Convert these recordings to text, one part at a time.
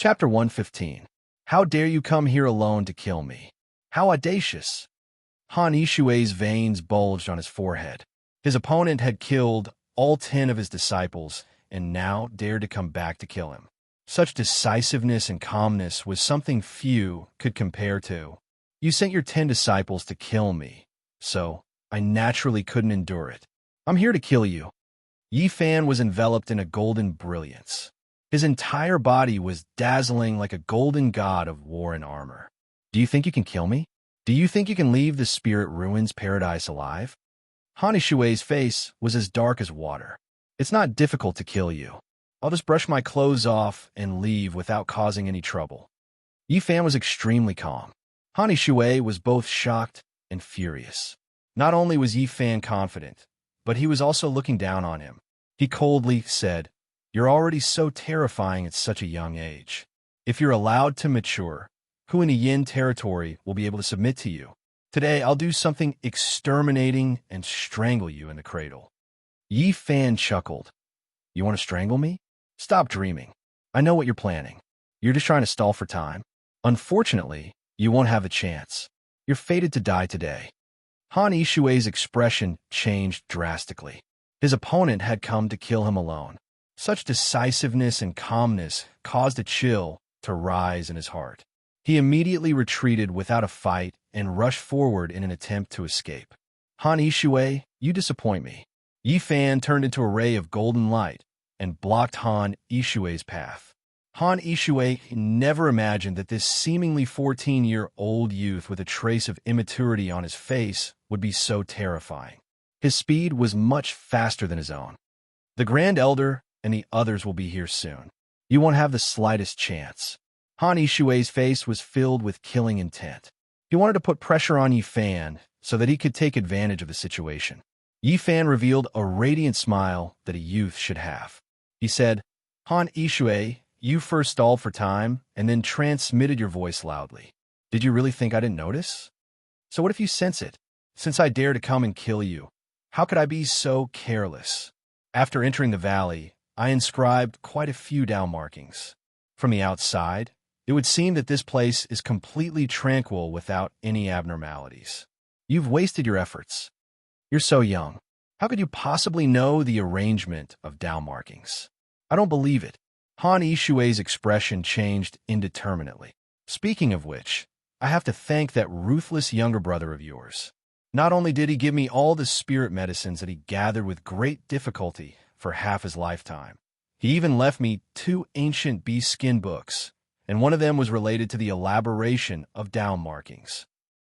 Chapter 115. How dare you come here alone to kill me? How audacious! Han Ishui's veins bulged on his forehead. His opponent had killed all 10 of his disciples and now dared to come back to kill him. Such decisiveness and calmness was something few could compare to. You sent your 10 disciples to kill me, so I naturally couldn't endure it. I'm here to kill you. Yi Fan was enveloped in a golden brilliance. His entire body was dazzling like a golden god of war and armor. Do you think you can kill me? Do you think you can leave the spirit ruins paradise alive? Han Ishui's face was as dark as water. It's not difficult to kill you. I'll just brush my clothes off and leave without causing any trouble. Yi Fan was extremely calm. Han Ishui was both shocked and furious. Not only was Yi Fan confident, but he was also looking down on him. He coldly said, "You're already so terrifying at such a young age. If you're allowed to mature, who in the Yin territory will be able to submit to you? Today, I'll do something exterminating and strangle you in the cradle." Yi Fan chuckled. "You want to strangle me? Stop dreaming. I know what you're planning. You're just trying to stall for time. Unfortunately, you won't have a chance. You're fated to die today." Han Ishui's expression changed drastically. His opponent had come to kill him alone. Such decisiveness and calmness caused a chill to rise in his heart. He immediately retreated without a fight and rushed forward in an attempt to escape. "Han Ishui, you disappoint me." Yi Fan turned into a ray of golden light and blocked Han Ishui's path. Han Ishui never imagined that this seemingly 14-year-old youth with a trace of immaturity on his face would be so terrifying. His speed was much faster than his own. "The Grand Elder and the others will be here soon. You won't have the slightest chance." Han Ishui's face was filled with killing intent. He wanted to put pressure on Yi Fan so that he could take advantage of the situation. Yi Fan revealed a radiant smile that a youth should have. He said, "Han Ishui, you first stalled for time and then transmitted your voice loudly. Did you really think I didn't notice? So what if you sense it? Since I dare to come and kill you, how could I be so careless?" After entering the valley, I inscribed quite a few down markings. From the outside, it would seem that this place is completely tranquil without any abnormalities. You've wasted your efforts. You're so young. How could you possibly know the arrangement of down markings? I don't believe it. Han Ishui's expression changed indeterminately. Speaking of which, I have to thank that ruthless younger brother of yours. Not only did he give me all the spirit medicines that he gathered with great difficulty for half his lifetime, he even left me 2 ancient beast skin books, and one of them was related to the elaboration of down markings.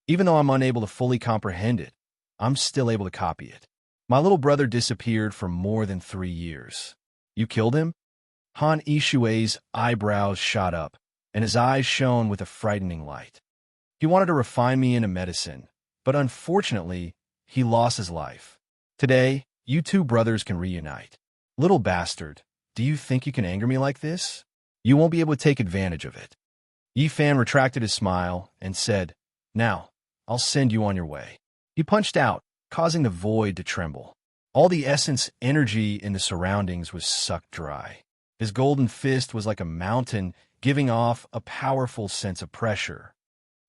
Even though I'm unable to fully comprehend it, I'm still able to copy it. My little brother disappeared for more than 3 years. You killed him? Han Ishui's eyebrows shot up, and his eyes shone with a frightening light. He wanted to refine me into medicine, but unfortunately, he lost his life. Today, you 2 brothers can reunite. Little bastard, do you think you can anger me like this? You won't be able to take advantage of it. Yi Fan retracted his smile and said, "Now, I'll send you on your way." He punched out, causing the void to tremble. All the essence energy in the surroundings was sucked dry. His golden fist was like a mountain, giving off a powerful sense of pressure.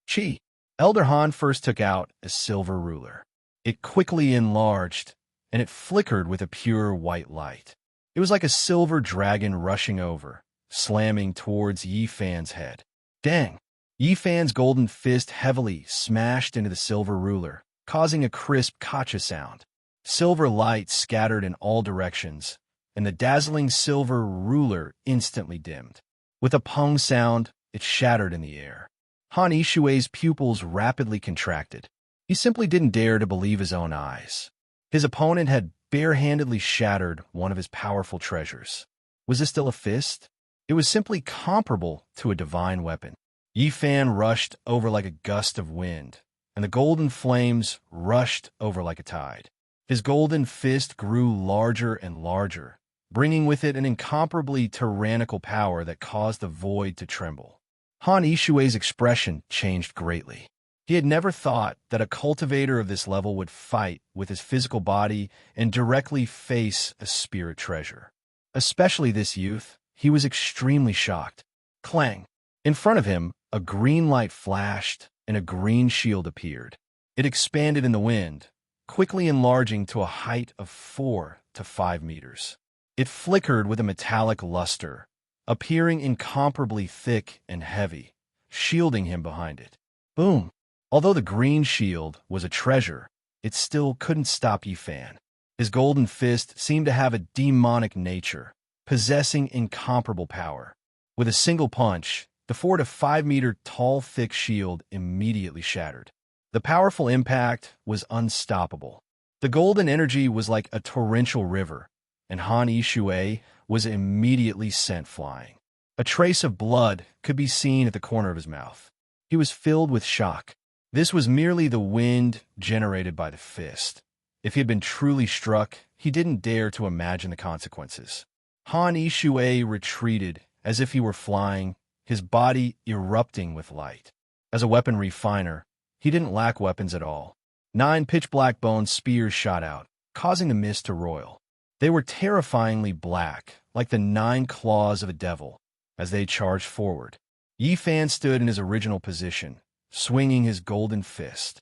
Chi. Elder Han first took out a silver ruler. It quickly enlarged, and it flickered with a pure white light. It was like a silver dragon rushing over, slamming towards Yi Fan's head. Dang! Yi Fan's golden fist heavily smashed into the silver ruler, causing a crisp kacha sound. Silver light scattered in all directions, and the dazzling silver ruler instantly dimmed. With a pung sound, it shattered in the air. Han Ishui's pupils rapidly contracted. He simply didn't dare to believe his own eyes. His opponent had barehandedly shattered one of his powerful treasures. Was this still a fist? It was simply comparable to a divine weapon. Yi Fan rushed over like a gust of wind, and the golden flames rushed over like a tide. His golden fist grew larger and larger, bringing with it an incomparably tyrannical power that caused the void to tremble. Han Ishui's expression changed greatly. He had never thought that a cultivator of this level would fight with his physical body and directly face a spirit treasure. Especially this youth, he was extremely shocked. Clang! In front of him, a green light flashed, and a green shield appeared. It expanded in the wind, quickly enlarging to a height of 4 to 5 meters. It flickered with a metallic luster, appearing incomparably thick and heavy, shielding him behind it. Boom! Although the green shield was a treasure, it still couldn't stop Yifan. His golden fist seemed to have a demonic nature, possessing incomparable power. With a single punch, the 4 to 5 meter tall thick shield immediately shattered. The powerful impact was unstoppable. The golden energy was like a torrential river, and Han Yishui was immediately sent flying. A trace of blood could be seen at the corner of his mouth. He was filled with shock. This was merely the wind generated by the fist. If he had been truly struck, he didn't dare to imagine the consequences. Han Yishui retreated as if he were flying, his body erupting with light. As a weapon refiner, he didn't lack weapons at all. 9 pitch-black bone spears shot out, causing the mist to roil. They were terrifyingly black, like the 9 claws of a devil, as they charged forward. Yifan stood in his original position, swinging his golden fist.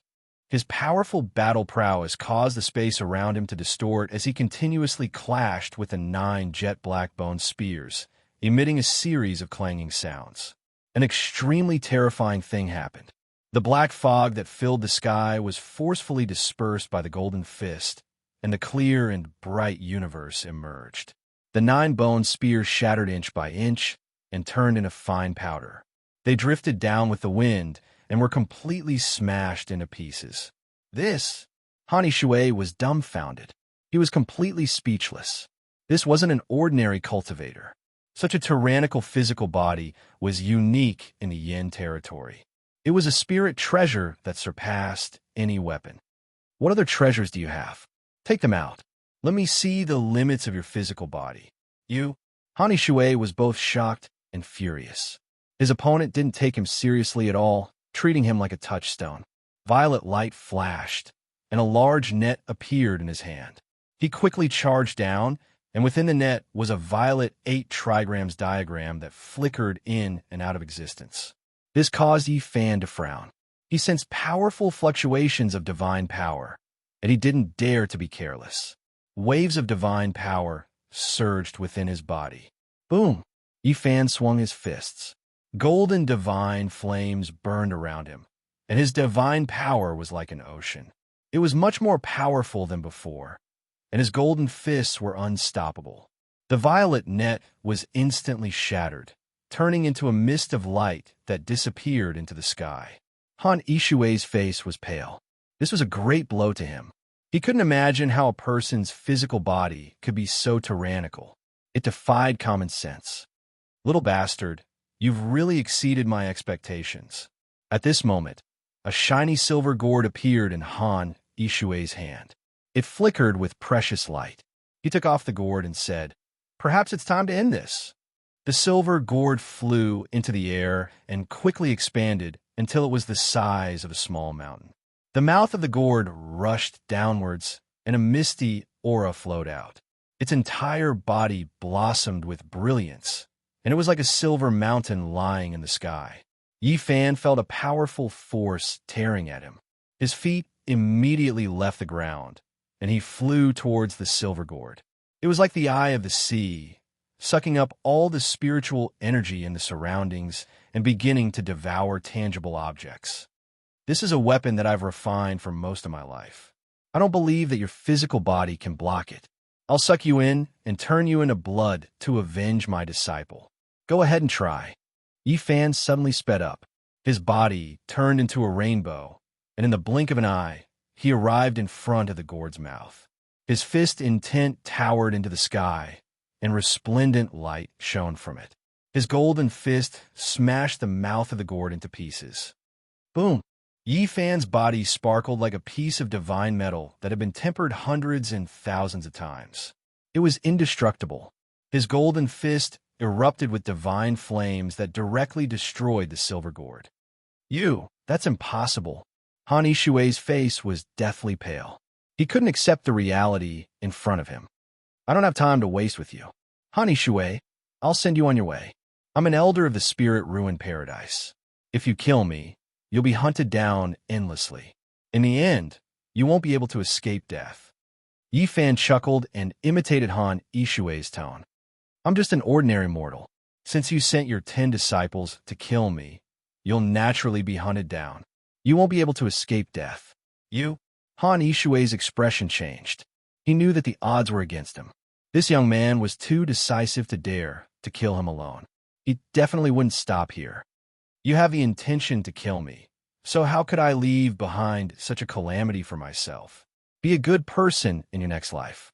His powerful battle prowess caused the space around him to distort as he continuously clashed with the 9 jet-black bone spears, emitting a series of clanging sounds. An extremely terrifying thing happened. The black fog that filled the sky was forcefully dispersed by the golden fist, and the clear and bright universe emerged. The 9 bone spears shattered inch by inch and turned into fine powder. They drifted down with the wind and were completely smashed into pieces. Han Yishui was dumbfounded. He was completely speechless. This wasn't an ordinary cultivator. Such a tyrannical physical body was unique in the Yin territory. It was a spirit treasure that surpassed any weapon. What other treasures do you have? Take them out. Let me see the limits of your physical body. Han Yishui was both shocked and furious. His opponent didn't take him seriously at all, treating him like a touchstone. Violet light flashed, and a large net appeared in his hand. He quickly charged down, and within the net was a violet 8 trigrams diagram that flickered in and out of existence. This caused Yifan to frown. He sensed powerful fluctuations of divine power, and he didn't dare to be careless. Waves of divine power surged within his body. Boom! Yifan swung his fists. Golden divine flames burned around him, and his divine power was like an ocean. It was much more powerful than before, and his golden fists were unstoppable. The violet net was instantly shattered, turning into a mist of light that disappeared into the sky. Han Yishui's face was pale. This was a great blow to him. He couldn't imagine how a person's physical body could be so tyrannical. It defied common sense. Little bastard, you've really exceeded my expectations. At this moment, a shiny silver gourd appeared in Han Yishui's hand. It flickered with precious light. He took off the gourd and said, "Perhaps it's time to end this." The silver gourd flew into the air and quickly expanded until it was the size of a small mountain. The mouth of the gourd rushed downwards, and a misty aura flowed out. Its entire body blossomed with brilliance, and it was like a silver mountain lying in the sky. Yifan felt a powerful force tearing at him. His feet immediately left the ground, and he flew towards the silver gourd. It was like the eye of the sea, sucking up all the spiritual energy in the surroundings and beginning to devour tangible objects. This is a weapon that I've refined for most of my life. I don't believe that your physical body can block it. I'll suck you in and turn you into blood to avenge my disciple. Go ahead and try. Yifan suddenly sped up. His body turned into a rainbow, and in the blink of an eye, he arrived in front of the gourd's mouth. His fist intent towered into the sky, and resplendent light shone from it. His golden fist smashed the mouth of the gourd into pieces. Boom! Yifan's body sparkled like a piece of divine metal that had been tempered hundreds and thousands of times. It was indestructible. His golden fist erupted with divine flames that directly destroyed the silver gourd. That's impossible. Han Yishui's face was deathly pale. He couldn't accept the reality in front of him. I don't have time to waste with you. Han Yishui, I'll send you on your way. I'm an elder of the spirit ruined paradise. If you kill me, you'll be hunted down endlessly. In the end, you won't be able to escape death. Yi Fan chuckled and imitated Han Ishui's tone. I'm just an ordinary mortal. Since you sent your 10 disciples to kill me, you'll naturally be hunted down. You won't be able to escape death. You? Han Ishui's expression changed. He knew that the odds were against him. This young man was too decisive to dare to kill him alone. He definitely wouldn't stop here. You have the intention to kill me, so how could I leave behind such a calamity for myself? Be a good person in your next life.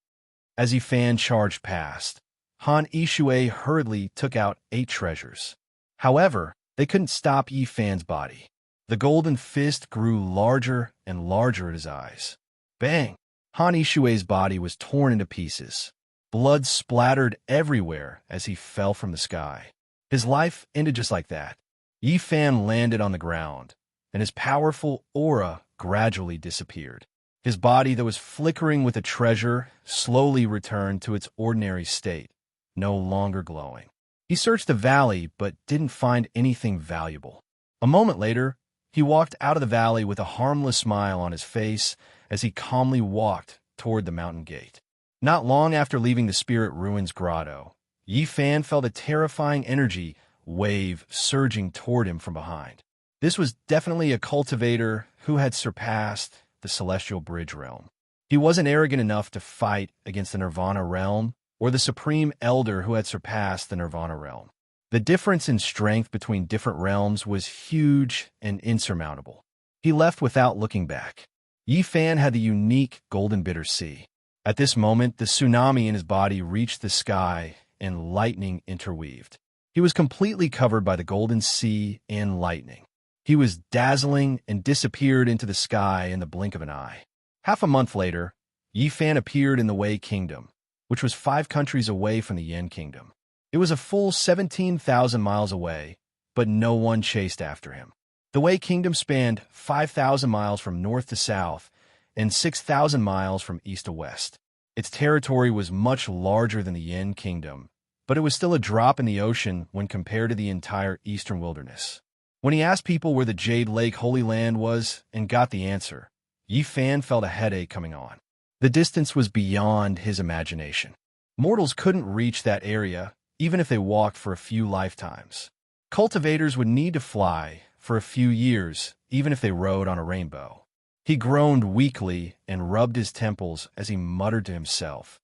As Yi Fan charged past, Han Ishui hurriedly took out 8 treasures. However, they couldn't stop Yi Fan's body. The golden fist grew larger and larger at his eyes. Bang! Han Ishui's body was torn into pieces. Blood splattered everywhere as he fell from the sky. His life ended just like that. Yi Fan landed on the ground, and his powerful aura gradually disappeared. His body that was flickering with a treasure slowly returned to its ordinary state, no longer glowing. He searched the valley but didn't find anything valuable. A moment later, he walked out of the valley with a harmless smile on his face as he calmly walked toward the mountain gate. Not long after leaving the Spirit Ruins grotto, Yi Fan felt a terrifying energy wave surging toward him from behind. This was definitely a cultivator who had surpassed the Celestial Bridge realm. He wasn't arrogant enough to fight against the Nirvana realm or the Supreme Elder who had surpassed the Nirvana realm. The difference in strength between different realms was huge and insurmountable. He left without looking back. Yi Fan had the unique Golden Bitter Sea. At this moment, the tsunami in his body reached the sky and lightning interweaved. He was completely covered by the Golden Sea and lightning. He was dazzling and disappeared into the sky in the blink of an eye. Half a month later, Yi Fan appeared in the Wei Kingdom, which was 5 countries away from the Yen Kingdom. It was a full 17,000 miles away, but no one chased after him. The Wei Kingdom spanned 5,000 miles from north to south and 6,000 miles from east to west. Its territory was much larger than the Yen Kingdom, but it was still a drop in the ocean when compared to the entire eastern wilderness. When he asked people where the Jade Lake Holy Land was and got the answer, Yi Fan felt a headache coming on. The distance was beyond his imagination. Mortals couldn't reach that area even if they walked for a few lifetimes. Cultivators would need to fly for a few years, even if they rode on a rainbow. He groaned weakly and rubbed his temples as he muttered to himself,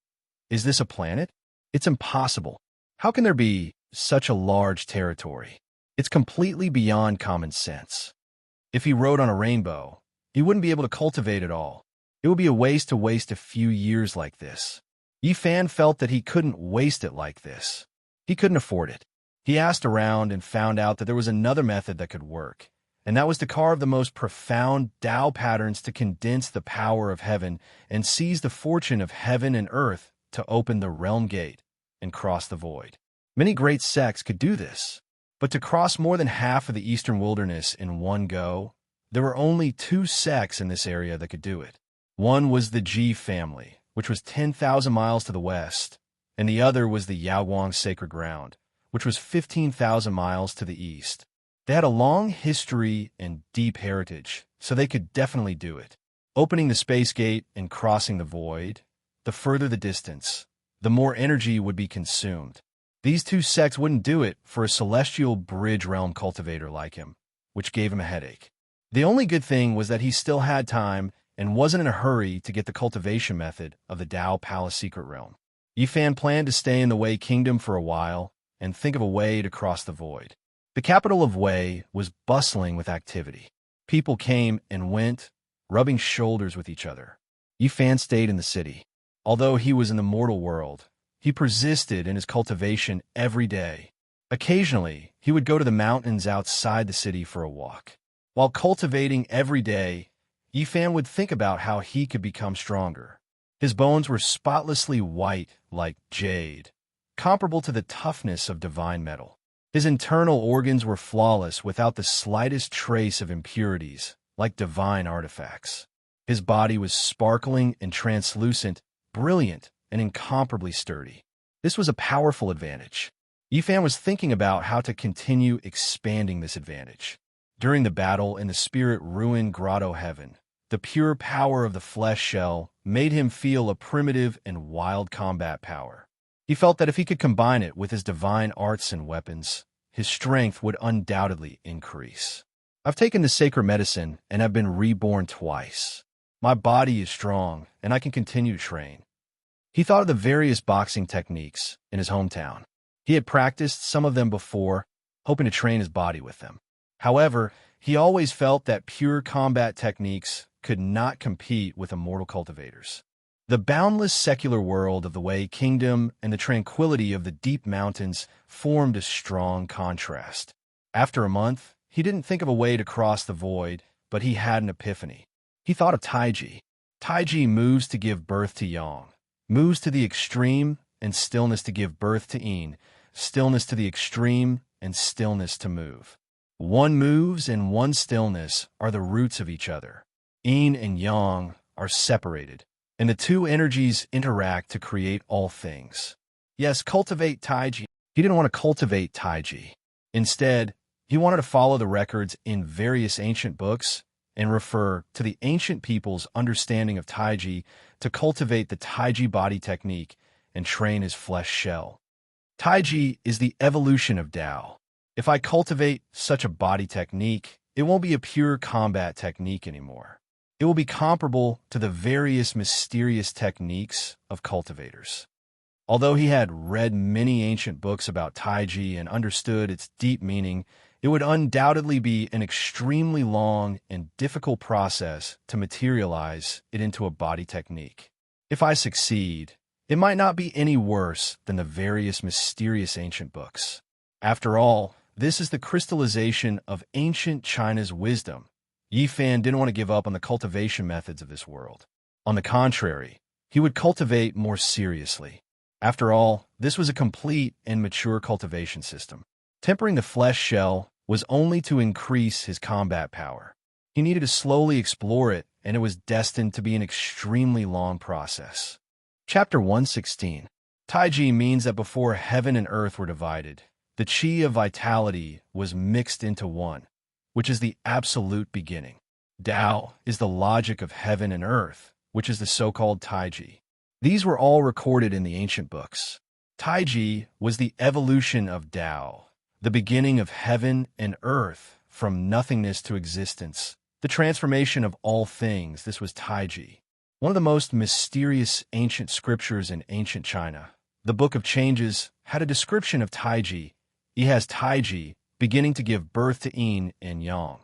"Is this a planet? It's impossible. How can there be such a large territory? It's completely beyond common sense." If he rode on a rainbow, he wouldn't be able to cultivate at all. It would be a waste to waste a few years like this. Yi Fan felt that he couldn't waste it like this. He couldn't afford it. He asked around and found out that there was another method that could work, and that was to carve the most profound Tao patterns to condense the power of heaven and seize the fortune of heaven and earth to open the realm gate and cross the void. Many great sects could do this, but to cross more than half of the eastern wilderness in one go, there were only 2 sects in this area that could do it. One was the Ji family, which was 10,000 miles to the west, and the other was the Yaoguang Sacred Ground, which was 15,000 miles to the east. They had a long history and deep heritage, so they could definitely do it. Opening the space gate and crossing the void, the further the distance, the more energy would be consumed. These 2 sects wouldn't do it for a celestial bridge realm cultivator like him, which gave him a headache. The only good thing was that he still had time and wasn't in a hurry to get the cultivation method of the Tao Palace Secret Realm. Yi Fan planned to stay in the Wei Kingdom for a while and think of a way to cross the void. The capital of Wei was bustling with activity. People came and went, rubbing shoulders with each other. Yi Fan stayed in the city. Although he was in the mortal world, he persisted in his cultivation every day. Occasionally, he would go to the mountains outside the city for a walk. While cultivating every day, Yi Fan would think about how he could become stronger. His bones were spotlessly white like jade, comparable to the toughness of divine metal. His internal organs were flawless without the slightest trace of impurities, like divine artifacts. His body was sparkling and translucent, brilliant and incomparably sturdy. This was a powerful advantage. Yifan was thinking about how to continue expanding this advantage. During the battle in the spirit-ruined grotto heaven, the pure power of the flesh shell made him feel a primitive and wild combat power. He felt that if he could combine it with his divine arts and weapons, his strength would undoubtedly increase. I've taken the sacred medicine and have been reborn twice. My body is strong, and I can continue to train. He thought of the various boxing techniques in his hometown. He had practiced some of them before, hoping to train his body with them. However, he always felt that pure combat techniques could not compete with immortal cultivators. The boundless secular world of the Wei Kingdom and the tranquility of the deep mountains formed a strong contrast. After a month, he didn't think of a way to cross the void, but he had an epiphany. He thought of Taiji. Taiji moves to give birth to yang, moves to the extreme, and stillness to give birth to yin, stillness to the extreme, and stillness to move. One moves and one stillness are the roots of each other. Yin and yang are separated, and the two energies interact to create all things. Yes, cultivate Taiji. He didn't want to cultivate Taiji. Instead, he wanted to follow the records in various ancient books and refer to the ancient people's understanding of Taiji to cultivate the Taiji body technique and train his flesh shell. Taiji is the evolution of Tao. If I cultivate such a body technique, it won't be a pure combat technique anymore. It will be comparable to the various mysterious techniques of cultivators. Although he had read many ancient books about Taiji and understood its deep meaning, it would undoubtedly be an extremely long and difficult process to materialize it into a body technique. If I succeed, it might not be any worse than the various mysterious ancient books. After all, this is the crystallization of ancient China's wisdom. Yifan didn't want to give up on the cultivation methods of this world. On the contrary, he would cultivate more seriously. After all, this was a complete and mature cultivation system. Tempering the flesh shell was only to increase his combat power. He needed to slowly explore it, and it was destined to be an extremely long process. Chapter 116. Taiji means that before heaven and earth were divided, the qi of vitality was mixed into one, which is the absolute beginning. Tao is the logic of heaven and earth, which is the so-called Taiji. These were all recorded in the ancient books. Taiji was the evolution of Tao, the beginning of heaven and earth, from nothingness to existence, the transformation of all things. This was Taiji. One of the most mysterious ancient scriptures in ancient China, the Book of Changes, had a description of Taiji. He has Taiji beginning to give birth to yin and yang.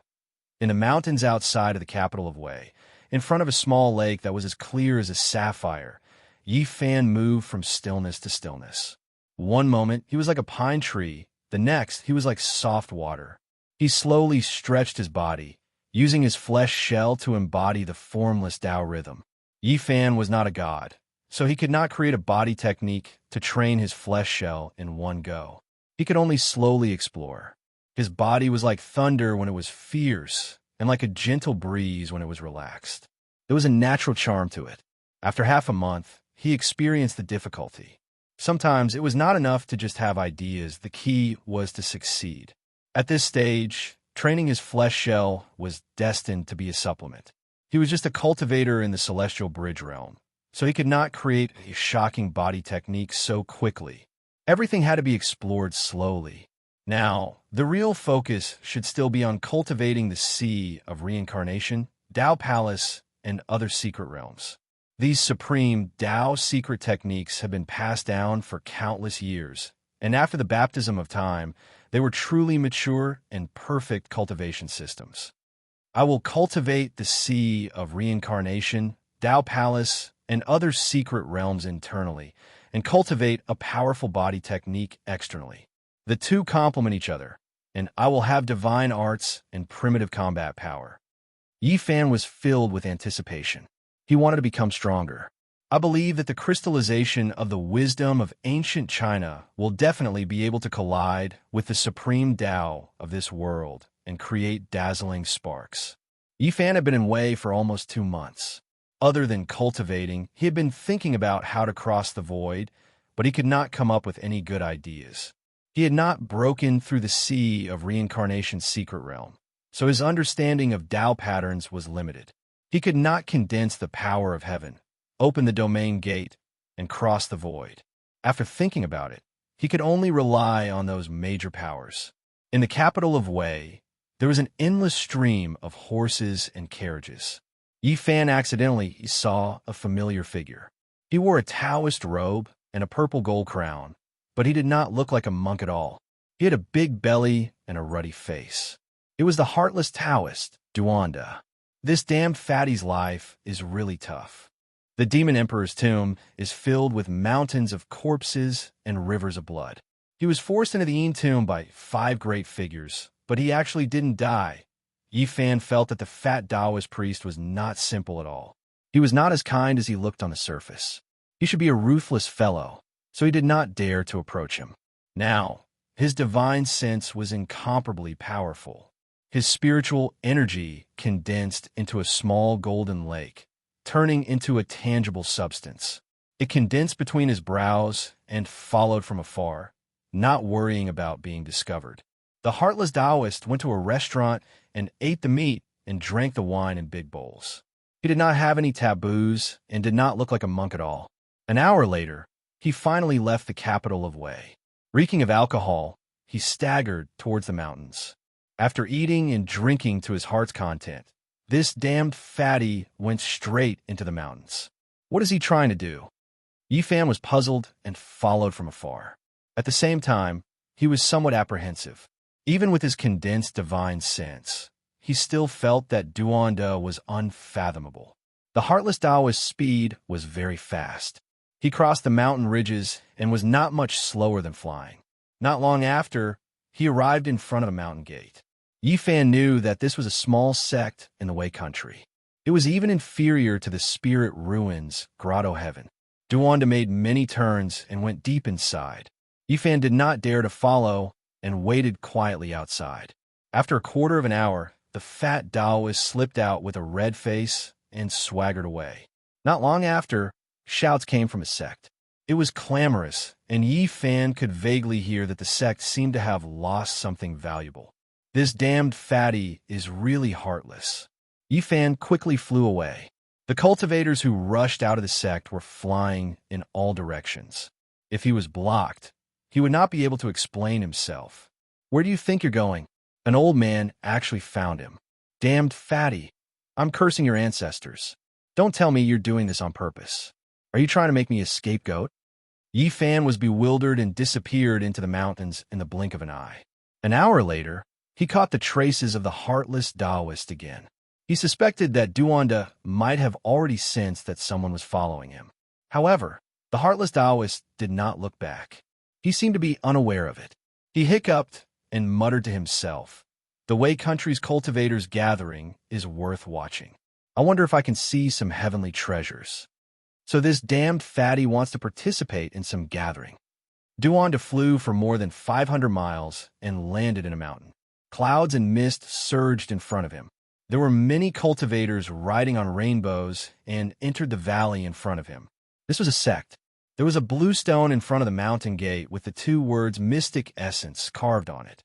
In the mountains outside of the capital of Wei, in front of a small lake that was as clear as a sapphire, Yifan moved from stillness to stillness. One moment, he was like a pine tree. The next, he was like soft water. He slowly stretched his body, using his flesh shell to embody the formless Tao rhythm. Yifan was not a god, so he could not create a body technique to train his flesh shell in one go. He could only slowly explore. His body was like thunder when it was fierce, and like a gentle breeze when it was relaxed. There was a natural charm to it. After half a month, he experienced the difficulty. Sometimes it was not enough to just have ideas. The key was to succeed. At this stage, training his flesh shell was destined to be a supplement. He was just a cultivator in the celestial bridge realm, so he could not create a shocking body technique so quickly. Everything had to be explored slowly. Now, the real focus should still be on cultivating the sea of reincarnation, Tao Palace, and other secret realms. These supreme Tao secret techniques have been passed down for countless years, and after the baptism of time, they were truly mature and perfect cultivation systems. I will cultivate the sea of reincarnation, Tao Palace, and other secret realms internally, and cultivate a powerful body technique externally. The two complement each other, and I will have divine arts and primitive combat power. Yifan was filled with anticipation. He wanted to become stronger. I believe that the crystallization of the wisdom of ancient China will definitely be able to collide with the supreme Tao of this world and create dazzling sparks. Yifan had been in Wei for almost 2 months. Other than cultivating, he had been thinking about how to cross the void, but he could not come up with any good ideas. He had not broken through the sea of reincarnation's secret realm, so his understanding of Tao patterns was limited. He could not condense the power of heaven, open the domain gate, and cross the void. After thinking about it, he could only rely on those major powers. In the capital of Wei, there was an endless stream of horses and carriages. Yi Fan accidentally saw a familiar figure. He wore a Taoist robe and a purple gold crown, but he did not look like a monk at all. He had a big belly and a ruddy face. It was the heartless Taoist, Duanda. This damned fatty's life is really tough. The Demon Emperor's tomb is filled with mountains of corpses and rivers of blood. He was forced into the Yin tomb by 5 great figures, but he actually didn't die. Yi Fan felt that the fat Taoist priest was not simple at all. He was not as kind as he looked on the surface. He should be a ruthless fellow, so he did not dare to approach him. Now, his divine sense was incomparably powerful. His spiritual energy condensed into a small golden lake, turning into a tangible substance. It condensed between his brows and followed from afar, not worrying about being discovered. The heartless Taoist went to a restaurant and ate the meat and drank the wine in big bowls. He did not have any taboos and did not look like a monk at all. An hour later, he finally left the capital of Wei. Reeking of alcohol, he staggered towards the mountains. After eating and drinking to his heart's content, this damned fatty went straight into the mountains. What is he trying to do? Yi Fan was puzzled and followed from afar. At the same time, he was somewhat apprehensive. Even with his condensed divine sense, he still felt that Duanda was unfathomable. The heartless Taoist's speed was very fast. He crossed the mountain ridges and was not much slower than flying. Not long after, he arrived in front of the mountain gate. Yi Fan knew that this was a small sect in the Wei country. It was even inferior to the spirit ruins Grotto Heaven. Duanda made many turns and went deep inside. Yi Fan did not dare to follow and waited quietly outside. After a quarter of an hour, the fat Taoist slipped out with a red face and swaggered away. Not long after, shouts came from his sect. It was clamorous, and Yi Fan could vaguely hear that the sect seemed to have lost something valuable. This damned fatty is really heartless. Yi Fan quickly flew away. The cultivators who rushed out of the sect were flying in all directions. If he was blocked, he would not be able to explain himself. Where do you think you're going? An old man actually found him. Damned fatty. I'm cursing your ancestors. Don't tell me you're doing this on purpose. Are you trying to make me a scapegoat? Yi Fan was bewildered and disappeared into the mountains in the blink of an eye. An hour later, he caught the traces of the heartless Taoist again. He suspected that Duanda might have already sensed that someone was following him. However, the heartless Taoist did not look back. He seemed to be unaware of it. He hiccuped and muttered to himself, "The Wei country's cultivators' gathering is worth watching. I wonder if I can see some heavenly treasures." So this damned fatty wants to participate in some gathering. Duanda flew for more than 500 miles and landed in a mountain. Clouds and mist surged in front of him. There were many cultivators riding on rainbows and entered the valley in front of him. This was a sect. There was a blue stone in front of the mountain gate with the 2 words Mystic Essence carved on it.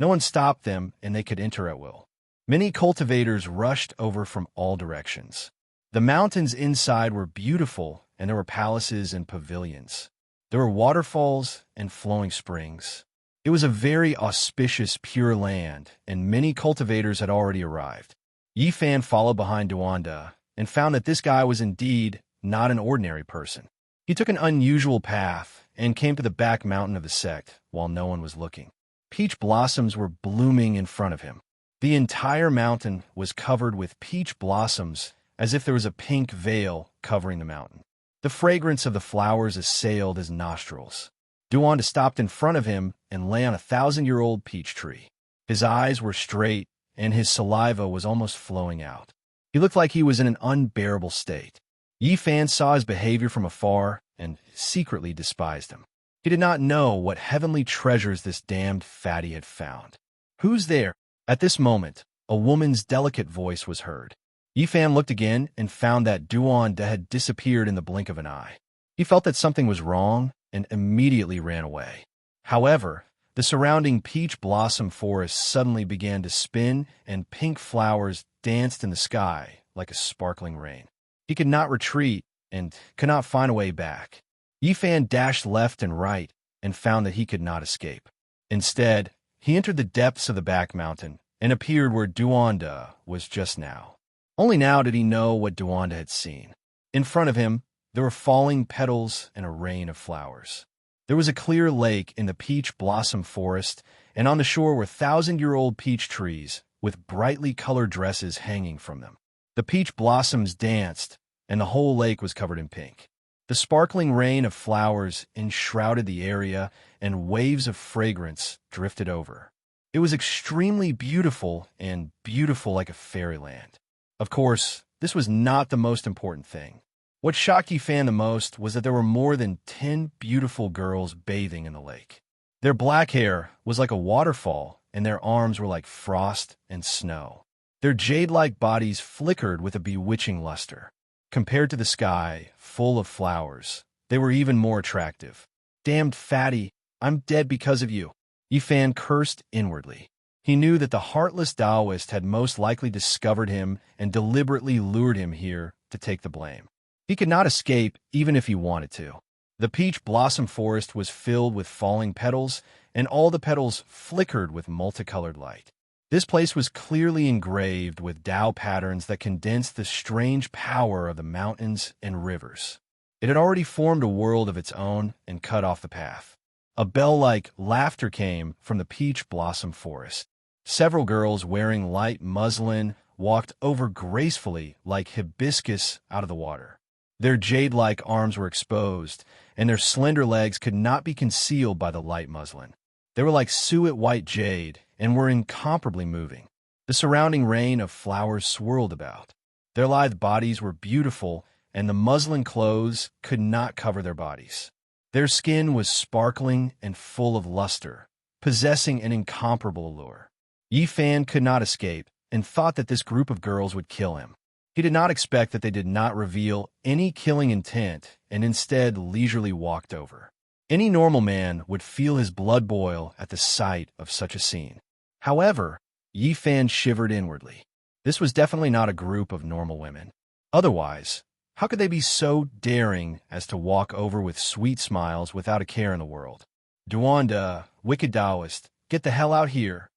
No one stopped them, and they could enter at will. Many cultivators rushed over from all directions. The mountains inside were beautiful, and there were palaces and pavilions. There were waterfalls and flowing springs. It was a very auspicious, pure land, and many cultivators had already arrived. Yi Fan followed behind Duanda and found that this guy was indeed not an ordinary person. He took an unusual path and came to the back mountain of the sect while no one was looking. Peach blossoms were blooming in front of him. The entire mountain was covered with peach blossoms as if there was a pink veil covering the mountain. The fragrance of the flowers assailed his nostrils. Duanda stopped in front of him and lay on a 1,000-year-old peach tree. His eyes were straight and his saliva was almost flowing out. He looked like he was in an unbearable state. Yi Fan saw his behavior from afar and secretly despised him. He did not know what heavenly treasures this damned fatty had found. "Who's there?" At this moment, a woman's delicate voice was heard. Yi Fan looked again and found that Duanda had disappeared in the blink of an eye. He felt that something was wrong and immediately ran away. However, The surrounding peach blossom forest suddenly began to spin, and pink flowers danced in the sky like a sparkling rain. He could not retreat and could not find a way back. Yifan dashed left and right and found that he could not escape. Instead, he entered the depths of the back mountain and appeared where Duanda was just now. Only now did he know what Duanda had seen. In front of him, there were falling petals and a rain of flowers. There was a clear lake in the peach blossom forest, and on the shore were 1,000-year-old peach trees with brightly colored dresses hanging from them. The peach blossoms danced, and the whole lake was covered in pink. The sparkling rain of flowers enshrouded the area, and waves of fragrance drifted over. It was extremely beautiful and beautiful like a fairyland. Of course, this was not the most important thing. What shocked Yifan the most was that there were more than 10 beautiful girls bathing in the lake. Their black hair was like a waterfall, and their arms were like frost and snow. Their jade-like bodies flickered with a bewitching luster. Compared to the sky, full of flowers, they were even more attractive. "Damned fatty, I'm dead because of you," Yifan cursed inwardly. He knew that the heartless Taoist had most likely discovered him and deliberately lured him here to take the blame. He could not escape even if he wanted to. The peach blossom forest was filled with falling petals, and all the petals flickered with multicolored light. This place was clearly engraved with Tao patterns that condensed the strange power of the mountains and rivers. It had already formed a world of its own and cut off the path. A bell-like laughter came from the peach blossom forest. Several girls wearing light muslin walked over gracefully like hibiscus out of the water. Their jade-like arms were exposed, and their slender legs could not be concealed by the light muslin. They were like suet white jade and were incomparably moving. The surrounding rain of flowers swirled about. Their lithe bodies were beautiful, and the muslin clothes could not cover their bodies. Their skin was sparkling and full of luster, possessing an incomparable allure. Yifan could not escape and thought that this group of girls would kill him. He did not expect that they did not reveal any killing intent and instead leisurely walked over. Any normal man would feel his blood boil at the sight of such a scene. However, Yifan shivered inwardly. This was definitely not a group of normal women. Otherwise, how could they be so daring as to walk over with sweet smiles without a care in the world? "Duanda, wicked Taoist, get the hell out here,"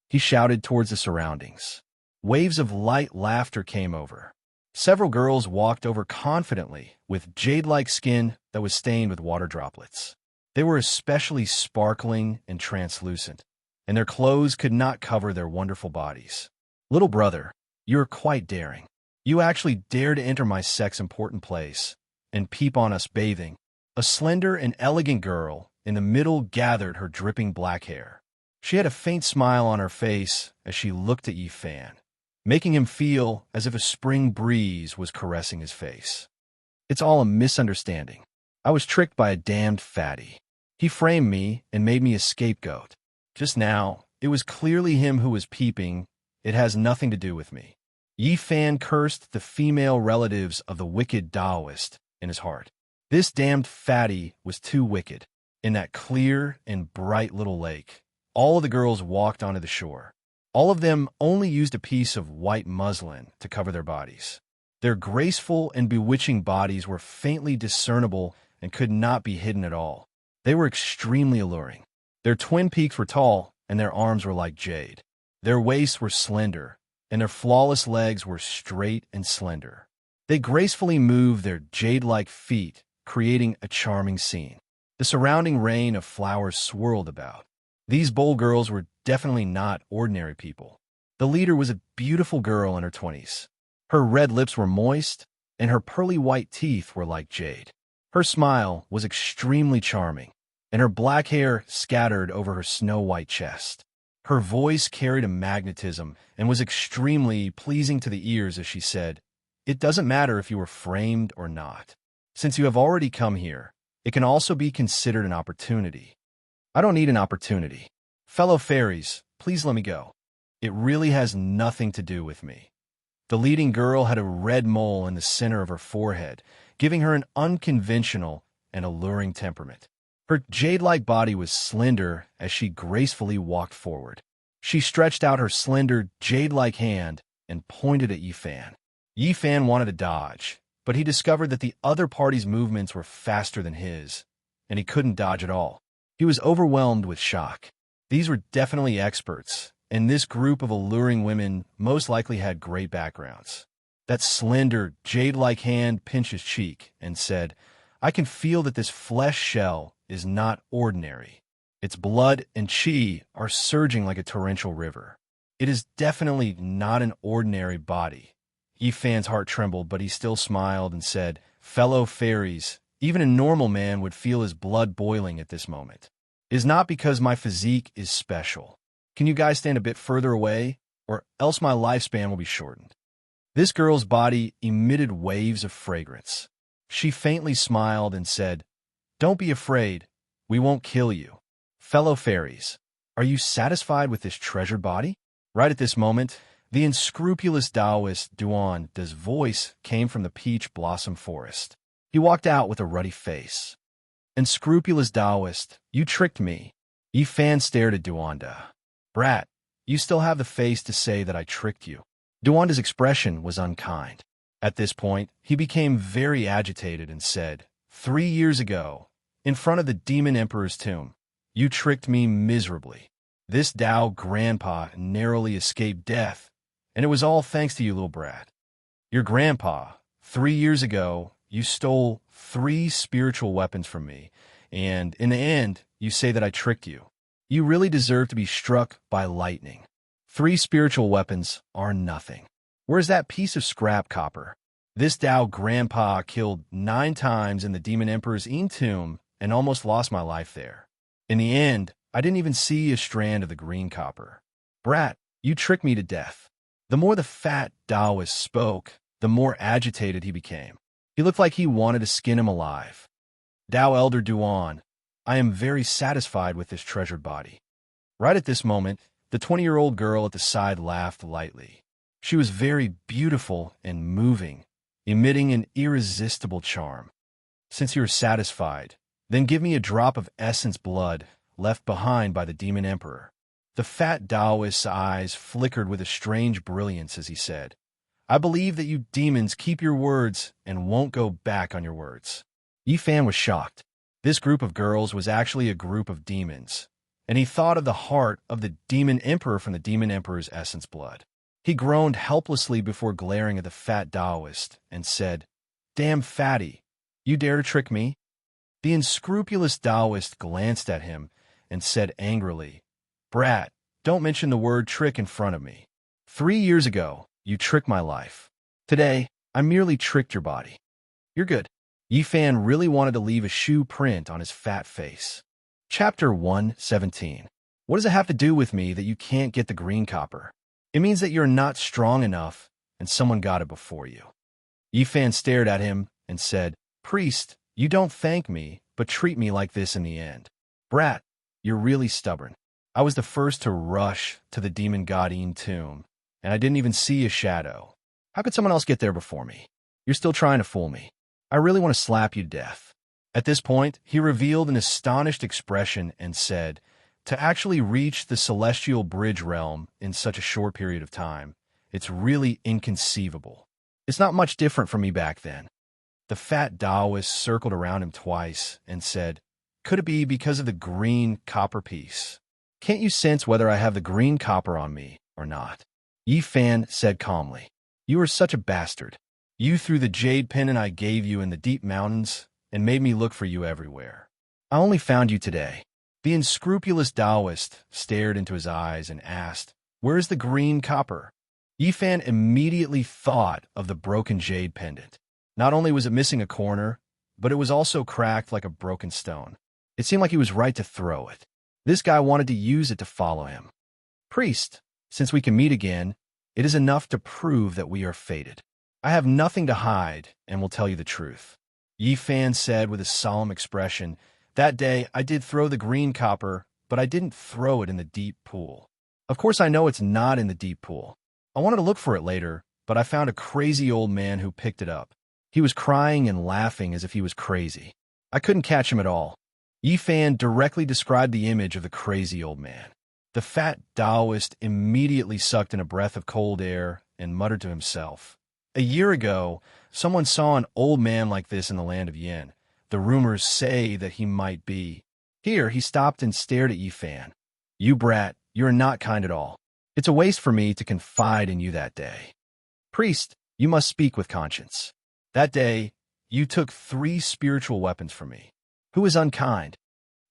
he shouted towards the surroundings. Waves of light laughter came over. Several girls walked over confidently with jade-like skin that was stained with water droplets. They were especially sparkling and translucent, and their clothes could not cover their wonderful bodies. "Little brother, you are quite daring. You actually dare to enter my sex-important place and peep on us bathing." A slender and elegant girl in the middle gathered her dripping black hair. She had a faint smile on her face as she looked at Yifan, making him feel as if a spring breeze was caressing his face. "It's all a misunderstanding. I was tricked by a damned fatty. He framed me and made me a scapegoat. Just now, it was clearly him who was peeping. It has nothing to do with me." Yifan cursed the female relatives of the wicked Taoist in his heart. This damned fatty was too wicked. In that clear and bright little lake, all of the girls walked onto the shore. All of them only used a piece of white muslin to cover their bodies. Their graceful and bewitching bodies were faintly discernible and could not be hidden at all. They were extremely alluring. Their twin peaks were tall, and their arms were like jade. Their waists were slender, and their flawless legs were straight and slender. They gracefully moved their jade-like feet, creating a charming scene. The surrounding rain of flowers swirled about. These bold girls were definitely not ordinary people. The leader was a beautiful girl in her 20s. Her red lips were moist, and her pearly white teeth were like jade. Her smile was extremely charming, and her black hair scattered over her snow-white chest. Her voice carried a magnetism and was extremely pleasing to the ears as she said, "It doesn't matter if you were framed or not. Since you have already come here, it can also be considered an opportunity." "I don't need an opportunity. Fellow fairies, please let me go. It really has nothing to do with me." The leading girl had a red mole in the center of her forehead, giving her an unconventional and alluring temperament. Her jade-like body was slender as she gracefully walked forward. She stretched out her slender, jade-like hand and pointed at Yifan. Yifan wanted to dodge, but he discovered that the other party's movements were faster than his, and he couldn't dodge at all. He was overwhelmed with shock. These were definitely experts, and this group of alluring women most likely had great backgrounds. That slender, jade-like hand pinched his cheek and said, "I can feel that this flesh shell is not ordinary. Its blood and chi are surging like a torrential river. It is definitely not an ordinary body." Yifan's heart trembled, but he still smiled and said, "Fellow fairies, even a normal man would feel his blood boiling at this moment. It is not because my physique is special. Can you guys stand a bit further away, or else my lifespan will be shortened?" This girl's body emitted waves of fragrance. She faintly smiled and said, "Don't be afraid. We won't kill you. Fellow fairies, are you satisfied with this treasured body?" Right at this moment, the unscrupulous Taoist Duan's voice came from the peach blossom forest. He walked out with a ruddy face. "Unscrupulous Taoist, you tricked me." Yifan stared at Duanda. "Brat, you still have the face to say that I tricked you." Duanda's expression was unkind. At this point, he became very agitated and said, 3 years ago, in front of the Demon Emperor's tomb, you tricked me miserably. This Tao grandpa narrowly escaped death, and it was all thanks to you, little brat. Your grandpa, 3 years ago, you stole 3 spiritual weapons from me, and in the end, you say that I tricked you. You really deserve to be struck by lightning. 3 spiritual weapons are nothing. Where's that piece of scrap copper? This Tao grandpa killed 9 times in the Demon Emperor's tomb and almost lost my life there. In the end, I didn't even see a strand of the green copper. Brat, you tricked me to death." The more the fat Taoist spoke, the more agitated he became. He looked like he wanted to skin him alive. "Tao Elder Duan, I am very satisfied with this treasured body." Right at this moment, the 20-year-old girl at the side laughed lightly. She was very beautiful and moving, emitting an irresistible charm. "Since you are satisfied, then give me a drop of essence blood left behind by the Demon Emperor." The fat Taoist's eyes flickered with a strange brilliance as he said, "I believe that you demons keep your words and won't go back on your words." Yifan was shocked. This group of girls was actually a group of demons, and he thought of the heart of the Demon Emperor from the Demon Emperor's essence blood. He groaned helplessly before glaring at the fat Taoist and said, "Damn fatty, you dare to trick me?" The unscrupulous Taoist glanced at him and said angrily, "Brat, don't mention the word trick in front of me. 3 years ago, you tricked my life. Today, I merely tricked your body. You're good." Yifan really wanted to leave a shoe print on his fat face. Chapter 117. What does it have to do with me that you can't get the green copper? It means that you're not strong enough and someone got it before you. Yifan stared at him and said, "Priest, you don't thank me, but treat me like this in the end. Brat, you're really stubborn. I was the first to rush to the demon god tomb, and I didn't even see a shadow. How could someone else get there before me? You're still trying to fool me. I really want to slap you to death." At this point, he revealed an astonished expression and said, "To actually reach the celestial bridge realm in such a short period of time, it's really inconceivable. It's not much different from me back then." The fat Taoist circled around him twice and said, "Could it be because of the green copper piece? Can't you sense whether I have the green copper on me or not?" Yifan said calmly, "You are such a bastard. You threw the jade pendant I gave you in the deep mountains and made me look for you everywhere. I only found you today." The unscrupulous Taoist stared into his eyes and asked, "Where is the green copper?" Yifan immediately thought of the broken jade pendant. Not only was it missing a corner, but it was also cracked like a broken stone. It seemed like he was right to throw it. This guy wanted to use it to follow him. "Priest, since we can meet again, it is enough to prove that we are fated. I have nothing to hide and will tell you the truth." Yifan said with a solemn expression, "That day I did throw the green copper, but I didn't throw it in the deep pool. Of course I know it's not in the deep pool. I wanted to look for it later, but I found a crazy old man who picked it up. He was crying and laughing as if he was crazy. I couldn't catch him at all." Yifan directly described the image of the crazy old man. The fat Taoist immediately sucked in a breath of cold air and muttered to himself. A year ago, someone saw an old man like this in the land of Yin. The rumors say that he might be. Here, he stopped and stared at Yifan. You brat, you're not kind at all. It's a waste for me to confide in you that day. Priest, you must speak with conscience. That day, you took 3 spiritual weapons from me. Who is unkind?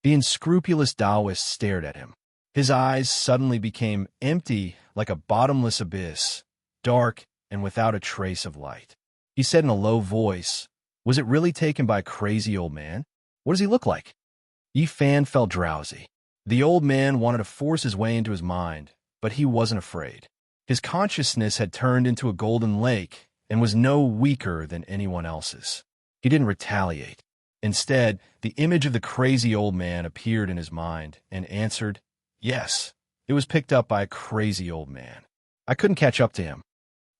The unscrupulous Taoist stared at him. His eyes suddenly became empty like a bottomless abyss, dark and without a trace of light. He said in a low voice, was it really taken by a crazy old man? What does he look like? Yifan felt drowsy. The old man wanted to force his way into his mind, but he wasn't afraid. His consciousness had turned into a golden lake and was no weaker than anyone else's. He didn't retaliate. Instead, the image of the crazy old man appeared in his mind and answered, yes, it was picked up by a crazy old man. I couldn't catch up to him.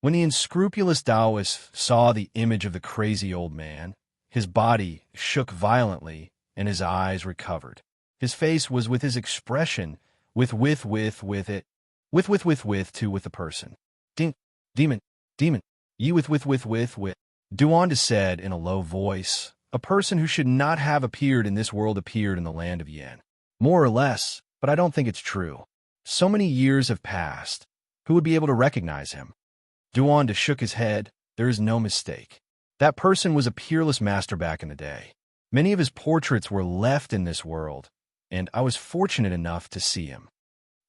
When the unscrupulous Taoist saw the image of the crazy old man, his body shook violently and his eyes recovered. His face was with his expression, with the person. Demon, ye with. Duanda said in a low voice, a person who should not have appeared in this world appeared in the land of Yin. More or less, but I don't think it's true. So many years have passed. Who would be able to recognize him? Duanda shook his head. There is no mistake. That person was a peerless master back in the day. Many of his portraits were left in this world, and I was fortunate enough to see him.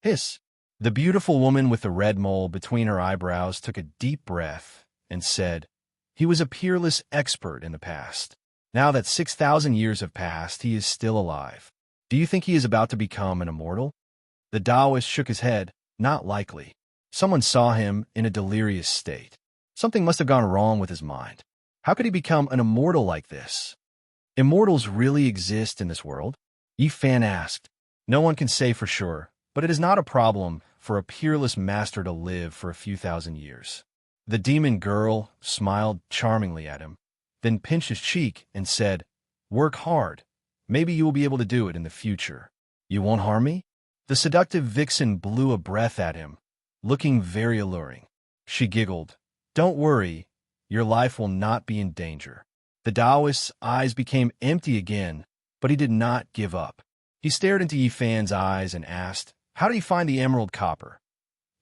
Hiss. The beautiful woman with the red mole between her eyebrows took a deep breath and said, he was a peerless expert in the past. Now that 6,000 years have passed, he is still alive. Do you think he is about to become an immortal? The Taoist shook his head. Not likely. Someone saw him in a delirious state. Something must have gone wrong with his mind. How could he become an immortal like this? Immortals really exist in this world? Yifan asked. No one can say for sure, but it is not a problem for a peerless master to live for a few thousand years. The demon girl smiled charmingly at him, then pinched his cheek and said, work hard. Maybe you will be able to do it in the future. You won't harm me? The seductive vixen blew a breath at him, looking very alluring. She giggled. Don't worry, your life will not be in danger. The Taoist's eyes became empty again, but he did not give up. He stared into Yifan's eyes and asked, how do you find the emerald copper?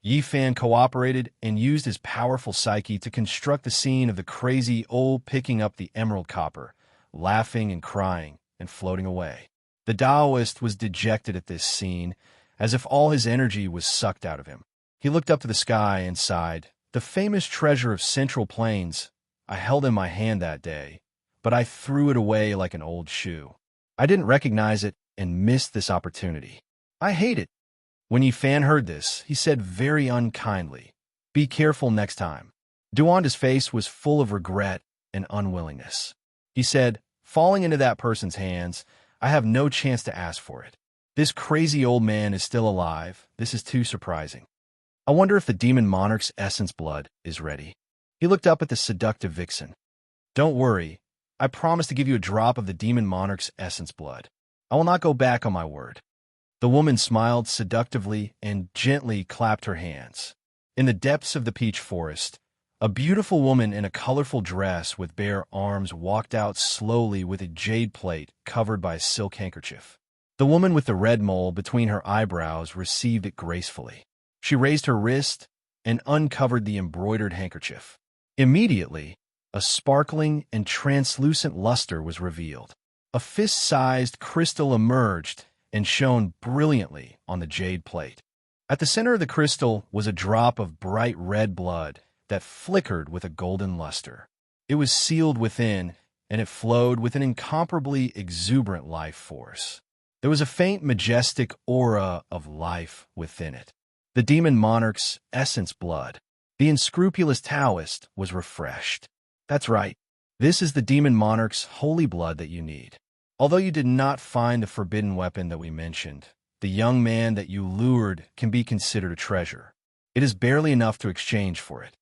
Yifan cooperated and used his powerful psyche to construct the scene of the crazy old picking up the emerald copper, laughing and crying and floating away. The Taoist was dejected at this scene, as if all his energy was sucked out of him. He looked up to the sky and sighed. The famous treasure of Central Plains I held in my hand that day, but I threw it away like an old shoe. I didn't recognize it and missed this opportunity. I hate it. When Yifan heard this, he said very unkindly, be careful next time. Duanda's face was full of regret and unwillingness. He said, falling into that person's hands, I have no chance to ask for it. This crazy old man is still alive. This is too surprising. I wonder if the demon monarch's essence blood is ready. He looked up at the seductive vixen. Don't worry. I promise to give you a drop of the demon monarch's essence blood. I will not go back on my word. The woman smiled seductively and gently clapped her hands. In the depths of the peach forest, a beautiful woman in a colorful dress with bare arms walked out slowly with a jade plate covered by a silk handkerchief. The woman with the red mole between her eyebrows received it gracefully. She raised her wrist and uncovered the embroidered handkerchief. Immediately, a sparkling and translucent luster was revealed. A fist-sized crystal emerged and shone brilliantly on the jade plate. At the center of the crystal was a drop of bright red blood that flickered with a golden luster. It was sealed within, and it flowed with an incomparably exuberant life force. There was a faint, majestic aura of life within it. The demon monarch's essence blood. The unscrupulous Taoist was refreshed. That's right. This is the demon monarch's holy blood that you need. Although you did not find the forbidden weapon that we mentioned, the young man that you lured can be considered a treasure. It is barely enough to exchange for it.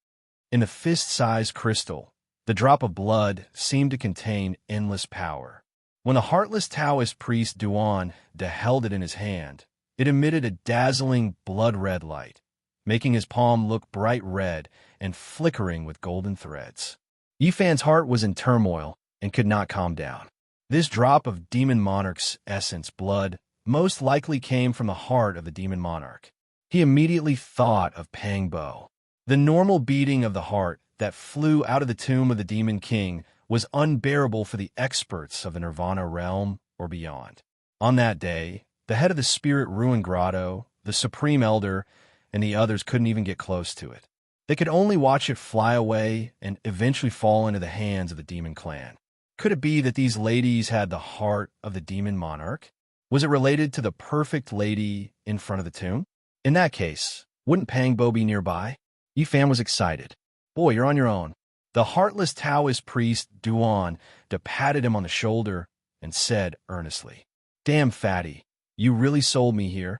In the fist-sized crystal, the drop of blood seemed to contain endless power. When the heartless Taoist priest Duan De held it in his hand, it emitted a dazzling blood-red light, making his palm look bright red and flickering with golden threads. Yifan's heart was in turmoil and could not calm down. This drop of demon monarch's essence blood most likely came from the heart of the demon monarch. He immediately thought of Pang Bo. The normal beating of the heart that flew out of the tomb of the demon king was unbearable for the experts of the Nirvana realm or beyond. On that day, the head of the Spirit Ruin Grotto, the Supreme Elder, and the others couldn't even get close to it. They could only watch it fly away and eventually fall into the hands of the demon clan. Could it be that these ladies had the heart of the demon monarch? Was it related to the perfect lady in front of the tomb? In that case, wouldn't Pang Bo be nearby? Yifan was excited. Boy, you're on your own. The heartless Taoist priest Duan De patted him on the shoulder and said earnestly, Damn fatty, you really sold me here.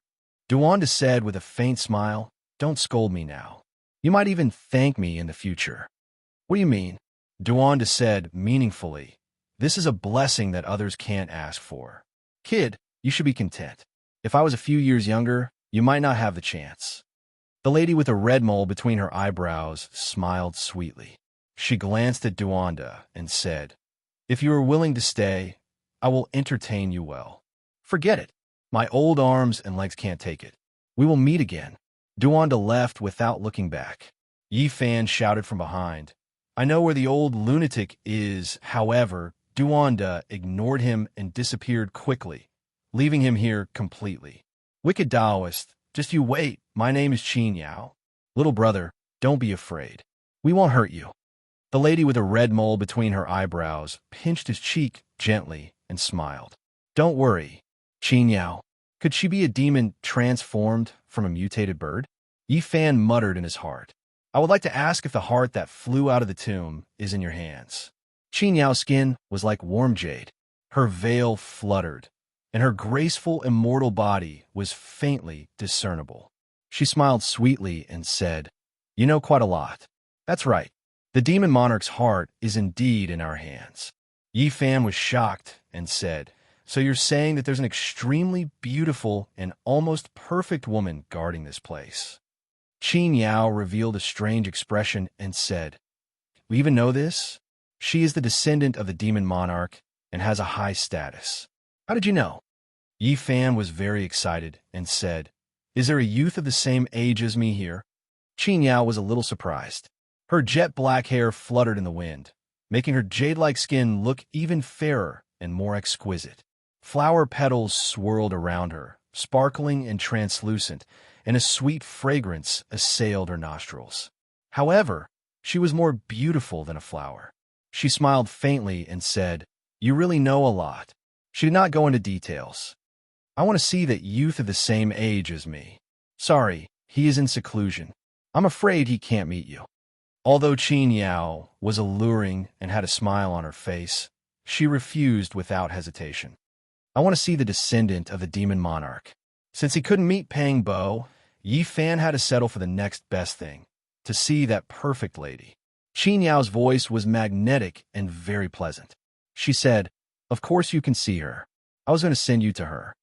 Duan De said with a faint smile, Don't scold me now. You might even thank me in the future. What do you mean? Duan De said meaningfully, This is a blessing that others can't ask for. Kid, you should be content. If I was a few years younger, you might not have the chance. The lady with a red mole between her eyebrows smiled sweetly. She glanced at Duan De and said, If you are willing to stay, I will entertain you well. Forget it. My old arms and legs can't take it. We will meet again. Duan De left without looking back. Yifan shouted from behind, I know where the old lunatic is. However, Duan De ignored him and disappeared quickly, leaving him here completely. Wicked Taoist, just you wait. My name is Qin Yao. Little brother, don't be afraid. We won't hurt you. The lady with a red mole between her eyebrows pinched his cheek gently and smiled. Don't worry, Qin Yao. Could she be a demon transformed from a mutated bird? Yifan muttered in his heart. I would like to ask if the heart that flew out of the tomb is in your hands. Qin Yao's skin was like warm jade. Her veil fluttered, and her graceful, immortal body was faintly discernible. She smiled sweetly and said, You know quite a lot. That's right. The demon monarch's heart is indeed in our hands. Yifan was shocked and said, So you're saying that there's an extremely beautiful and almost perfect woman guarding this place? Qin Yao revealed a strange expression and said, We even know this? She is the descendant of the demon monarch and has a high status. How did you know? Yifan was very excited and said, Is there a youth of the same age as me here? Qin Yao was a little surprised. Her jet black hair fluttered in the wind, making her jade-like skin look even fairer and more exquisite. Flower petals swirled around her, sparkling and translucent, and a sweet fragrance assailed her nostrils. However, she was more beautiful than a flower. She smiled faintly and said, You really know a lot. She did not go into details. I want to see that youth of the same age as me. Sorry, he is in seclusion. I'm afraid he can't meet you. Although Qin Yao was alluring and had a smile on her face, she refused without hesitation. I want to see the descendant of the demon monarch. Since he couldn't meet Pang Bo, Yifan had to settle for the next best thing, to see that perfect lady. Qin Yao's voice was magnetic and very pleasant. She said, Of course you can see her. I was going to send you to her.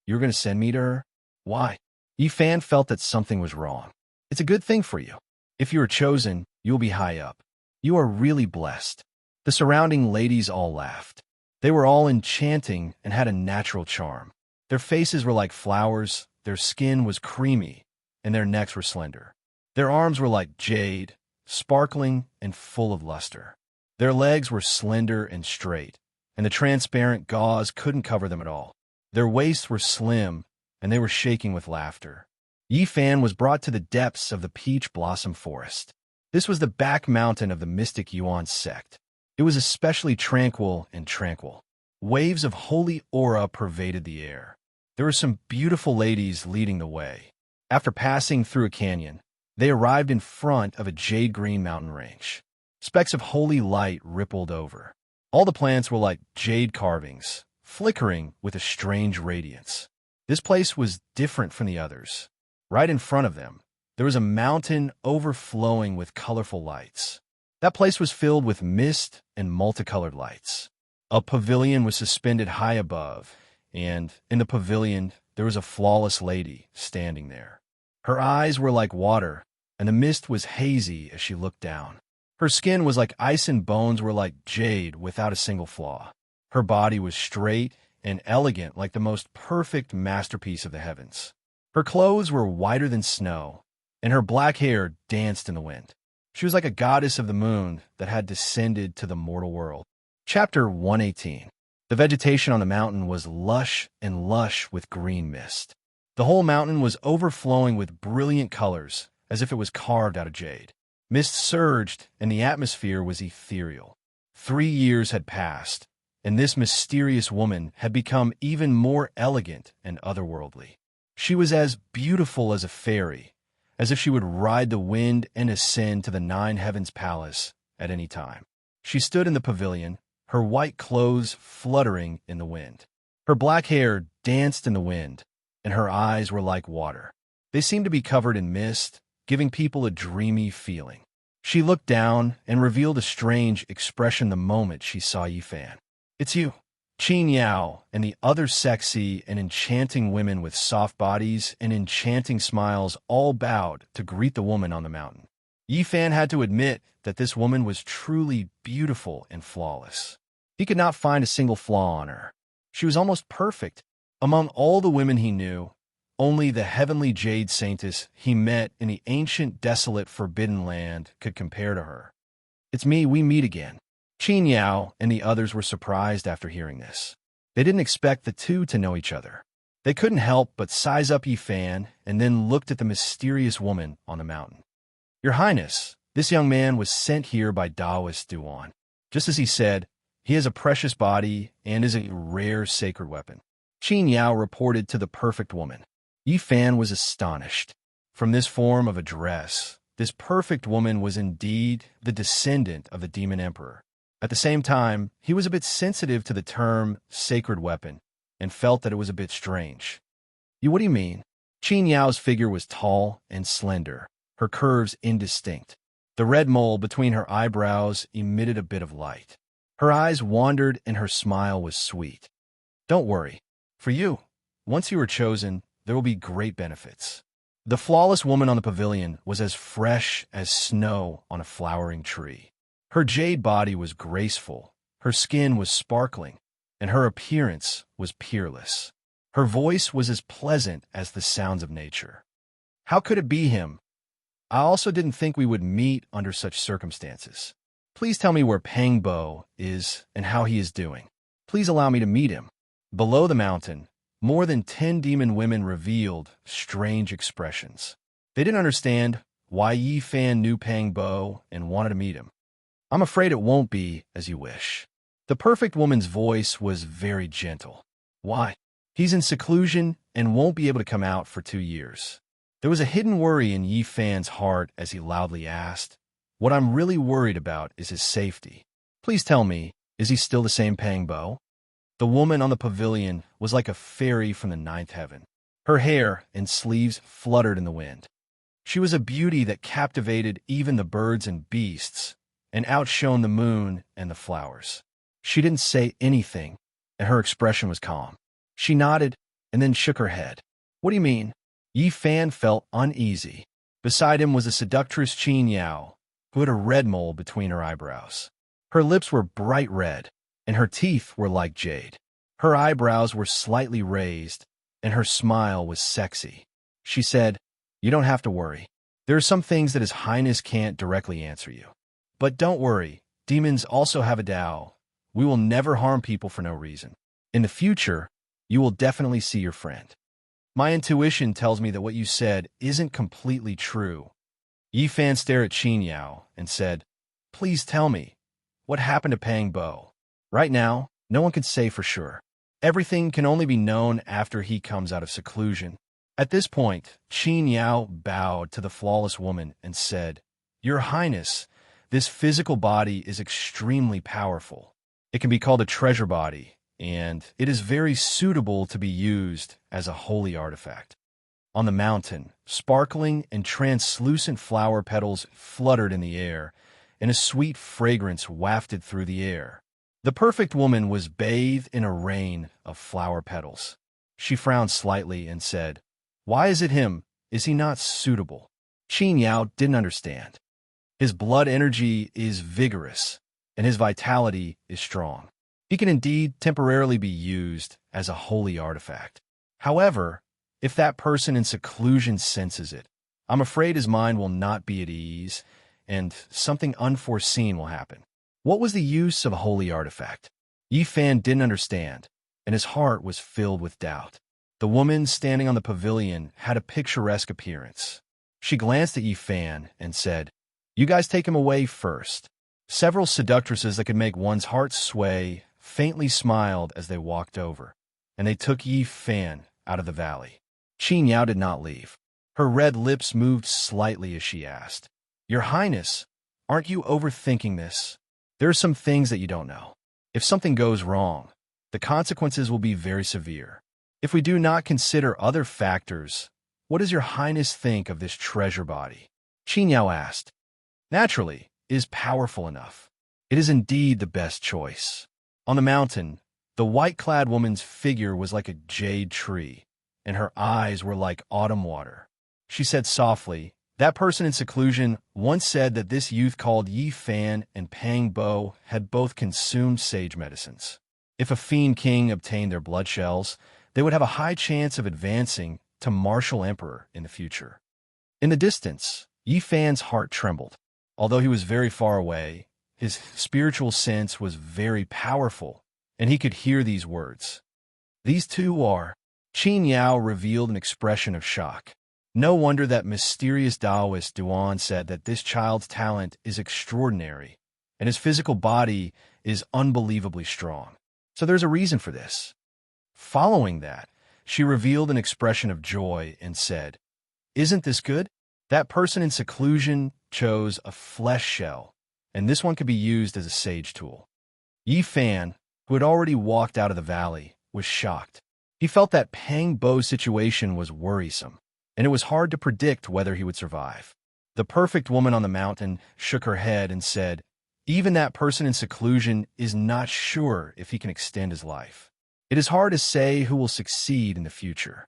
You're going to send me to her? Why? Yifan felt that something was wrong. It's a good thing for you. If you are chosen, you'll be high up. You are really blessed. The surrounding ladies all laughed. They were all enchanting and had a natural charm. Their faces were like flowers, their skin was creamy, and their necks were slender. Their arms were like jade, sparkling and full of luster. Their legs were slender and straight, and the transparent gauze couldn't cover them at all. Their waists were slim, and they were shaking with laughter. Yifan was brought to the depths of the peach blossom forest. This was the back mountain of the mystic Yuan sect. It was especially tranquil and tranquil. Waves of holy aura pervaded the air. There were some beautiful ladies leading the way. After passing through a canyon, they arrived in front of a jade-green mountain range. Specks of holy light rippled over. All the plants were like jade carvings, flickering with a strange radiance. This place was different from the others. Right in front of them, there was a mountain overflowing with colorful lights. That place was filled with mist and multicolored lights. A pavilion was suspended high above, and in the pavilion there was a flawless lady standing there. Her eyes were like water, and the mist was hazy as she looked down. Her skin was like ice and bones were like jade without a single flaw. Her body was straight and elegant like the most perfect masterpiece of the heavens. Her clothes were whiter than snow, and her black hair danced in the wind. She was like a goddess of the moon that had descended to the mortal world. Chapter 118. The vegetation on the mountain was lush and lush with green mist. The whole mountain was overflowing with brilliant colors, as if it was carved out of jade. Mist surged, and the atmosphere was ethereal. 3 years had passed, and this mysterious woman had become even more elegant and otherworldly. She was as beautiful as a fairy, as if she would ride the wind and ascend to the 9 heavens palace at any time. She stood in the pavilion, her white clothes fluttering in the wind. Her black hair danced in the wind, and her eyes were like water. They seemed to be covered in mist, giving people a dreamy feeling. She looked down and revealed a strange expression the moment she saw Yifan. "It's you." Qin Yao and the other sexy and enchanting women with soft bodies and enchanting smiles all bowed to greet the woman on the mountain. Yifan had to admit that this woman was truly beautiful and flawless. He could not find a single flaw on her. She was almost perfect. Among all the women he knew, only the heavenly jade saintess he met in the ancient, desolate, forbidden land could compare to her. "It's me, we meet again." Qin Yao and the others were surprised after hearing this. They didn't expect the two to know each other. They couldn't help but size up Yifan and then looked at the mysterious woman on the mountain. "Your Highness, this young man was sent here by Taoist Duan. Just as he said, he has a precious body and is a rare sacred weapon." Qin Yao reported to the perfect woman. Yifan was astonished. From this form of address, this perfect woman was indeed the descendant of the demon emperor. At the same time, he was a bit sensitive to the term sacred weapon and felt that it was a bit strange. What do you mean?" Qin Yao's figure was tall and slender, her curves indistinct. The red mole between her eyebrows emitted a bit of light. Her eyes wandered and her smile was sweet. "Don't worry. For you, once you are chosen, there will be great benefits." The flawless woman on the pavilion was as fresh as snow on a flowering tree. Her jade body was graceful, her skin was sparkling, and her appearance was peerless. Her voice was as pleasant as the sounds of nature. "How could it be him? I also didn't think we would meet under such circumstances. Please tell me where Pang Bo is and how he is doing. Please allow me to meet him." Below the mountain, more than 10 demon women revealed strange expressions. They didn't understand why Yifan knew Pang Bo and wanted to meet him. "I'm afraid it won't be as you wish." The perfect woman's voice was very gentle. "Why?" "He's in seclusion and won't be able to come out for 2 years." There was a hidden worry in Yifan's heart as he loudly asked, "What I'm really worried about is his safety. Please tell me, is he still the same Pang Bo?" The woman on the pavilion was like a fairy from the 9th heaven. Her hair and sleeves fluttered in the wind. She was a beauty that captivated even the birds and beasts and outshone the moon and the flowers. She didn't say anything, and her expression was calm. She nodded and then shook her head. "What do you mean?" Yifan felt uneasy. Beside him was a seductress Qin Yao, who had a red mole between her eyebrows. Her lips were bright red, and her teeth were like jade. Her eyebrows were slightly raised, and her smile was sexy. She said, "You don't have to worry. There are some things that His Highness can't directly answer you. But don't worry, demons also have a Tao. We will never harm people for no reason. In the future, you will definitely see your friend. My intuition tells me that what you said isn't completely true." Yifan stared at Qin Yao and said, "Please tell me, what happened to Pang Bo? Right now, no one can say for sure. Everything can only be known after he comes out of seclusion." At this point, Qin Yao bowed to the flawless woman and said, "Your Highness, this physical body is extremely powerful. It can be called a treasure body, and it is very suitable to be used as a holy artifact." On the mountain, sparkling and translucent flower petals fluttered in the air, and a sweet fragrance wafted through the air. The perfect woman was bathed in a rain of flower petals. She frowned slightly and said, "Why is it him? Is he not suitable?" Qin Yao didn't understand. His blood energy is vigorous, and his vitality is strong. He can indeed temporarily be used as a holy artifact. However, if that person in seclusion senses it, I'm afraid his mind will not be at ease, and something unforeseen will happen. What was the use of a holy artifact? Yi Fan didn't understand, and his heart was filled with doubt. The woman standing on the pavilion had a picturesque appearance. She glanced at Yi Fan and said, "You guys take him away first." Several seductresses that could make one's heart sway faintly smiled as they walked over, and they took Yi Fan out of the valley. Qin Yao did not leave. Her red lips moved slightly as she asked, "Your Highness, aren't you overthinking this? There are some things that you don't know. If something goes wrong, the consequences will be very severe. If we do not consider other factors, what does your Highness think of this treasure body?" Qin Yao asked. "Naturally, it is powerful enough. It is indeed the best choice." On the mountain, the white-clad woman's figure was like a jade tree, and her eyes were like autumn water. She said softly, "That person in seclusion once said that this youth called Yi Fan and Pang Bo had both consumed sage medicines. If a fiend king obtained their blood shells, they would have a high chance of advancing to martial emperor in the future." In the distance, Yi Fan's heart trembled. Although he was very far away, his spiritual sense was very powerful, and he could hear these words. "These two are..." Qin Yao revealed an expression of shock. No wonder that mysterious Taoist Duan said that this child's talent is extraordinary, and his physical body is unbelievably strong. So there's a reason for this. Following that, she revealed an expression of joy and said, "Isn't this good? That person in seclusion chose a flesh shell, and this one could be used as a sage tool." Yi Fan, who had already walked out of the valley, was shocked. He felt that Pang Bo's situation was worrisome, and it was hard to predict whether he would survive. The perfect woman on the mountain shook her head and said, "Even that person in seclusion is not sure if he can extend his life. It is hard to say who will succeed in the future.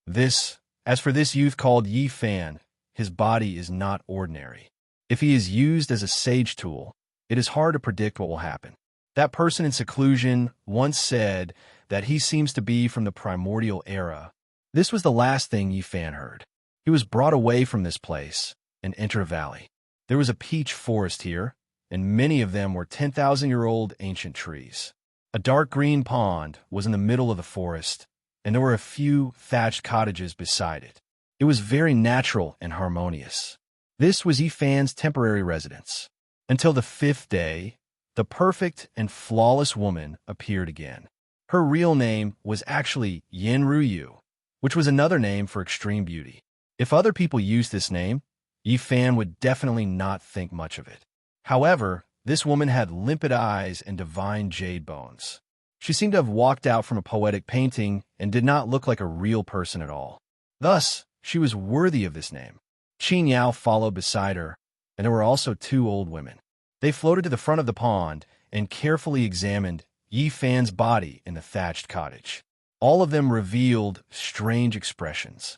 As for this youth called Yi Fan, his body is not ordinary. If he is used as a sage tool, it is hard to predict what will happen. That person in seclusion once said that he seems to be from the primordial era." This was the last thing Yi Fan heard. He was brought away from this place and entered a valley. There was a peach forest here, and many of them were 10,000-year-old ancient trees. A dark green pond was in the middle of the forest, and there were a few thatched cottages beside it. It was very natural and harmonious. This was Yi Fan's temporary residence. Until the 5th day, the perfect and flawless woman appeared again. Her real name was actually Yin Ruyu, which was another name for extreme beauty. If other people used this name, Yi Fan would definitely not think much of it. However, this woman had limpid eyes and divine jade bones. She seemed to have walked out from a poetic painting and did not look like a real person at all. Thus, she was worthy of this name. Qin Yao followed beside her, and there were also 2 old women. They floated to the front of the pond and carefully examined Yi Fan's body in the thatched cottage. All of them revealed strange expressions.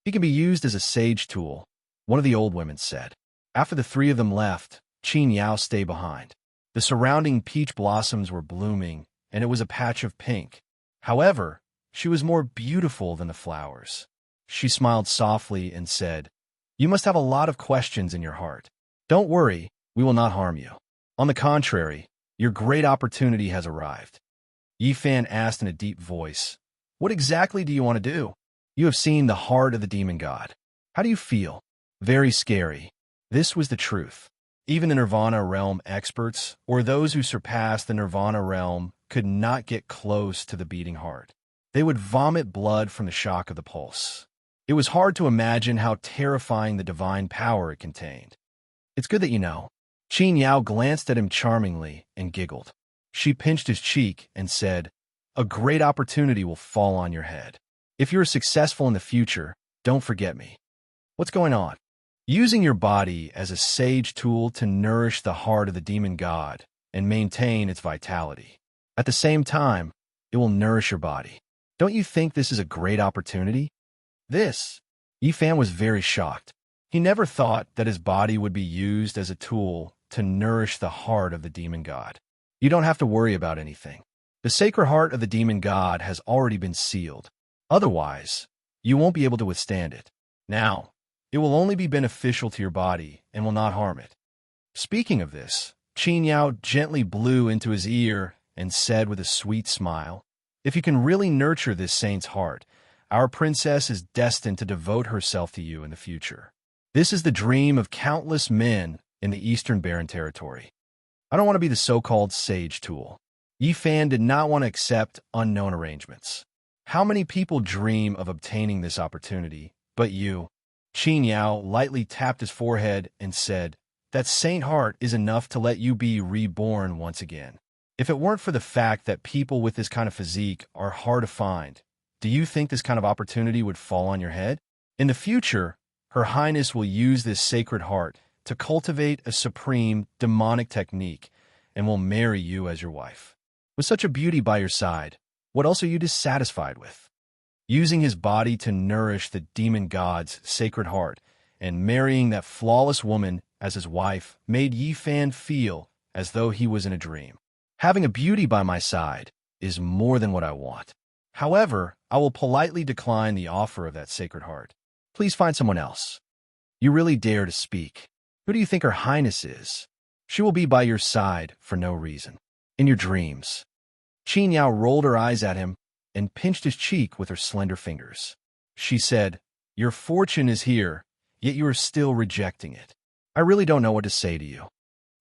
"He can be used as a sage tool," one of the old women said. After the 3 of them left, Qin Yao stayed behind. The surrounding peach blossoms were blooming, and it was a patch of pink. However, she was more beautiful than the flowers. She smiled softly and said, "You must have a lot of questions in your heart. Don't worry, we will not harm you. On the contrary, your great opportunity has arrived." Yi Fan asked in a deep voice, "What exactly do you want to do? You have seen the heart of the demon god. How do you feel?" "Very scary." This was the truth. Even the Nirvana realm experts, or those who surpassed the Nirvana realm, could not get close to the beating heart. They would vomit blood from the shock of the pulse. It was hard to imagine how terrifying the divine power it contained. "It's good that you know." Qin Yao glanced at him charmingly and giggled. She pinched his cheek and said, "A great opportunity will fall on your head. If you're successful in the future, don't forget me." "What's going on?" "Using your body as a sage tool to nourish the heart of the demon god and maintain its vitality. At the same time, it will nourish your body. Don't you think this is a great opportunity? Yifan was very shocked. He never thought that his body would be used as a tool to nourish the heart of the demon god. You don't have to worry about anything. The sacred heart of the demon god has already been sealed. Otherwise, you won't be able to withstand it. Now, it will only be beneficial to your body and will not harm it. Speaking of this, Qin Yao gently blew into his ear and said with a sweet smile, "If you can really nurture this saint's heart, our princess is destined to devote herself to you in the future. This is the dream of countless men in the Eastern Barren Territory. I don't want to be the so-called sage tool." Yifan did not want to accept unknown arrangements. How many people dream of obtaining this opportunity, but you? Qin Yao lightly tapped his forehead and said, "That saint heart is enough to let you be reborn once again. If it weren't for the fact that people with this kind of physique are hard to find, do you think this kind of opportunity would fall on your head? In the future, Her Highness will use this sacred heart to cultivate a supreme demonic technique and will marry you as your wife. With such a beauty by your side, what else are you dissatisfied with?" Using his body to nourish the demon god's sacred heart and marrying that flawless woman as his wife made Yifan feel as though he was in a dream. Having a beauty by my side is more than what I want. However, I will politely decline the offer of that sacred heart. Please find someone else. You really dare to speak. Who do you think Her Highness is? She will be by your side for no reason. In your dreams. Qin Yao rolled her eyes at him and pinched his cheek with her slender fingers. She said, "Your fortune is here, yet you are still rejecting it. I really don't know what to say to you."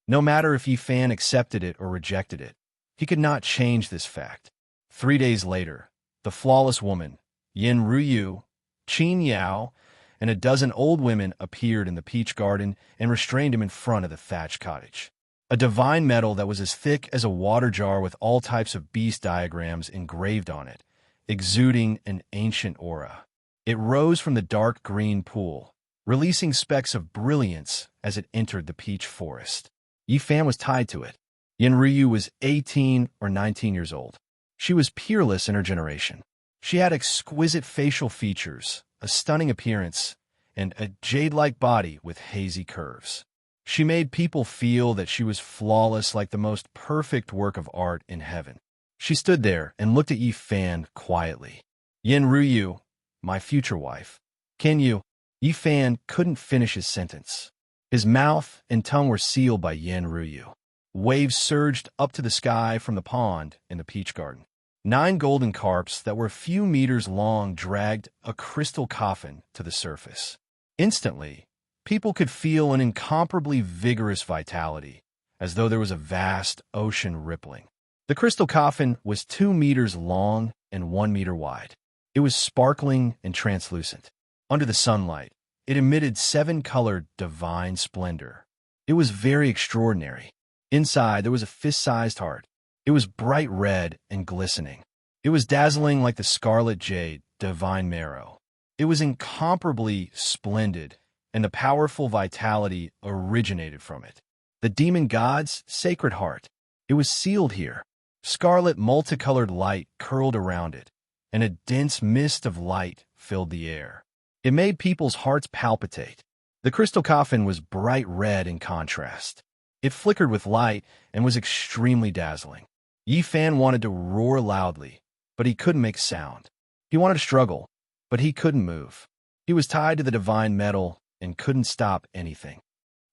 No matter if Yifan accepted it or rejected it, he could not change this fact. 3 days later, the flawless woman, Yin Ruyu, Qin Yao, and a dozen old women appeared in the peach garden and restrained him in front of the thatched cottage. A divine metal that was as thick as a water jar with all types of beast diagrams engraved on it, exuding an ancient aura. It rose from the dark green pool, releasing specks of brilliance as it entered the peach forest. Yifan was tied to it. Yin Ryu was 18 or 19 years old. She was peerless in her generation. She had exquisite facial features, a stunning appearance, and a jade-like body with hazy curves. She made people feel that she was flawless like the most perfect work of art in heaven. She stood there and looked at Yifan quietly. "Yin Ryu, my future wife. Can you?" Yifan couldn't finish his sentence. His mouth and tongue were sealed by Yin Ryu. Waves surged up to the sky from the pond in the peach garden. 9 golden carps that were a few meters long dragged a crystal coffin to the surface. Instantly, people could feel an incomparably vigorous vitality, as though there was a vast ocean rippling. The crystal coffin was 2 meters long and 1 meter wide. It was sparkling and translucent. Under the sunlight, it emitted 7-colored divine splendor. It was very extraordinary. Inside, there was a fist-sized heart. It was bright red and glistening. It was dazzling like the scarlet jade, divine marrow. It was incomparably splendid, and the powerful vitality originated from it. The demon god's sacred heart. It was sealed here. Scarlet multicolored light curled around it, and a dense mist of light filled the air. It made people's hearts palpitate. The crystal coffin was bright red in contrast. It flickered with light and was extremely dazzling. Yifan wanted to roar loudly, but he couldn't make sound. He wanted to struggle, but he couldn't move. He was tied to the divine metal and couldn't stop anything.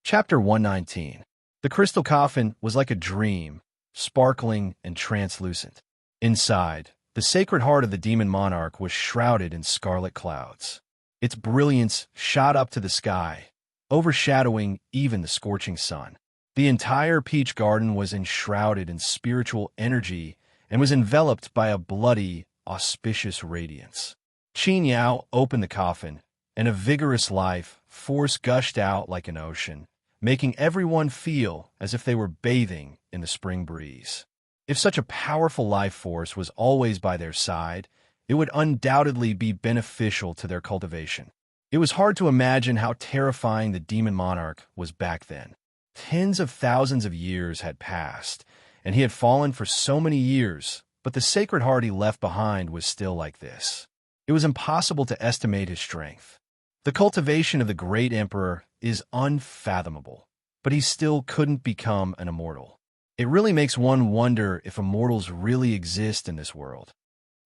Chapter 119. The crystal coffin was like a dream, sparkling and translucent. Inside, the sacred heart of the demon monarch was shrouded in scarlet clouds. Its brilliance shot up to the sky, overshadowing even the scorching sun. The entire peach garden was enshrouded in spiritual energy and was enveloped by a bloody, auspicious radiance. Qin Yao opened the coffin, and a vigorous life force gushed out like an ocean, making everyone feel as if they were bathing in the spring breeze. If such a powerful life force was always by their side, it would undoubtedly be beneficial to their cultivation. It was hard to imagine how terrifying the demon monarch was back then. Tens of thousands of years had passed, and he had fallen for so many years, but the sacred heart he left behind was still like this. It was impossible to estimate his strength. The cultivation of the great emperor is unfathomable, but he still couldn't become an immortal. It really makes one wonder if immortals really exist in this world.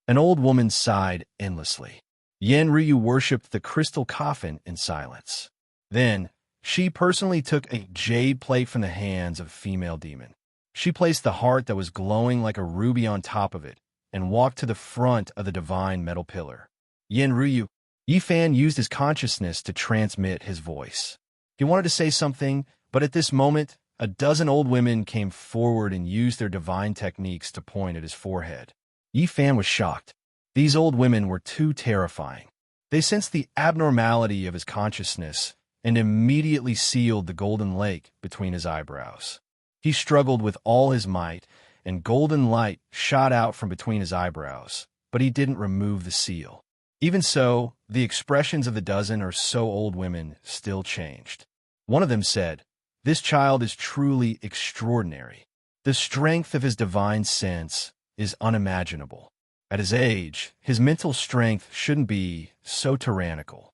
An old woman sighed endlessly. Yen Ryu worshipped the crystal coffin in silence. Then, she personally took a jade plate from the hands of a female demon. She placed the heart that was glowing like a ruby on top of it and walked to the front of the divine metal pillar. Yen Ryu, Yifan used his consciousness to transmit his voice. He wanted to say something, but at this moment, a dozen old women came forward and used their divine techniques to point at his forehead. Yifan was shocked. These old women were too terrifying. They sensed the abnormality of his consciousness and immediately sealed the golden lake between his eyebrows. He struggled with all his might, and golden light shot out from between his eyebrows, but he didn't remove the seal. Even so, the expressions of the dozen or so old women still changed. One of them said, "This child is truly extraordinary. The strength of his divine sense is unimaginable. At his age, his mental strength shouldn't be so tyrannical."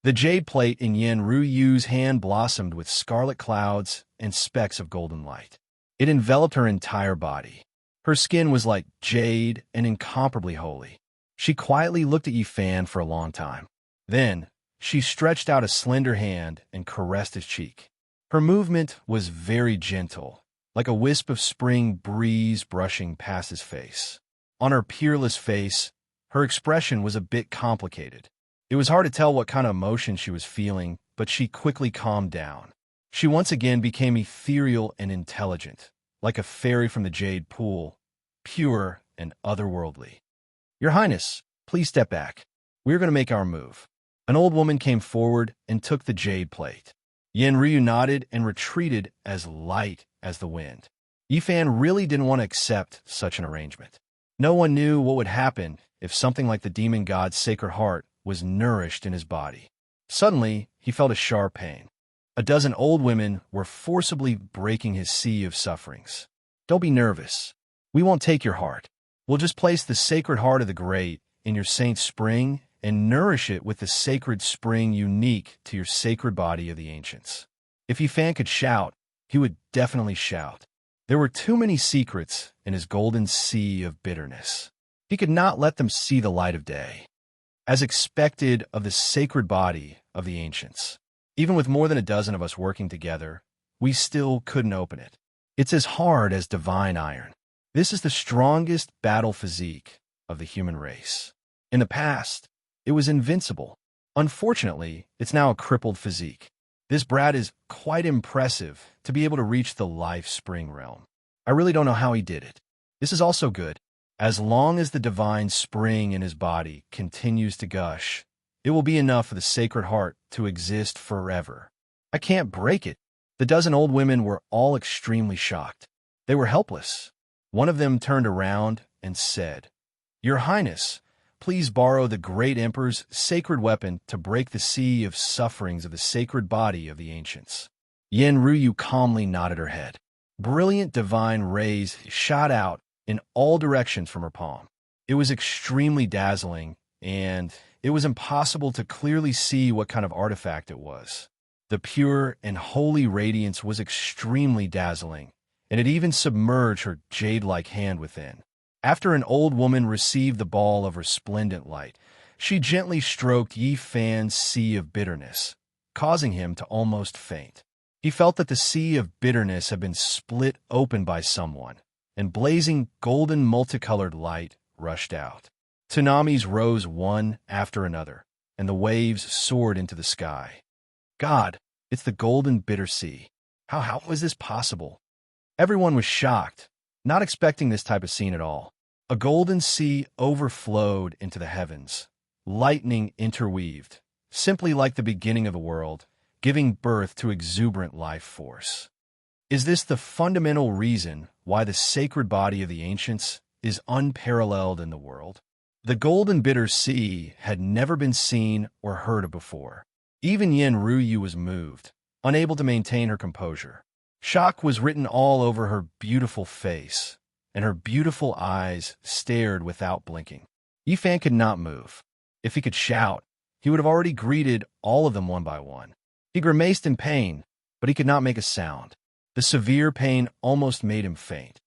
The jade plate in Yen Ryu's hand blossomed with scarlet clouds and specks of golden light. It enveloped her entire body. Her skin was like jade and incomparably holy. She quietly looked at Yifan for a long time. Then, she stretched out a slender hand and caressed his cheek. Her movement was very gentle, like a wisp of spring breeze brushing past his face. On her peerless face, her expression was a bit complicated. It was hard to tell what kind of emotion she was feeling, but she quickly calmed down. She once again became ethereal and intelligent, like a fairy from the jade pool, pure and otherworldly. "Your Highness, please step back. We're going to make our move." An old woman came forward and took the jade plate. Yen Ryu nodded and retreated as light as the wind. Yifan really didn't want to accept such an arrangement. No one knew what would happen if something like the demon god's sacred heart was nourished in his body. Suddenly, he felt a sharp pain. A dozen old women were forcibly breaking his sea of sufferings. "Don't be nervous. We won't take your heart. We'll just place the sacred heart of the great in your saint's spring and nourish it with the sacred spring unique to your sacred body of the ancients." If Yifan could shout, he would definitely shout. There were too many secrets in his golden sea of bitterness. He could not let them see the light of day. As expected of the sacred body of the ancients, even with more than a dozen of us working together, we still couldn't open it. It's as hard as divine iron. This is the strongest battle physique of the human race. In the past, it was invincible. Unfortunately, it's now a crippled physique. This brat is quite impressive to be able to reach the life spring realm. I really don't know how he did it. This is also good. As long as the divine spring in his body continues to gush, it will be enough for the sacred heart to exist forever. I can't break it. The dozen old women were all extremely shocked. They were helpless. One of them turned around and said, "Your Highness, please borrow the great emperor's sacred weapon to break the sea of sufferings of the sacred body of the ancients." Yen Ryu calmly nodded her head. Brilliant divine rays shot out in all directions from her palm. It was extremely dazzling, and it was impossible to clearly see what kind of artifact it was. The pure and holy radiance was extremely dazzling, and it even submerged her jade-like hand within. After an old woman received the ball of resplendent light, she gently stroked Yifan's sea of bitterness, causing him to almost faint. He felt that the sea of bitterness had been split open by someone, and blazing golden multicolored light rushed out. Tsunamis rose one after another, and the waves soared into the sky. God, it's the golden bitter sea. How was this possible? Everyone was shocked, not expecting this type of scene at all. A golden sea overflowed into the heavens, lightning interweaved, simply like the beginning of the world, giving birth to exuberant life force. Is this the fundamental reason why the sacred body of the ancients is unparalleled in the world? The golden bitter sea had never been seen or heard of before. Even Yen Ryu was moved, unable to maintain her composure. Shock was written all over her beautiful face, and her beautiful eyes stared without blinking. Yifan could not move. If he could shout, he would have already greeted all of them one by one. He grimaced in pain, but he could not make a sound. The severe pain almost made him faint.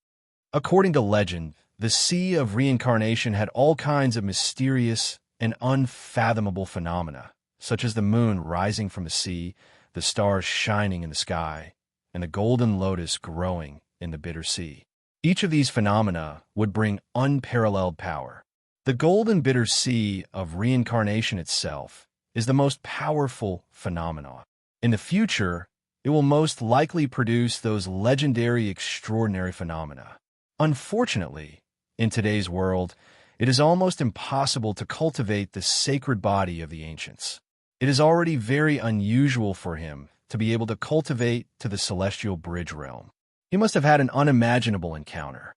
According to legend, the Sea of Reincarnation had all kinds of mysterious and unfathomable phenomena, such as the moon rising from the sea, the stars shining in the sky, and the golden lotus growing in the bitter sea. Each of these phenomena would bring unparalleled power. The golden bitter sea of reincarnation itself is the most powerful phenomenon. In the future, it will most likely produce those legendary extraordinary phenomena. Unfortunately, in today's world, it is almost impossible to cultivate the sacred body of the ancients. It is already very unusual for him to be able to cultivate to the celestial bridge realm. He must have had an unimaginable encounter.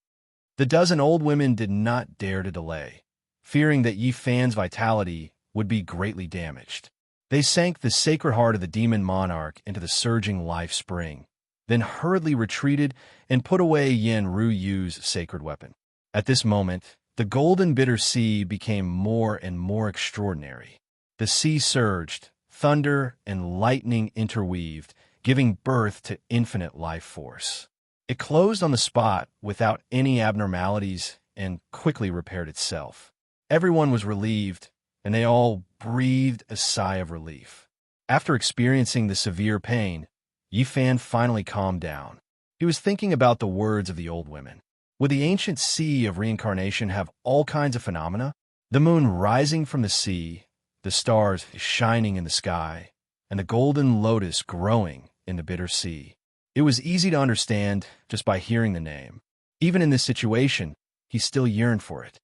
The dozen old women did not dare to delay, fearing that Yifan's vitality would be greatly damaged. They sank the sacred heart of the demon monarch into the surging life spring, then hurriedly retreated and put away Yen Ruiyu's sacred weapon. At this moment, the golden bitter sea became more and more extraordinary. The sea surged, thunder and lightning interweaved, giving birth to infinite life force. It closed on the spot without any abnormalities and quickly repaired itself. Everyone was relieved, and they all breathed a sigh of relief. After experiencing the severe pain, Yifan finally calmed down. He was thinking about the words of the old women. Would the ancient sea of reincarnation have all kinds of phenomena? The moon rising from the sea, the stars shining in the sky, and the golden lotus growing in the bitter sea. It was easy to understand just by hearing the name. Even in this situation, he still yearned for it.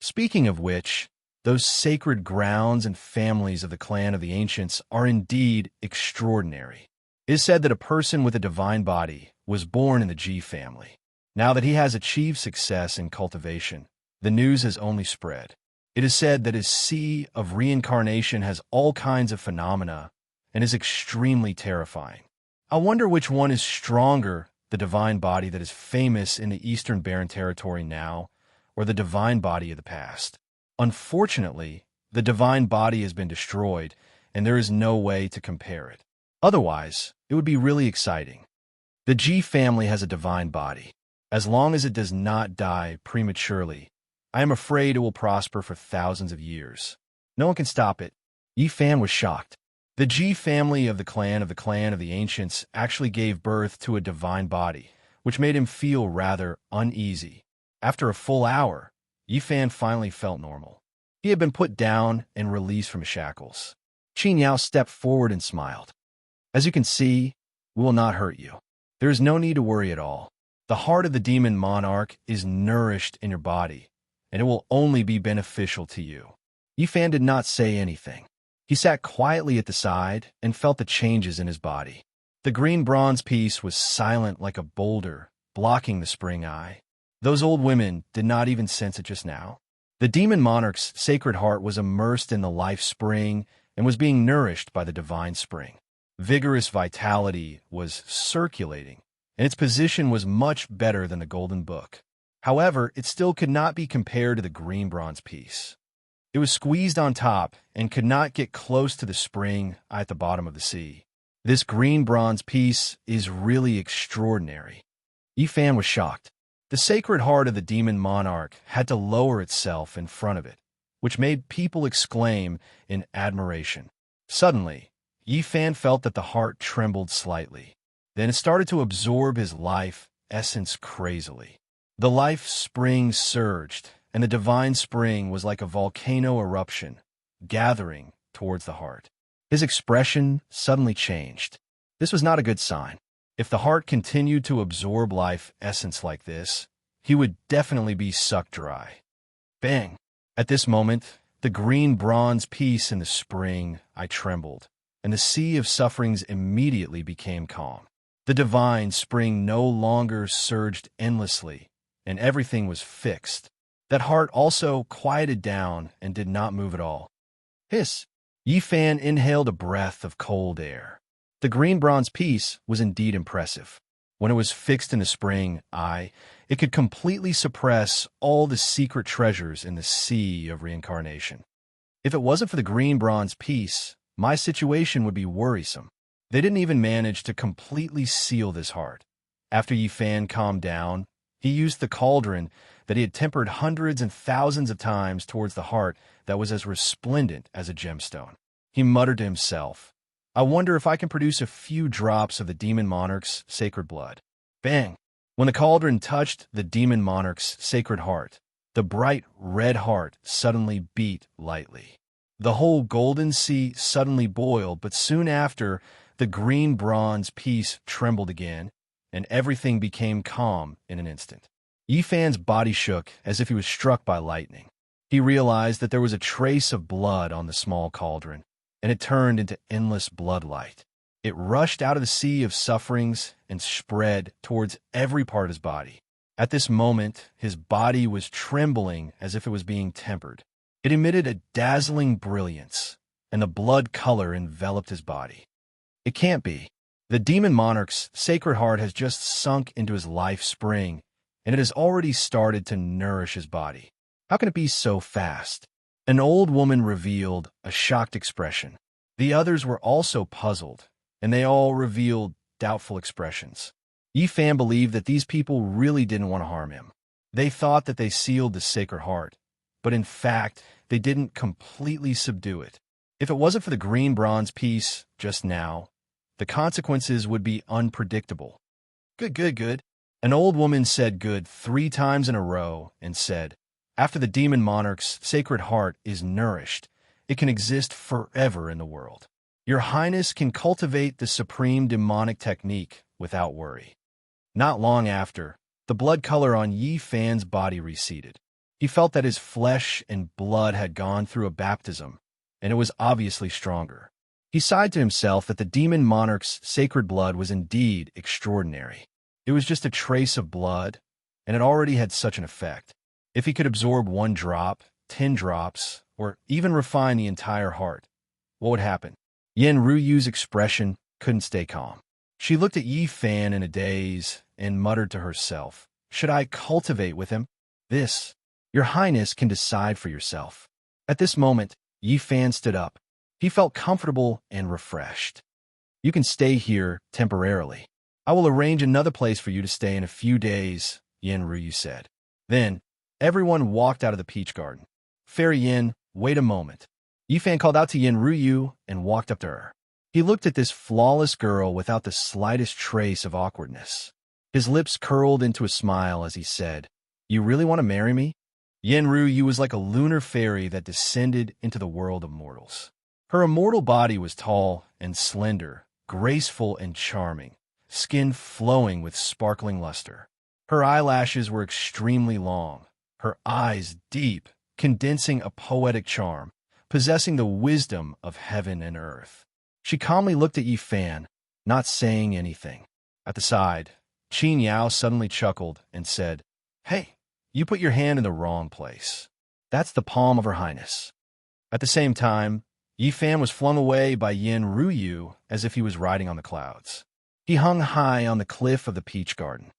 Speaking of which, those sacred grounds and families of the clan of the ancients are indeed extraordinary. It is said that a person with a divine body was born in the Ji family. Now that he has achieved success in cultivation, the news has only spread. It is said that his sea of reincarnation has all kinds of phenomena and is extremely terrifying. I wonder which one is stronger, the divine body that is famous in the Eastern Barren Territory now, or the divine body of the past. Unfortunately, the divine body has been destroyed, and there is no way to compare it. Otherwise, it would be really exciting. The Ji family has a divine body. As long as it does not die prematurely, I am afraid it will prosper for thousands of years. No one can stop it. Yifan was shocked. The Ji family of the clan of the ancients actually gave birth to a divine body, which made him feel rather uneasy. After a full hour, Yifan finally felt normal. He had been put down and released from his shackles. Qin Yao stepped forward and smiled. As you can see, we will not hurt you. There is no need to worry at all. The heart of the demon monarch is nourished in your body, and it will only be beneficial to you. Yifan did not say anything. He sat quietly at the side and felt the changes in his body. The green bronze piece was silent like a boulder, blocking the spring eye. Those old women did not even sense it just now. The demon monarch's sacred heart was immersed in the life spring and was being nourished by the divine spring. Vigorous vitality was circulating, and its position was much better than the golden book. However, it still could not be compared to the green bronze piece. It was squeezed on top and could not get close to the spring at the bottom of the sea. This green bronze piece is really extraordinary. Yifan was shocked. The sacred heart of the demon monarch had to lower itself in front of it, which made people exclaim in admiration. Suddenly, Yifan felt that the heart trembled slightly. Then it started to absorb his life essence crazily. The life spring surged, and the divine spring was like a volcano eruption, gathering towards the heart. His expression suddenly changed. This was not a good sign. If the heart continued to absorb life essence like this, he would definitely be sucked dry. Bang! At this moment, the green bronze piece in the spring, I trembled, and the sea of sufferings immediately became calm. The divine spring no longer surged endlessly, and everything was fixed. That heart also quieted down and did not move at all. Hiss! Yifan inhaled a breath of cold air. The green bronze piece was indeed impressive. When it was fixed in the spring eye, it could completely suppress all the secret treasures in the sea of reincarnation. If it wasn't for the green bronze piece, my situation would be worrisome. They didn't even manage to completely seal this heart. After Yi Fan calmed down, he used the cauldron that he had tempered hundreds and thousands of times towards the heart that was as resplendent as a gemstone. He muttered to himself, I wonder if I can produce a few drops of the demon monarch's sacred blood. Bang! When the cauldron touched the demon monarch's sacred heart, the bright red heart suddenly beat lightly. The whole golden sea suddenly boiled, but soon after, the green bronze piece trembled again, and everything became calm in an instant. Yi Fan's body shook as if he was struck by lightning. He realized that there was a trace of blood on the small cauldron, and it turned into endless bloodlight. It rushed out of the sea of sufferings and spread towards every part of his body. At this moment, his body was trembling as if it was being tempered. It emitted a dazzling brilliance, and the blood color enveloped his body. It can't be. The demon monarch's sacred heart has just sunk into his life spring, and it has already started to nourish his body. How can it be so fast? An old woman revealed a shocked expression. The others were also puzzled, and they all revealed doubtful expressions. Yi Fan believed that these people really didn't want to harm him. They thought that they sealed the sacred heart, but in fact, they didn't completely subdue it. If it wasn't for the green bronze piece just now, the consequences would be unpredictable. Good, good, good. An old woman said good 3 times in a row and said, after the demon monarch's sacred heart is nourished, it can exist forever in the world. Your Highness can cultivate the supreme demonic technique without worry. Not long after, the blood color on Yi Fan's body receded. He felt that his flesh and blood had gone through a baptism, and it was obviously stronger. He sighed to himself that the demon monarch's sacred blood was indeed extraordinary. It was just a trace of blood, and it already had such an effect. If he could absorb 1 drop, 10 drops, or even refine the entire heart, what would happen? Yen Ruyu's expression couldn't stay calm. She looked at Yi Fan in a daze and muttered to herself, should I cultivate with him? This, Your Highness can decide for yourself. At this moment, Yi Fan stood up. He felt comfortable and refreshed. You can stay here temporarily. I will arrange another place for you to stay in a few days, Yen Ruyu said. Then, everyone walked out of the peach garden. Fairy Yin, wait a moment. Yi Fan called out to Yen Ryu and walked up to her. He looked at this flawless girl without the slightest trace of awkwardness. His lips curled into a smile as he said, You really want to marry me? Yen Ryu was like a lunar fairy that descended into the world of mortals. Her immortal body was tall and slender, graceful and charming, skin flowing with sparkling luster. Her eyelashes were extremely long, her eyes deep, condensing a poetic charm, possessing the wisdom of heaven and earth. She calmly looked at Yi Fan, not saying anything. At the side, Qin Yao suddenly chuckled and said, Hey, you put your hand in the wrong place. That's the palm of Her Highness. At the same time, Yi Fan was flung away by Yen Ryu as if he was riding on the clouds. He hung high on the cliff of the peach garden.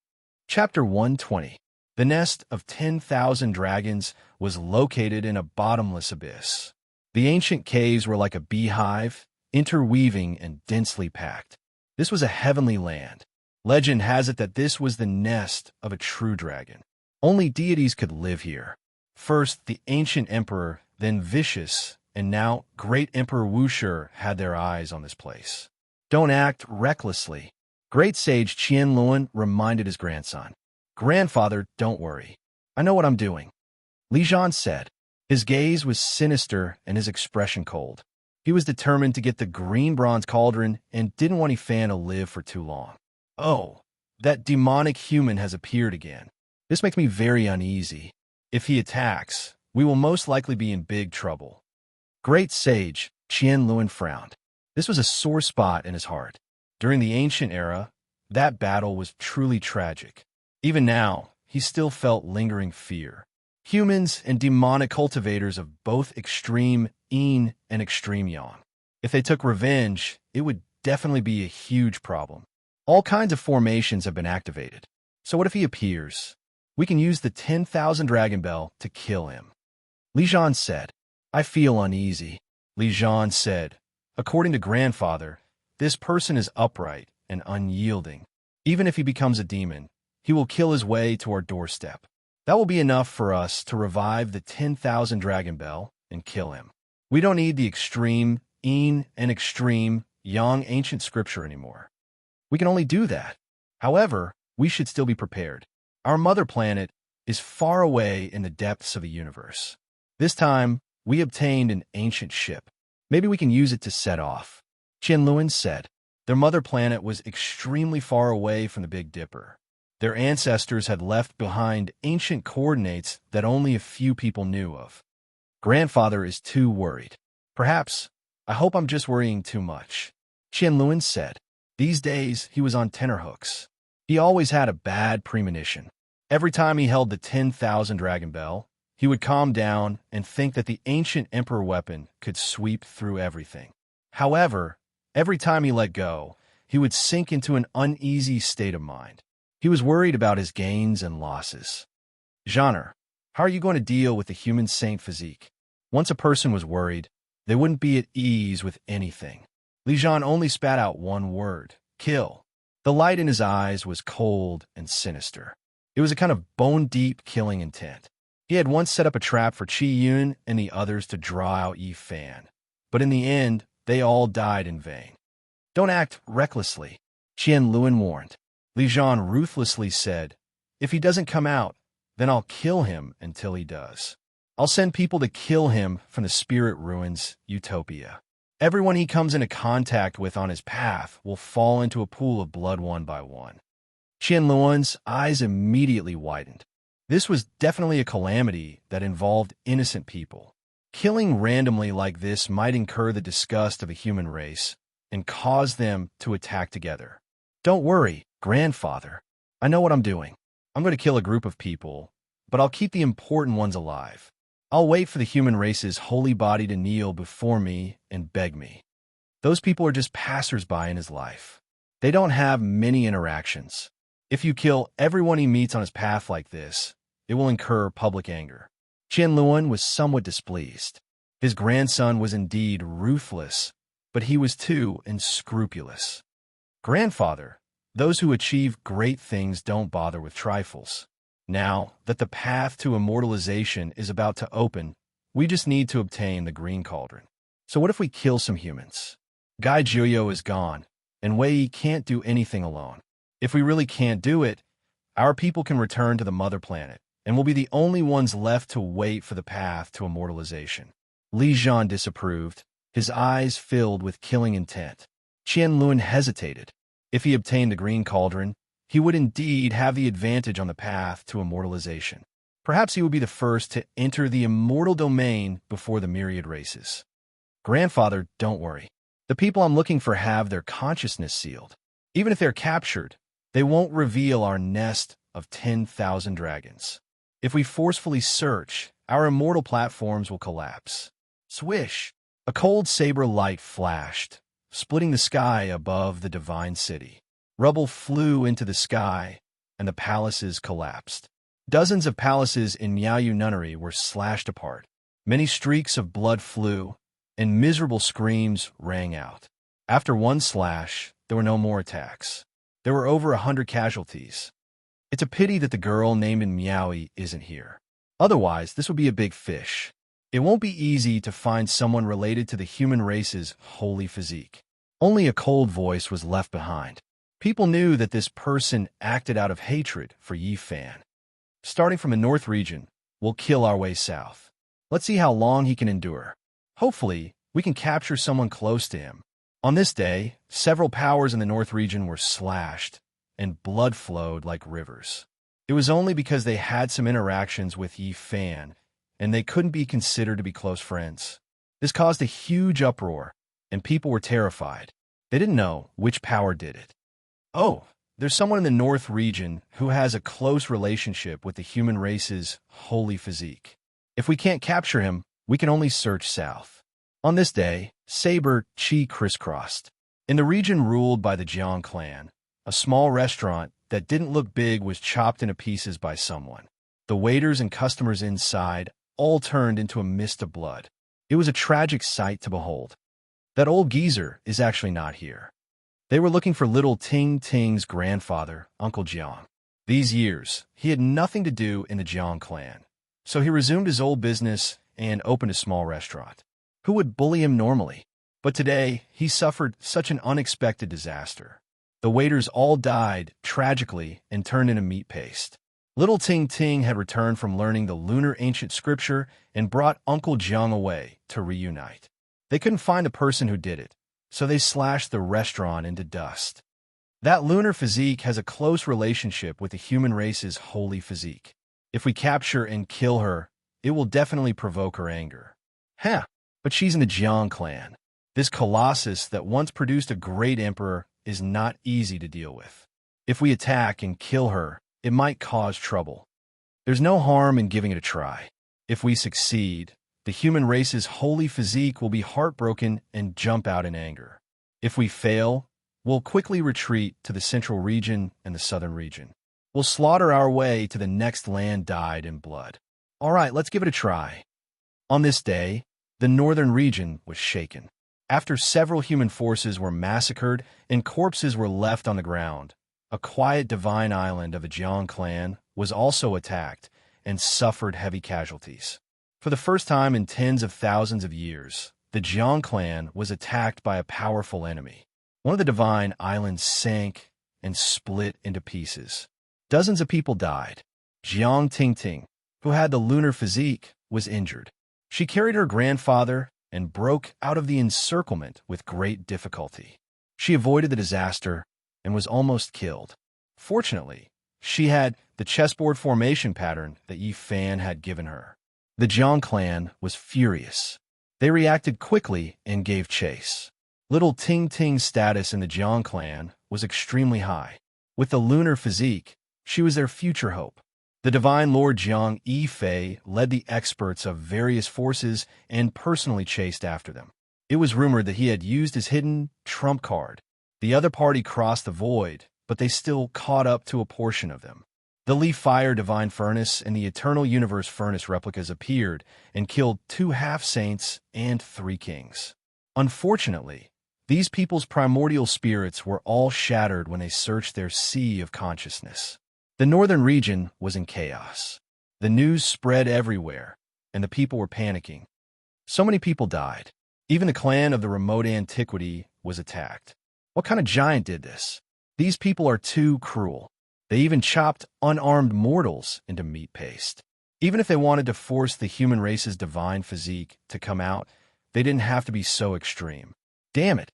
Chapter 120. The nest of 10,000 dragons was located in a bottomless abyss. The ancient caves were like a beehive, interweaving and densely packed. This was a heavenly land. Legend has it that this was the nest of a true dragon. Only deities could live here. First, the ancient emperor, then Vicious, and now Great Emperor Wushi had their eyes on this place. Don't act recklessly. Great sage Qian Luan reminded his grandson. Grandfather, don't worry. I know what I'm doing. Li Zhan said. His gaze was sinister and his expression cold. He was determined to get the green bronze cauldron and didn't want Yi Fan to live for too long. Oh, that demonic human has appeared again. This makes me very uneasy. If he attacks, we will most likely be in big trouble. Great sage Qian Luan frowned. This was a sore spot in his heart. During the ancient era, that battle was truly tragic. Even now, he still felt lingering fear. Humans and demonic cultivators of both extreme yin and extreme yang. If they took revenge, it would definitely be a huge problem. All kinds of formations have been activated. So what if he appears? We can use the 10,000 Dragon Bell to kill him. Li Jian said. I feel uneasy. Li Jian said. According to grandfather, this person is upright and unyielding. Even if he becomes a demon, he will kill his way to our doorstep. That will be enough for us to revive the 10,000 Dragon Bell and kill him. We don't need the extreme yin and extreme yang ancient scripture anymore. We can only do that. However, we should still be prepared. Our mother planet is far away in the depths of the universe. This time, we obtained an ancient ship. Maybe we can use it to set off. Qianluan said. Their mother planet was extremely far away from the Big Dipper. Their ancestors had left behind ancient coordinates that only a few people knew of. Grandfather is too worried. Perhaps, I hope I'm just worrying too much. Qianluan said. These days, he was on tenterhooks. He always had a bad premonition. Every time he held the 10,000 Dragon Bell, he would calm down and think that the ancient Emperor weapon could sweep through everything. However, every time he let go, he would sink into an uneasy state of mind. He was worried about his gains and losses. Genre, how are you going to deal with the human saint physique? Once a person was worried, they wouldn't be at ease with anything. Li Jian only spat out one word, kill. The light in his eyes was cold and sinister. It was a kind of bone-deep killing intent. He had once set up a trap for Qi Yun and the others to draw out Yi Fan. But in the end, they all died in vain. Don't act recklessly, Qianluan warned. Li Jian ruthlessly said, if he doesn't come out, then I'll kill him until he does. I'll send people to kill him from the spirit ruins, Utopia. Everyone he comes into contact with on his path will fall into a pool of blood one by one. Qianluan's eyes immediately widened. This was definitely a calamity that involved innocent people. Killing randomly like this might incur the disgust of a human race and cause them to attack together. Don't worry, grandfather. I know what I'm doing. I'm going to kill a group of people, but I'll keep the important ones alive. I'll wait for the human race's holy body to kneel before me and beg me. Those people are just passers-by in his life. They don't have many interactions. If you kill everyone he meets on his path like this, it will incur public anger. Qianluan was somewhat displeased. His grandson was indeed ruthless, but he was too unscrupulous. Grandfather, those who achieve great things don't bother with trifles. Now that the path to immortalization is about to open, we just need to obtain the green cauldron. So what if we kill some humans? Gai Jiuyo is gone, and Wei Yi can't do anything alone. If we really can't do it, our people can return to the mother planet, and we'll be the only ones left to wait for the path to immortalization. Li Jian disapproved, his eyes filled with killing intent. Qianluan hesitated. If he obtained the green cauldron, he would indeed have the advantage on the path to immortalization. Perhaps he would be the first to enter the immortal domain before the myriad races. Grandfather, don't worry. The people I'm looking for have their consciousness sealed. Even if they're captured, they won't reveal our nest of 10,000 dragons. If we forcefully search, our immortal platforms will collapse. Swish! A cold saber light flashed, splitting the sky above the divine city. Rubble flew into the sky, and the palaces collapsed. Dozens of palaces in Miaoyu Nunnery were slashed apart. Many streaks of blood flew, and miserable screams rang out. After one slash, there were no more attacks. There were over 100 casualties. It's a pity that the girl named in Miaoyi isn't here. Otherwise, this would be a big fish. It won't be easy to find someone related to the human race's holy physique. Only a cold voice was left behind. People knew that this person acted out of hatred for Yi Fan. Starting from the north region, we'll kill our way south. Let's see how long he can endure. Hopefully, we can capture someone close to him. On this day, several powers in the north region were slashed, and blood flowed like rivers. It was only because they had some interactions with Yi Fan, and they couldn't be considered to be close friends. This caused a huge uproar, and people were terrified. They didn't know which power did it. Oh, there's someone in the north region who has a close relationship with the human race's holy physique. If we can't capture him, we can only search south. On this day, Saber Qi crisscrossed. In the region ruled by the Jiang clan, A small restaurant that didn't look big was chopped into pieces by someone. The waiters and customers inside all turned into a mist of blood. It was a tragic sight to behold. That old geezer is actually not here. They were looking for little Ting Ting's grandfather, Uncle Jiang. These years, he had nothing to do in the Jiang clan, so he resumed his old business and opened a small restaurant. Who would bully him normally? But today, he suffered such an unexpected disaster. The waiters all died tragically and turned into meat paste. Little Ting Ting had returned from learning the lunar ancient scripture and brought Uncle Jiang away to reunite. They couldn't find the person who did it, so they slashed the restaurant into dust. That lunar physique has a close relationship with the human race's holy physique. If we capture and kill her, it will definitely provoke her anger. But she's in the Jiang clan. This colossus that once produced a great emperor is not easy to deal with. If we attack and kill her, it might cause trouble. There's no harm in giving it a try. If we succeed, the human race's holy physique will be heartbroken and jump out in anger. If we fail, we'll quickly retreat to the central region and the southern region. We'll slaughter our way to the next land dyed in blood. All right, let's give it a try. On this day, the northern region was shaken. After several human forces were massacred and corpses were left on the ground, a quiet divine island of the Jiang clan was also attacked and suffered heavy casualties. For the first time in tens of thousands of years, the Jiang clan was attacked by a powerful enemy. One of the divine islands sank and split into pieces. Dozens of people died. Jiang Tingting, who had the lunar physique, was injured. She carried her grandfather and broke out of the encirclement with great difficulty. She avoided the disaster and was almost killed. Fortunately, she had the chessboard formation pattern that Yi Fan had given her. The Jiang clan was furious. They reacted quickly and gave chase. Little Ting Ting's status in the Jiang clan was extremely high. With the lunar physique, she was their future hope. The divine Lord Jiang Yi Fei led the experts of various forces and personally chased after them. It was rumored that he had used his hidden trump card. The other party crossed the void, but they still caught up to a portion of them. The Lee Fire Divine Furnace and the Eternal Universe Furnace replicas appeared and killed 2 half-saints and 3 kings. Unfortunately, these people's primordial spirits were all shattered when they searched their sea of consciousness. The northern region was in chaos. The news spread everywhere, and the people were panicking. So many people died. Even the clan of the remote antiquity was attacked. What kind of giant did this? These people are too cruel. They even chopped unarmed mortals into meat paste. Even if they wanted to force the human race's divine physique to come out, they didn't have to be so extreme. Damn it!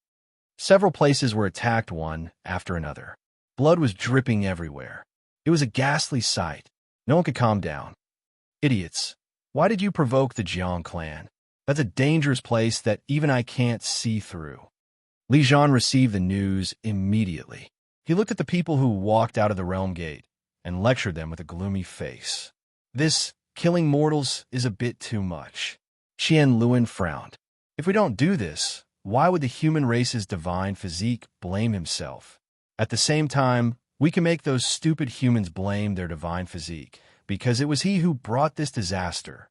Several places were attacked one after another. Blood was dripping everywhere. It was a ghastly sight. No one could calm down. Idiots. Why did you provoke the Jiang clan? That's a dangerous place that even I can't see through. Li Jian received the news immediately. He looked at the people who walked out of the realm gate and lectured them with a gloomy face. This killing mortals is a bit too much. Qian Luan frowned. If we don't do this, why would the human race's divine physique blame himself? At the same time, we can make those stupid humans blame their divine physique, because it was he who brought this disaster.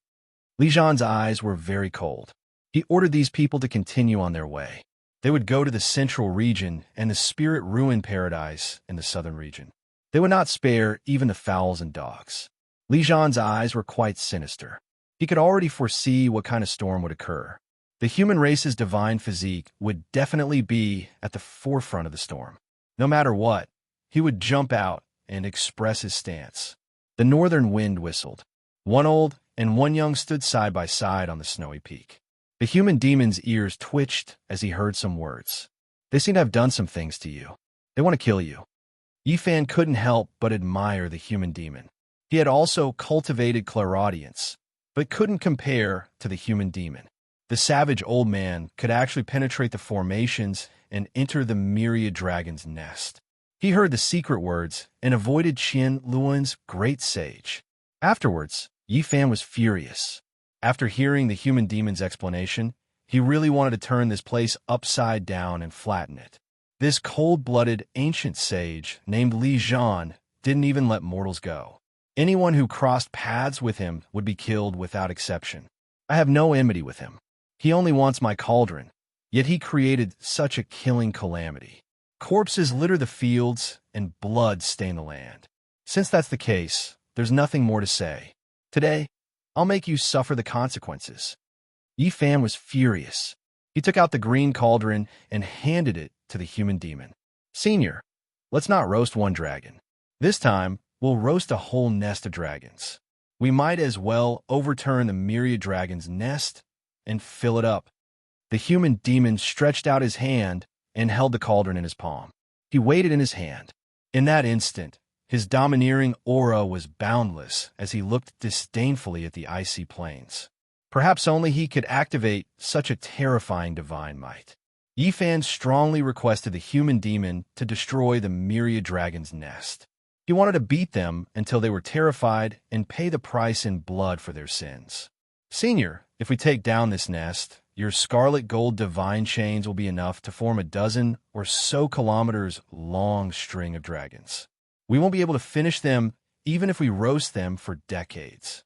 Li Jian's eyes were very cold. He ordered these people to continue on their way. They would go to the central region and the spirit ruin paradise in the southern region. They would not spare even the fowls and dogs. Li Jian's eyes were quite sinister. He could already foresee what kind of storm would occur. The human race's divine physique would definitely be at the forefront of the storm. No matter what, he would jump out and express his stance. The northern wind whistled. One old and one young stood side by side on the snowy peak. The human demon's ears twitched as he heard some words. They seem to have done some things to you. They want to kill you. Yi Fan couldn't help but admire the human demon. He had also cultivated clairaudience, but couldn't compare to the human demon. The savage old man could actually penetrate the formations and enter the myriad dragon's nest. He heard the secret words and avoided Qian Luan's great sage. Afterwards, Yi Fan was furious. After hearing the human demon's explanation, he really wanted to turn this place upside down and flatten it. This cold-blooded ancient sage, named Li Zhan, didn't even let mortals go. Anyone who crossed paths with him would be killed without exception. I have no enmity with him. He only wants my cauldron, yet he created such a killing calamity. Corpses litter the fields, and blood stain the land. Since that's the case, there's nothing more to say. Today, I'll make you suffer the consequences. Yi Fan was furious. He took out the green cauldron and handed it to the human demon. Senior, let's not roast one dragon. This time, we'll roast a whole nest of dragons. We might as well overturn the myriad dragon's nest and fill it up. The human demon stretched out his hand and held the cauldron in his palm. He weighed it in his hand. In that instant, his domineering aura was boundless as he looked disdainfully at the icy plains. Perhaps only he could activate such a terrifying divine might. Yi Fan strongly requested the human demon to destroy the myriad dragon's nest. He wanted to beat them until they were terrified and pay the price in blood for their sins. Senior, if we take down this nest, your scarlet gold divine chains will be enough to form a dozen or so kilometers long string of dragons. We won't be able to finish them even if we roast them for decades.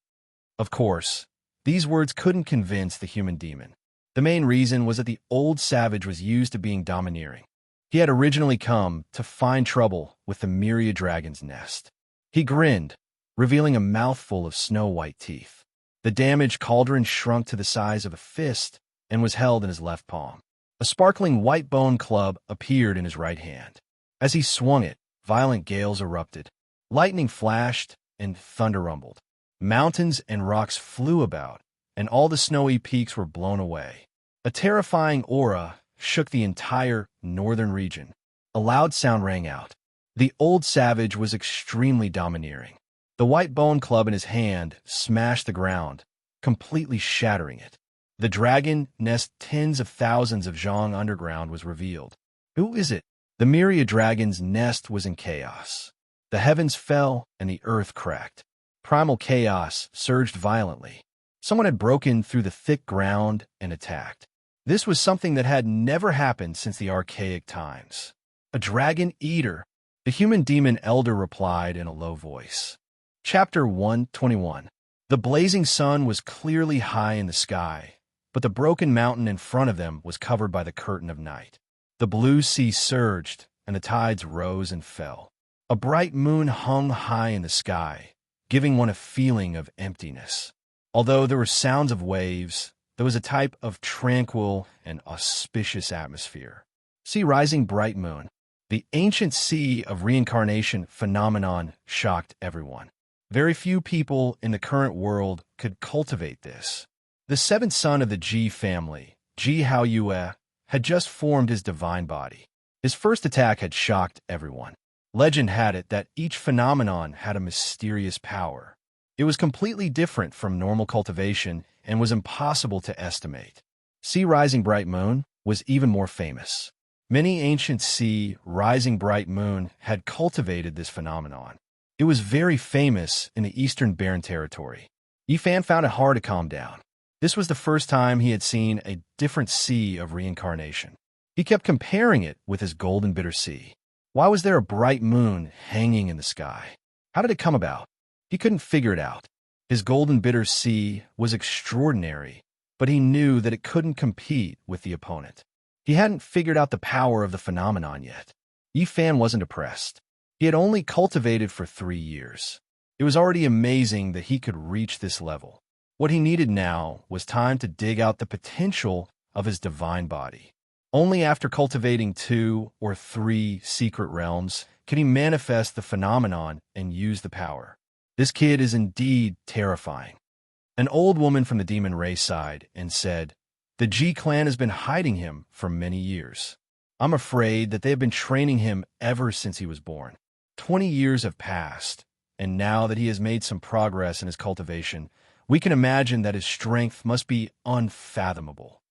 Of course, these words couldn't convince the human demon. The main reason was that the old savage was used to being domineering. He had originally come to find trouble with the myriad dragon's nest. He grinned, revealing a mouthful of snow-white teeth. The damaged cauldron shrunk to the size of a fist and was held in his left palm. A sparkling white bone club appeared in his right hand. As he swung it, violent gales erupted. Lightning flashed and thunder rumbled. Mountains and rocks flew about, and all the snowy peaks were blown away. A terrifying aura shook the entire northern region. A loud sound rang out. The old savage was extremely domineering. The white bone club in his hand smashed the ground, completely shattering it. The dragon nest tens of thousands of zhang underground was revealed. Who is it? The myriad dragon's nest was in chaos. The heavens fell and the earth cracked. Primal chaos surged violently. Someone had broken through the thick ground and attacked. This was something that had never happened since the archaic times. A dragon eater, the human demon elder replied in a low voice. Chapter 121. The blazing sun was clearly high in the sky, but the broken mountain in front of them was covered by the curtain of night. The blue sea surged, and the tides rose and fell. A bright moon hung high in the sky, giving one a feeling of emptiness. Although there were sounds of waves, there was a type of tranquil and auspicious atmosphere. See rising bright moon. The ancient sea of reincarnation phenomenon shocked everyone. Very few people in the current world could cultivate this. The seventh son of the Ji family, Ji Haoyue, had just formed his divine body. His first attack had shocked everyone. Legend had it that each phenomenon had a mysterious power. It was completely different from normal cultivation and was impossible to estimate. Sea Rising Bright Moon was even more famous. Many ancient sea rising bright moon had cultivated this phenomenon. It was very famous in the Eastern Barren Territory. Yi Fan found it hard to calm down. This was the first time he had seen a different sea of reincarnation. He kept comparing it with his golden bitter sea. Why was there a bright moon hanging in the sky? How did it come about? He couldn't figure it out. His golden bitter sea was extraordinary, but he knew that it couldn't compete with the opponent. He hadn't figured out the power of the phenomenon yet. Yi Fan wasn't depressed. He had only cultivated for 3 years. It was already amazing that he could reach this level. What he needed now was time to dig out the potential of his divine body. Only after cultivating 2 or 3 secret realms could he manifest the phenomenon and use the power. This kid is indeed terrifying. An old woman from the demon race sighed and said, "The Ji clan has been hiding him for many years. I'm afraid that they have been training him ever since he was born. 20 years have passed, and now that he has made some progress in his cultivation, we can imagine that his strength must be unfathomable."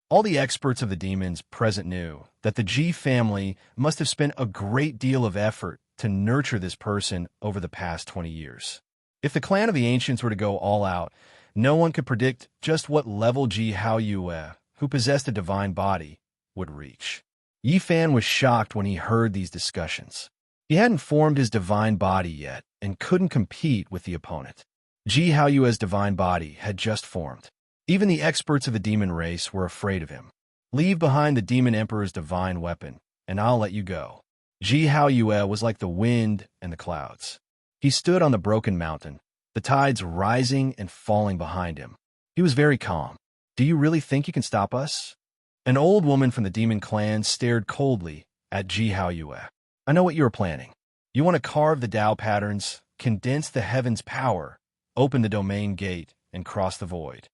All the experts of the demons present knew that the Ji family must have spent a great deal of effort to nurture this person over the past 20 years. If the clan of the ancients were to go all out, no one could predict just what level Ji Haoyue, who possessed a divine body, would reach. Yifan was shocked when he heard these discussions. He hadn't formed his divine body yet and couldn't compete with the opponent. Ji Haoyue's divine body had just formed. Even the experts of the demon race were afraid of him. Leave behind the demon emperor's divine weapon, and I'll let you go. Ji Haoyue was like the wind and the clouds. He stood on the broken mountain, the tides rising and falling behind him. He was very calm. Do you really think you can stop us? An old woman from the demon clan stared coldly at Ji Haoyue. I know what you are planning. You want to carve the Tao patterns, condense the heaven's power, open the domain gate, and cross the void.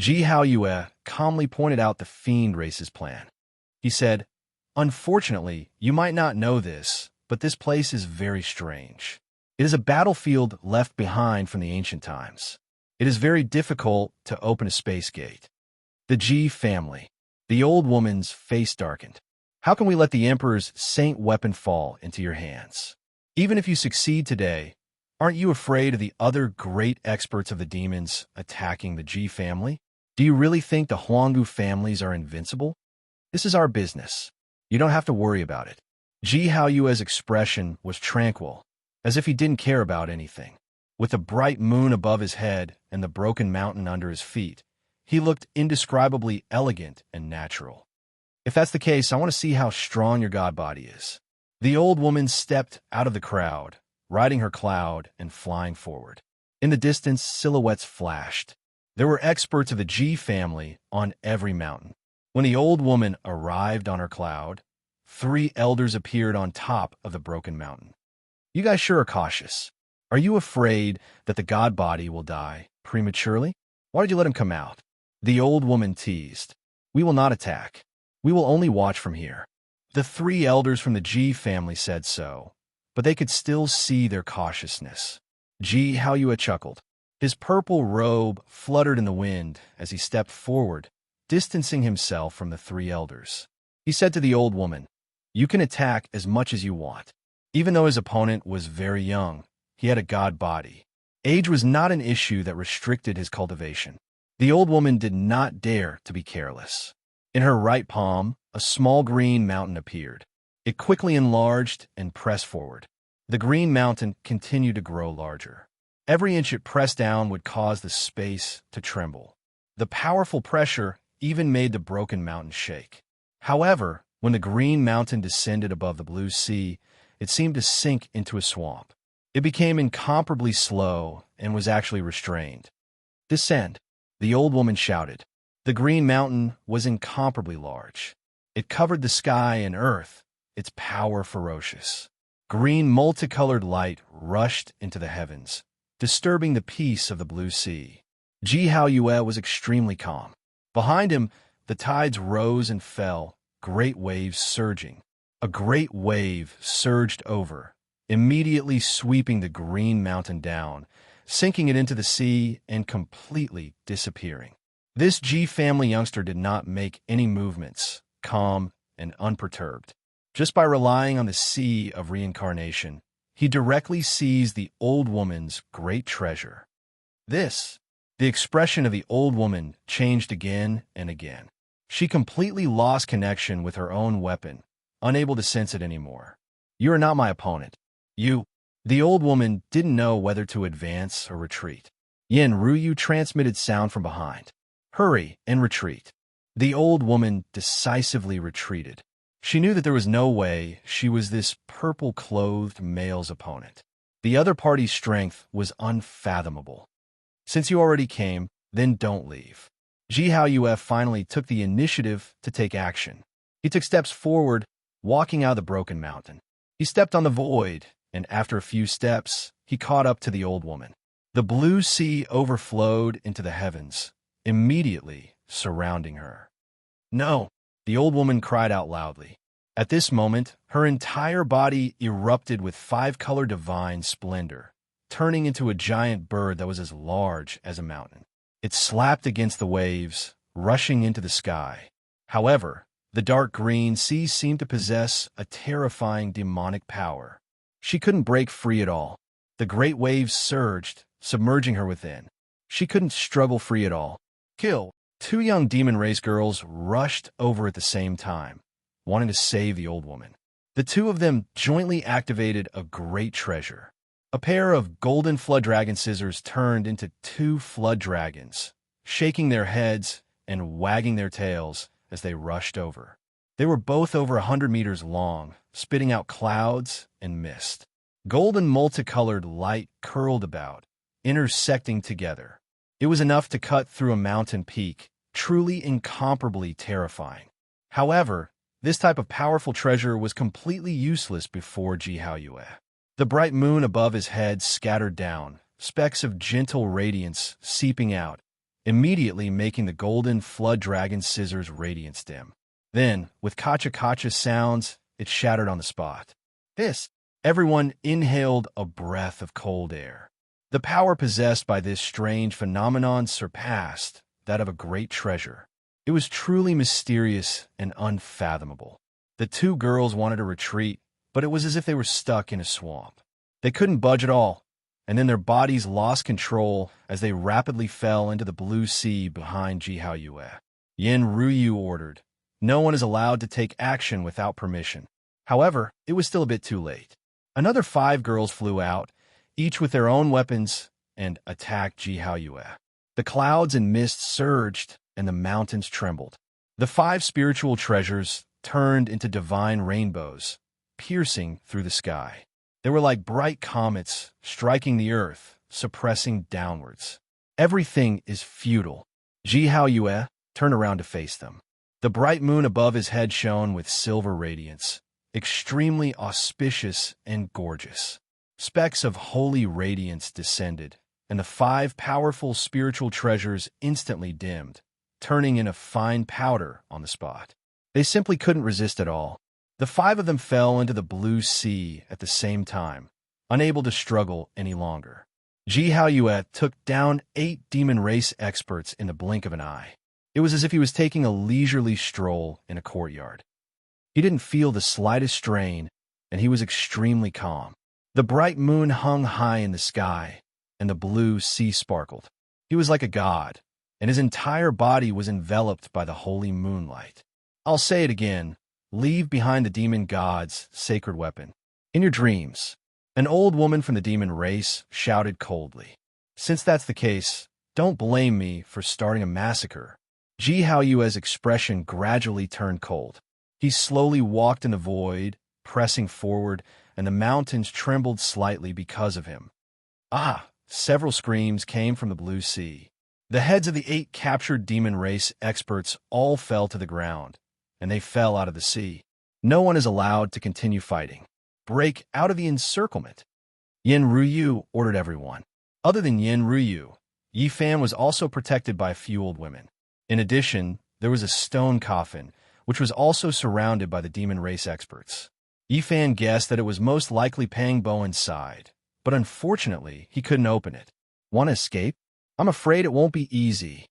Ji Haoyue calmly pointed out the fiend race's plan. He said, Unfortunately, you might not know this, but this place is very strange. It is a battlefield left behind from the ancient times. It is very difficult to open a space gate. The Ji family. The old woman's face darkened. How can we let the Emperor's saint weapon fall into your hands? Even if you succeed today, aren't you afraid of the other great experts of the demons attacking the Ji family? Do you really think the Huanggu families are invincible? This is our business. You don't have to worry about it. Ji Haoyue's expression was tranquil, as if he didn't care about anything. With the bright moon above his head and the broken mountain under his feet, he looked indescribably elegant and natural. If that's the case, I want to see how strong your god body is. The old woman stepped out of the crowd, riding her cloud and flying forward. In the distance, silhouettes flashed. There were experts of the Ji family on every mountain. When the old woman arrived on her cloud, 3 elders appeared on top of the broken mountain. You guys sure are cautious. Are you afraid that the god body will die prematurely? Why did you let him come out? The old woman teased. We will not attack. We will only watch from here. The 3 elders from the Ji family said so, but they could still see their cautiousness. Ji Haoyue chuckled. His purple robe fluttered in the wind as he stepped forward, distancing himself from the 3 elders. He said to the old woman, You can attack as much as you want. Even though his opponent was very young, he had a god body. Age was not an issue that restricted his cultivation. The old woman did not dare to be careless. In her right palm, a small green mountain appeared. It quickly enlarged and pressed forward. The green mountain continued to grow larger. Every inch it pressed down would cause the space to tremble. The powerful pressure even made the broken mountain shake. However, when the green mountain descended above the blue sea, it seemed to sink into a swamp. It became incomparably slow and was actually restrained. Descend, the old woman shouted. The green mountain was incomparably large. It covered the sky and earth, its power ferocious. Green multicolored light rushed into the heavens, disturbing the peace of the blue sea. Ji Haoyue was extremely calm. Behind him, the tides rose and fell, great waves surging. A great wave surged over, immediately sweeping the green mountain down, sinking it into the sea and completely disappearing. This Ji family youngster did not make any movements, calm and unperturbed. Just by relying on the sea of reincarnation, he directly seized the old woman's great treasure. The expression of the old woman changed again and again. She completely lost connection with her own weapon, unable to sense it anymore. You are not my opponent. The old woman didn't know whether to advance or retreat. Yin Ruyu transmitted sound from behind. Hurry and retreat. The old woman decisively retreated. She knew that there was no way she was this purple-clothed male's opponent. The other party's strength was unfathomable. Since you already came, then don't leave. Ji Haoyue finally took the initiative to take action. He took steps forward, walking out of the broken mountain. He stepped on the void, and after a few steps, he caught up to the old woman. The blue sea overflowed into the heavens, immediately surrounding her. No, the old woman cried out loudly. At this moment, her entire body erupted with 5-color divine splendor, turning into a giant bird that was as large as a mountain. It slapped against the waves, rushing into the sky. However, the dark green sea seemed to possess a terrifying demonic power. She couldn't break free at all. The great waves surged, submerging her within. She couldn't struggle free at all. Kill! 2 young demon race girls rushed over at the same time. wanting to save the old woman. The two of them jointly activated a great treasure. A pair of golden flood dragon scissors turned into two flood dragons, shaking their heads and wagging their tails as they rushed over. They were both over 100 meters long, spitting out clouds and mist. Golden multicolored light curled about, intersecting together. It was enough to cut through a mountain peak, truly incomparably terrifying. However, this type of powerful treasure was completely useless before Ji Haoyue. The bright moon above his head scattered down, specks of gentle radiance seeping out, immediately making the golden flood dragon scissors' radiance dim. Then, with kacha-kacha sounds, it shattered on the spot. Everyone inhaled a breath of cold air. The power possessed by this strange phenomenon surpassed that of a great treasure. It was truly mysterious and unfathomable. The two girls wanted to retreat, but it was as if they were stuck in a swamp. They couldn't budge at all, and then their bodies lost control as they rapidly fell into the blue sea behind Ji Haoyue. Yin Ruyu ordered, "No one is allowed to take action without permission." However, it was still a bit too late. Another 5 girls flew out, each with their own weapons, and attacked Ji Haoyue. The clouds and mist surged, and the mountains trembled. The 5 spiritual treasures turned into divine rainbows, piercing through the sky. They were like bright comets striking the earth, suppressing downwards. Everything is futile. Ji Haoyue turned around to face them. The bright moon above his head shone with silver radiance, extremely auspicious and gorgeous. Specks of holy radiance descended, and the 5 powerful spiritual treasures instantly dimmed, turning into fine powder on the spot. They simply couldn't resist at all. The 5 of them fell into the blue sea at the same time, unable to struggle any longer. Ji Haoyue took down 8 demon race experts in the blink of an eye. It was as if he was taking a leisurely stroll in a courtyard. He didn't feel the slightest strain, and he was extremely calm. The bright moon hung high in the sky, and the blue sea sparkled. He was like a god, and his entire body was enveloped by the holy moonlight. I'll say it again, leave behind the demon god's sacred weapon. In your dreams, an old woman from the demon race shouted coldly. Since that's the case, don't blame me for starting a massacre. Ji Haoyue's expression gradually turned cold. He slowly walked in the void, pressing forward, and the mountains trembled slightly because of him. Several screams came from the blue sea. The heads of the 8 captured demon race experts all fell to the ground, and they fell out of the sea. No one is allowed to continue fighting. Break out of the encirclement. Yin Ruyu ordered everyone. Other than Yin Ruyu, Yi Fan was also protected by a few old women. In addition, there was a stone coffin, which was also surrounded by the demon race experts. Yi Fan guessed that it was most likely Pang Bo inside, but unfortunately, he couldn't open it. Want to escape? I'm afraid it won't be easy.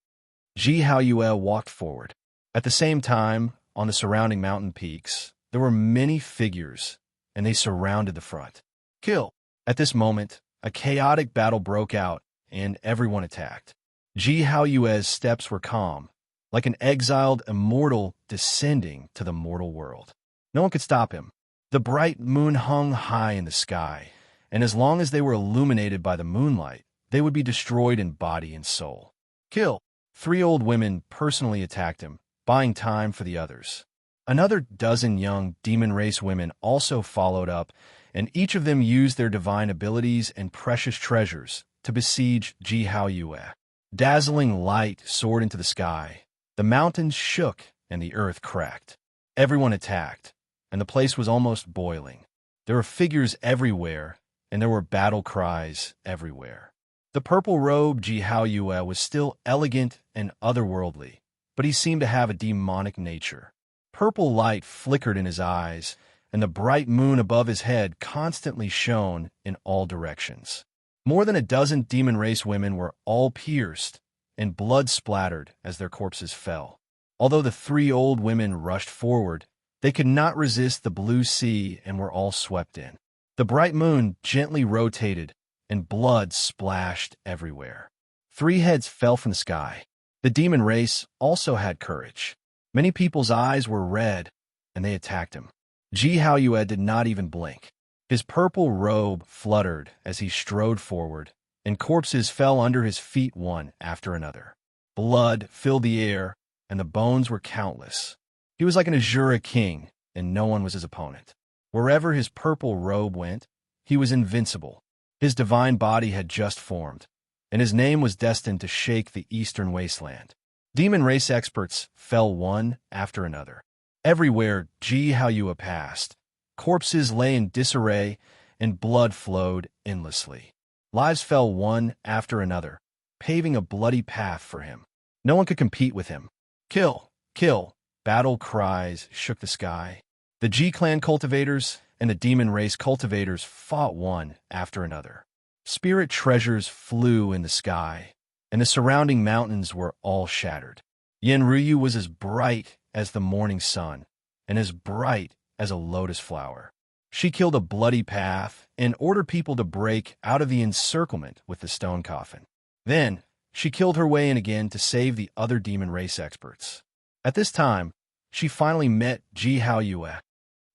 Ji Haoyue walked forward. At the same time, on the surrounding mountain peaks, there were many figures, and they surrounded the front. Kill! At this moment, a chaotic battle broke out, and everyone attacked. Ji Haoyue's steps were calm, like an exiled immortal descending to the mortal world. No one could stop him. The bright moon hung high in the sky, and as long as they were illuminated by the moonlight, they would be destroyed in body and soul. Kill! 3 old women personally attacked him, buying time for the others. Another dozen young demon race women also followed up, and each of them used their divine abilities and precious treasures to besiege Ji Haoyue. Dazzling light soared into the sky. The mountains shook and the earth cracked. Everyone attacked, and the place was almost boiling. There were figures everywhere, and there were battle cries everywhere. The purple-robed Ji Haoyue was still elegant and otherworldly, but he seemed to have a demonic nature. Purple light flickered in his eyes, and the bright moon above his head constantly shone in all directions. More than a dozen demon race women were all pierced, and blood splattered as their corpses fell. Although the 3 old women rushed forward, they could not resist the blue sea and were all swept in. The bright moon gently rotated, and blood splashed everywhere. 3 heads fell from the sky. The demon race also had courage. Many people's eyes were red, and they attacked him. Ji Haoyue did not even blink. His purple robe fluttered as he strode forward, and corpses fell under his feet one after another. Blood filled the air, and the bones were countless. He was like an Azura king, and no one was his opponent. Wherever his purple robe went, he was invincible. His divine body had just formed, and his name was destined to shake the eastern wasteland. Demon race experts fell one after another. Everywhere Ji Haoyue passed, corpses lay in disarray, and blood flowed endlessly. Lives fell one after another, paving a bloody path for him. No one could compete with him. Kill! Kill! Battle cries shook the sky. The Ji clan cultivators and the demon race cultivators fought one after another. Spirit treasures flew in the sky, and the surrounding mountains were all shattered. Yenryu was as bright as the morning sun, and as bright as a lotus flower. She killed a bloody path and ordered people to break out of the encirclement with the stone coffin. Then, she killed her way in again to save the other demon race experts. At this time, she finally met Ji Haoyue.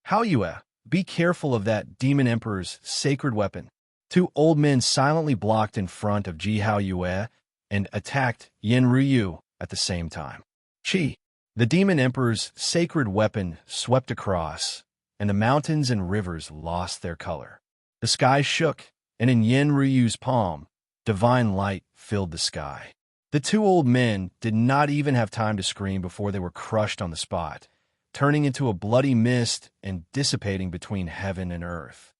Haoyue, be careful of that demon emperor's sacred weapon. Two old men silently blocked in front of Ji Haoyue and attacked Yenryu at the same time. Chi, the demon emperor's sacred weapon, swept across, and the mountains and rivers lost their color. The sky shook, and in Yenryu's palm, divine light filled the sky. The two old men did not even have time to scream before they were crushed on the spot, turning into a bloody mist and dissipating between heaven and earth.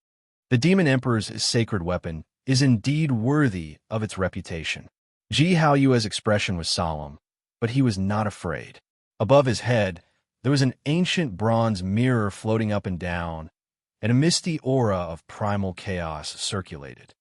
The demon emperor's sacred weapon is indeed worthy of its reputation. Ji Haoyue's expression was solemn, but he was not afraid. Above his head, there was an ancient bronze mirror floating up and down, and a misty aura of primal chaos circulated.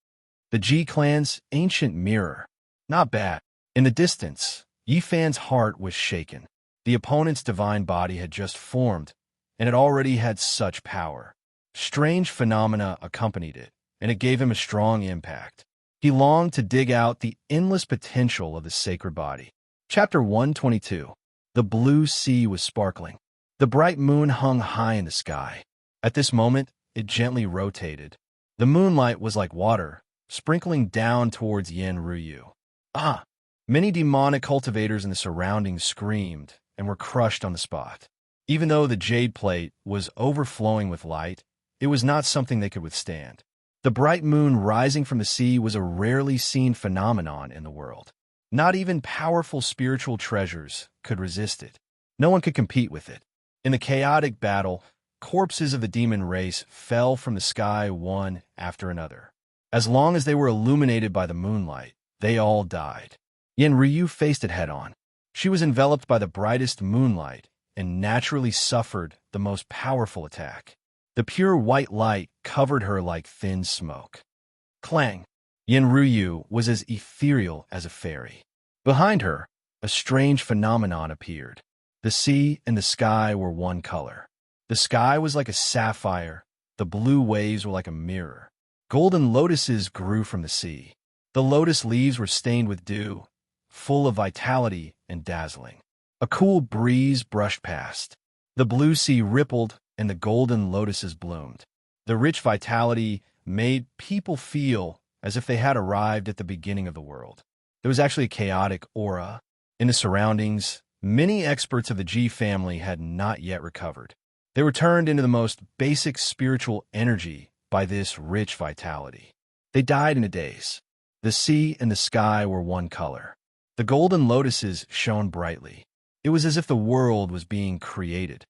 The Ji clan's ancient mirror. Not bad. In the distance, Yi Fan's heart was shaken. The opponent's divine body had just formed, and it already had such power. Strange phenomena accompanied it, and it gave him a strong impact. He longed to dig out the endless potential of the sacred body. Chapter 122. The blue sea was sparkling. The bright moon hung high in the sky. At this moment, it gently rotated. The moonlight was like water, sprinkling down towards Yenryu. Ah! Many demonic cultivators in the surroundings screamed and were crushed on the spot. Even though the jade plate was overflowing with light, it was not something they could withstand. The bright moon rising from the sea was a rarely seen phenomenon in the world. Not even powerful spiritual treasures could resist it. No one could compete with it. In the chaotic battle, corpses of the demon race fell from the sky one after another. As long as they were illuminated by the moonlight, they all died. Yenryu faced it head-on. She was enveloped by the brightest moonlight and naturally suffered the most powerful attack. The pure white light covered her like thin smoke. Clang! Yenryu was as ethereal as a fairy. Behind her, a strange phenomenon appeared. The sea and the sky were one color. The sky was like a sapphire. The blue waves were like a mirror. Golden lotuses grew from the sea. The lotus leaves were stained with dew, full of vitality and dazzling. A cool breeze brushed past. The blue sea rippled, and the golden lotuses bloomed. The rich vitality made people feel as if they had arrived at the beginning of the world. There was actually a chaotic aura. In the surroundings, many experts of the Ji family had not yet recovered. They were turned into the most basic spiritual energy by this rich vitality. They died in a daze. The sea and the sky were one color. The golden lotuses shone brightly. It was as if the world was being created.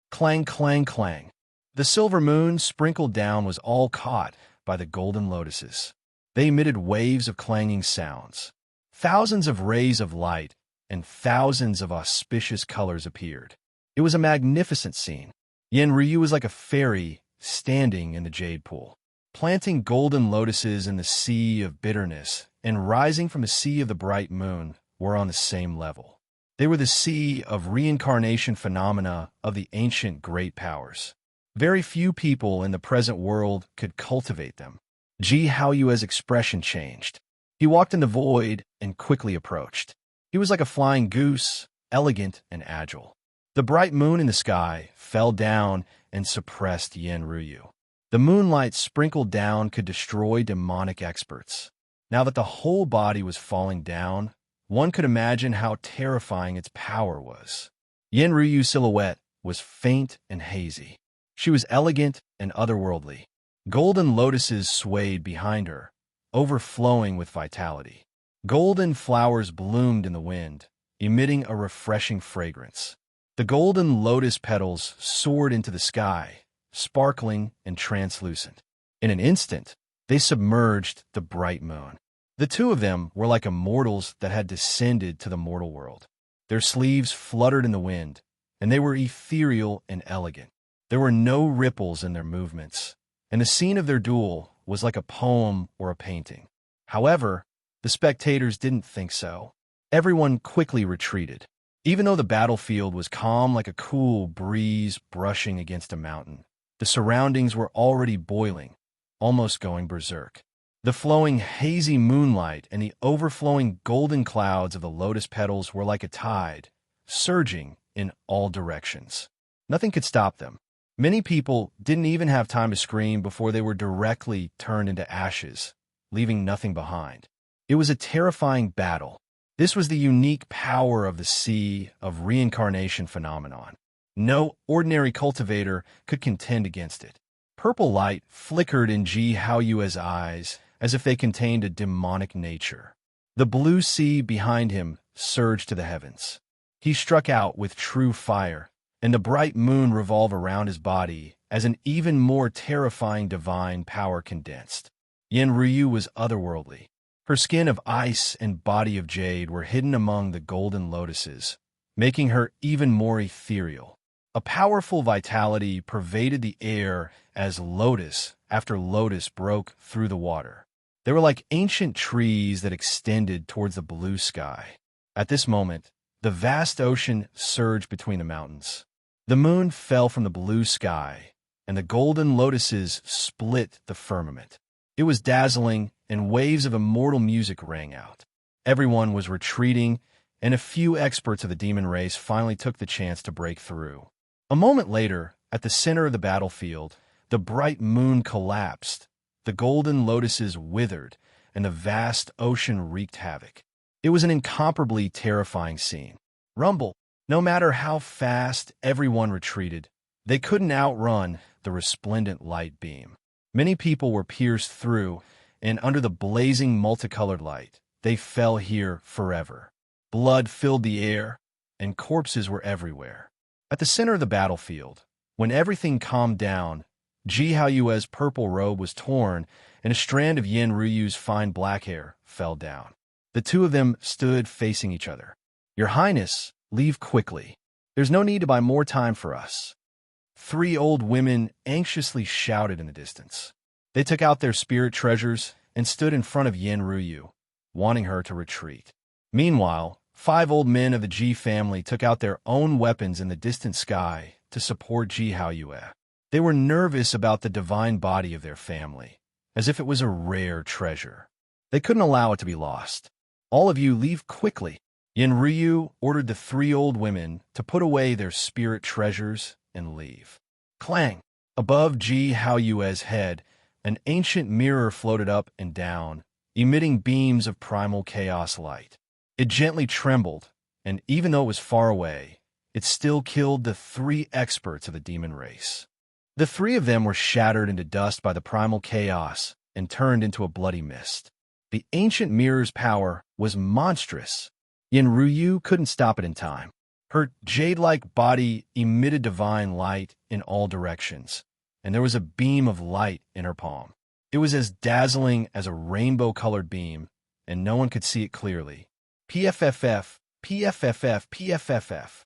Clang, clang, clang. The silver moon sprinkled down was all caught by the golden lotuses. They emitted waves of clanging sounds. Thousands of rays of light and thousands of auspicious colors appeared. It was a magnificent scene. Yenryu was like a fairy standing in the jade pool. Planting golden lotuses in the sea of bitterness and rising from the sea of the bright moon were on the same level. They were the sea of reincarnation phenomena of the ancient great powers. Very few people in the present world could cultivate them. Ji Haoyue's expression changed. He walked in the void and quickly approached. He was like a flying goose, elegant and agile. The bright moon in the sky fell down and suppressed Yen Ryu. The moonlight sprinkled down could destroy demonic experts. Now that the whole body was falling down, one could imagine how terrifying its power was. Yen Ryu's silhouette was faint and hazy. She was elegant and otherworldly. Golden lotuses swayed behind her, overflowing with vitality. Golden flowers bloomed in the wind, emitting a refreshing fragrance. The golden lotus petals soared into the sky, sparkling and translucent. In an instant, they submerged the bright moon. The two of them were like immortals that had descended to the mortal world. Their sleeves fluttered in the wind, and they were ethereal and elegant. There were no ripples in their movements, and the scene of their duel was like a poem or a painting. However, the spectators didn't think so. Everyone quickly retreated. Even though the battlefield was calm like a cool breeze brushing against a mountain, the surroundings were already boiling, almost going berserk. The flowing hazy moonlight and the overflowing golden clouds of the lotus petals were like a tide, surging in all directions. Nothing could stop them. Many people didn't even have time to scream before they were directly turned into ashes, leaving nothing behind. It was a terrifying battle. This was the unique power of the sea of reincarnation phenomenon. No ordinary cultivator could contend against it. Purple light flickered in Ji Haoyue's eyes as if they contained a demonic nature. The blue sea behind him surged to the heavens. He struck out with true fire, and the bright moon revolved around his body as an even more terrifying divine power condensed. Yen Ryu was otherworldly. Her skin of ice and body of jade were hidden among the golden lotuses, making her even more ethereal. A powerful vitality pervaded the air as lotus after lotus broke through the water. They were like ancient trees that extended towards the blue sky. At this moment, the vast ocean surged between the mountains. The moon fell from the blue sky, and the golden lotuses split the firmament. It was dazzling, and waves of immortal music rang out. Everyone was retreating, and a few experts of the demon race finally took the chance to break through. A moment later, at the center of the battlefield, the bright moon collapsed, the golden lotuses withered, and the vast ocean wreaked havoc. It was an incomparably terrifying scene. Rumble! No matter how fast everyone retreated, they couldn't outrun the resplendent light beam. Many people were pierced through, and under the blazing multicolored light, they fell here forever. Blood filled the air, and corpses were everywhere. At the center of the battlefield, when everything calmed down, Ji Haoyue's purple robe was torn, and a strand of Yen Ryu's fine black hair fell down. The two of them stood facing each other. "Your Highness, leave quickly. There's no need to buy more time for us." Three old women anxiously shouted in the distance. They took out their spirit treasures and stood in front of Yen Ryu, wanting her to retreat. Meanwhile, 5 old men of the Ji family took out their own weapons in the distant sky to support Ji Haoyue. They were nervous about the divine body of their family, as if it was a rare treasure. They couldn't allow it to be lost. "All of you leave quickly." Yen Ryu ordered the 3 old women to put away their spirit treasures and leave. Clang! Above Ji Haoyue's head, an ancient mirror floated up and down, emitting beams of primal chaos light. It gently trembled, and even though it was far away, it still killed the 3 experts of the demon race. The 3 of them were shattered into dust by the primal chaos and turned into a bloody mist. The ancient mirror's power was monstrous. Yen Ryu couldn't stop it in time. Her jade-like body emitted divine light in all directions, and there was a beam of light in her palm. It was as dazzling as a rainbow-colored beam, and no one could see it clearly. PFFF, PFFF, PFFF.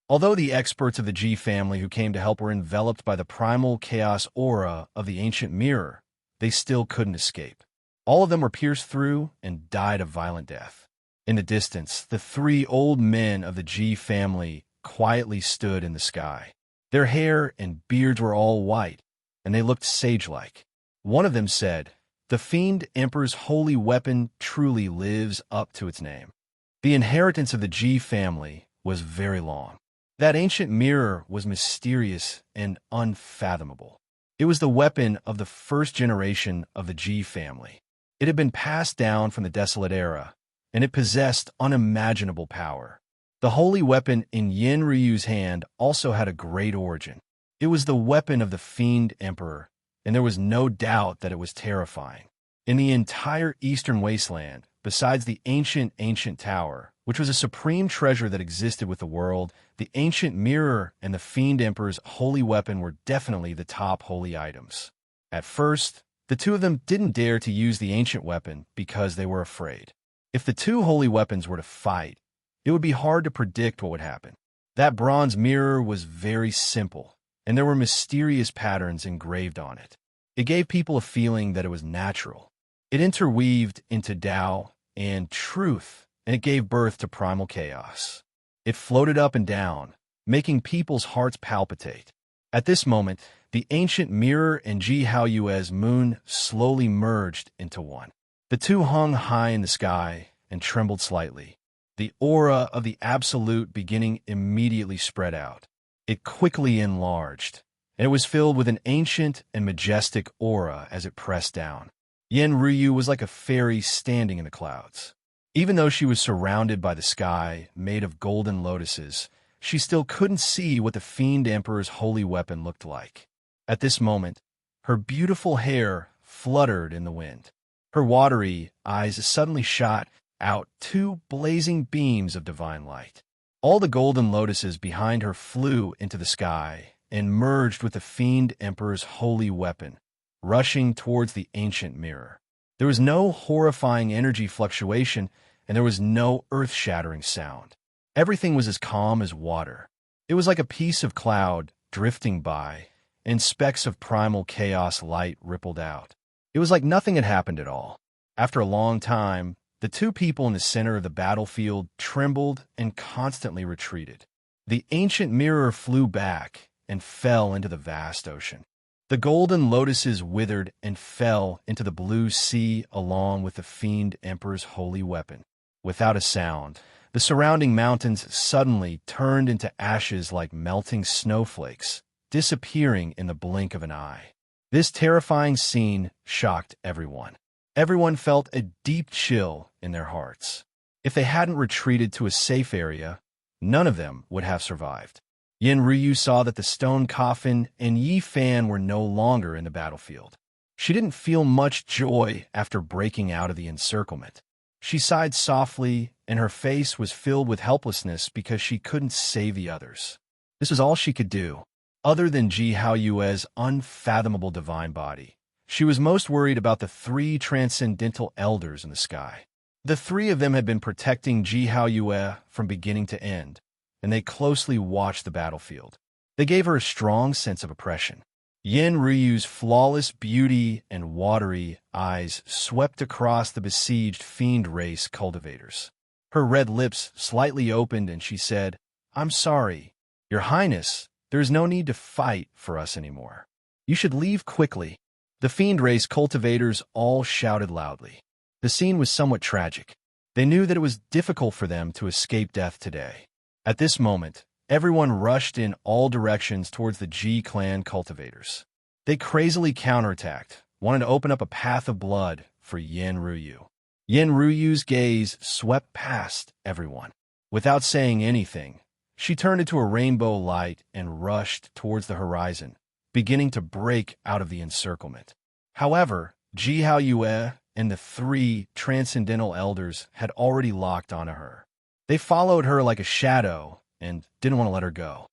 Although the experts of the Ji family who came to help were enveloped by the primal chaos aura of the ancient mirror, they still couldn't escape. All of them were pierced through and died a violent death. In the distance, the 3 old men of the Ji family quietly stood in the sky. Their hair and beards were all white, and they looked sage-like. One of them said, "The Fiend Emperor's holy weapon truly lives up to its name." The inheritance of the Ji family was very long. That ancient mirror was mysterious and unfathomable. It was the weapon of the first generation of the Ji family. It had been passed down from the Desolate Era, and it possessed unimaginable power. The holy weapon in Yin Ryu's hand also had a great origin. It was the weapon of the Fiend Emperor, and there was no doubt that it was terrifying. In the entire Eastern Wasteland, besides the ancient tower, which was a supreme treasure that existed with the world, the ancient mirror and the Fiend Emperor's holy weapon were definitely the top holy items. At first, the two of them didn't dare to use the ancient weapon because they were afraid. If the two holy weapons were to fight, it would be hard to predict what would happen. That bronze mirror was very simple, and there were mysterious patterns engraved on it. It gave people a feeling that it was natural. It interweaved into Tao and truth, and it gave birth to primal chaos. It floated up and down, making people's hearts palpitate. At this moment, the ancient mirror and Ji Haoyue's moon slowly merged into one. The two hung high in the sky and trembled slightly. The aura of the Absolute beginning immediately spread out. It quickly enlarged, and it was filled with an ancient and majestic aura as it pressed down. Yin Ryu was like a fairy standing in the clouds. Even though she was surrounded by the sky made of golden lotuses, she still couldn't see what the Fiend Emperor's holy weapon looked like. At this moment, her beautiful hair fluttered in the wind. Her watery eyes suddenly shot out two blazing beams of divine light. All the golden lotuses behind her flew into the sky and merged with the Fiend Emperor's holy weapon, rushing towards the ancient mirror. There was no horrifying energy fluctuation, and there was no earth-shattering sound. Everything was as calm as water. It was like a piece of cloud drifting by, and specks of primal chaos light rippled out. It was like nothing had happened at all. After a long time, the two people in the center of the battlefield trembled and constantly retreated. The ancient mirror flew back and fell into the vast ocean. The golden lotuses withered and fell into the blue sea along with the Fiend Emperor's holy weapon. Without a sound, the surrounding mountains suddenly turned into ashes like melting snowflakes, disappearing in the blink of an eye. This terrifying scene shocked everyone. Everyone felt a deep chill in their hearts. If they hadn't retreated to a safe area, none of them would have survived. Yin Ryu saw that the stone coffin and Yi Fan were no longer in the battlefield. She didn't feel much joy after breaking out of the encirclement. She sighed softly, and her face was filled with helplessness because she couldn't save the others. This was all she could do, other than Ji Haoyue's unfathomable divine body. She was most worried about the three transcendental elders in the sky. The three of them had been protecting Ji Haoyue from beginning to end, and they closely watched the battlefield. They gave her a strong sense of oppression. Yin Ryu's flawless beauty and watery eyes swept across the besieged fiend race cultivators. Her red lips slightly opened and she said, "I'm sorry, Your Highness, there is no need to fight for us anymore. You should leave quickly." The fiend race cultivators all shouted loudly. The scene was somewhat tragic. They knew that it was difficult for them to escape death today. At this moment, everyone rushed in all directions towards the Ji clan cultivators. They crazily counterattacked, wanting to open up a path of blood for Yin Ryu. Yin Ryu's gaze swept past everyone. Without saying anything, she turned into a rainbow light and rushed towards the horizon, beginning to break out of the encirclement. However, Ji Haoyue and the three transcendental elders had already locked onto her. They followed her like a shadow and didn't want to let her go.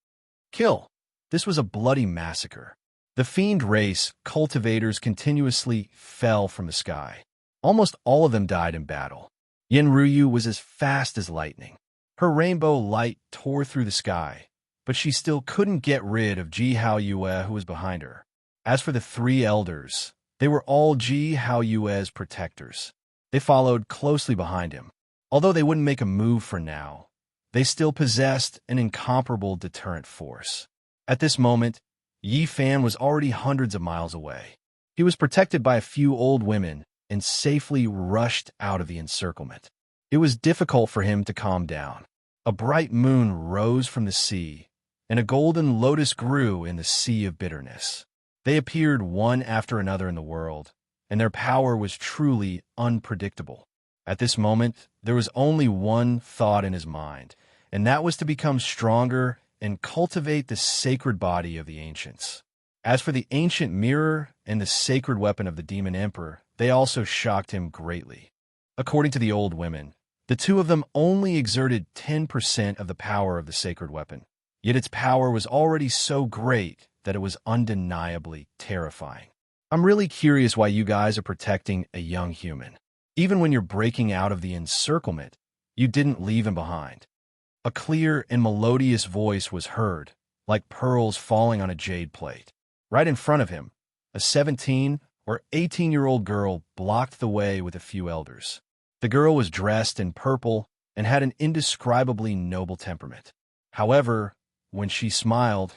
Kill! This was a bloody massacre. The fiend race cultivators continuously fell from the sky. Almost all of them died in battle. Yin Ryu was as fast as lightning. Her rainbow light tore through the sky, but she still couldn't get rid of Ji Haoyue, who was behind her. As for the three elders, they were all Ji Haoyue's protectors. They followed closely behind him. Although they wouldn't make a move for now, they still possessed an incomparable deterrent force. At this moment, Yi Fan was already hundreds of miles away. He was protected by a few old women and safely rushed out of the encirclement. It was difficult for him to calm down. A bright moon rose from the sea, and a golden lotus grew in the sea of bitterness. They appeared one after another in the world, and their power was truly unpredictable. At this moment, there was only one thought in his mind, and that was to become stronger and cultivate the sacred body of the ancients. As for the ancient mirror and the sacred weapon of the demon emperor, they also shocked him greatly. According to the old women, the two of them only exerted 10% of the power of the sacred weapon, yet its power was already so great that it was undeniably terrifying. I'm really curious why you guys are protecting a young human. Even when you're breaking out of the encirclement, you didn't leave him behind. A clear and melodious voice was heard, like pearls falling on a jade plate. Right in front of him, a 17 or 18-year-old girl blocked the way with a few elders. The girl was dressed in purple and had an indescribably noble temperament. However, when she smiled,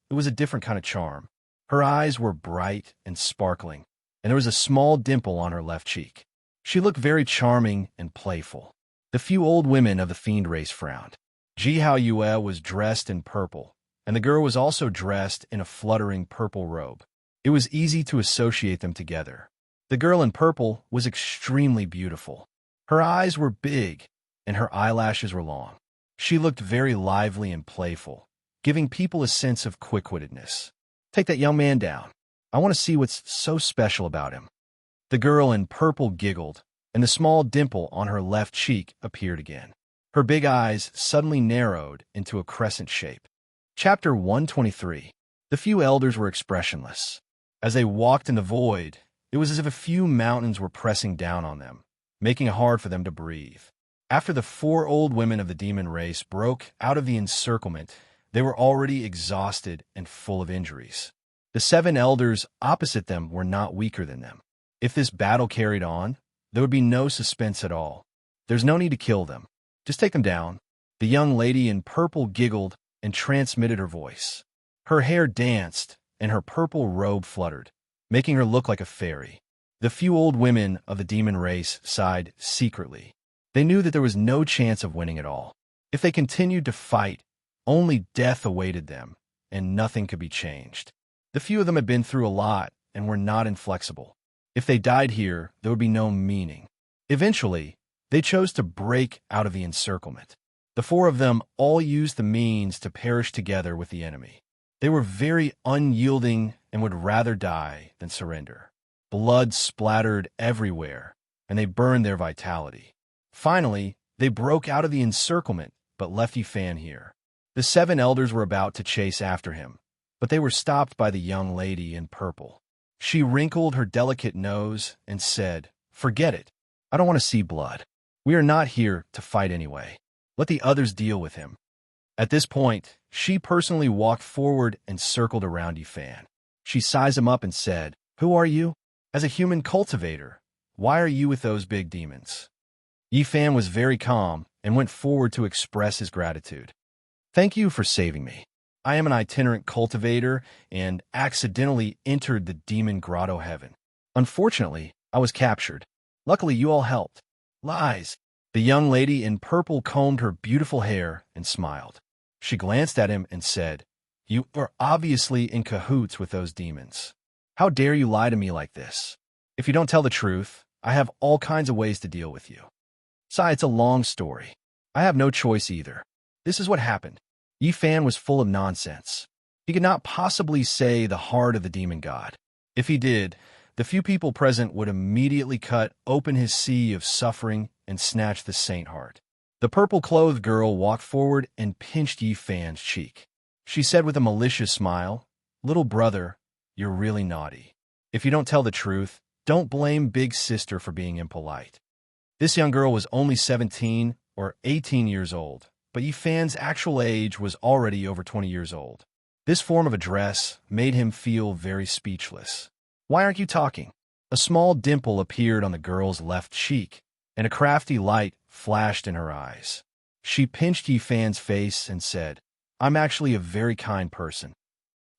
it was a different kind of charm. Her eyes were bright and sparkling, and there was a small dimple on her left cheek. She looked very charming and playful. The few old women of the fiend race frowned. Ji Hao Yue was dressed in purple, and the girl was also dressed in a fluttering purple robe. It was easy to associate them together. The girl in purple was extremely beautiful. Her eyes were big, and her eyelashes were long. She looked very lively and playful, giving people a sense of quick-wittedness. Take that young man down. I want to see what's so special about him. The girl in purple giggled, and the small dimple on her left cheek appeared again. Her big eyes suddenly narrowed into a crescent shape. Chapter 123. The few elders were expressionless. As they walked in the void, it was as if a few mountains were pressing down on them, making it hard for them to breathe. After the 4 old women of the demon race broke out of the encirclement, they were already exhausted and full of injuries. The 7 elders opposite them were not weaker than them. If this battle carried on, there would be no suspense at all. There's no need to kill them. Just take them down. The young lady in purple giggled and transmitted her voice. Her hair danced, and her purple robe fluttered, making her look like a fairy. The few old women of the demon race sighed secretly. They knew that there was no chance of winning at all. If they continued to fight, only death awaited them, and nothing could be changed. The few of them had been through a lot and were not inflexible. If they died here, there would be no meaning. Eventually, they chose to break out of the encirclement. The 4 of them all used the means to perish together with the enemy. They were very unyielding and would rather die than surrender. Blood splattered everywhere, and they burned their vitality. Finally, they broke out of the encirclement, but left Yifan here. The 7 elders were about to chase after him, but they were stopped by the young lady in purple. She wrinkled her delicate nose and said, "Forget it. I don't want to see blood. We are not here to fight anyway. Let the others deal with him." At this point, she personally walked forward and circled around Yifan. She sized him up and said, "Who are you? As a human cultivator, why are you with those big demons?" Yifan was very calm and went forward to express his gratitude. "Thank you for saving me. I am an itinerant cultivator and accidentally entered the demon grotto heaven. Unfortunately, I was captured. Luckily, you all helped." "Lies." The young lady in purple combed her beautiful hair and smiled. She glanced at him and said, "You are obviously in cahoots with those demons. How dare you lie to me like this? If you don't tell the truth, I have all kinds of ways to deal with you." "Sai, it's a long story. I have no choice either. This is what happened." Yifan was full of nonsense. He could not possibly say the heart of the demon god. If he did, the few people present would immediately cut open his sea of suffering and snatch the saint heart. The purple-clothed girl walked forward and pinched Yifan's cheek. She said with a malicious smile, "Little brother, you're really naughty. If you don't tell the truth, don't blame big sister for being impolite." This young girl was only 17 or 18 years old, but Yifan's actual age was already over 20 years old. This form of address made him feel very speechless. "Why aren't you talking?" A small dimple appeared on the girl's left cheek, and a crafty light flashed in her eyes. She pinched Yifan's face and said, "I'm actually a very kind person.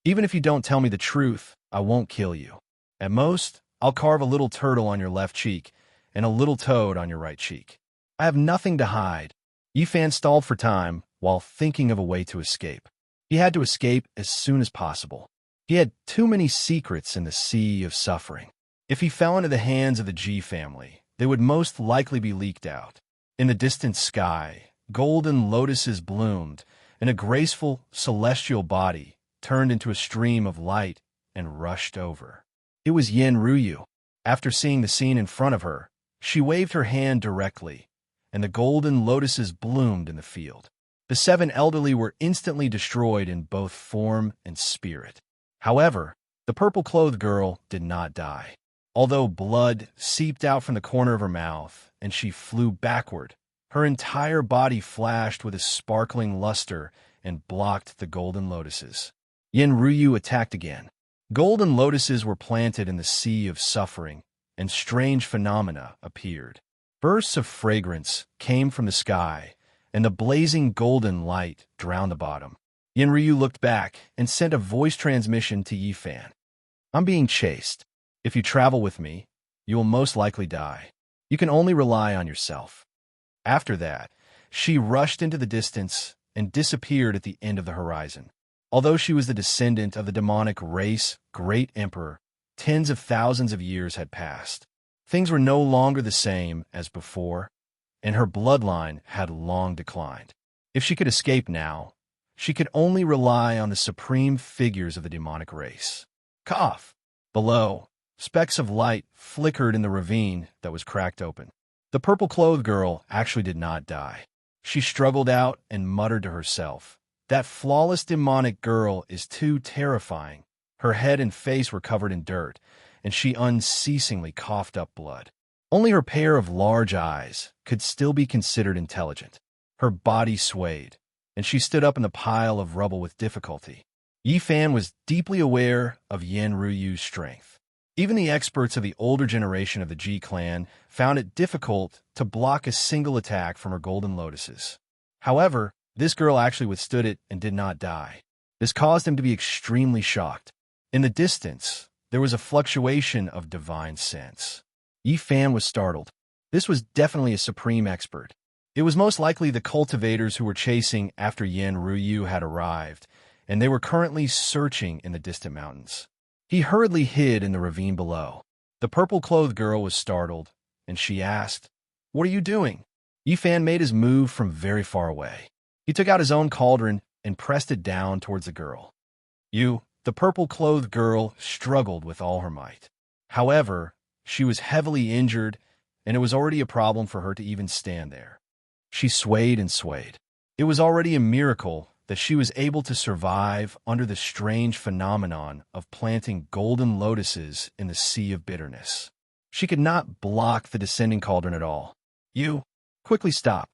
Even if you don't tell me the truth, I won't kill you. At most, I'll carve a little turtle on your left cheek and a little toad on your right cheek. I have nothing to hide." Yifan stalled for time while thinking of a way to escape. He had to escape as soon as possible. He had too many secrets in the sea of suffering. If he fell into the hands of the G family, they would most likely be leaked out. In the distant sky, golden lotuses bloomed, and a graceful, celestial body turned into a stream of light and rushed over. It was Yen Ruyu. After seeing the scene in front of her, she waved her hand directly, and the golden lotuses bloomed in the field. The 7 elderly were instantly destroyed in both form and spirit. However, the purple-clothed girl did not die. Although blood seeped out from the corner of her mouth and she flew backward, her entire body flashed with a sparkling luster and blocked the golden lotuses. Yen Ruyu attacked again. Golden lotuses were planted in the sea of suffering, and strange phenomena appeared. Bursts of fragrance came from the sky, and the blazing golden light drowned the bottom. Yen Ryu looked back and sent a voice transmission to Yifan. I'm being chased. If you travel with me, you will most likely die. You can only rely on yourself. After that, she rushed into the distance and disappeared at the end of the horizon. Although she was the descendant of the demonic race Great Emperor, tens of thousands of years had passed. Things were no longer the same as before, and her bloodline had long declined. If she could escape now, she could only rely on the supreme figures of the demonic race. Cough! Below, specks of light flickered in the ravine that was cracked open. The purple-clothed girl actually did not die. She struggled out and muttered to herself, "That flawless demonic girl is too terrifying." Her head and face were covered in dirt, and she unceasingly coughed up blood. Only her pair of large eyes could still be considered intelligent. Her body swayed, and she stood up in the pile of rubble with difficulty. Yifan was deeply aware of Yen Ruyu's strength. Even the experts of the older generation of the Ji clan found it difficult to block a single attack from her golden lotuses. However, this girl actually withstood it and did not die. This caused him to be extremely shocked. In the distance, there was a fluctuation of divine sense. Yifan was startled. This was definitely a supreme expert. It was most likely the cultivators who were chasing after Yen Ryu had arrived, and they were currently searching in the distant mountains. He hurriedly hid in the ravine below. The purple-clothed girl was startled, and she asked, "What are you doing?" Yifan made his move from very far away. He took out his own cauldron and pressed it down towards the girl. The purple-clothed girl struggled with all her might. However, she was heavily injured, and it was already a problem for her to even stand there. She swayed and swayed. It was already a miracle that she was able to survive under the strange phenomenon of planting golden lotuses in the sea of bitterness. She could not block the descending cauldron at all. Quickly stop.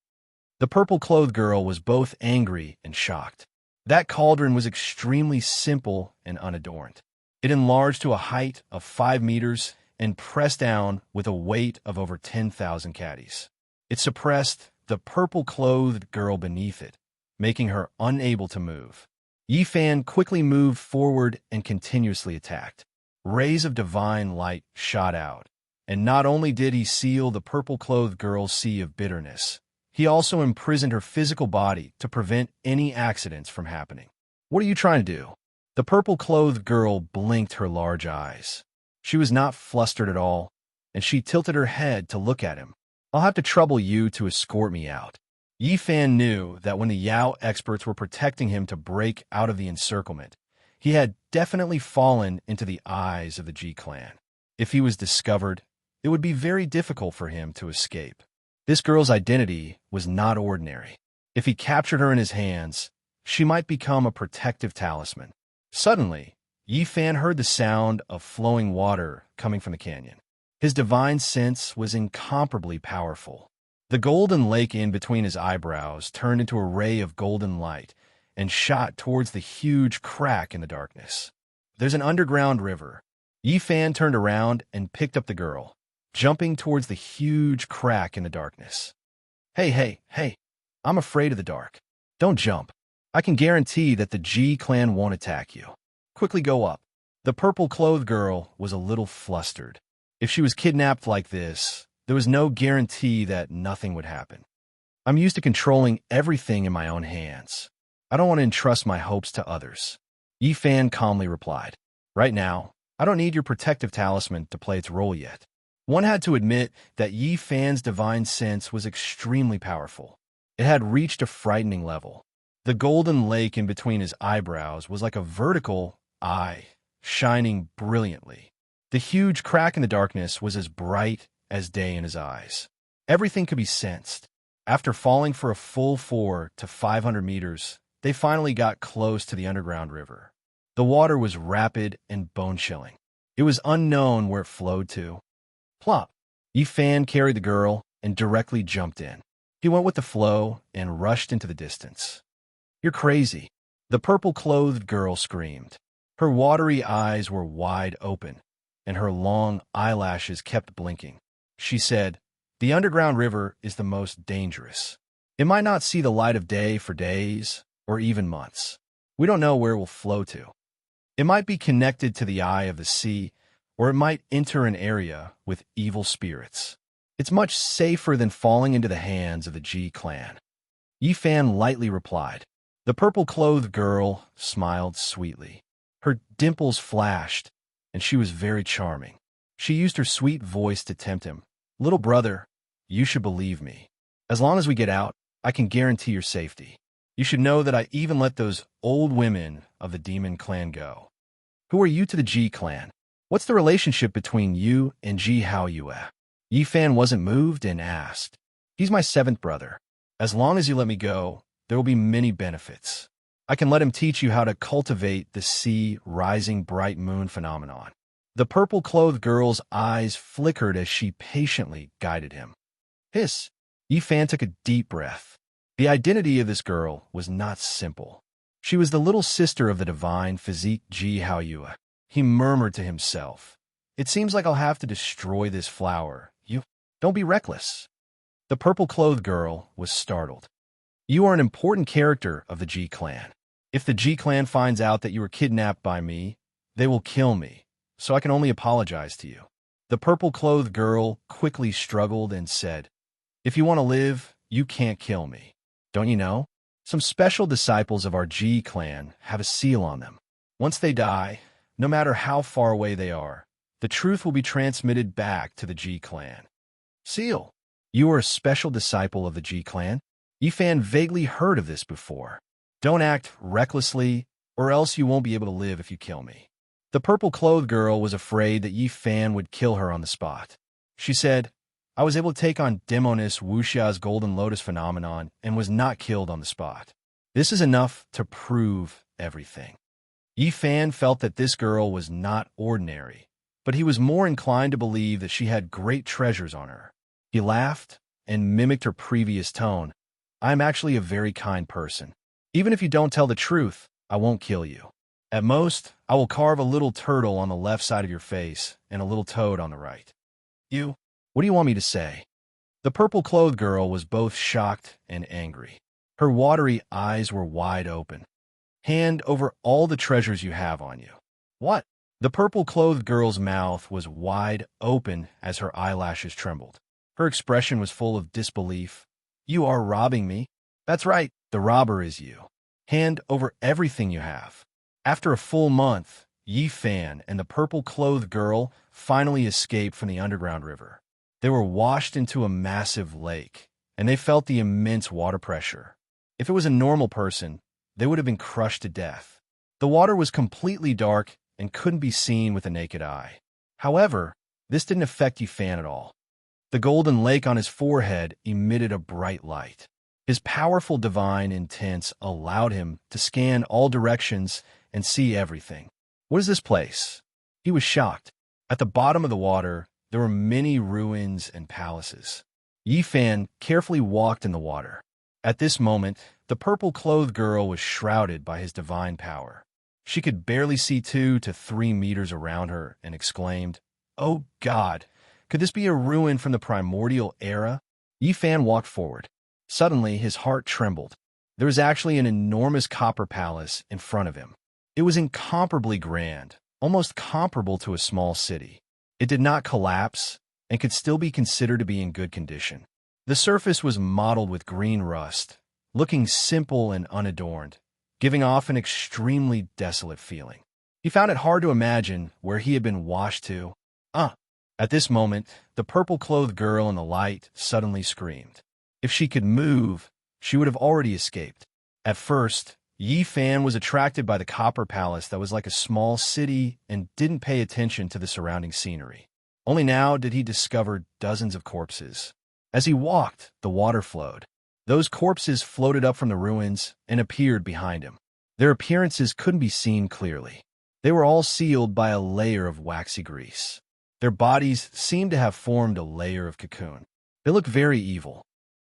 The purple-clothed girl was both angry and shocked. That cauldron was extremely simple and unadorned. It enlarged to a height of 5 meters and pressed down with a weight of over 10,000 caddies. It suppressed the purple-clothed girl beneath it, making her unable to move. Yifan quickly moved forward and continuously attacked. Rays of divine light shot out, and not only did he seal the purple-clothed girl's sea of bitterness, he also imprisoned her physical body to prevent any accidents from happening. What are you trying to do? The purple-clothed girl blinked her large eyes. She was not flustered at all, and she tilted her head to look at him. I'll have to trouble you to escort me out. Yifan knew that when the Yao experts were protecting him to break out of the encirclement, he had definitely fallen into the eyes of the Ji clan. If he was discovered, it would be very difficult for him to escape. This girl's identity was not ordinary. If he captured her in his hands, she might become a protective talisman. Suddenly, Yifan heard the sound of flowing water coming from the canyon. His divine sense was incomparably powerful. The golden lake in between his eyebrows turned into a ray of golden light and shot towards the huge crack in the darkness. There's an underground river. Yifan turned around and picked up the girl, jumping towards the huge crack in the darkness. Hey, I'm afraid of the dark. Don't jump. I can guarantee that the Ji clan won't attack you. Quickly go up. The purple-clothed girl was a little flustered. If she was kidnapped like this, there was no guarantee that nothing would happen. I'm used to controlling everything in my own hands. I don't want to entrust my hopes to others. Yi Fan calmly replied. Right now, I don't need your protective talisman to play its role yet. One had to admit that Yi Fan's divine sense was extremely powerful. It had reached a frightening level. The golden lake in between his eyebrows was like a vertical eye, shining brilliantly. The huge crack in the darkness was as bright as day in his eyes. Everything could be sensed. After falling for a full 400 to 500 meters, they finally got close to the underground river. The water was rapid and bone-chilling. It was unknown where it flowed to. Plop! Yi Fan carried the girl and directly jumped in. He went with the flow and rushed into the distance. You're crazy, the purple-clothed girl screamed. Her watery eyes were wide open, and her long eyelashes kept blinking. She said, the underground river is the most dangerous. It might not see the light of day for days or even months. We don't know where it will flow to. It might be connected to the eye of the sea, or it might enter an area with evil spirits. It's much safer than falling into the hands of the Ji clan. Yi Fan lightly replied. The purple-clothed girl smiled sweetly. Her dimples flashed, and she was very charming. She used her sweet voice to tempt him. Little brother, you should believe me. As long as we get out, I can guarantee your safety. You should know that I even let those old women of the demon clan go. Who are you to the Ji clan? What's the relationship between you and Ji Haoyue? Yi Fan wasn't moved and asked. He's my 7th brother. As long as you let me go, there will be many benefits. I can let him teach you how to cultivate the sea rising bright moon phenomenon. The purple-clothed girl's eyes flickered as she patiently guided him. Hiss! Yi Fan took a deep breath. The identity of this girl was not simple. She was the little sister of the divine physique Ji Haoyue. He murmured to himself. It seems like I'll have to destroy this flower. You don't be reckless. The purple-clothed girl was startled. You are an important character of the Ji clan. If the Ji clan finds out that you were kidnapped by me, they will kill me, so I can only apologize to you. The purple-clothed girl quickly struggled and said, If you want to live, you can't kill me. Don't you know? Some special disciples of our Ji clan have a seal on them. Once they die, no matter how far away they are, the truth will be transmitted back to the Ji clan. Seal. You are a special disciple of the Ji clan? Yi Fan vaguely heard of this before. Don't act recklessly, or else you won't be able to live if you kill me. The purple-clothed girl was afraid that Yi Fan would kill her on the spot. She said, I was able to take on Demonis Wuxia's golden lotus phenomenon and was not killed on the spot. This is enough to prove everything. Yi Fan felt that this girl was not ordinary, but he was more inclined to believe that she had great treasures on her. He laughed and mimicked her previous tone. I'm actually a very kind person. Even if you don't tell the truth, I won't kill you. At most, I will carve a little turtle on the left side of your face and a little toad on the right. What do you want me to say? The purple-clothed girl was both shocked and angry. Her watery eyes were wide open. Hand over all the treasures you have on you. What? The purple-clothed girl's mouth was wide open as her eyelashes trembled. Her expression was full of disbelief. You are robbing me? That's right, the robber is you. Hand over everything you have. After a full month, Yi Fan and the purple-clothed girl finally escaped from the underground river. They were washed into a massive lake, and they felt the immense water pressure. If it was a normal person, they would have been crushed to death. The water was completely dark and couldn't be seen with the naked eye. However, this didn't affect Yi Fan at all. The golden lake on his forehead emitted a bright light. His powerful divine intents allowed him to scan all directions and see everything. What is this place? He was shocked. At the bottom of the water, there were many ruins and palaces. Yi Fan carefully walked in the water. At this moment, the purple-clothed girl was shrouded by his divine power. She could barely see 2 to 3 meters around her and exclaimed, Oh God, could this be a ruin from the primordial era? Yi Fan walked forward. Suddenly, his heart trembled. There was actually an enormous copper palace in front of him. It was incomparably grand, almost comparable to a small city. It did not collapse and could still be considered to be in good condition. The surface was mottled with green rust, looking simple and unadorned, giving off an extremely desolate feeling. He found it hard to imagine where he had been washed to. At this moment, the purple-clothed girl in the light suddenly screamed. If she could move, she would have already escaped. At first, Yi Fan was attracted by the copper palace that was like a small city and didn't pay attention to the surrounding scenery. Only now did he discover dozens of corpses. As he walked, the water flowed. Those corpses floated up from the ruins and appeared behind him. Their appearances couldn't be seen clearly. They were all sealed by a layer of waxy grease. Their bodies seemed to have formed a layer of cocoon. They look very evil.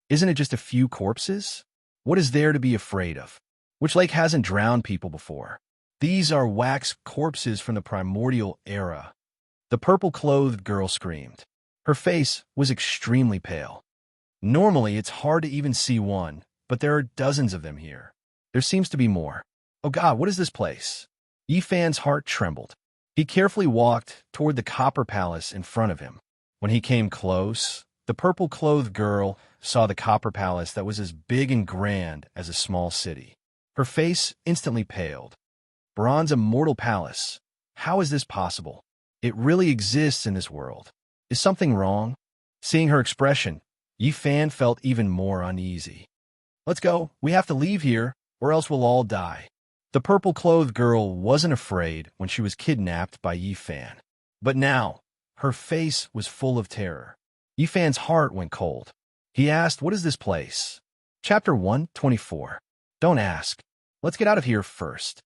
Isn't it just a few corpses? What is there to be afraid of? Which lake hasn't drowned people before? These are wax corpses from the primordial era. The purple-clothed girl screamed. Her face was extremely pale. Normally, it's hard to even see one, but there are dozens of them here. There seems to be more. Oh God, what is this place? Yi Fan's heart trembled. He carefully walked toward the copper palace in front of him. When he came close, the purple-clothed girl saw the copper palace that was as big and grand as a small city. Her face instantly paled. Bronze Immortal Palace. How is this possible? It really exists in this world. Is something wrong? Seeing her expression, Yi Fan felt even more uneasy. Let's go. We have to leave here, or else we'll all die. The purple-clothed girl wasn't afraid when she was kidnapped by Yi Fan. But now, her face was full of terror. Yi Fan's heart went cold. He asked, "What is this place?" Chapter 124. Don't ask. Let's get out of here first.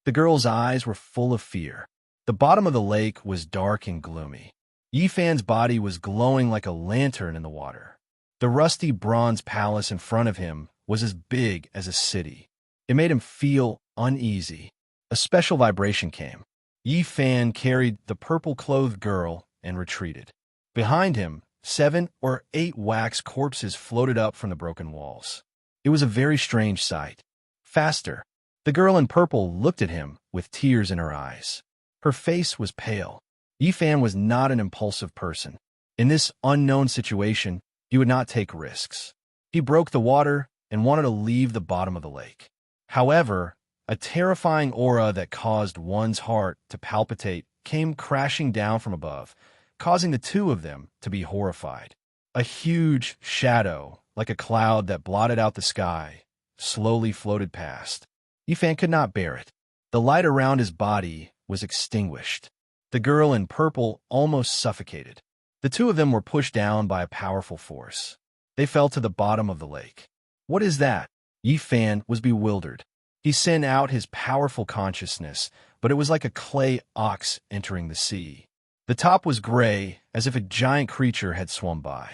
The girl's eyes were full of fear. The bottom of the lake was dark and gloomy. Yi Fan's body was glowing like a lantern in the water. The rusty bronze palace in front of him was as big as a city. It made him feel uneasy. A special vibration came. Yi Fan carried the purple-clothed girl and retreated. Behind him, 7 or 8 wax corpses floated up from the broken walls. It was a very strange sight. Faster. The girl in purple looked at him with tears in her eyes. Her face was pale. Yi Fan was not an impulsive person. In this unknown situation, he would not take risks. He broke the water and wanted to leave the bottom of the lake. However, a terrifying aura that caused one's heart to palpitate came crashing down from above, causing the two of them to be horrified. A huge shadow, like a cloud that blotted out the sky, slowly floated past. Yi Fan could not bear it. The light around his body was extinguished. The girl in purple almost suffocated. The two of them were pushed down by a powerful force. They fell to the bottom of the lake. What is that? Yi Fan was bewildered. He sent out his powerful consciousness, but it was like a clay ox entering the sea. The top was gray, as if a giant creature had swum by.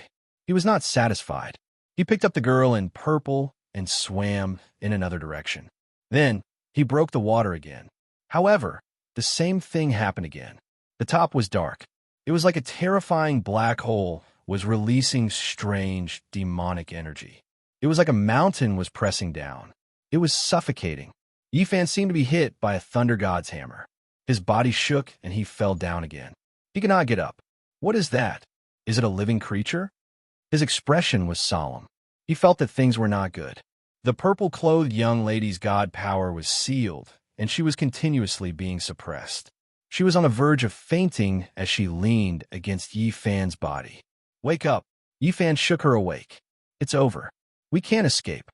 He was not satisfied. He picked up the girl in purple and swam in another direction. Then, he broke the water again. However, the same thing happened again. The top was dark. It was like a terrifying black hole was releasing strange, demonic energy. It was like a mountain was pressing down. It was suffocating. Yi Fan seemed to be hit by a thunder god's hammer. His body shook and he fell down again. He could not get up. What is that? Is it a living creature? His expression was solemn. He felt that things were not good. The purple-clothed young lady's god power was sealed, and she was continuously being suppressed. She was on the verge of fainting as she leaned against Yi Fan's body. Wake up! Yi Fan shook her awake. It's over. We can't escape.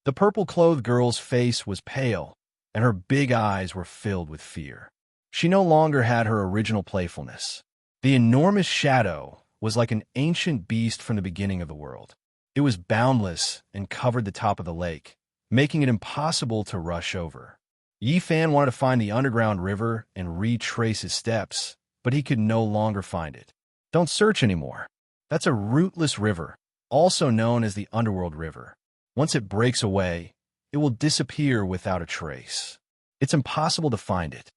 The purple-clothed girl's face was pale, and her big eyes were filled with fear. She no longer had her original playfulness. The enormous shadow was like an ancient beast from the beginning of the world. It was boundless and covered the top of the lake, making it impossible to rush over. Yi Fan wanted to find the underground river and retrace his steps, but he could no longer find it. Don't search anymore. That's a rootless river, also known as the Underworld River. Once it breaks away, it will disappear without a trace. It's impossible to find it.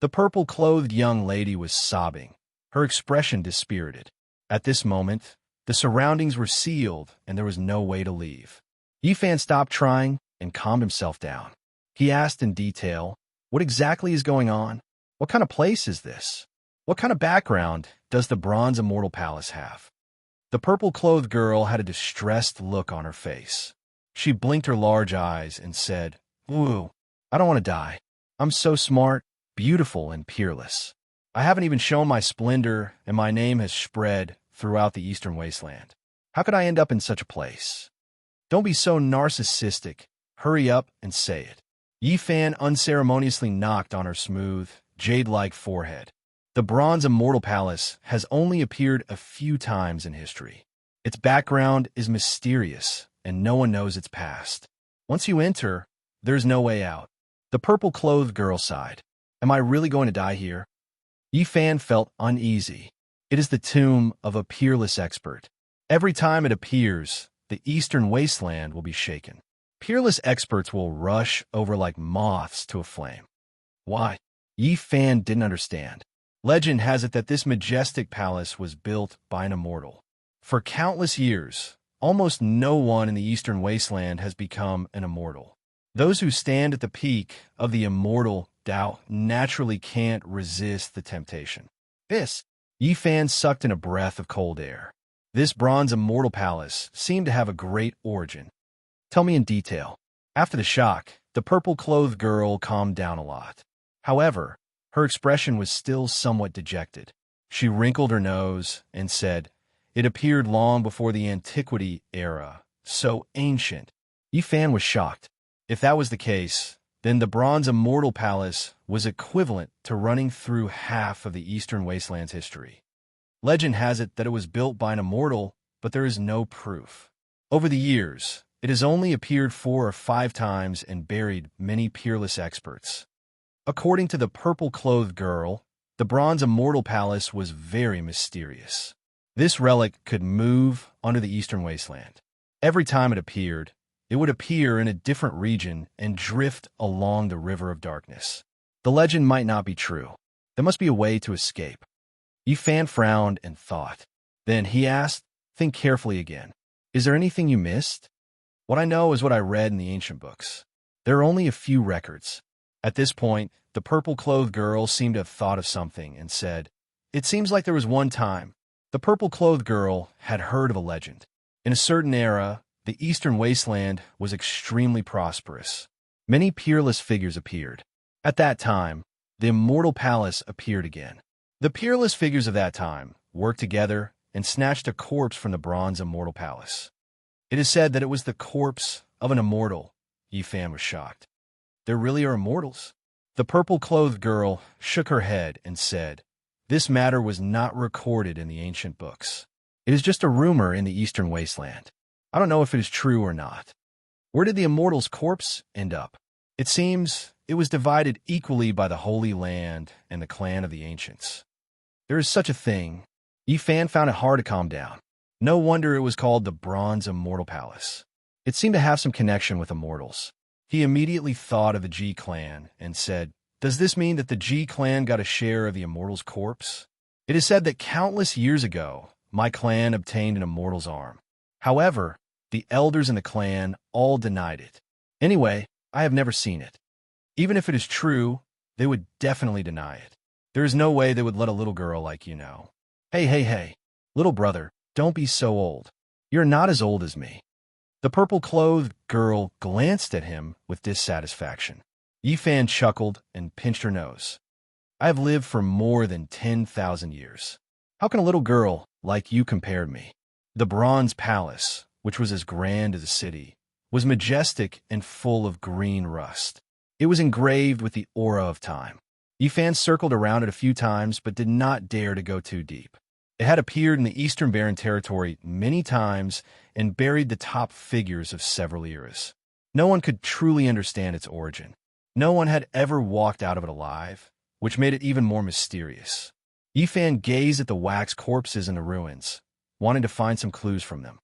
The purple-clothed young lady was sobbing, her expression dispirited. At this moment, the surroundings were sealed and there was no way to leave. Yi Fan stopped trying and calmed himself down. He asked in detail, what exactly is going on? What kind of place is this? What kind of background does the Bronze Immortal Palace have? The purple-clothed girl had a distressed look on her face. She blinked her large eyes and said, "Ooh, I don't want to die. I'm so smart, beautiful, and peerless. I haven't even shown my splendor, and my name has spread throughout the Eastern Wasteland. How could I end up in such a place? Don't be so narcissistic. Hurry up and say it. Yi Fan unceremoniously knocked on her smooth, jade-like forehead. The Bronze Immortal Palace has only appeared a few times in history. Its background is mysterious, and no one knows its past. Once you enter, there's no way out. The purple-clothed girl sighed. Am I really going to die here? Yi Fan felt uneasy. It is the tomb of a peerless expert. Every time it appears, the Eastern Wasteland will be shaken. Peerless experts will rush over like moths to a flame. Why? Yi Fan didn't understand. Legend has it that this majestic palace was built by an immortal. For countless years, almost no one in the Eastern Wasteland has become an immortal. Those who stand at the peak of the immortal Tao naturally can't resist the temptation. Yi Fan sucked in a breath of cold air. This Bronze Immortal Palace seemed to have a great origin. Tell me in detail. After the shock, the purple-clothed girl calmed down a lot. However, her expression was still somewhat dejected. She wrinkled her nose and said, "It appeared long before the Antiquity era, so ancient." Yi Fan was shocked. If that was the case, then the Bronze Immortal Palace was equivalent to running through half of the Eastern Wasteland's history. Legend has it that it was built by an immortal, but there is no proof. Over the years, it has only appeared 4 or 5 times and buried many peerless experts. According to the purple-clothed girl, the Bronze Immortal Palace was very mysterious. This relic could move under the Eastern Wasteland. Every time it appeared, it would appear in a different region and drift along the River of Darkness. The legend might not be true. There must be a way to escape. Yi Fan frowned and thought. Then he asked, "Think carefully again. Is there anything you missed?" "What I know is what I read in the ancient books. There are only a few records." At this point, the purple-clothed girl seemed to have thought of something and said, "It seems like there was one time." The purple-clothed girl had heard of a legend. In a certain era, the Eastern Wasteland was extremely prosperous. Many peerless figures appeared. At that time, the Immortal Palace appeared again. The peerless figures of that time worked together and snatched a corpse from the Bronze Immortal Palace. It is said that it was the corpse of an immortal. Yi Fan was shocked. There really are immortals? The purple-clothed girl shook her head and said, "This matter was not recorded in the ancient books. It is just a rumor in the Eastern Wasteland. I don't know if it is true or not." Where did the immortal's corpse end up? It seems it was divided equally by the Holy Land and the clan of the Ancients. There is such a thing. Yi Fan found it hard to calm down. No wonder it was called the Bronze Immortal Palace. It seemed to have some connection with immortals. He immediately thought of the G clan and said, "Does this mean that the G clan got a share of the immortal's corpse? It is said that countless years ago, my clan obtained an immortal's arm. However, the elders in the clan all denied it. Anyway, I have never seen it. Even if it is true, they would definitely deny it. There is no way they would let a little girl like you know." Hey, little brother, don't be so old. You're not as old as me." The purple-clothed girl glanced at him with dissatisfaction. Yi Fan chuckled and pinched her nose. "I have lived for more than 10,000 years. How can a little girl like you compare to me?" The Bronze Palace, which was as grand as a city, was majestic and full of green rust. It was engraved with the aura of time. Yi Fan circled around it a few times but did not dare to go too deep. It had appeared in the Eastern Barren Territory many times and buried the top figures of several eras. No one could truly understand its origin. No one had ever walked out of it alive, which made it even more mysterious. Yi Fan gazed at the wax corpses in the ruins, wanting to find some clues from them.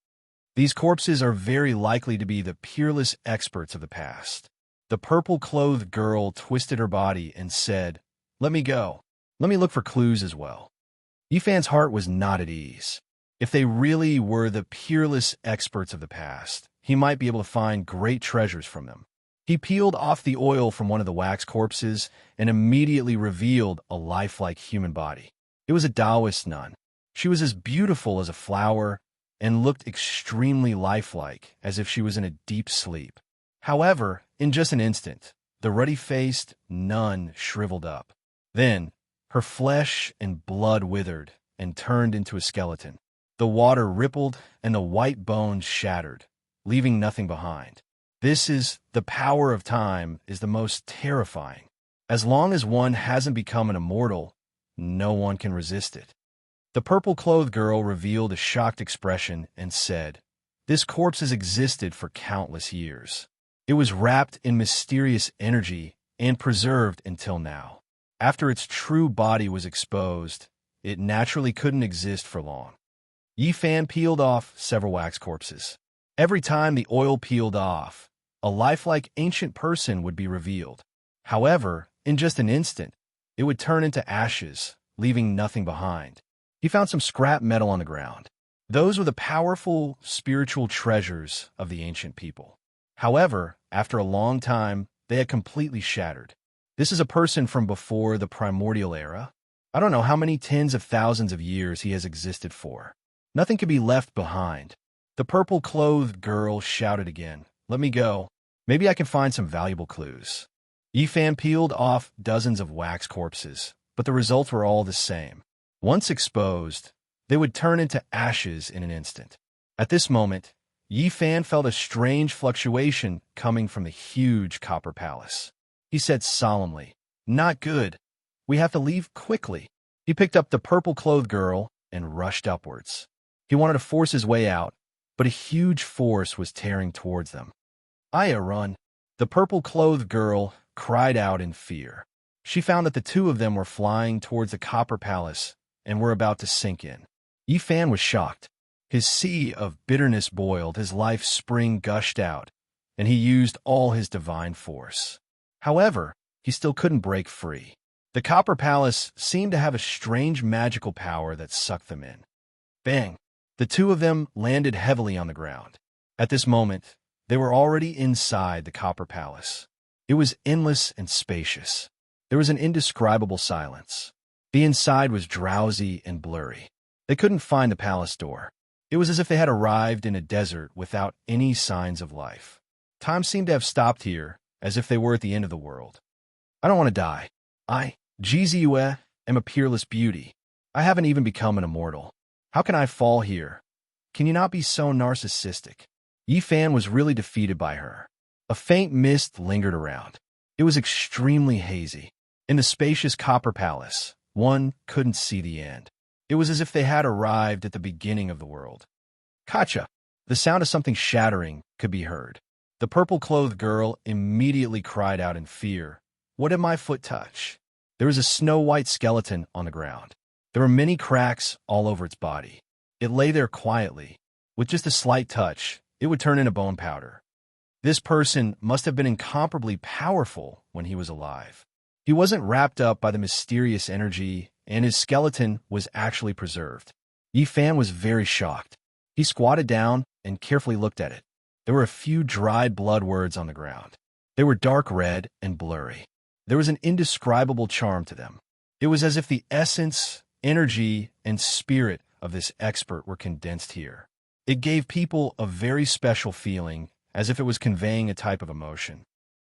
These corpses are very likely to be the peerless experts of the past. The purple-clothed girl twisted her body and said, "Let me go. Let me look for clues as well." Yi Fan's heart was not at ease. If they really were the peerless experts of the past, he might be able to find great treasures from them. He peeled off the oil from one of the wax corpses and immediately revealed a lifelike human body. It was a Taoist nun. She was as beautiful as a flower and looked extremely lifelike, as if she was in a deep sleep. However, in just an instant, The ruddy-faced nun shriveled up. Then, her flesh and blood withered and turned into a skeleton. The water rippled and the white bones shattered, leaving nothing behind. The power of time is the most terrifying. As long as one hasn't become an immortal, no one can resist it. The purple-clothed girl revealed a shocked expression and said, "This corpse has existed for countless years. It was wrapped in mysterious energy and preserved until now. After its true body was exposed, it naturally couldn't exist for long." Yi Fan peeled off several wax corpses. Every time the oil peeled off, a lifelike ancient person would be revealed. However, in just an instant, it would turn into ashes, leaving nothing behind. He found some scrap metal on the ground. Those were the powerful spiritual treasures of the ancient people. However, after a long time, they had completely shattered. This is a person from before the primordial era. I don't know how many tens of thousands of years he has existed for. Nothing could be left behind. The purple-clothed girl shouted again, "Let me go. Maybe I can find some valuable clues." Yi Fan peeled off dozens of wax corpses, but the results were all the same. Once exposed, they would turn into ashes in an instant. At this moment, Yi Fan felt a strange fluctuation coming from the huge copper palace. He said solemnly, "Not good. We have to leave quickly." He picked up the purple-clothed girl and rushed upwards. He wanted to force his way out, but a huge force was tearing towards them. "Aya, run!" The purple-clothed girl cried out in fear. She found that the two of them were flying towards the copper palace and were about to sink in. Yi Fan was shocked. His sea of bitterness boiled, his life spring gushed out, and he used all his divine force. However, he still couldn't break free. The copper palace seemed to have a strange magical power that sucked them in. Bang! The two of them landed heavily on the ground. At this moment, they were already inside the copper palace. It was endless and spacious. There was an indescribable silence. The inside was drowsy and blurry. They couldn't find the palace door. It was as if they had arrived in a desert without any signs of life. Time seemed to have stopped here, as if they were at the end of the world. "I don't want to die. Jizue, am a peerless beauty. I haven't even become an immortal. How can I fall here? Can you not be so narcissistic?" Yi Fan was really defeated by her. A faint mist lingered around. It was extremely hazy. In the spacious copper palace, one couldn't see the end. It was as if they had arrived at the beginning of the world. "Kacha!" The sound of something shattering could be heard. The purple-clothed girl immediately cried out in fear. "What did my foot touch?" There was a snow-white skeleton on the ground. There were many cracks all over its body. It lay there quietly. With just a slight touch, it would turn into bone powder. This person must have been incomparably powerful when he was alive. He wasn't wrapped up by the mysterious energy, and his skeleton was actually preserved. Yi Fan was very shocked. He squatted down and carefully looked at it. There were a few dried blood words on the ground. They were dark red and blurry. There was an indescribable charm to them. It was as if the essence, energy, and spirit of this expert were condensed here. It gave people a very special feeling, as if it was conveying a type of emotion.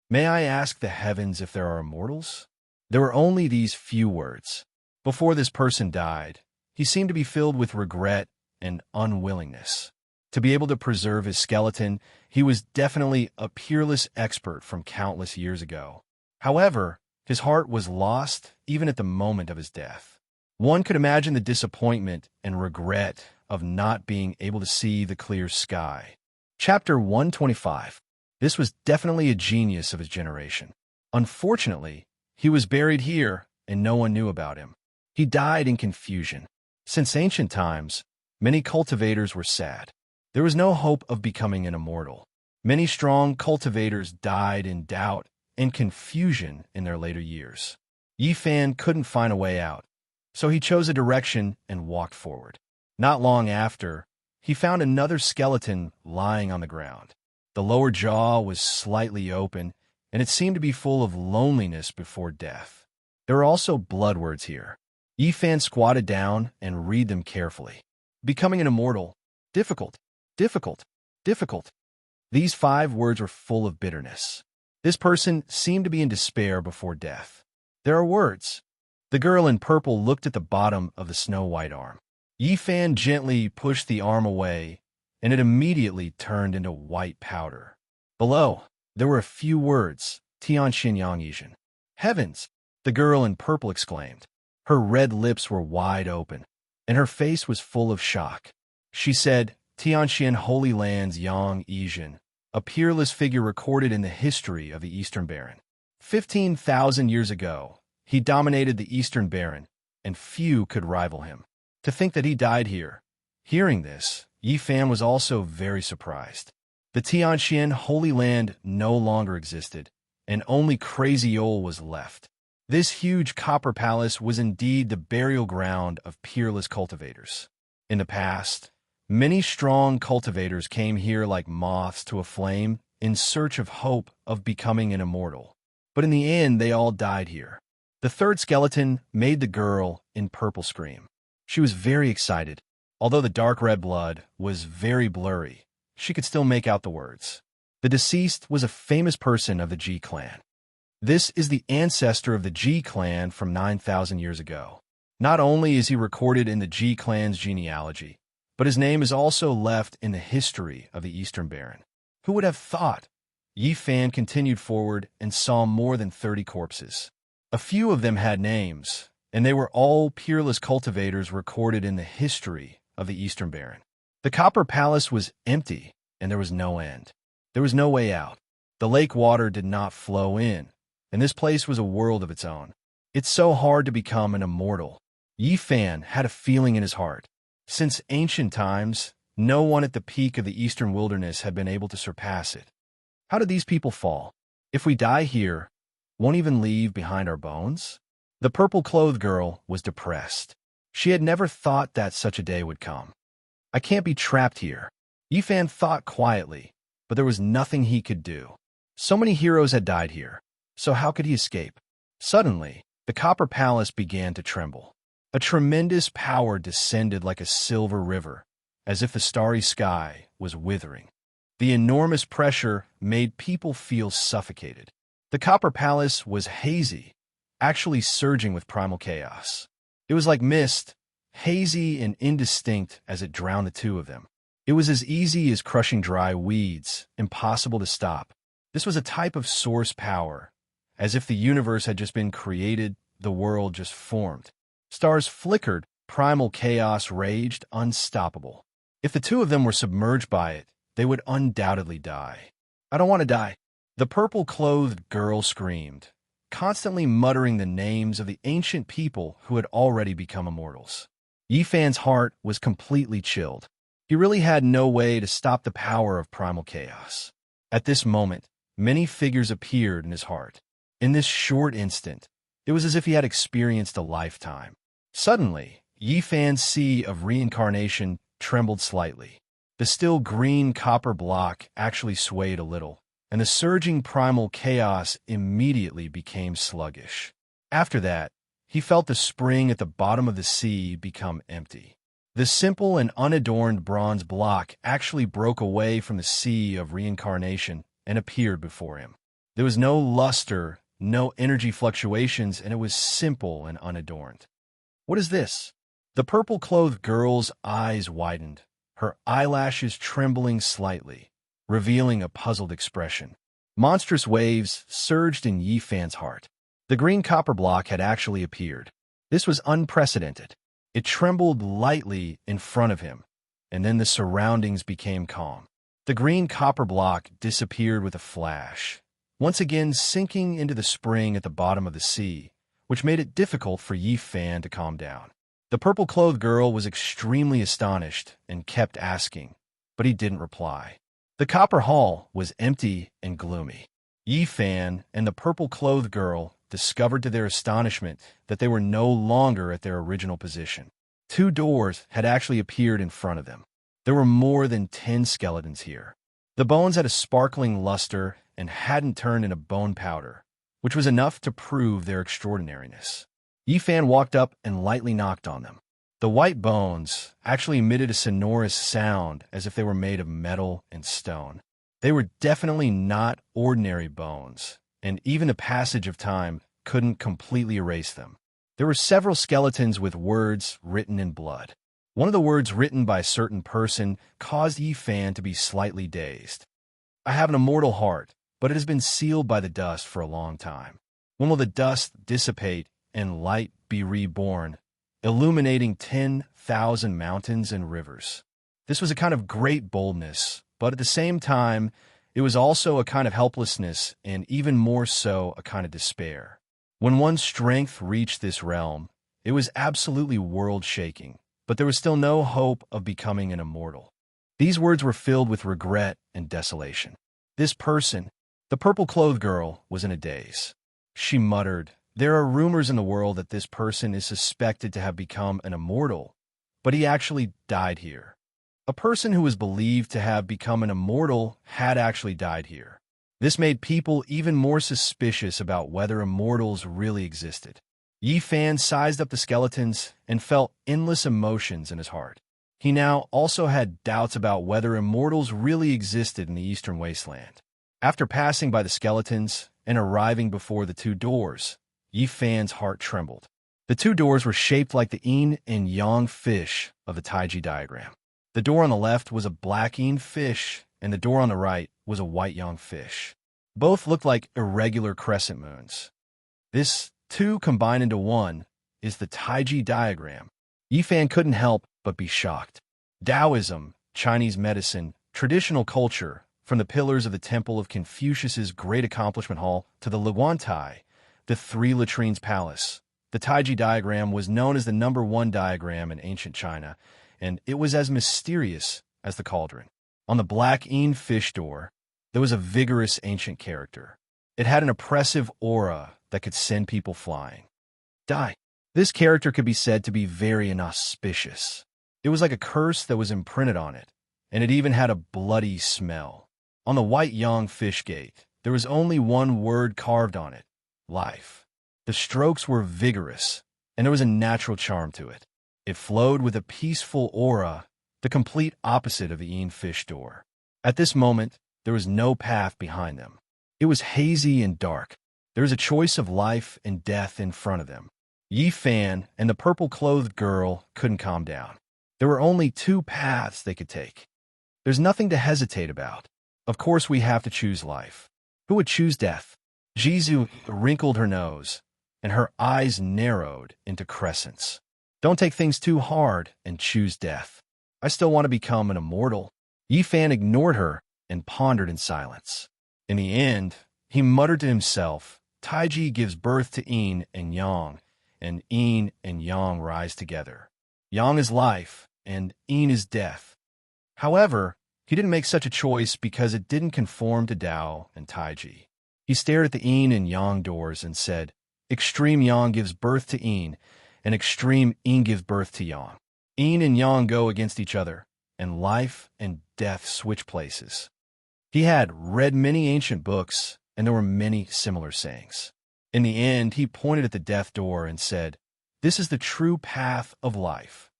"May I ask the heavens if there are immortals?" There were only these few words. Before this person died, he seemed to be filled with regret and unwillingness. To be able to preserve his skeleton, he was definitely a peerless expert from countless years ago. However, his heart was lost even at the moment of his death. One could imagine the disappointment and regret of not being able to see the clear sky. Chapter 125. This was definitely a genius of his generation. Unfortunately, he was buried here, and no one knew about him. He died in confusion. Since ancient times, many cultivators were sad. There was no hope of becoming an immortal. Many strong cultivators died in doubt and confusion in their later years. Yi Fan couldn't find a way out, so he chose a direction and walked forward. Not long after, he found another skeleton lying on the ground. The lower jaw was slightly open, and it seemed to be full of loneliness before death. There were also blood words here. Yi Fan squatted down and read them carefully. "Becoming an immortal. Difficult. Difficult. Difficult." These 5 words were full of bitterness. This person seemed to be in despair before death. There are words. The girl in purple looked at the bottom of the snow-white arm. Yi Fan gently pushed the arm away, and it immediately turned into white powder. Below, there were a few words, Tian Xin Yang Yizhen. Heavens! The girl in purple exclaimed. Her red lips were wide open, and her face was full of shock. She said, Tianxian Holy Lands Yang Yizhen, a peerless figure recorded in the history of the Eastern Baron. 15,000 years ago, he dominated the Eastern Baron, and few could rival him. To think that he died here. Hearing this, Yi Fan was also very surprised. The Tianxian Holy Land no longer existed, and only Crazy Ol was left. This huge copper palace was indeed the burial ground of peerless cultivators. In the past, many strong cultivators came here like moths to a flame in search of hope of becoming an immortal. But in the end, they all died here. The third skeleton made the girl in purple scream. She was very excited. Although the dark red blood was very blurry, she could still make out the words. The deceased was a famous person of the Ji clan. This is the ancestor of the Ji clan from 9,000 years ago. Not only is he recorded in the Ji clan's genealogy, but his name is also left in the history of the Eastern Baron. Who would have thought? Yi Fan continued forward and saw more than 30 corpses. A few of them had names, and they were all peerless cultivators recorded in the history of the Eastern Baron. The Copper Palace was empty, and there was no end. There was no way out. The lake water did not flow in, and this place was a world of its own. It's so hard to become an immortal. Yi Fan had a feeling in his heart. Since ancient times, no one at the peak of the eastern wilderness had been able to surpass it. How did these people fall? If we die here, won't even leave behind our bones? The purple-clothed girl was depressed. She had never thought that such a day would come. I can't be trapped here. Yi Fan thought quietly, but there was nothing he could do. So many heroes had died here, so how could he escape? Suddenly, the Copper Palace began to tremble. A tremendous power descended like a silver river, as if the starry sky was withering. The enormous pressure made people feel suffocated. The Copper Palace was hazy, actually surging with primal chaos. It was like mist, hazy and indistinct as it drowned the two of them. It was as easy as crushing dry weeds, impossible to stop. This was a type of source power, as if the universe had just been created, the world just formed. Stars flickered, primal chaos raged, unstoppable. If the two of them were submerged by it, they would undoubtedly die. I don't want to die. The purple-clothed girl screamed, constantly muttering the names of the ancient people who had already become immortals. Yi Fan's heart was completely chilled. He really had no way to stop the power of primal chaos. At this moment, many figures appeared in his heart. In this short instant, it was as if he had experienced a lifetime. Suddenly, Yi Fan's sea of reincarnation trembled slightly. The still green copper block actually swayed a little, and the surging primal chaos immediately became sluggish. After that, he felt the spring at the bottom of the sea become empty. The simple and unadorned bronze block actually broke away from the sea of reincarnation and appeared before him. There was no luster, no energy fluctuations, and it was simple and unadorned. What is this? The purple-clothed girl's eyes widened, her eyelashes trembling slightly, revealing a puzzled expression. Monstrous waves surged in Yi Fan's heart. The green copper block had actually appeared. This was unprecedented. It trembled lightly in front of him, and then the surroundings became calm. The green copper block disappeared with a flash, once again sinking into the spring at the bottom of the sea, which made it difficult for Yi Fan to calm down. The purple-clothed girl was extremely astonished and kept asking, but he didn't reply. The copper hall was empty and gloomy. Yi Fan and the purple-clothed girl discovered to their astonishment that they were no longer at their original position. 2 doors had actually appeared in front of them. There were more than 10 skeletons here. The bones had a sparkling luster and hadn't turned into bone powder, which was enough to prove their extraordinariness. Yi Fan walked up and lightly knocked on them. The white bones actually emitted a sonorous sound as if they were made of metal and stone. They were definitely not ordinary bones, and even the passage of time couldn't completely erase them. There were several skeletons with words written in blood. One of the words written by a certain person caused Yi Fan to be slightly dazed. I have an immortal heart, but it has been sealed by the dust for a long time. When will the dust dissipate and light be reborn, illuminating 10,000 mountains and rivers? This was a kind of great boldness, but at the same time, it was also a kind of helplessness and even more so a kind of despair. When one's strength reached this realm, it was absolutely world-shaking, but there was still no hope of becoming an immortal. These words were filled with regret and desolation. This person, the purple-clothed girl, was in a daze. She muttered, "There are rumors in the world that this person is suspected to have become an immortal, but he actually died here." A person who was believed to have become an immortal had actually died here. This made people even more suspicious about whether immortals really existed. Yi Fan sized up the skeletons and felt endless emotions in his heart. He now also had doubts about whether immortals really existed in the Eastern Wasteland. After passing by the skeletons and arriving before the two doors, Yi Fan's heart trembled. The two doors were shaped like the yin and yang fish of the Taiji diagram. The door on the left was a black yin fish, and the door on the right was a white yang fish. Both looked like irregular crescent moons. This two combined into one is the Taiji diagram. Yi Fan couldn't help but be shocked. Taoism, Chinese medicine, traditional culture, from the pillars of the Temple of Confucius's Great Accomplishment Hall to the Luguantai, the Three Latrines Palace. The Taiji diagram was known as the #1 diagram in ancient China, and it was as mysterious as the cauldron. On the black yin fish door, there was a vigorous ancient character. It had an oppressive aura that could send people flying. Die. This character could be said to be very inauspicious. It was like a curse that was imprinted on it, and it even had a bloody smell. On the white yang fish gate, there was only one word carved on it: life. The strokes were vigorous, and there was a natural charm to it. It flowed with a peaceful aura, the complete opposite of the yin fish door. At this moment, there was no path behind them. It was hazy and dark. There was a choice of life and death in front of them. Yi Fan and the purple-clothed girl couldn't calm down. There were only two paths they could take. There's nothing to hesitate about. Of course we have to choose life. Who would choose death? Jizu wrinkled her nose, and her eyes narrowed into crescents. Don't take things too hard and choose death. I still want to become an immortal. Yi Fan ignored her and pondered in silence. In the end, he muttered to himself, Taiji gives birth to yin and yang and yang rise together. Yang is life, and yin is death. However, he didn't make such a choice because it didn't conform to Tao and Taiji. He stared at the yin and yang doors and said, extreme yang gives birth to yin, and extreme yin gives birth to yang. Yin and yang go against each other, and life and death switch places. He had read many ancient books, and there were many similar sayings. In the end, he pointed at the death door and said, this is the true path of life.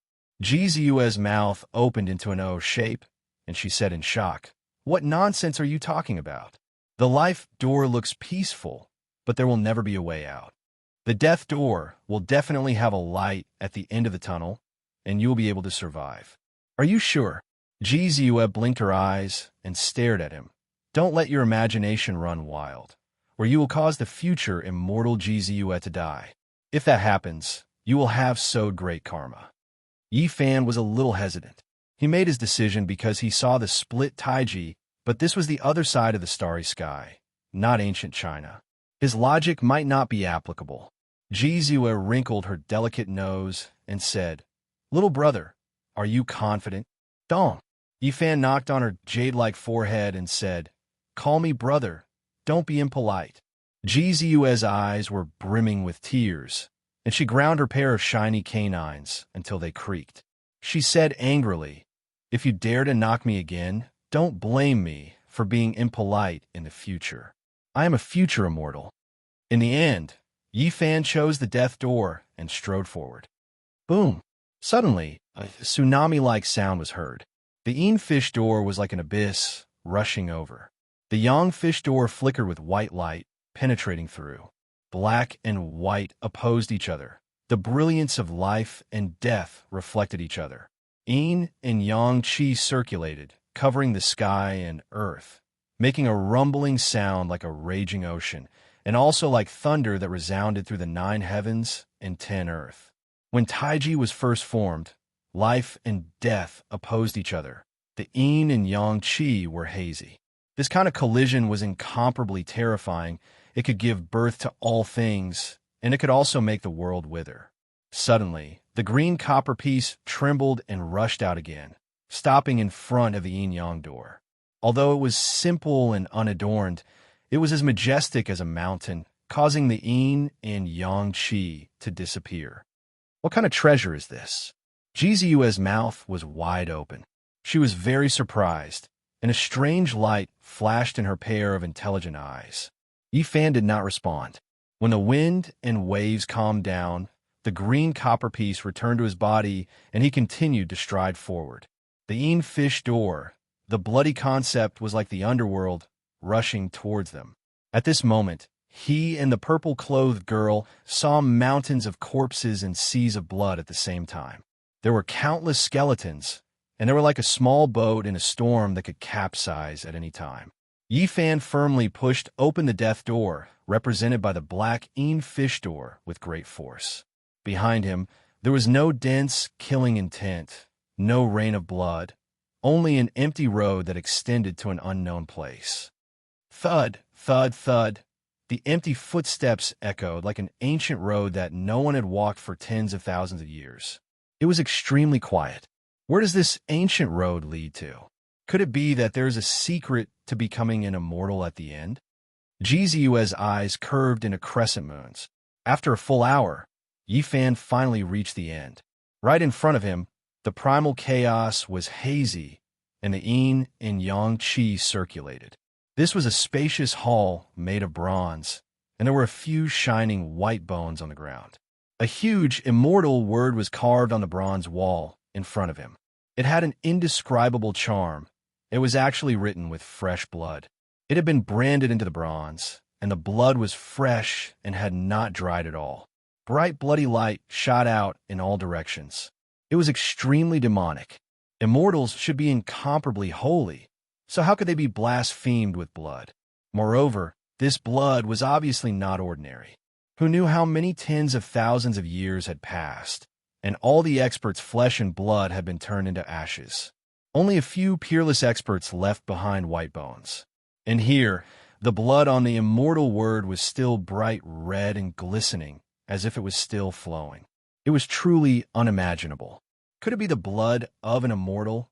Jizu's mouth opened into an O shape, and she said in shock, what nonsense are you talking about? The life door looks peaceful, but there will never be a way out. The death door will definitely have a light at the end of the tunnel, and you will be able to survive. Are you sure? Jizu blinked her eyes and stared at him. Don't let your imagination run wild, or you will cause the future immortal Jizu to die. If that happens, you will have sowed great karma. Yi Fan was a little hesitant. He made his decision because he saw the split Taiji, but this was the other side of the starry sky, not ancient China. His logic might not be applicable. Jizu wrinkled her delicate nose and said, little brother, are you confident? Dong. Yi Fan knocked on her jade-like forehead and said, call me brother, don't be impolite. Jizu's eyes were brimming with tears, and she ground her pair of shiny canines until they creaked. She said angrily, if you dare to knock me again, don't blame me for being impolite in the future. I am a future immortal. In the end, Yi Fan chose the death door and strode forward. Boom! Suddenly, a tsunami-like sound was heard. The yin fish door was like an abyss rushing over. The yang fish door flickered with white light, penetrating through. Black and white opposed each other. The brilliance of life and death reflected each other. Yin and yang qi circulated, covering the sky and earth, making a rumbling sound like a raging ocean, and also like thunder that resounded through the 9 heavens and 10 earth. When Taiji was first formed, life and death opposed each other. The yin and yang qi were hazy. This kind of collision was incomparably terrifying. It could give birth to all things, and it could also make the world wither. Suddenly, the green copper piece trembled and rushed out again, stopping in front of the yin-yang door. Although it was simple and unadorned, it was as majestic as a mountain, causing the yin and yang qi to disappear. What kind of treasure is this? Jizu's mouth was wide open. She was very surprised, and a strange light flashed in her pair of intelligent eyes. Yifan did not respond. When the wind and waves calmed down, the green copper piece returned to his body, and he continued to stride forward. The yin fish door, the bloody concept, was like the underworld rushing towards them. At this moment, he and the purple-clothed girl saw mountains of corpses and seas of blood at the same time. There were countless skeletons, and they were like a small boat in a storm that could capsize at any time. Yifan firmly pushed open the death door, represented by the black yin fish door, with great force. Behind him, there was no dense, killing intent, no rain of blood, only an empty road that extended to an unknown place. Thud, thud, thud. The empty footsteps echoed like an ancient road that no one had walked for tens of thousands of years. It was extremely quiet. Where does this ancient road lead to? Could it be that there is a secret to becoming an immortal at the end? Jizu's eyes curved into crescent moons. After a full hour, Yifan finally reached the end. Right in front of him, the primal chaos was hazy, and the yin and yang qi circulated. This was a spacious hall made of bronze, and there were a few shining white bones on the ground. A huge, immortal word was carved on the bronze wall in front of him. It had an indescribable charm. It was actually written with fresh blood. It had been branded into the bronze, and the blood was fresh and had not dried at all. Bright bloody light shot out in all directions. It was extremely demonic. Immortals should be incomparably holy, so how could they be blasphemed with blood? Moreover, this blood was obviously not ordinary. Who knew how many tens of thousands of years had passed, and all the experts' flesh and blood had been turned into ashes. Only a few peerless experts left behind white bones. And here, the blood on the immortal word was still bright red and glistening, as if it was still flowing. It was truly unimaginable. Could it be the blood of an immortal?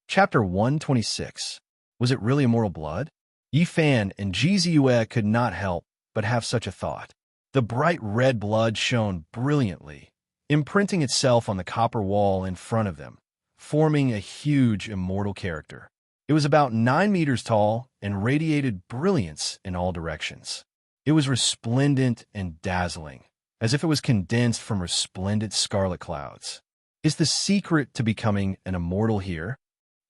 Chapter 126. Was it really immortal blood? Yifan and Jizue could not help but have such a thought. The bright red blood shone brilliantly, imprinting itself on the copper wall in front of them, forming a huge immortal character. It was about 9 meters tall and radiated brilliance in all directions. It was resplendent and dazzling, as if it was condensed from resplendent scarlet clouds. Is the secret to becoming an immortal here?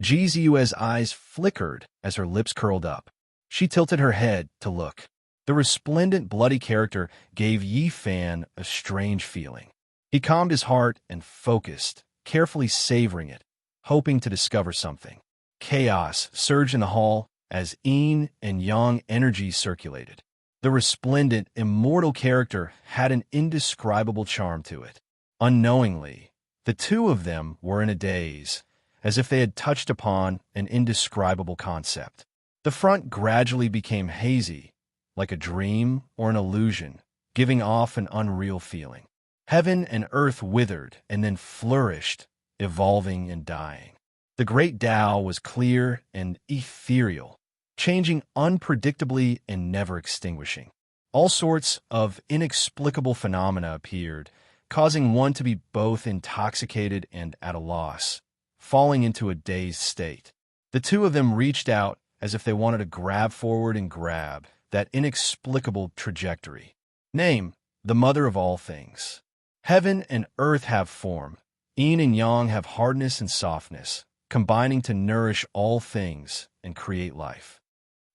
Jizu's eyes flickered as her lips curled up. She tilted her head to look. The resplendent bloody character gave Yifan a strange feeling. He calmed his heart and focused, carefully savoring it, hoping to discover something. Chaos surged in the hall as yin and yang energy circulated. The resplendent, immortal character had an indescribable charm to it. Unknowingly, the two of them were in a daze, as if they had touched upon an indescribable concept. The front gradually became hazy, like a dream or an illusion, giving off an unreal feeling. Heaven and earth withered and then flourished, evolving and dying. The great Tao was clear and ethereal, changing unpredictably and never extinguishing. All sorts of inexplicable phenomena appeared, causing one to be both intoxicated and at a loss, falling into a dazed state. The two of them reached out as if they wanted to grab forward and grab that inexplicable trajectory. Name, the mother of all things. Heaven and earth have form. Yin and yang have hardness and softness, combining to nourish all things and create life.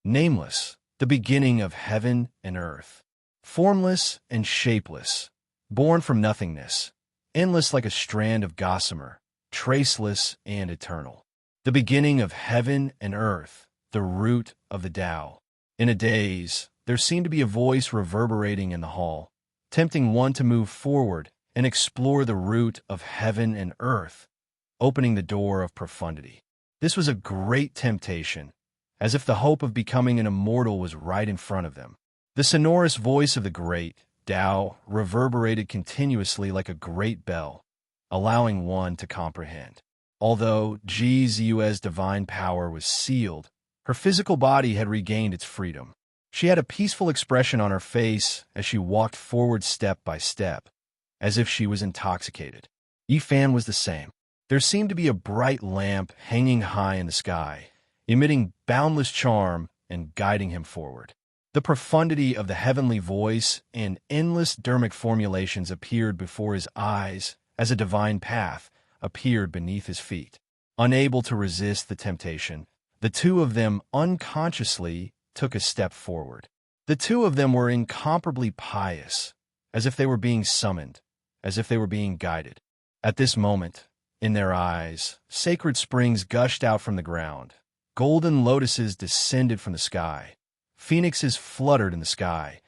nameless, the beginning of heaven and earth. Formless and shapeless, born from nothingness, endless like a strand of gossamer, traceless and eternal. The beginning of heaven and earth, the root of the Tao. In a daze, there seemed to be a voice reverberating in the hall, tempting one to move forward and explore the root of heaven and earth, opening the door of profundity. This was a great temptation, as if the hope of becoming an immortal was right in front of them. The sonorous voice of the great Tao reverberated continuously like a great bell, allowing one to comprehend. Although Jizu's divine power was sealed, her physical body had regained its freedom. She had a peaceful expression on her face as she walked forward step by step, as if she was intoxicated. Yifan was the same. There seemed to be a bright lamp hanging high in the sky, emitting boundless charm and guiding him forward. The profundity of the heavenly voice and endless dermic formulations appeared before his eyes as a divine path appeared beneath his feet. Unable to resist the temptation, the two of them unconsciously took a step forward. The two of them were incomparably pious, as if they were being summoned, as if they were being guided. At this moment, in their eyes, sacred springs gushed out from the ground. Golden lotuses descended from the sky. Phoenixes fluttered in the sky.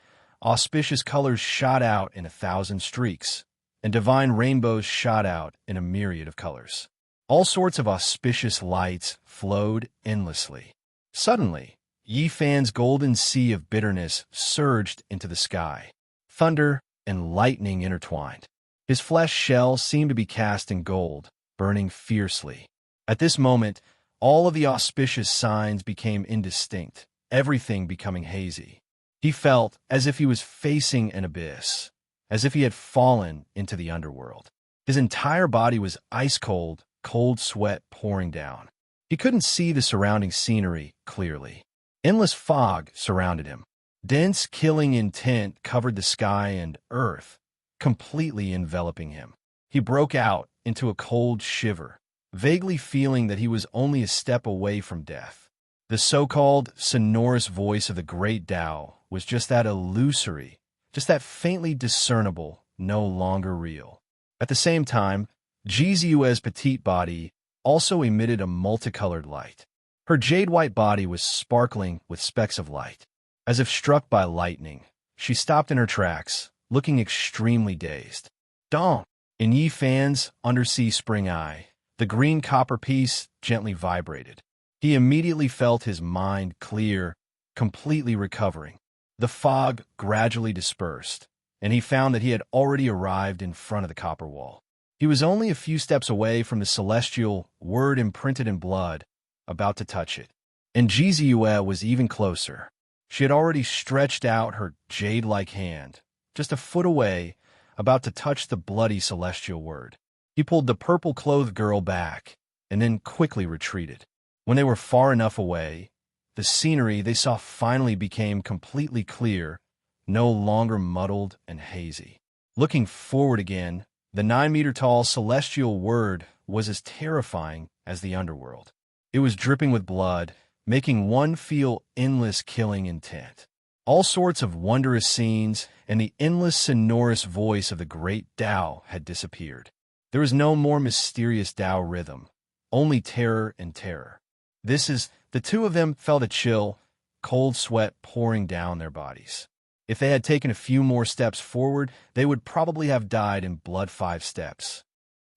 Auspicious colors shot out in 1,000 streaks, and divine rainbows shot out in a myriad of colors. All sorts of auspicious lights flowed endlessly. Suddenly, Yifan's golden sea of bitterness surged into the sky. Thunder and lightning intertwined. His flesh shell seemed to be cast in gold, burning fiercely. At this moment, all of the auspicious signs became indistinct, everything becoming hazy. He felt as if he was facing an abyss, as if he had fallen into the underworld. His entire body was ice-cold, cold sweat pouring down. He couldn't see the surrounding scenery clearly. Endless fog surrounded him. Dense, killing intent covered the sky and earth, completely enveloping him. He broke out into a cold shiver, vaguely feeling that he was only a step away from death. The so-called sonorous voice of the great Tao was just that illusory, just that faintly discernible, no longer real. At the same time, Jizu's petite body also emitted a multicolored light. Her jade-white body was sparkling with specks of light. As if struck by lightning, she stopped in her tracks, looking extremely dazed. Dong! In Yifan's undersea spring eye, the green copper piece gently vibrated. He immediately felt his mind clear, completely recovering. The fog gradually dispersed, and he found that he had already arrived in front of the copper wall. He was only a few steps away from the celestial word imprinted in blood, about to touch it. And Jizu was even closer. She had already stretched out her jade-like hand, just a foot away, about to touch the bloody celestial word. He pulled the purple-clothed girl back, and then quickly retreated. When they were far enough away, the scenery they saw finally became completely clear, no longer muddled and hazy. Looking forward again, the 9-meter-tall celestial word was as terrifying as the underworld. It was dripping with blood, making one feel endless killing intent. All sorts of wondrous scenes and the endless sonorous voice of the great Tao had disappeared. There was no more mysterious Tao rhythm, only terror and terror. The two of them felt a chill, cold sweat pouring down their bodies. If they had taken a few more steps forward, they would probably have died in blood 5 steps.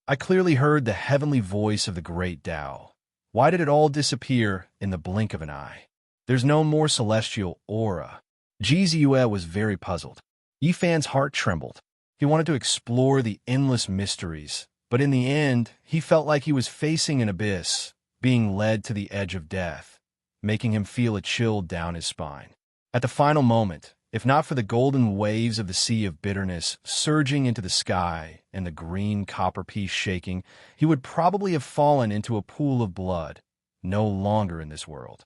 I clearly heard the heavenly voice of the great Tao. Why did it all disappear in the blink of an eye? There's no more celestial aura. Jizu was very puzzled. Yifan's heart trembled. He wanted to explore the endless mysteries, but in the end, he felt like he was facing an abyss, being led to the edge of death, making him feel a chill down his spine. At the final moment, if not for the golden waves of the sea of bitterness surging into the sky and the green copper piece shaking, he would probably have fallen into a pool of blood, no longer in this world.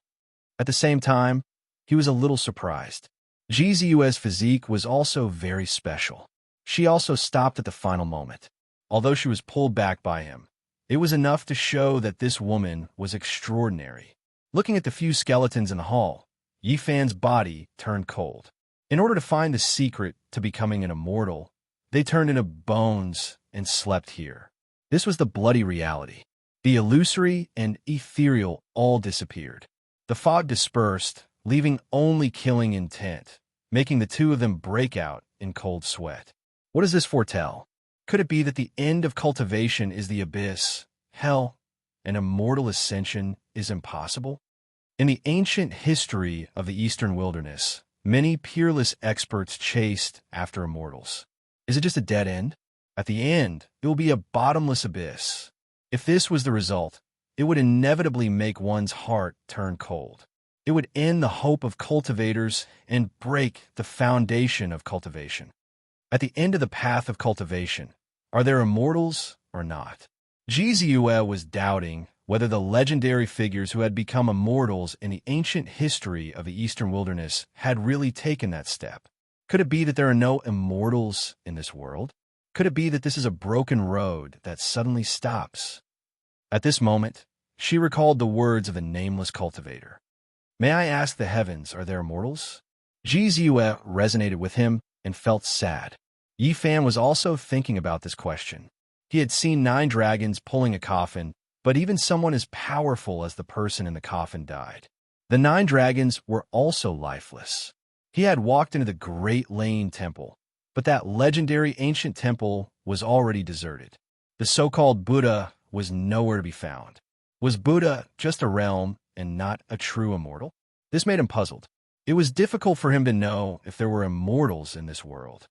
At the same time, he was a little surprised. Jizu's physique was also very special. She also stopped at the final moment. Although she was pulled back by him, it was enough to show that this woman was extraordinary. Looking at the few skeletons in the hall, Yifan's body turned cold. In order to find the secret to becoming an immortal, they turned into bones and slept here. This was the bloody reality. The illusory and ethereal all disappeared. The fog dispersed, leaving only killing intent, making the two of them break out in cold sweat. What does this foretell? Could it be that the end of cultivation is the abyss, hell, and immortal ascension is impossible? In the ancient history of the Eastern wilderness, many peerless experts chased after immortals. Is it just a dead end? At the end, it will be a bottomless abyss. If this was the result, it would inevitably make one's heart turn cold. It would end the hope of cultivators and break the foundation of cultivation. At the end of the path of cultivation, are there immortals or not? Jizue was doubting whether the legendary figures who had become immortals in the ancient history of the Eastern wilderness had really taken that step. Could it be that there are no immortals in this world? Could it be that this is a broken road that suddenly stops? At this moment, she recalled the words of the nameless cultivator. May I ask the heavens, are there immortals? Jizue resonated with him and felt sad. Yifan was also thinking about this question. He had seen 9 dragons pulling a coffin, but even someone as powerful as the person in the coffin died. The 9 dragons were also lifeless. He had walked into the Great Lane Temple, but that legendary ancient temple was already deserted. The so-called Buddha was nowhere to be found. Was Buddha just a realm and not a true immortal? This made him puzzled. It was difficult for him to know if there were immortals in this world.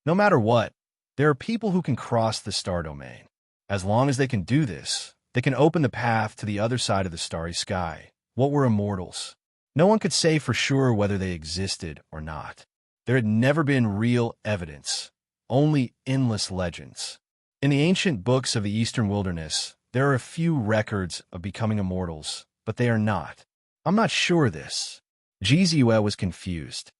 No matter what, there are people who can cross the star domain. As long as they can do this, they can open the path to the other side of the starry sky. What were immortals? No one could say for sure whether they existed or not. There had never been real evidence, only endless legends. In the ancient books of the Eastern wilderness, there are a few records of becoming immortals, but they are not. I'm not sure of this. Jizue was confused.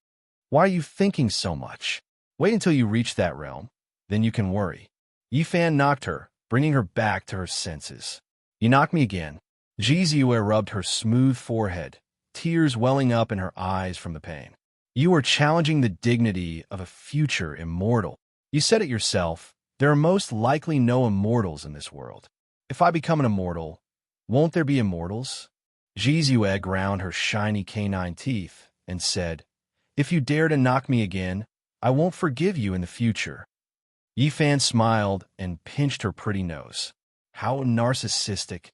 Why are you thinking so much? Wait until you reach that realm, then you can worry. Yifan knocked her, bringing her back to her senses. You knock me again. Jizue rubbed her smooth forehead, tears welling up in her eyes from the pain. You are challenging the dignity of a future immortal. You said it yourself, there are most likely no immortals in this world. If I become an immortal, won't there be immortals? Jizue ground her shiny canine teeth and said, If you dare to knock me again, I won't forgive you in the future. Yifan smiled and pinched her pretty nose. How narcissistic.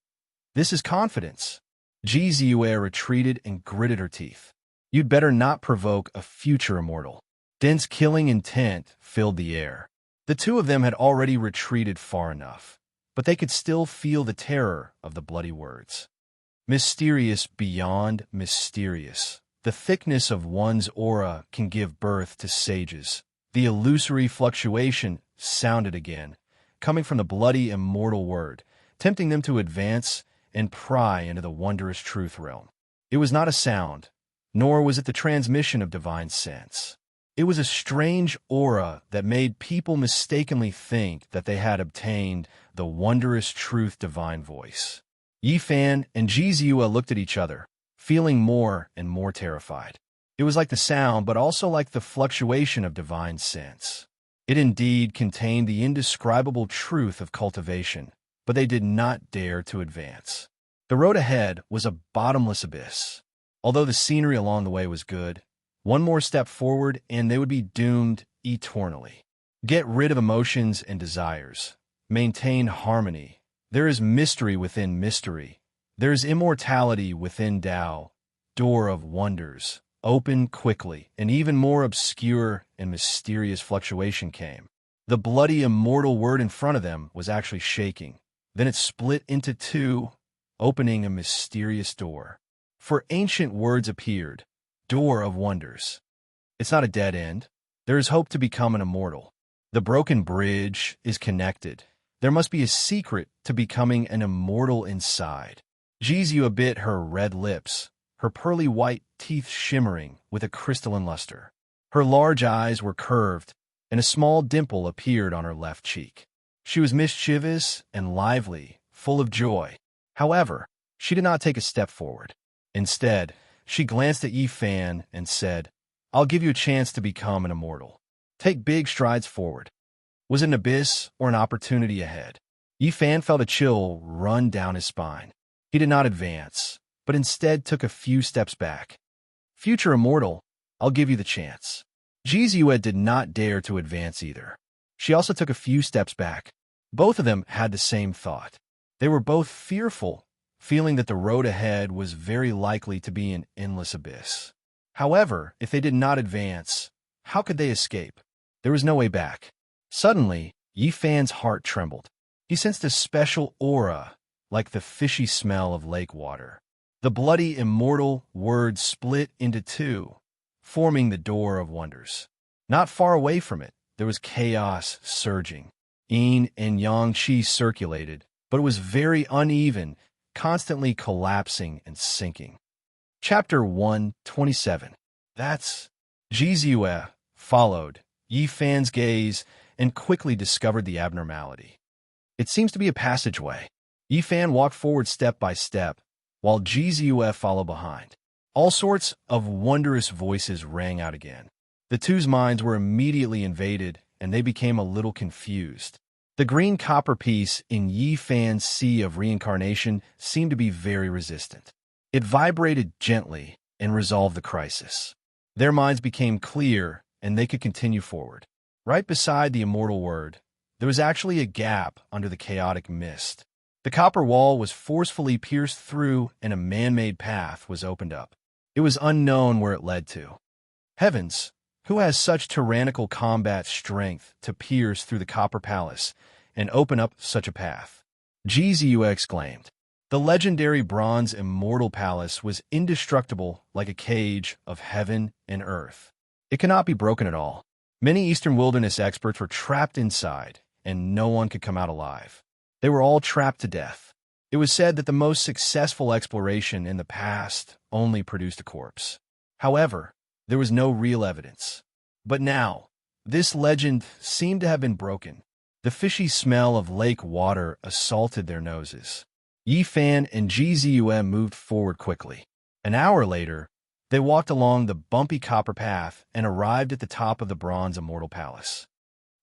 This is confidence. Jizue retreated and gritted her teeth. You'd better not provoke a future immortal. Dense killing intent filled the air. The two of them had already retreated far enough, but they could still feel the terror of the bloody words. Mysterious beyond mysterious. The thickness of one's aura can give birth to sages. The illusory fluctuation sounded again, coming from the bloody immortal word, tempting them to advance and pry into the wondrous truth realm. It was not a sound, nor was it the transmission of divine sense. It was a strange aura that made people mistakenly think that they had obtained the wondrous truth divine voice. Yifan and Jizue looked at each other, feeling more and more terrified. It was like the sound, but also like the fluctuation of divine sense. It indeed contained the indescribable truth of cultivation, but they did not dare to advance. The road ahead was a bottomless abyss. Although the scenery along the way was good, one more step forward and they would be doomed eternally. Get rid of emotions and desires. Maintain harmony. There is mystery within mystery. There is immortality within Tao. Door of wonders. Open quickly. An even more obscure and mysterious fluctuation came. The bloody immortal word in front of them was actually shaking. Then it split into 2, opening a mysterious door. For ancient words appeared. Door of wonders. It's not a dead end. There is hope to become an immortal. The broken bridge is connected. There must be a secret to becoming an immortal inside. Jizue bit her red lips, her pearly white teeth shimmering with a crystalline luster. Her large eyes were curved, and a small dimple appeared on her left cheek. She was mischievous and lively, full of joy. However, she did not take a step forward. Instead, She glanced at Yi Fan and said, "I'll give you a chance to become an immortal. Take big strides forward." Was it an abyss or an opportunity ahead? Yi Fan felt a chill run down his spine. He did not advance, but instead took a few steps back. "Future immortal, I'll give you the chance." Ji Ziyue did not dare to advance either. She also took a few steps back. Both of them had the same thought. They were both fearful, feeling that the road ahead was very likely to be an endless abyss. However, if they did not advance, how could they escape? There was no way back. Suddenly, Yi Fan's heart trembled. He sensed a special aura, like the fishy smell of lake water. The bloody immortal word split into two, forming the door of wonders. Not far away from it, there was chaos surging. Yin and yang qi circulated, but it was very uneven, constantly collapsing and sinking. Chapter 127. That's Ji Ziyue followed Yi Fan's gaze and quickly discovered the abnormality. It seems to be a passageway. Yi Fan walked forward step by step, while Ji Ziyue followed behind. All sorts of wondrous voices rang out again. The two's minds were immediately invaded, and they became a little confused. The green copper piece in Yi Fan's sea of reincarnation seemed to be very resistant. It vibrated gently and resolved the crisis. Their minds became clear, and they could continue forward. Right beside the immortal word, there was actually a gap under the chaotic mist. The copper wall was forcefully pierced through, and a man-made path was opened up. It was unknown where it led to. Heavens! Who has such tyrannical combat strength to pierce through the Copper Palace and open up such a path? Ji Ziyue exclaimed. The legendary bronze immortal palace was indestructible like a cage of heaven and earth. It cannot be broken at all. Many Eastern wilderness experts were trapped inside, and no one could come out alive. They were all trapped to death. It was said that the most successful exploration in the past only produced a corpse. However, there was no real evidence. But now, this legend seemed to have been broken. The fishy smell of lake water assaulted their noses. Yi Fan and Ji Ziyue moved forward quickly. An hour later, they walked along the bumpy copper path and arrived at the top of the bronze immortal palace.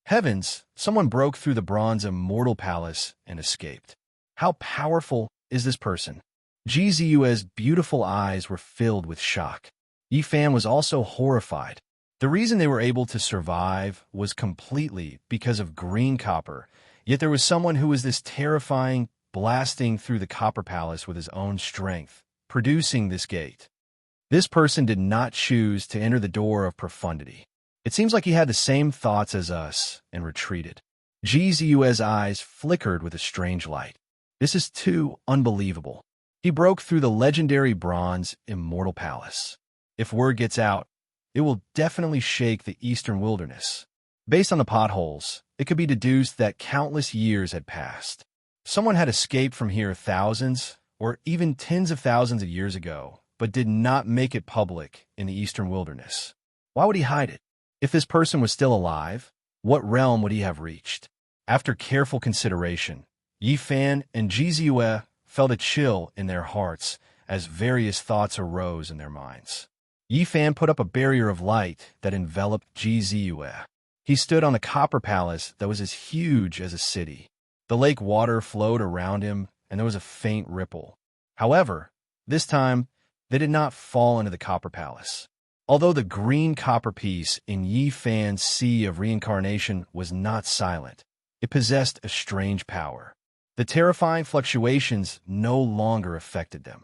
Heavens, someone broke through the bronze immortal palace and escaped. How powerful is this person? Ji Ziyue's beautiful eyes were filled with shock. Yi Fan was also horrified. The reason they were able to survive was completely because of green copper, yet there was someone who was this terrifying, blasting through the copper palace with his own strength, producing this gate. This person did not choose to enter the door of profundity. It seems like he had the same thoughts as us and retreated. Ji Ziyue's eyes flickered with a strange light. This is too unbelievable. He broke through the legendary bronze immortal palace. If word gets out, it will definitely shake the eastern wilderness. Based on the potholes, it could be deduced that countless years had passed. Someone had escaped from here thousands or even tens of thousands of years ago, but did not make it public in the eastern wilderness. Why would he hide it? If this person was still alive, what realm would he have reached? After careful consideration, Yi Fan and Ji Ziyue felt a chill in their hearts as various thoughts arose in their minds. Yi Fan put up a barrier of light that enveloped Ji Ziyue. He stood on the copper palace that was as huge as a city. The lake water flowed around him, and there was a faint ripple. However, this time, they did not fall into the copper palace. Although the green copper piece in Yi Fan's sea of reincarnation was not silent, it possessed a strange power. The terrifying fluctuations no longer affected them.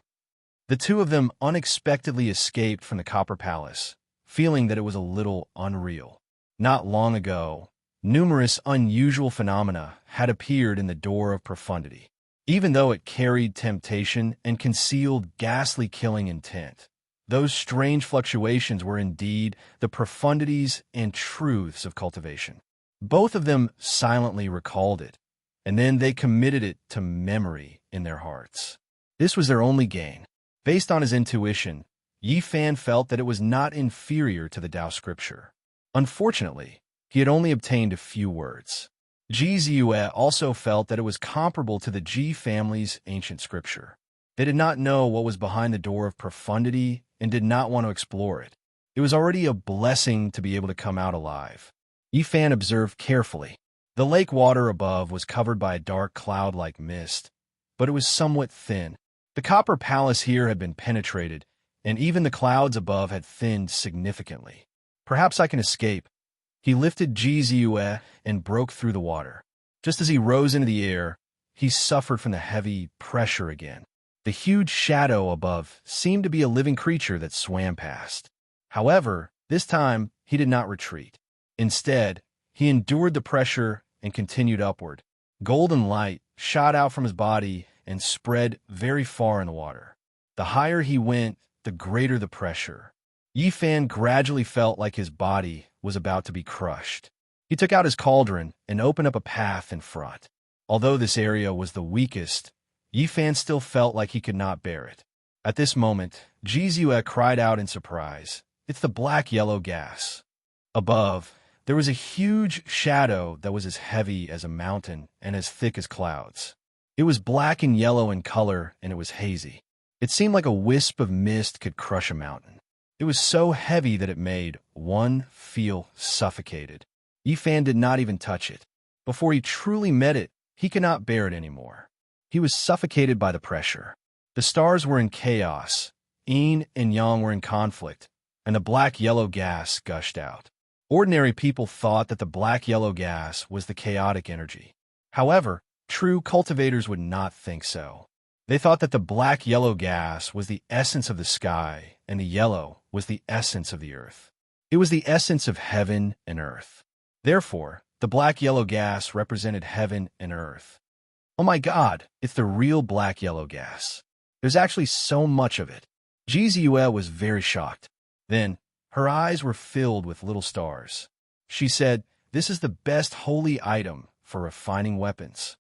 The two of them unexpectedly escaped from the Copper Palace, feeling that it was a little unreal. Not long ago, numerous unusual phenomena had appeared in the door of profundity. Even though it carried temptation and concealed ghastly killing intent, those strange fluctuations were indeed the profundities and truths of cultivation. Both of them silently recalled it, and then they committed it to memory in their hearts. This was their only gain. Based on his intuition, Yi Fan felt that it was not inferior to the Tao scripture. Unfortunately, he had only obtained a few words. Ji Ziyue also felt that it was comparable to the Ji family's ancient scripture. They did not know what was behind the door of profundity and did not want to explore it. It was already a blessing to be able to come out alive. Yifan observed carefully. The lake water above was covered by a dark cloud-like mist, but it was somewhat thin. The copper palace here had been penetrated, and even the clouds above had thinned significantly. Perhaps I can escape. He lifted Jizue and broke through the water. Just as he rose into the air, he suffered from the heavy pressure again. The huge shadow above seemed to be a living creature that swam past. However, this time he did not retreat. Instead, he endured the pressure and continued upward. Golden light shot out from his body and spread very far in the water. The higher he went, the greater the pressure. Yifan gradually felt like his body was about to be crushed. He took out his cauldron and opened up a path in front. Although this area was the weakest, Yifan still felt like he could not bear it. At this moment, Jizue cried out in surprise. It's the black-yellow gas. Above, there was a huge shadow that was as heavy as a mountain and as thick as clouds. It was black and yellow in color, and it was hazy. It seemed like a wisp of mist could crush a mountain. It was so heavy that it made one feel suffocated. Yifan did not even touch it. Before he truly met it, he could not bear it anymore. He was suffocated by the pressure. The stars were in chaos, yin and yang were in conflict, and the black-yellow gas gushed out. Ordinary people thought that the black-yellow gas was the chaotic energy. However, true cultivators would not think so. They thought that the black-yellow gas was the essence of the sky, and the yellow was the essence of the earth. It was the essence of heaven and earth. Therefore, the black-yellow gas represented heaven and earth. Oh my God, it's the real black-yellow gas. There's actually so much of it. Jizue was very shocked. Then, her eyes were filled with little stars. She said, "This is the best holy item for refining weapons."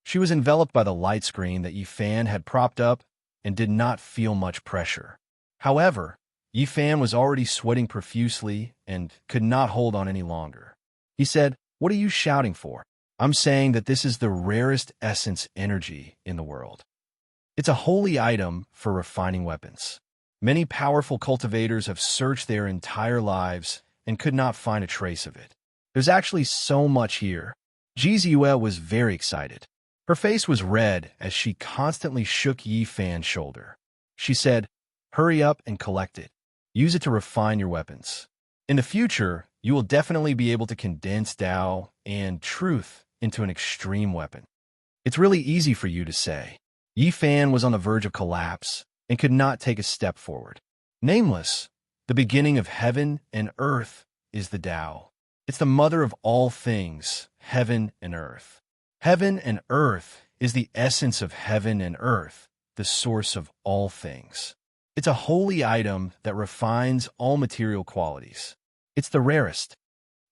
She was enveloped by the light screen that Yifan had propped up and did not feel much pressure. However, Yifan was already sweating profusely and could not hold on any longer. He said, "What are you shouting for? I'm saying that this is the rarest essence energy in the world. It's a holy item for refining weapons. Many powerful cultivators have searched their entire lives and could not find a trace of it. There's actually so much here." Jizue was very excited. Her face was red as she constantly shook Yifan's shoulder. She said, "Hurry up and collect it. Use it to refine your weapons. In the future, you will definitely be able to condense Tao and truth into an extreme weapon. It's really easy for you to say." Yifan was on the verge of collapse and could not take a step forward. Nameless, the beginning of heaven and earth, is the Tao. It's the mother of all things, heaven and earth. Heaven and earth is the essence of heaven and earth, the source of all things. It's a holy item that refines all material qualities. It's the rarest.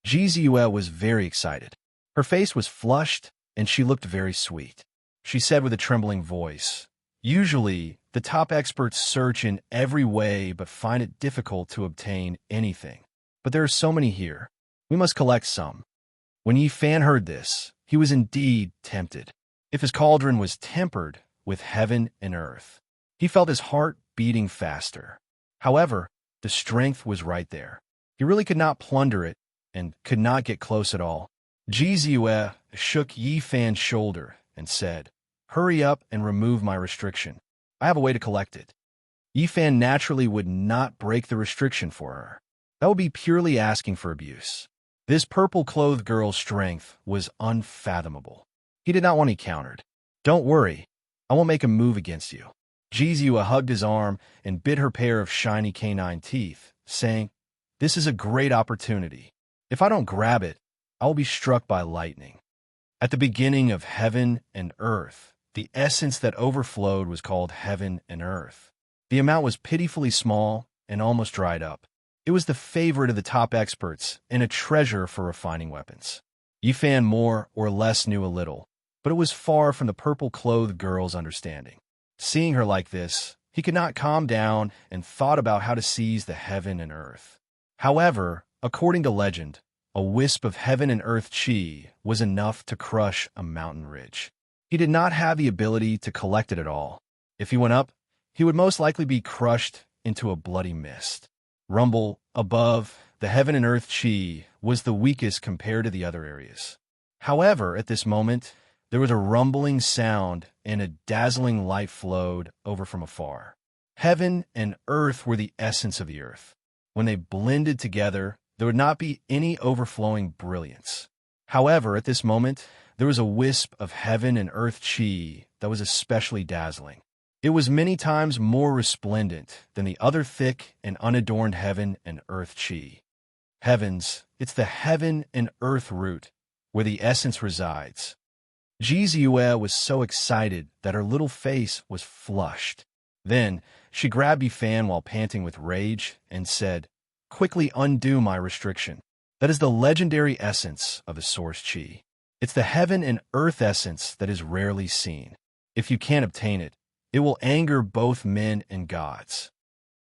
Jizue was very excited. Her face was flushed, and she looked very sweet. She said with a trembling voice, "Usually, the top experts search in every way but find it difficult to obtain anything. But there are so many here. We must collect some." When Yifan heard this, he was indeed tempted. If his cauldron was tempered with heaven and earth, he felt his heart beating faster. However, the strength was right there. He really could not plunder it and could not get close at all. Jizue shook Yifan's shoulder and said, "Hurry up and remove my restriction. I have a way to collect it." Yifan naturally would not break the restriction for her. That would be purely asking for abuse. This purple-clothed girl's strength was unfathomable. He did not want to be countered. "Don't worry, I won't make a move against you." Jizue hugged his arm and bit her pair of shiny canine teeth, saying, "This is a great opportunity. If I don't grab it, I will be struck by lightning." At the beginning of heaven and earth, the essence that overflowed was called heaven and earth. The amount was pitifully small and almost dried up. It was the favorite of the top experts and a treasure for refining weapons. Yifan more or less knew a little, but it was far from the purple-clothed girl's understanding. Seeing her like this, he could not calm down and thought about how to seize the heaven and earth. However, according to legend, a wisp of heaven and earth chi was enough to crush a mountain ridge. He did not have the ability to collect it at all. If he went up, he would most likely be crushed into a bloody mist. Rumble, above, the heaven and earth chi was the weakest compared to the other areas. However, at this moment, there was a rumbling sound and a dazzling light flowed over from afar. Heaven and earth were the essence of the earth. When they blended together, there would not be any overflowing brilliance. However, at this moment, there was a wisp of heaven and earth chi that was especially dazzling. It was many times more resplendent than the other thick and unadorned heaven and earth chi. Heavens, it's the heaven and earth root, where the essence resides. Jizue was so excited that her little face was flushed. Then, she grabbed Yifan while panting with rage and said, "Quickly undo my restriction. That is the legendary essence of the source chi. It's the heaven and earth essence that is rarely seen. If you can't obtain it, it will anger both men and gods."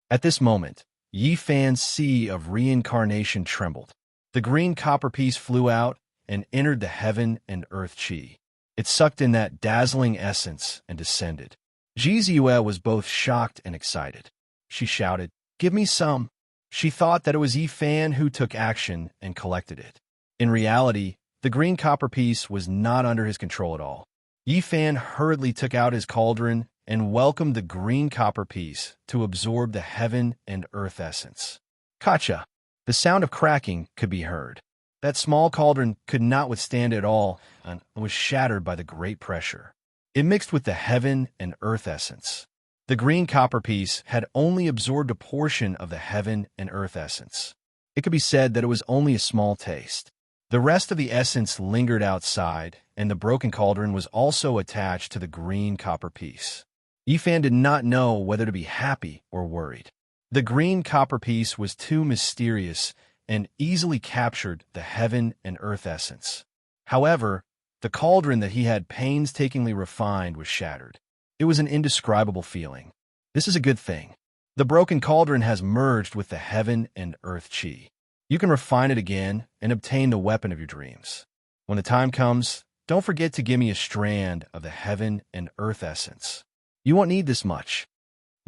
At this moment, Yifan's sea of reincarnation trembled. The green copper piece flew out and entered the heaven and earth chi. It sucked in that dazzling essence and descended. Jizue was both shocked and excited. She shouted, "Give me some." She thought that it was Yifan who took action and collected it. In reality, the green copper piece was not under his control at all. Yifan hurriedly took out his cauldron and welcomed the green copper piece to absorb the heaven and earth essence. Kacha! The sound of cracking could be heard. That small cauldron could not withstand it all and was shattered by the great pressure. It mixed with the heaven and earth essence. The green copper piece had only absorbed a portion of the heaven and earth essence. It could be said that it was only a small taste. The rest of the essence lingered outside, and the broken cauldron was also attached to the green copper piece. Yifan did not know whether to be happy or worried. The green copper piece was too mysterious and easily captured the heaven and earth essence. However, the cauldron that he had painstakingly refined was shattered. It was an indescribable feeling. This is a good thing. The broken cauldron has merged with the heaven and earth chi. You can refine it again and obtain the weapon of your dreams. When the time comes, don't forget to give me a strand of the heaven and earth essence. You won't need this much.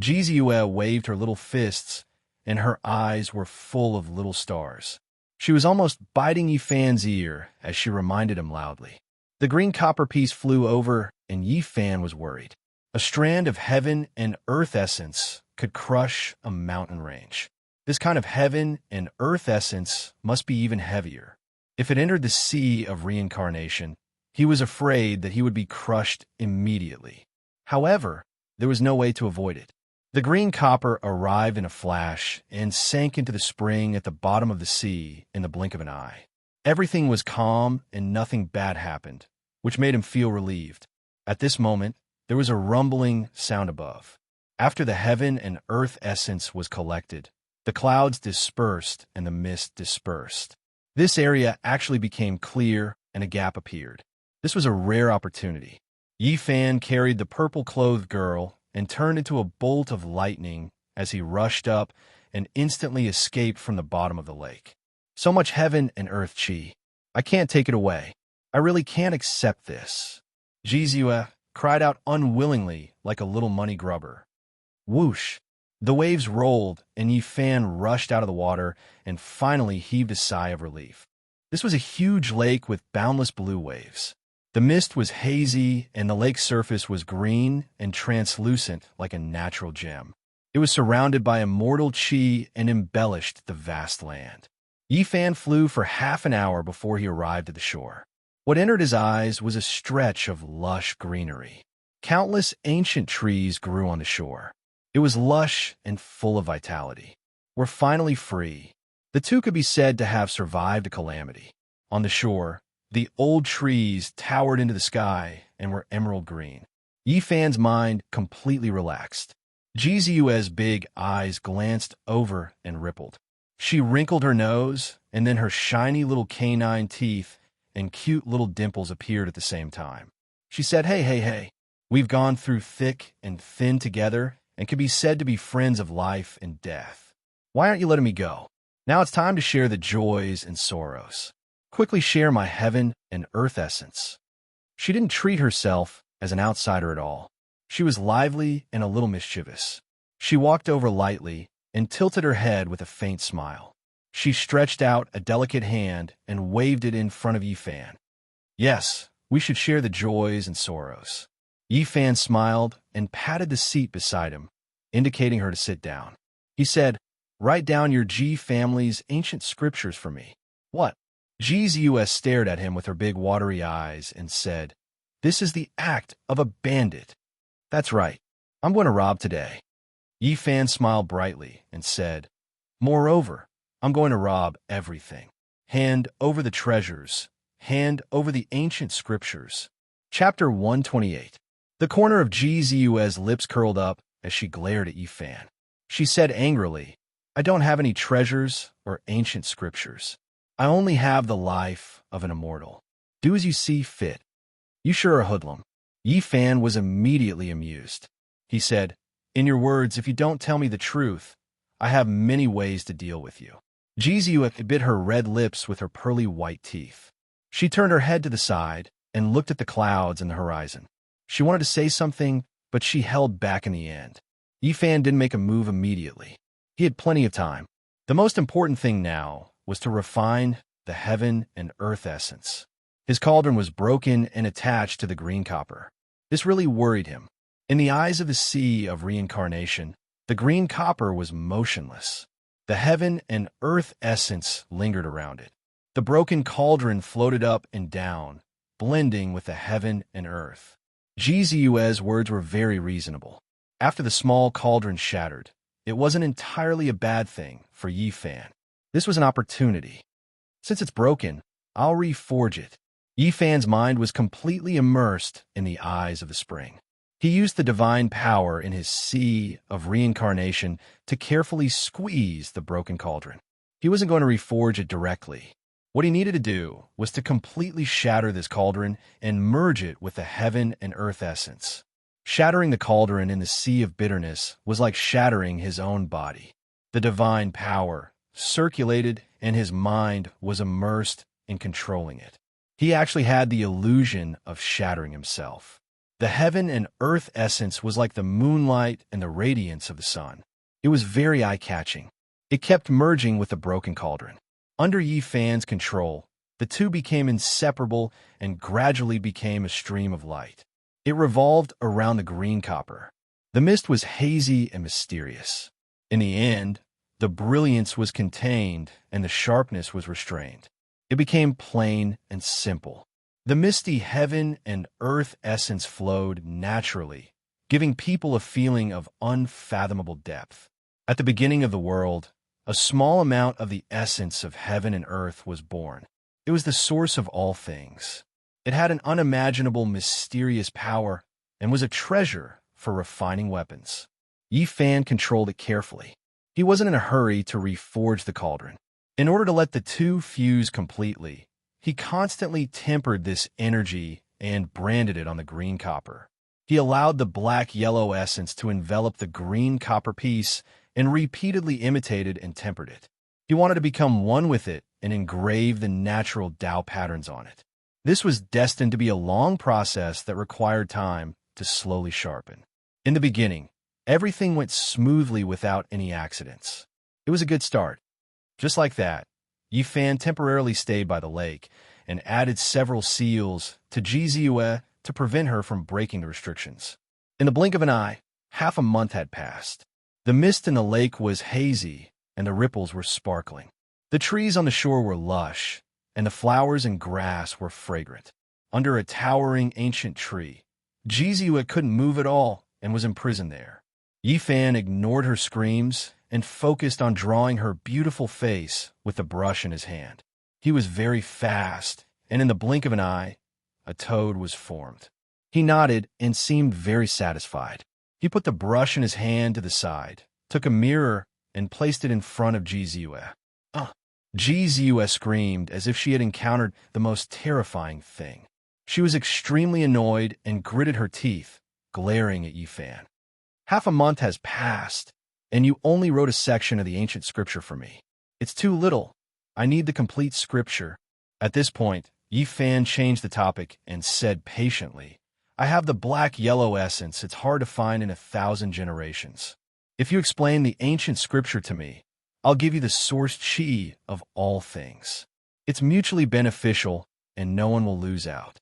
Jizue waved her little fists, and her eyes were full of little stars. She was almost biting Yifan's ear as she reminded him loudly. The green copper piece flew over, and Yifan was worried. A strand of heaven and earth essence could crush a mountain range. This kind of heaven and earth essence must be even heavier. If it entered the sea of reincarnation, he was afraid that he would be crushed immediately. However, there was no way to avoid it. The green copper arrived in a flash and sank into the spring at the bottom of the sea in the blink of an eye. Everything was calm and nothing bad happened, which made him feel relieved. At this moment, there was a rumbling sound above. After the heaven and earth essence was collected, the clouds dispersed and the mist dispersed. This area actually became clear and a gap appeared. This was a rare opportunity. Yifan carried the purple-clothed girl and turned into a bolt of lightning as he rushed up and instantly escaped from the bottom of the lake. So much heaven and earth chi. I can't take it away. I really can't accept this. Jizue cried out unwillingly like a little money grubber. Whoosh! The waves rolled, and Yifan rushed out of the water and finally heaved a sigh of relief. This was a huge lake with boundless blue waves. The mist was hazy, and the lake's surface was green and translucent like a natural gem. It was surrounded by immortal chi and embellished the vast land. Yifan flew for half an hour before he arrived at the shore. What entered his eyes was a stretch of lush greenery. Countless ancient trees grew on the shore. It was lush and full of vitality. We're finally free. The two could be said to have survived a calamity. On the shore, the old trees towered into the sky and were emerald green. Yifan's mind completely relaxed. Jizue's big eyes glanced over and rippled. She wrinkled her nose, and then her shiny little canine teeth and cute little dimples appeared at the same time. She said, Hey. We've gone through thick and thin together and can be said to be friends of life and death. Why aren't you letting me go? Now it's time to share the joys and sorrows. Quickly share my heaven and earth essence. She didn't treat herself as an outsider at all. She was lively and a little mischievous. She walked over lightly and tilted her head with a faint smile. She stretched out a delicate hand and waved it in front of Yifan. Yes, we should share the joys and sorrows. Yifan smiled and patted the seat beside him, indicating her to sit down. He said, "Write down your Ji family's ancient scriptures for me." "What?" Ji's US stared at him with her big watery eyes and said, "This is the act of a bandit." "That's right. I'm going to rob today." Yifan smiled brightly and said, "Moreover, I'm going to rob everything. Hand over the treasures. Hand over the ancient scriptures." Chapter 128. The corner of Ji's lips curled up as she glared at Yifan. She said angrily, "I don't have any treasures or ancient scriptures. I only have the life of an immortal. Do as you see fit." "You sure are a hoodlum." Yifan was immediately amused. He said, "In your words, if you don't tell me the truth, I have many ways to deal with you." Jizu bit her red lips with her pearly white teeth. She turned her head to the side and looked at the clouds and the horizon. She wanted to say something, but she held back in the end. Yifan didn't make a move immediately. He had plenty of time. The most important thing now was to refine the heaven and earth essence. His cauldron was broken and attached to the green copper. This really worried him. In the eyes of the sea of reincarnation, the green copper was motionless. The heaven and earth essence lingered around it. The broken cauldron floated up and down, blending with the heaven and earth. Jizu's words were very reasonable. After the small cauldron shattered, it wasn't entirely a bad thing for Yifan. This was an opportunity. Since it's broken, I'll reforge it. Yifan's mind was completely immersed in the eyes of the spring. He used the divine power in his sea of reincarnation to carefully squeeze the broken cauldron. He wasn't going to reforge it directly. What he needed to do was to completely shatter this cauldron and merge it with the heaven and earth essence. Shattering the cauldron in the sea of bitterness was like shattering his own body. The divine power circulated and his mind was immersed in controlling it. He actually had the illusion of shattering himself. The heaven and earth essence was like the moonlight and the radiance of the sun. It was very eye-catching. It kept merging with the broken cauldron. Under Yifan's control, the two became inseparable and gradually became a stream of light. It revolved around the green copper. The mist was hazy and mysterious. In the end, the brilliance was contained and the sharpness was restrained. It became plain and simple. The misty heaven and earth essence flowed naturally, giving people a feeling of unfathomable depth. At the beginning of the world, a small amount of the essence of heaven and earth was born. It was the source of all things. It had an unimaginable, mysterious power and was a treasure for refining weapons. Yifan controlled it carefully. He wasn't in a hurry to reforge the cauldron. In order to let the two fuse completely, he constantly tempered this energy and branded it on the green copper. He allowed the black-yellow essence to envelop the green copper piece and repeatedly imitated and tempered it. He wanted to become one with it and engrave the natural Tao patterns on it. This was destined to be a long process that required time to slowly sharpen. In the beginning, everything went smoothly without any accidents. It was a good start. Just like that, Yifan temporarily stayed by the lake and added several seals to Jizue to prevent her from breaking the restrictions. In the blink of an eye, half a month had passed. The mist in the lake was hazy and the ripples were sparkling. The trees on the shore were lush and the flowers and grass were fragrant. Under a towering ancient tree, Jizue couldn't move at all and was imprisoned there. Yifan ignored her screams and focused on drawing her beautiful face with the brush in his hand. He was very fast, and in the blink of an eye, a toad was formed. He nodded and seemed very satisfied. He put the brush in his hand to the side, took a mirror, and placed it in front of Jizue. Jizue screamed as if she had encountered the most terrifying thing. She was extremely annoyed and gritted her teeth, glaring at Yifan. "Half a month has passed, and you only wrote a section of the ancient scripture for me. It's too little. I need the complete scripture." At this point, Yifan changed the topic and said patiently, "I have the black-yellow essence. It's hard to find in 1,000 generations. If you explain the ancient scripture to me, I'll give you the source chi of all things. It's mutually beneficial, and no one will lose out.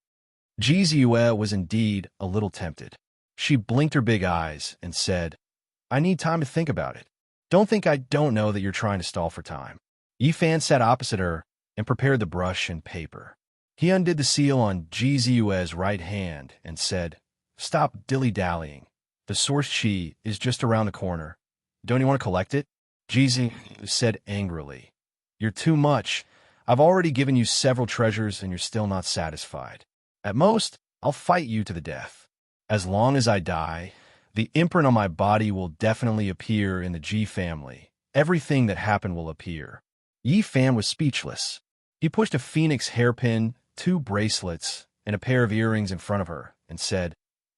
Jizue was indeed a little tempted. She blinked her big eyes and said, I need time to think about it. Don't think I don't know that you're trying to stall for time. Yifan sat opposite her and prepared the brush and paper. He undid the seal on Jizue's right hand and said, Stop dilly-dallying. The source chi is just around the corner. Don't you want to collect it? Jizu said angrily, You're too much. I've already given you several treasures and you're still not satisfied. At most, I'll fight you to the death. As long as I die, the imprint on my body will definitely appear in the Ji family. Everything that happened will appear. Yi Fan was speechless. He pushed a phoenix hairpin, 2 bracelets, and a pair of earrings in front of her and said,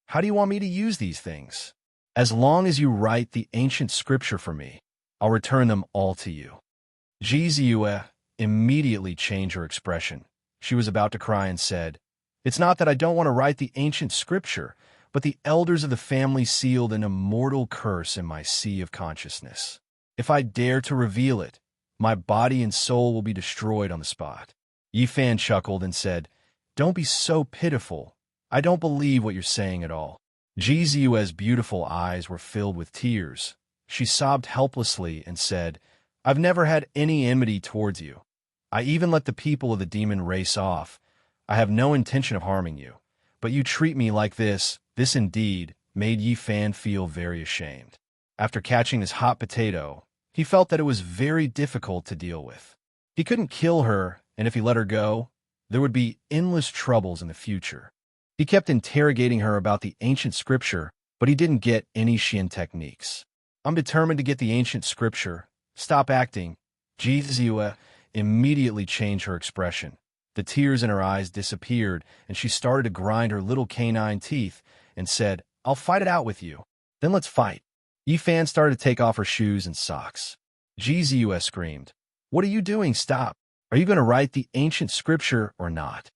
How do you want me to use these things? As long as you write the ancient scripture for me, I'll return them all to you. Jizue immediately changed her expression. She was about to cry and said, It's not that I don't want to write the ancient scripture, but the elders of the family sealed an immortal curse in my sea of consciousness. If I dare to reveal it, my body and soul will be destroyed on the spot. Yifan chuckled and said, Don't be so pitiful. I don't believe what you're saying at all. Jizue's beautiful eyes were filled with tears. She sobbed helplessly and said, I've never had any enmity towards you. I even let the people of the demon race off. I have no intention of harming you. But you treat me like this. This indeed made Yifan feel very ashamed. After catching this hot potato, he felt that it was very difficult to deal with. He couldn't kill her, and if he let her go, there would be endless troubles in the future. He kept interrogating her about the ancient scripture, but he didn't get any Xian techniques. I'm determined to get the ancient scripture. Stop acting. Jizue immediately changed her expression. The tears in her eyes disappeared, and she started to grind her little canine teeth and said, I'll fight it out with you. Then let's fight. Yifan started to take off her shoes and socks. Jizue screamed, What are you doing? Stop. Are you going to write the ancient scripture or not?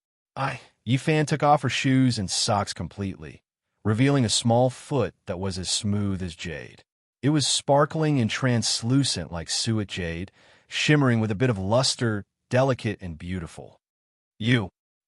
Yifan took off her shoes and socks completely, revealing a small foot that was as smooth as jade. It was sparkling and translucent like suet jade, shimmering with a bit of luster, delicate and beautiful.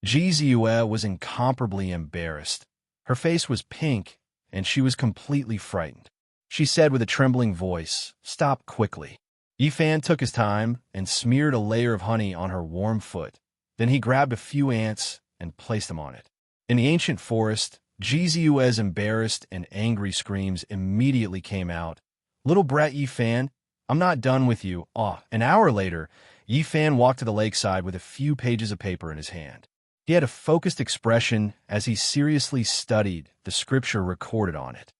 Jizue was incomparably embarrassed. Her face was pink, and she was completely frightened. She said with a trembling voice, Stop quickly. Yifan took his time and smeared a layer of honey on her warm foot. Then he grabbed a few ants and placed them on it. In the ancient forest, Jizue's embarrassed and angry screams immediately came out. Little brat Yifan, I'm not done with you. An hour later, Yifan walked to the lakeside with a few pages of paper in his hand. He had a focused expression as he seriously studied the scripture recorded on it.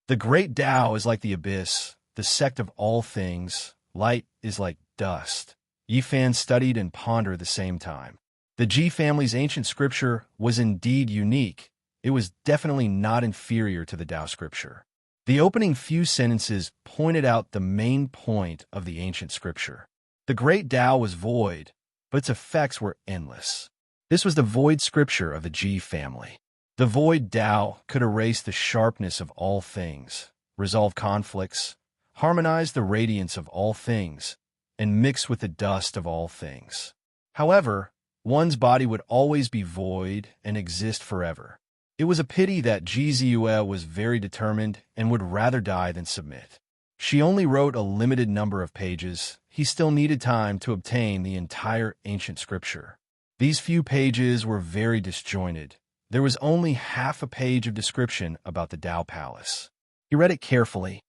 The great Tao is like the abyss, the sect of all things. Light is like dust. Yifan studied and pondered at the same time. The Ji family's ancient scripture was indeed unique. It was definitely not inferior to the Tao scripture. The opening few sentences pointed out the main point of the ancient scripture. The great Tao was void, but its effects were endless. This was the void scripture of the Ji family. The void Tao could erase the sharpness of all things, resolve conflicts, harmonize the radiance of all things, and mix with the dust of all things. However, one's body would always be void and exist forever. It was a pity that Jizue was very determined and would rather die than submit. She only wrote a limited number of pages. He still needed time to obtain the entire ancient scripture. These few pages were very disjointed. There was only half a page of description about the Tao Palace. He read it carefully.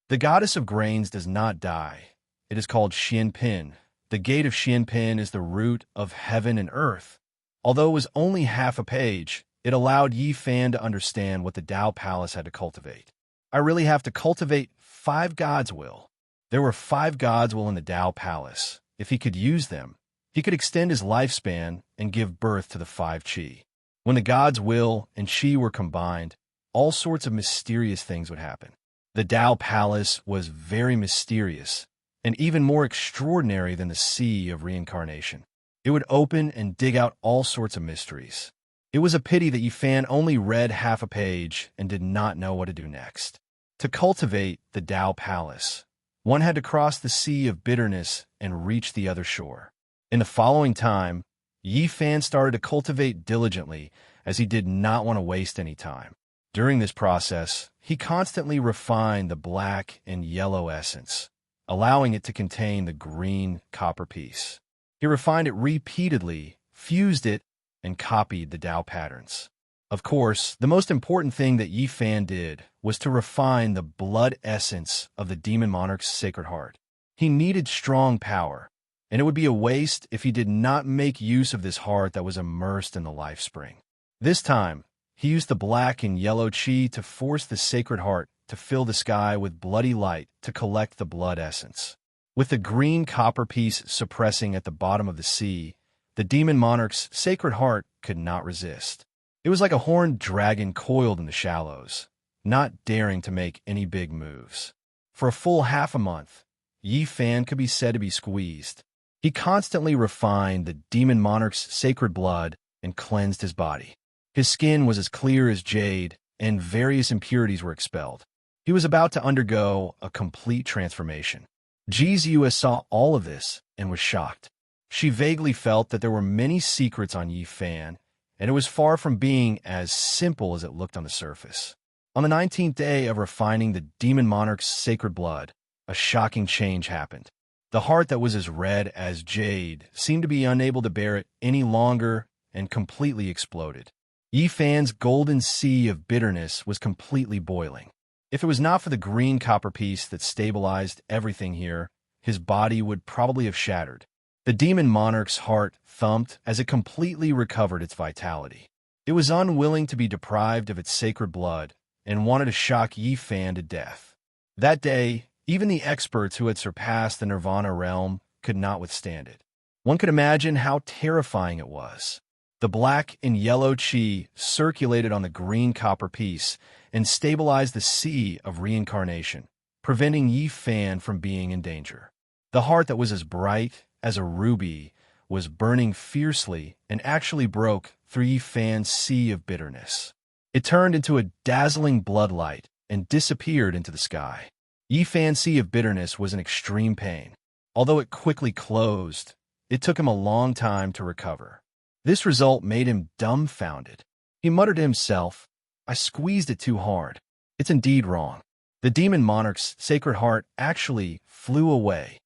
The goddess of grains does not die. It is called Xianpin. The gate of Xianpin is the root of heaven and earth. Although it was only half a page, it allowed Yifan to understand what the Tao Palace had to cultivate. I really have to cultivate 5 God's will. There were 5 God's will in the Tao Palace. If he could use them, he could extend his lifespan and give birth to the 5 Qi. When the God's will and Qi were combined, all sorts of mysterious things would happen. The Tao Palace was very mysterious and even more extraordinary than the sea of reincarnation. It would open and dig out all sorts of mysteries. It was a pity that Yifan only read half a page and did not know what to do next. To cultivate the Tao Palace, one had to cross the Sea of Bitterness and reach the other shore. In the following time, Yi Fan started to cultivate diligently, as he did not want to waste any time. During this process, he constantly refined the black and yellow essence, allowing it to contain the green copper piece. He refined it repeatedly, fused it, and copied the Tao patterns. Of course, the most important thing that Yi Fan did was to refine the blood essence of the demon monarch's sacred heart. He needed strong power, and it would be a waste if he did not make use of this heart that was immersed in the life spring. This time, he used the black and yellow chi to force the sacred heart to fill the sky with bloody light to collect the blood essence. With the green copper piece suppressing at the bottom of the sea, the demon monarch's sacred heart could not resist. It was like a horned dragon coiled in the shallows, not daring to make any big moves. For a full half a month, Yi Fan could be said to be squeezed. He constantly refined the demon monarch's sacred blood and cleansed his body. His skin was as clear as jade, and various impurities were expelled. He was about to undergo a complete transformation. Ji Ziyue saw all of this and was shocked. She vaguely felt that there were many secrets on Yi Fan, and it was far from being as simple as it looked on the surface. On the 19th day of refining the demon monarch's sacred blood, a shocking change happened. The heart that was as red as jade seemed to be unable to bear it any longer and completely exploded. Yi Fan's golden sea of bitterness was completely boiling. If it was not for the green copper piece that stabilized everything here, his body would probably have shattered. The demon monarch's heart thumped as it completely recovered its vitality. It was unwilling to be deprived of its sacred blood and wanted to shock Yi Fan to death. That day, even the experts who had surpassed the Nirvana realm could not withstand it. One could imagine how terrifying it was. The black and yellow chi circulated on the green copper piece and stabilized the sea of reincarnation, preventing Yi Fan from being in danger. The heart that was as bright as a ruby was burning fiercely and actually broke through Yi Fan's sea of bitterness. It turned into a dazzling bloodlight and disappeared into the sky. Yi Fan's sea of bitterness was in extreme pain. Although it quickly closed, it took him a long time to recover. This result made him dumbfounded. He muttered to himself, "I squeezed it too hard. It's indeed wrong." The demon monarch's sacred heart actually flew away.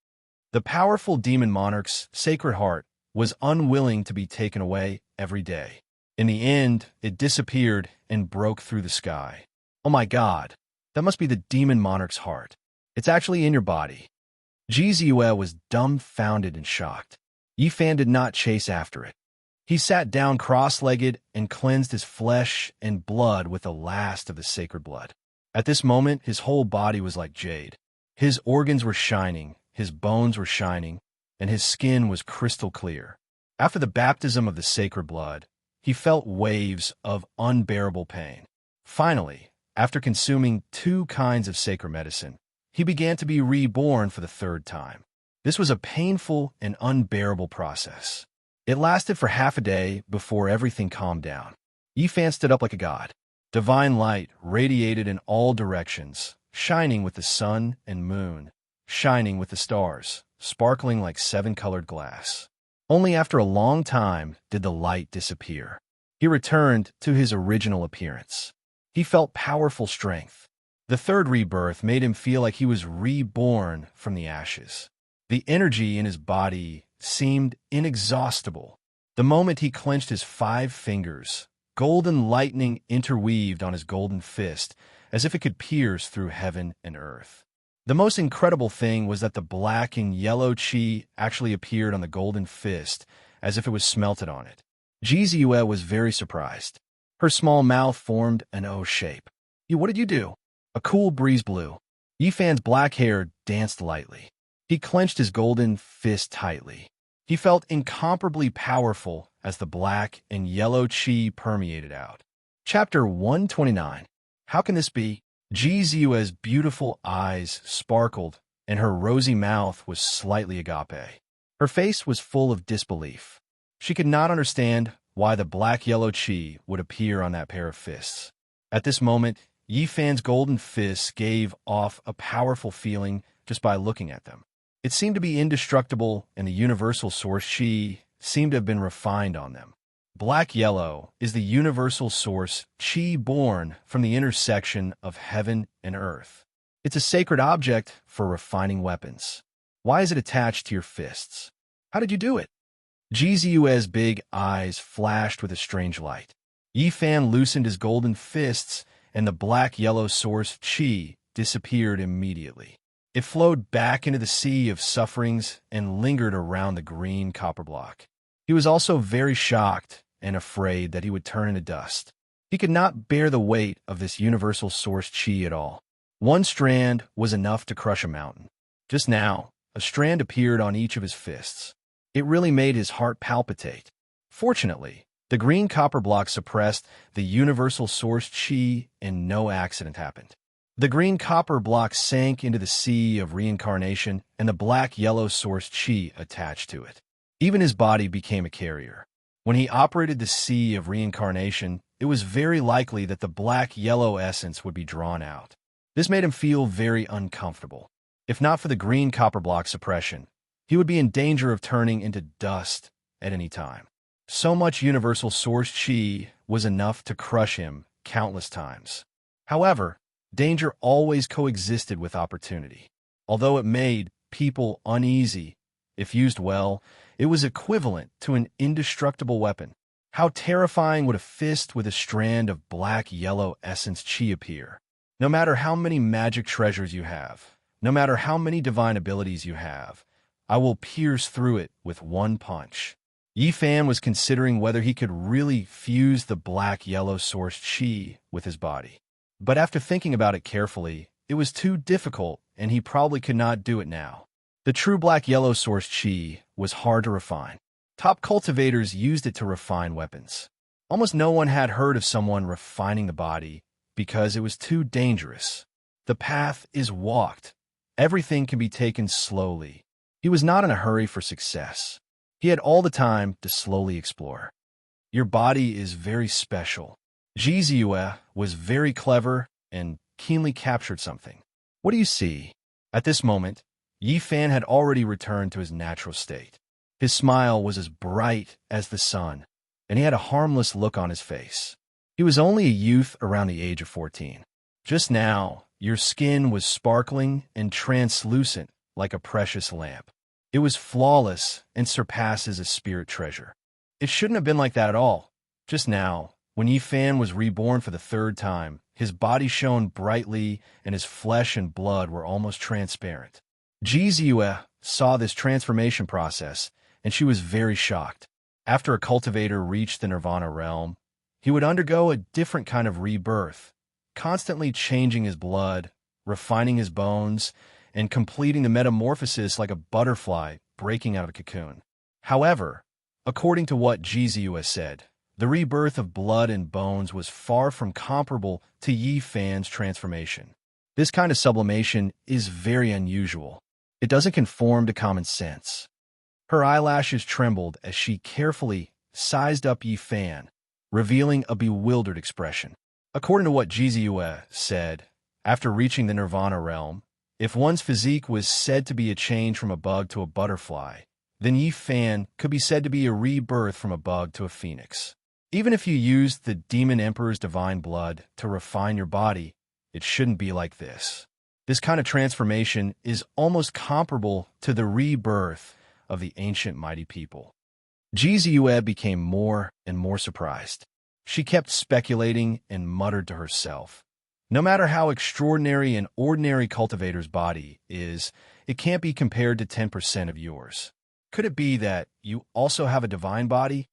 The powerful demon monarch's sacred heart was unwilling to be taken away every day. In the end, it disappeared and broke through the sky. Oh my God, that must be the demon monarch's heart. It's actually in your body. Ji Ziyue was dumbfounded and shocked. Yi Fan did not chase after it. He sat down cross-legged and cleansed his flesh and blood with the last of the sacred blood. At this moment, his whole body was like jade. His organs were shining, his bones were shining, and his skin was crystal clear. After the baptism of the sacred blood, he felt waves of unbearable pain. Finally, after consuming 2 kinds of sacred medicine, he began to be reborn for the 3rd time. This was a painful and unbearable process. It lasted for half a day before everything calmed down. Yi Fan stood up like a god. Divine light radiated in all directions, shining with the sun and moon, shining with the stars, sparkling like 7-colored glass. Only after a long time did the light disappear. He returned to his original appearance. He felt powerful strength. The 3rd rebirth made him feel like he was reborn from the ashes. The energy in his body seemed inexhaustible. The moment he clenched his 5 fingers, golden lightning interweaved on his golden fist, as if it could pierce through heaven and earth. The most incredible thing was that the black and yellow chi actually appeared on the golden fist, as if it was smelted on it. Ji Ziyue was very surprised. Her small mouth formed an O shape. What did you do?" A cool breeze blew. Yi Fan's black hair danced lightly. He clenched his golden fist tightly. He felt incomparably powerful as the black and yellow chi permeated out. Chapter 129. How can this be? Ji Ziyue's beautiful eyes sparkled, and her rosy mouth was slightly agape. Her face was full of disbelief. She could not understand why the black-yellow chi would appear on that pair of fists. At this moment, Yi Fan's golden fists gave off a powerful feeling just by looking at them. It seemed to be indestructible, and the universal source Qi seemed to have been refined on them. Black-yellow is the universal source Qi born from the intersection of heaven and earth. It's a sacred object for refining weapons. Why is it attached to your fists? How did you do it? Jizue's big eyes flashed with a strange light. Yi Fan loosened his golden fists, and the black-yellow source Qi disappeared immediately. It flowed back into the sea of sufferings and lingered around the green copper block. He was also very shocked and afraid that he would turn into dust. He could not bear the weight of this universal source Qi at all. One strand was enough to crush a mountain. Just now, a strand appeared on each of his fists. It really made his heart palpitate. Fortunately, the green copper block suppressed the universal source Qi and no accident happened. The green copper block sank into the sea of reincarnation and the black-yellow source Qi attached to it. Even his body became a carrier. When he operated the sea of reincarnation, it was very likely that the black-yellow essence would be drawn out. This made him feel very uncomfortable. If not for the green copper block suppression, he would be in danger of turning into dust at any time. So much universal source Qi was enough to crush him countless times. However, danger always coexisted with opportunity. Although it made people uneasy, if used well, it was equivalent to an indestructible weapon. How terrifying would a fist with a strand of black-yellow essence Qi appear? No matter how many magic treasures you have, no matter how many divine abilities you have, I will pierce through it with one punch. Yi Fan was considering whether he could really fuse the black-yellow source Qi with his body. But after thinking about it carefully, it was too difficult, and he probably could not do it now. The true black-yellow source Qi was hard to refine. Top cultivators used it to refine weapons. Almost no one had heard of someone refining the body because it was too dangerous. The path is walked. Everything can be taken slowly. He was not in a hurry for success. He had all the time to slowly explore. Your body is very special. Jizue was very clever and keenly captured something. What do you see? At this moment, Yi Fan had already returned to his natural state. His smile was as bright as the sun, and he had a harmless look on his face. He was only a youth around the age of 14. Just now, your skin was sparkling and translucent like a precious lamp. It was flawless and surpasses a spirit treasure. It shouldn't have been like that at all. Just now, when Yi Fan was reborn for the third time, his body shone brightly and his flesh and blood were almost transparent. Jizue saw this transformation process, and she was very shocked. After a cultivator reached the Nirvana realm, he would undergo a different kind of rebirth, constantly changing his blood, refining his bones, and completing the metamorphosis like a butterfly breaking out of a cocoon. However, according to what Jizue said, the rebirth of blood and bones was far from comparable to Yi Fan's transformation. This kind of sublimation is very unusual. It doesn't conform to common sense. Her eyelashes trembled as she carefully sized up Yi Fan, revealing a bewildered expression. According to what Jizue said, after reaching the Nirvana realm, if one's physique was said to be a change from a bug to a butterfly, then Yi Fan could be said to be a rebirth from a bug to a phoenix. Even if you used the Demon Emperor's divine blood to refine your body, it shouldn't be like this. This kind of transformation is almost comparable to the rebirth of the ancient mighty people. Jizue became more and more surprised. She kept speculating and muttered to herself, no matter how extraordinary an ordinary cultivator's body is, it can't be compared to 10% of yours. Could it be that you also have a divine body?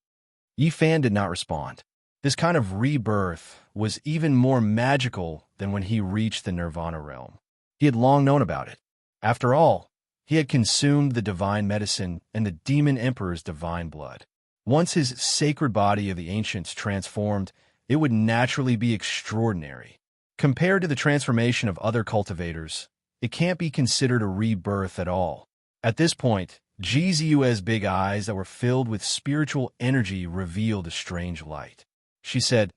Yi Fan did not respond. This kind of rebirth was even more magical than when he reached the Nirvana realm. He had long known about it. After all, he had consumed the divine medicine and the Demon Emperor's divine blood. Once his sacred body of the ancients transformed, it would naturally be extraordinary. Compared to the transformation of other cultivators, it can't be considered a rebirth at all. At this point, Jizue's big eyes that were filled with spiritual energy revealed a strange light. She said,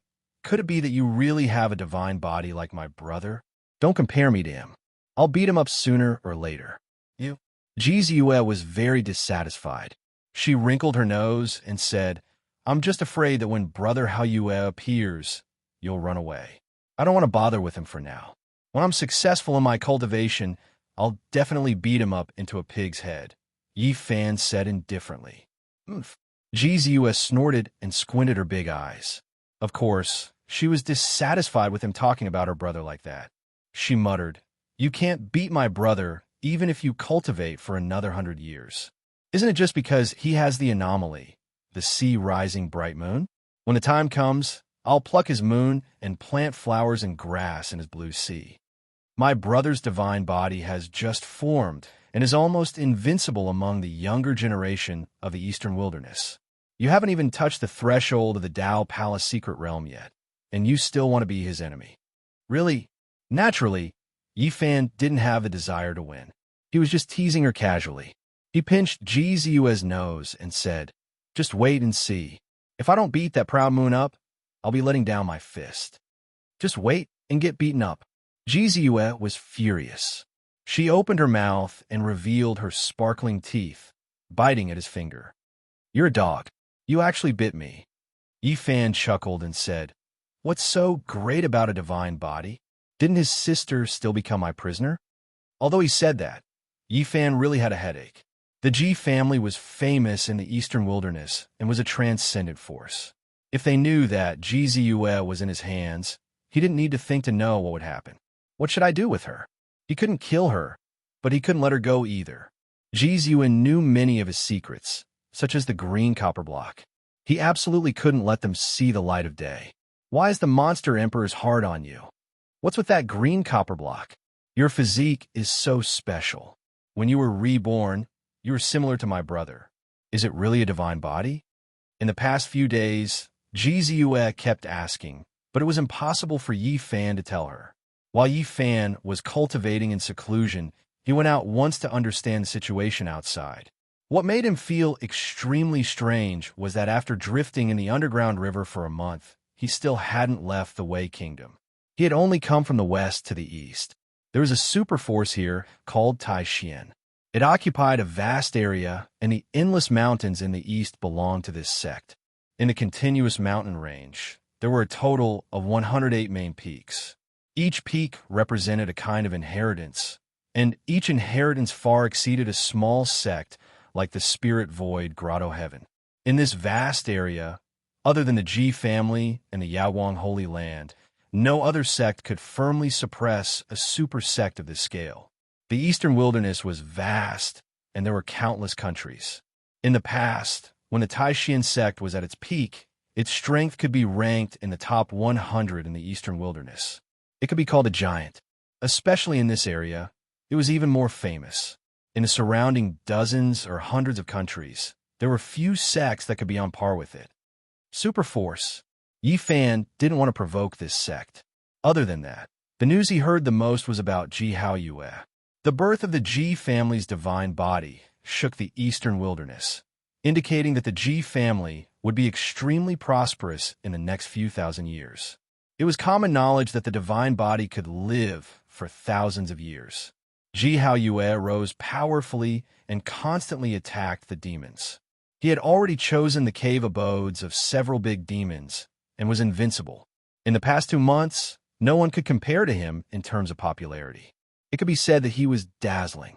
could it be that you really have a divine body like my brother? Don't compare me to him. I'll beat him up sooner or later. You? Jizue was very dissatisfied. She wrinkled her nose and said, I'm just afraid that when Brother Haoyue appears, you'll run away. I don't want to bother with him for now. When I'm successful in my cultivation, I'll definitely beat him up into a pig's head. Yi Fan said indifferently. Oomph. Jizue snorted and squinted her big eyes. Of course, she was dissatisfied with him talking about her brother like that. She muttered, You can't beat my brother even if you cultivate for another 100 years. Isn't it just because he has the anomaly, the sea rising bright moon? When the time comes, I'll pluck his moon and plant flowers and grass in his blue sea. My brother's divine body has just formed and is almost invincible among the younger generation of the Eastern Wilderness. You haven't even touched the threshold of the Dao Palace secret realm yet, and you still want to be his enemy. Really? Naturally, Yi Fan didn't have the desire to win. He was just teasing her casually. He pinched Jizue's nose and said, Just wait and see. If I don't beat that proud moon up, I'll be letting down my fist. Just wait and get beaten up. Jizue was furious. She opened her mouth and revealed her sparkling teeth, biting at his finger. You're a dog. You actually bit me. Yi Fan chuckled and said, What's so great about a divine body? Didn't his sister still become my prisoner? Although he said that, Yi Fan really had a headache. The Ji family was famous in the Eastern Wilderness and was a transcendent force. If they knew that Jizue was in his hands, he didn't need to think to know what would happen. What should I do with her? He couldn't kill her, but he couldn't let her go either. Jizue knew many of his secrets, such as the green copper block. He absolutely couldn't let them see the light of day. Why is the monster emperor's heart on you? What's with that green copper block? Your physique is so special. When you were reborn, you were similar to my brother. Is it really a divine body? In the past few days, Jizue kept asking, but it was impossible for Yi Fan to tell her. While Yi Fan was cultivating in seclusion, he went out once to understand the situation outside. What made him feel extremely strange was that after drifting in the underground river for a month, he still hadn't left the Wei Kingdom. He had only come from the west to the east. There was a super force here called Taishian. It occupied a vast area, and the endless mountains in the east belonged to this sect. In the continuous mountain range, there were a total of 108 main peaks. Each peak represented a kind of inheritance, and each inheritance far exceeded a small sect like the Spirit Void Grotto Heaven. In this vast area, other than the Ji family and the Yawang Holy Land, no other sect could firmly suppress a super sect of this scale. The Eastern Wilderness was vast, and there were countless countries. In the past, when the Taishian sect was at its peak, its strength could be ranked in the top 100 in the Eastern Wilderness. It could be called a giant. Especially in this area, it was even more famous. In the surrounding dozens or hundreds of countries, there were few sects that could be on par with it. Superforce. Yi Fan didn't want to provoke this sect. Other than that, the news he heard the most was about Ji Haoyue. The birth of the Ji family's divine body shook the Eastern Wilderness, indicating that the Ji family would be extremely prosperous in the next few thousand years. It was common knowledge that the divine body could live for thousands of years. Ji Haoyue rose powerfully and constantly attacked the demons. He had already chosen the cave abodes of several big demons and was invincible. In the past 2 months, no one could compare to him in terms of popularity. It could be said that he was dazzling.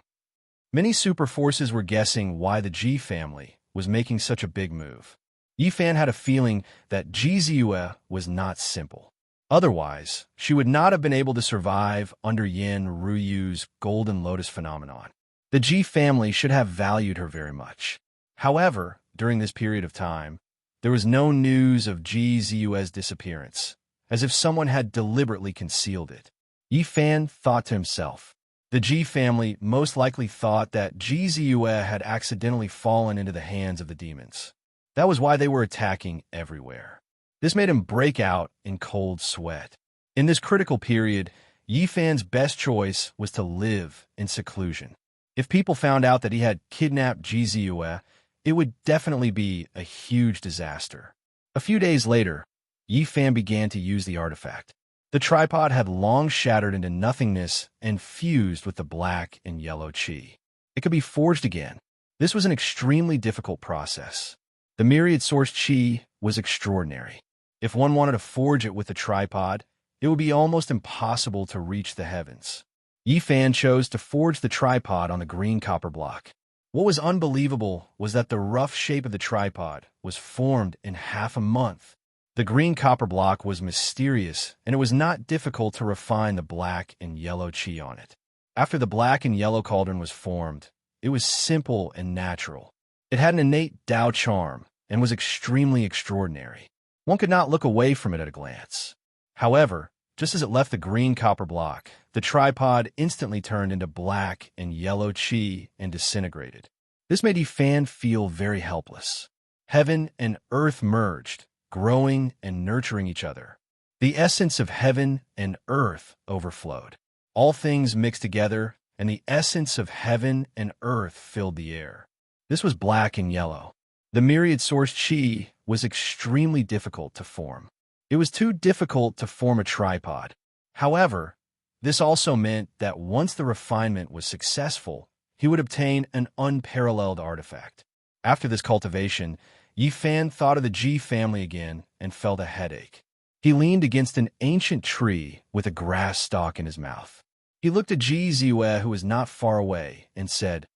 Many super forces were guessing why the Ji family was making such a big move. Yi Fan had a feeling that Jizue was not simple. Otherwise, she would not have been able to survive under Yin Ruiyu's Golden Lotus phenomenon. The Ji family should have valued her very much. However, during this period of time, there was no news of Jizue's disappearance, as if someone had deliberately concealed it. Yi Fan thought to himself. The Ji family most likely thought that Jizue had accidentally fallen into the hands of the demons. That was why they were attacking everywhere. This made him break out in cold sweat. In this critical period, Yi Fan's best choice was to live in seclusion. If people found out that he had kidnapped Jizue, it would definitely be a huge disaster. A few days later, Yi Fan began to use the artifact. The tripod had long shattered into nothingness and fused with the black and yellow qi. It could be forged again. This was an extremely difficult process. The myriad source qi was extraordinary. If one wanted to forge it with the tripod, it would be almost impossible to reach the heavens. Yi Fan chose to forge the tripod on the green copper block. What was unbelievable was that the rough shape of the tripod was formed in half a month. The green copper block was mysterious, and it was not difficult to refine the black and yellow qi on it. After the black and yellow cauldron was formed, it was simple and natural. It had an innate Tao charm and was extremely extraordinary. One could not look away from it at a glance. However, just as it left the green copper block, the tripod instantly turned into black and yellow qi and disintegrated. This made Yi Fan feel very helpless. Heaven and earth merged, growing and nurturing each other. The essence of heaven and earth overflowed. All things mixed together, and the essence of heaven and earth filled the air. This was black and yellow. The myriad source qi was extremely difficult to form. It was too difficult to form a tripod. However, this also meant that once the refinement was successful, he would obtain an unparalleled artifact. After this cultivation, Yi Fan thought of the Ji family again and felt a headache. He leaned against an ancient tree with a grass stalk in his mouth. He looked at Ji Ziyue, who was not far away, and said,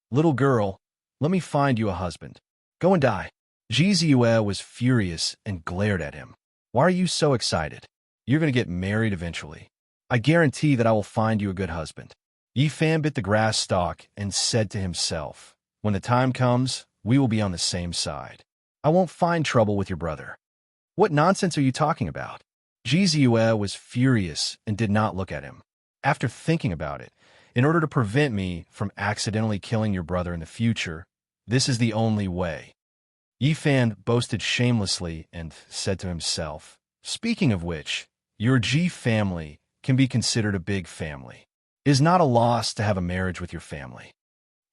"Little girl, let me find you a husband. Go and die." Ji Ziyue was furious and glared at him. "Why are you so excited? You're going to get married eventually. I guarantee that I will find you a good husband." Yi Fan bit the grass stalk and said to himself, "When the time comes, we will be on the same side. I won't find trouble with your brother." "What nonsense are you talking about?" Ji Ziyue was furious and did not look at him. "After thinking about it, in order to prevent me from accidentally killing your brother in the future, this is the only way." Yi Fan boasted shamelessly and said to himself, "Speaking of which, your Ji family can be considered a big family. It is not a loss to have a marriage with your family.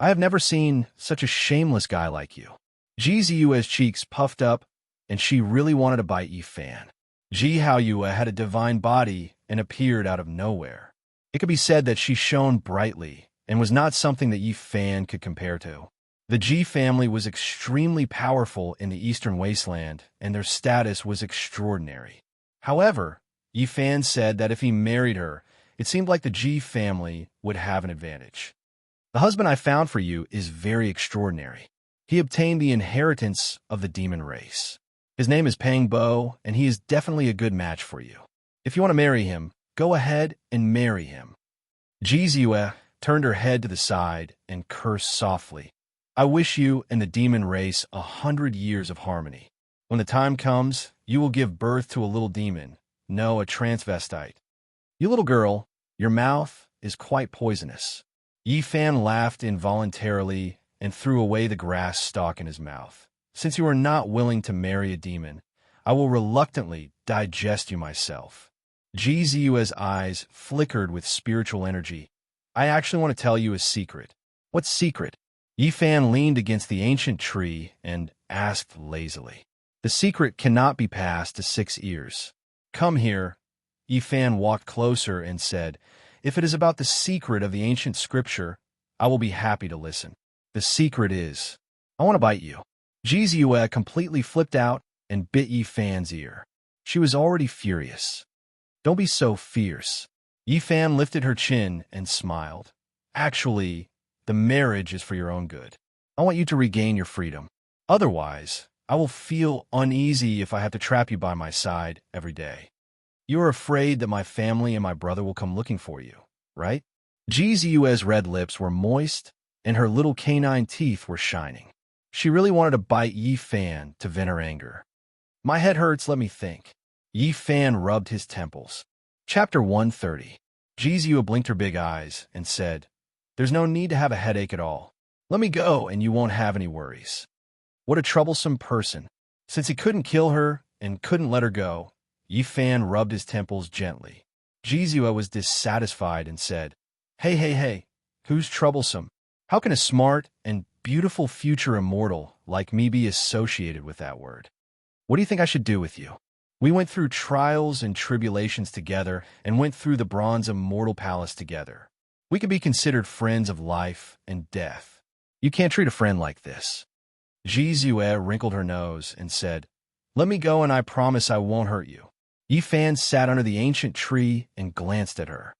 I have never seen such a shameless guy like you." Ji Ziyue's cheeks puffed up, and she really wanted to bite Yi Fan. Ji Haoyue had a divine body and appeared out of nowhere. It could be said that she shone brightly and was not something that Yi Fan could compare to. The Ji family was extremely powerful in the Eastern Wasteland, and their status was extraordinary. However, Yi Fan said that if he married her, it seemed like the Ji family would have an advantage. "The husband I found for you is very extraordinary. He obtained the inheritance of the demon race. His name is Pang Bo, and he is definitely a good match for you. If you want to marry him, go ahead and marry him." Ji Ziyue turned her head to the side and cursed softly. "I wish you and the demon race 100 years of harmony. When the time comes, you will give birth to a little demon, no, a transvestite. You little girl, your mouth is quite poisonous." Yi Fan laughed involuntarily and threw away the grass stalk in his mouth. "Since you are not willing to marry a demon, I will reluctantly digest you myself." Ji Ziyue's eyes flickered with spiritual energy. "I actually want to tell you a secret." "What secret?" Yi Fan leaned against the ancient tree and asked lazily. "The secret cannot be passed to 6 ears. Come here." Yi Fan walked closer and said, "If it is about the secret of the ancient scripture, I will be happy to listen. The secret is, I want to bite you." Ji Ziyue completely flipped out and bit Yi Fan's ear. She was already furious. "Don't be so fierce." Yi Fan lifted her chin and smiled. "Actually, the marriage is for your own good. I want you to regain your freedom. Otherwise, I will feel uneasy if I have to trap you by my side every day. You are afraid that my family and my brother will come looking for you, right?" Ji Ziyue's red lips were moist, and her little canine teeth were shining. She really wanted to bite Yi Fan to vent her anger. "My head hurts, let me think." Yi Fan rubbed his temples. Chapter 130. Ji Ziyue blinked her big eyes and said, "There's no need to have a headache at all. Let me go and you won't have any worries." What a troublesome person. Since he couldn't kill her and couldn't let her go, Yi Fan rubbed his temples gently. Ji Ziyue was dissatisfied and said, Hey, who's troublesome? How can a smart and beautiful future immortal like me be associated with that word? What do you think I should do with you?" We went through trials and tribulations together and went through the bronze immortal palace together. We could be considered friends of life and death. You can't treat a friend like this. Ji Zue wrinkled her nose and said, "Let me go and I promise I won't hurt you." Yi Fan sat under the ancient tree and glanced at her.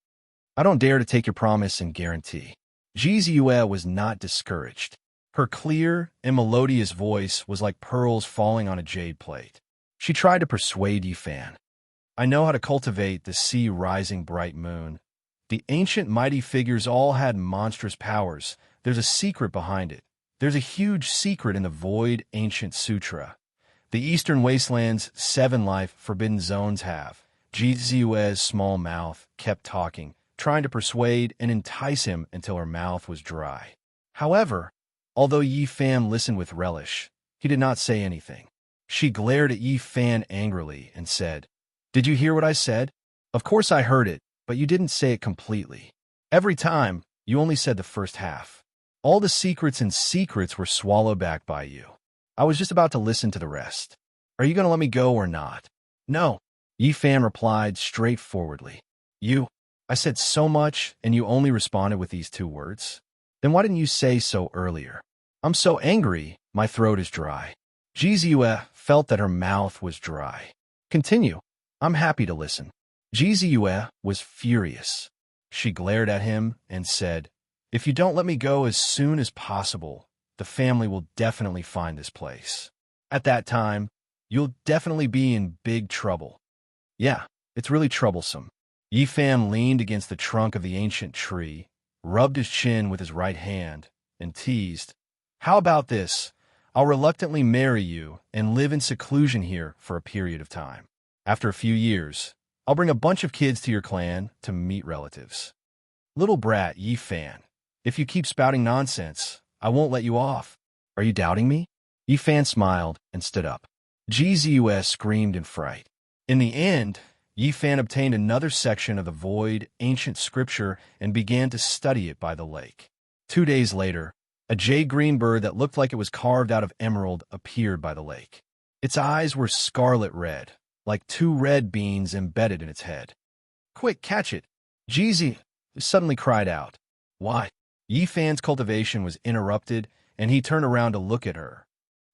"I don't dare to take your promise and guarantee." Ji Zue was not discouraged. Her clear and melodious voice was like pearls falling on a jade plate. She tried to persuade Yi Fan. "I know how to cultivate the sea-rising bright moon. The ancient mighty figures all had monstrous powers. There's a secret behind it. There's a huge secret in the Void Ancient Sutra. The Eastern Wasteland's 7 life forbidden zones have." Ji Zue's small mouth kept talking, trying to persuade and entice him until her mouth was dry. However, although Yi Fan listened with relish, he did not say anything. She glared at Yi Fan angrily and said, "Did you hear what I said?" "Of course I heard it, but you didn't say it completely. Every time, you only said the first half. All the secrets and secrets were swallowed back by you. I was just about to listen to the rest. Are you going to let me go or not?" "No," Yi Fan replied straightforwardly. I said so much and you only responded with these 2 words? Then why didn't you say so earlier?" "I'm so angry, my throat is dry." Ji Zue felt that her mouth was dry. "Continue. I'm happy to listen." Ji Zue was furious. She glared at him and said, "If you don't let me go as soon as possible, the family will definitely find this place. At that time, you'll definitely be in big trouble." "Yeah, it's really troublesome." Yi Fan leaned against the trunk of the ancient tree, rubbed his chin with his right hand, and teased, "How about this? I'll reluctantly marry you and live in seclusion here for a period of time. After a few years, I'll bring a bunch of kids to your clan to meet relatives." "Little brat Yi Fan, if you keep spouting nonsense, I won't let you off. Are you doubting me?" Yi Fan smiled and stood up. Ji Zue screamed in fright. In the end, Yi Fan obtained another section of the Void Ancient Scripture and began to study it by the lake. 2 days later, a jade-green bird that looked like it was carved out of emerald appeared by the lake. Its eyes were scarlet red, like 2 red beans embedded in its head. "Quick, catch it!" Ji Zue suddenly cried out. "Why?" Yi Fan's cultivation was interrupted, and he turned around to look at her.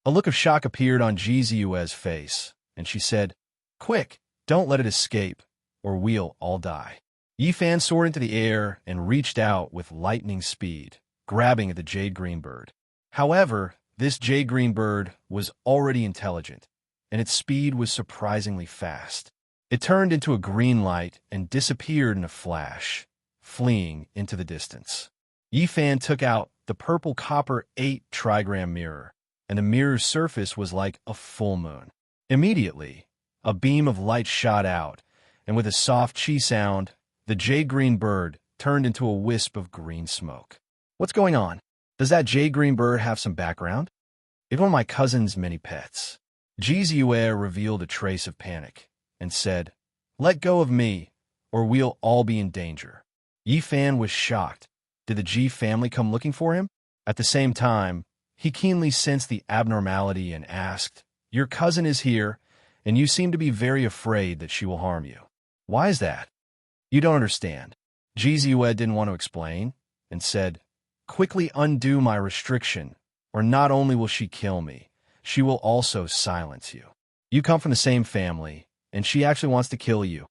A look of shock appeared on Ji Zue's face, and she said, "Quick, don't let it escape, or we'll all die." Yi Fan soared into the air and reached out with lightning speed, grabbing at the jade-green bird. However, this jade-green bird was already intelligent, and its speed was surprisingly fast. It turned into a green light and disappeared in a flash, fleeing into the distance. Yi Fan took out the purple copper 8 trigram mirror, and the mirror's surface was like a full moon. Immediately, a beam of light shot out, and with a soft chi sound, the jade-green bird turned into a wisp of green smoke. "What's going on? Does that jade-green bird have some background?" "It's one of my cousin's many pets." Ji Zue revealed a trace of panic and said, "Let go of me, or we'll all be in danger." Yi Fan was shocked. Did the Ji family come looking for him? At the same time, he keenly sensed the abnormality and asked, "Your cousin is here, and you seem to be very afraid that she will harm you. Why is that?" "You don't understand." Ji Zue didn't want to explain, and said, "Quickly undo my restriction, or not only will she kill me, she will also silence you. You come from the same family, and she actually wants to kill you."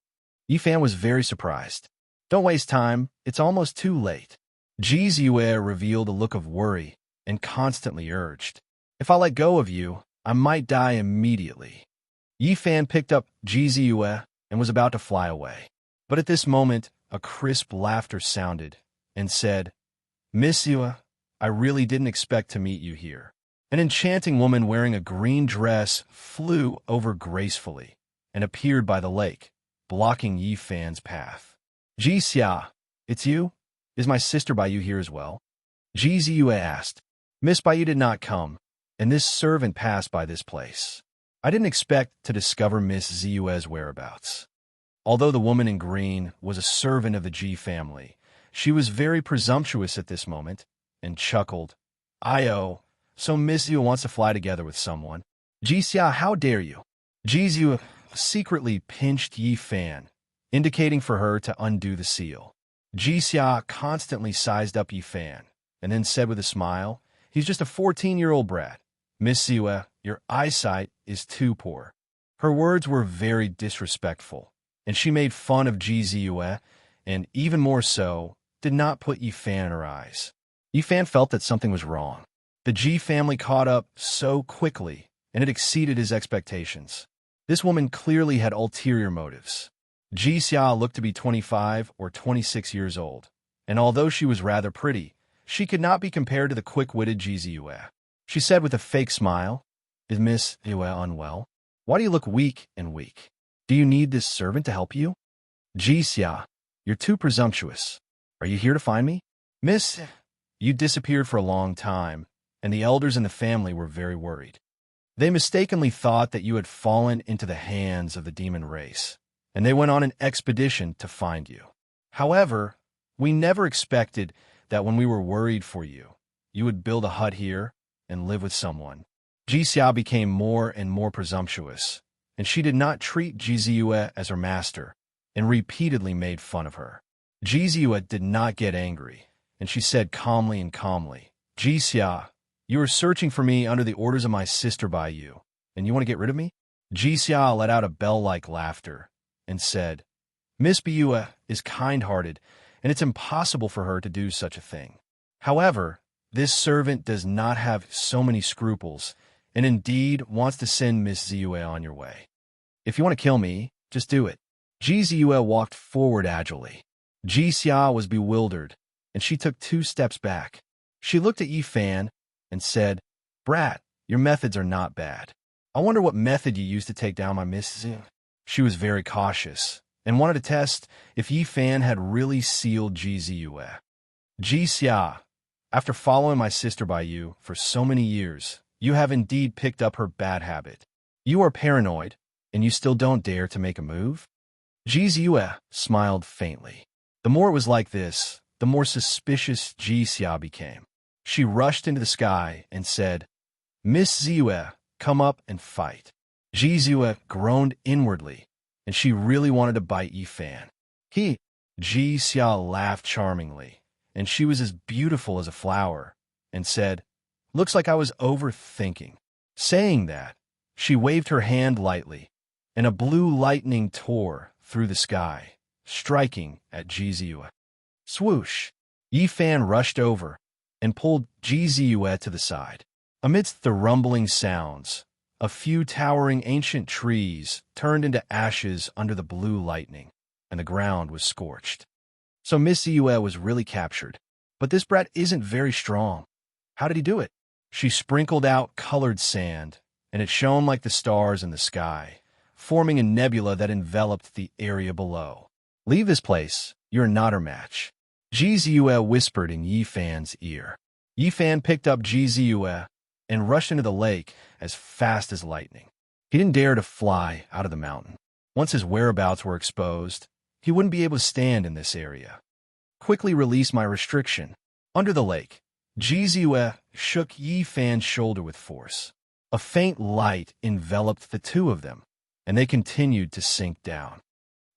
Yi Fan was very surprised. "Don't waste time, it's almost too late." Ji Zue revealed a look of worry and constantly urged, "If I let go of you, I might die immediately." Yi Fan picked up Ji Zue and was about to fly away. But at this moment, a crisp laughter sounded and said, "Miss Zue, I really didn't expect to meet you here." An enchanting woman wearing a green dress flew over gracefully and appeared by the lake, blocking Yi Fan's path. "Ji Xia, it's you? Is my sister Baiyu here as well?" Ji Zue asked. "Miss Baiyu did not come, and this servant passed by this place. I didn't expect to discover Miss Zue's whereabouts." Although the woman in green was a servant of the Ji family, she was very presumptuous at this moment and chuckled. "Io, so Miss Zue wants to fly together with someone. Ji Xia, how dare you?" Ji Zue secretly pinched Yi Fan, indicating for her to undo the seal. Jixia constantly sized up Yi Fan, and then said with a smile, "He's just a 14-year-old brat. Miss Ziwe, your eyesight is too poor." Her words were very disrespectful, and she made fun of Ji Ziwe, and even more so, did not put Yi Fan in her eyes. Yi Fan felt that something was wrong. The Ji family caught up so quickly, and it exceeded his expectations. This woman clearly had ulterior motives. Ji Xia looked to be 25 or 26 years old, and although she was rather pretty, she could not be compared to the quick-witted Ji Ziwe. She said with a fake smile, "Is Miss Ziwe unwell? Why do you look weak and weak? Do you need this servant to help you?" "Ji Xia, you're too presumptuous. Are you here to find me?" "Miss, you disappeared for a long time, and the elders in the family were very worried. They mistakenly thought that you had fallen into the hands of the demon race, and they went on an expedition to find you. However, we never expected that when we were worried for you, you would build a hut here and live with someone." Ji Xia became more and more presumptuous, and she did not treat Ji Ziwe as her master, and repeatedly made fun of her. Ji Ziwe did not get angry, and she said calmly, "Ji Xia, you are searching for me under the orders of my sister by you, and you want to get rid of me?" Ji Xia let out a bell-like laughter and said, "Miss Biue is kind-hearted, and it's impossible for her to do such a thing. However, this servant does not have so many scruples, and indeed wants to send Miss Ziwe on your way. If you want to kill me, just do it." Ji Ziwe walked forward agilely. Ji Xia was bewildered, and she took 2 steps back. She looked at Yi Fan and said, "Brat, your methods are not bad. I wonder what method you used to take down my Miss Ziwe." She was very cautious, and wanted to test if Yi Fan had really sealed Ji Ziwe. "Ji Xia, after following my sister by you for so many years, you have indeed picked up her bad habit. You are paranoid, and you still don't dare to make a move?" Ji Ziwe smiled faintly. The more it was like this, the more suspicious Ji Xia became. She rushed into the sky and said, "Miss Ziwe, come up and fight." Ji Ziwe groaned inwardly, and she really wanted to bite Yi Fan. Ji Xia laughed charmingly, and she was as beautiful as a flower, and said, "Looks like I was overthinking." Saying that, she waved her hand lightly, and a blue lightning tore through the sky, striking at Ji Ziwe. Swoosh! Yi Fan rushed over and pulled Ji Ziwe to the side. Amidst the rumbling sounds, a few towering ancient trees turned into ashes under the blue lightning, and the ground was scorched. So Miss Ziwe was really captured. But this brat isn't very strong. How did he do it? She sprinkled out colored sand, and it shone like the stars in the sky, forming a nebula that enveloped the area below. "Leave this place. You're not her match," Ji Ziwe whispered in Yi Fan's ear. Yi Fan picked up Ji Ziwe and rushed into the lake as fast as lightning. He didn't dare to fly out of the mountain. Once his whereabouts were exposed, he wouldn't be able to stand in this area. "Quickly release my restriction." Under the lake, Ji Ziwe shook Yi Fan's shoulder with force. A faint light enveloped the two of them, and they continued to sink down.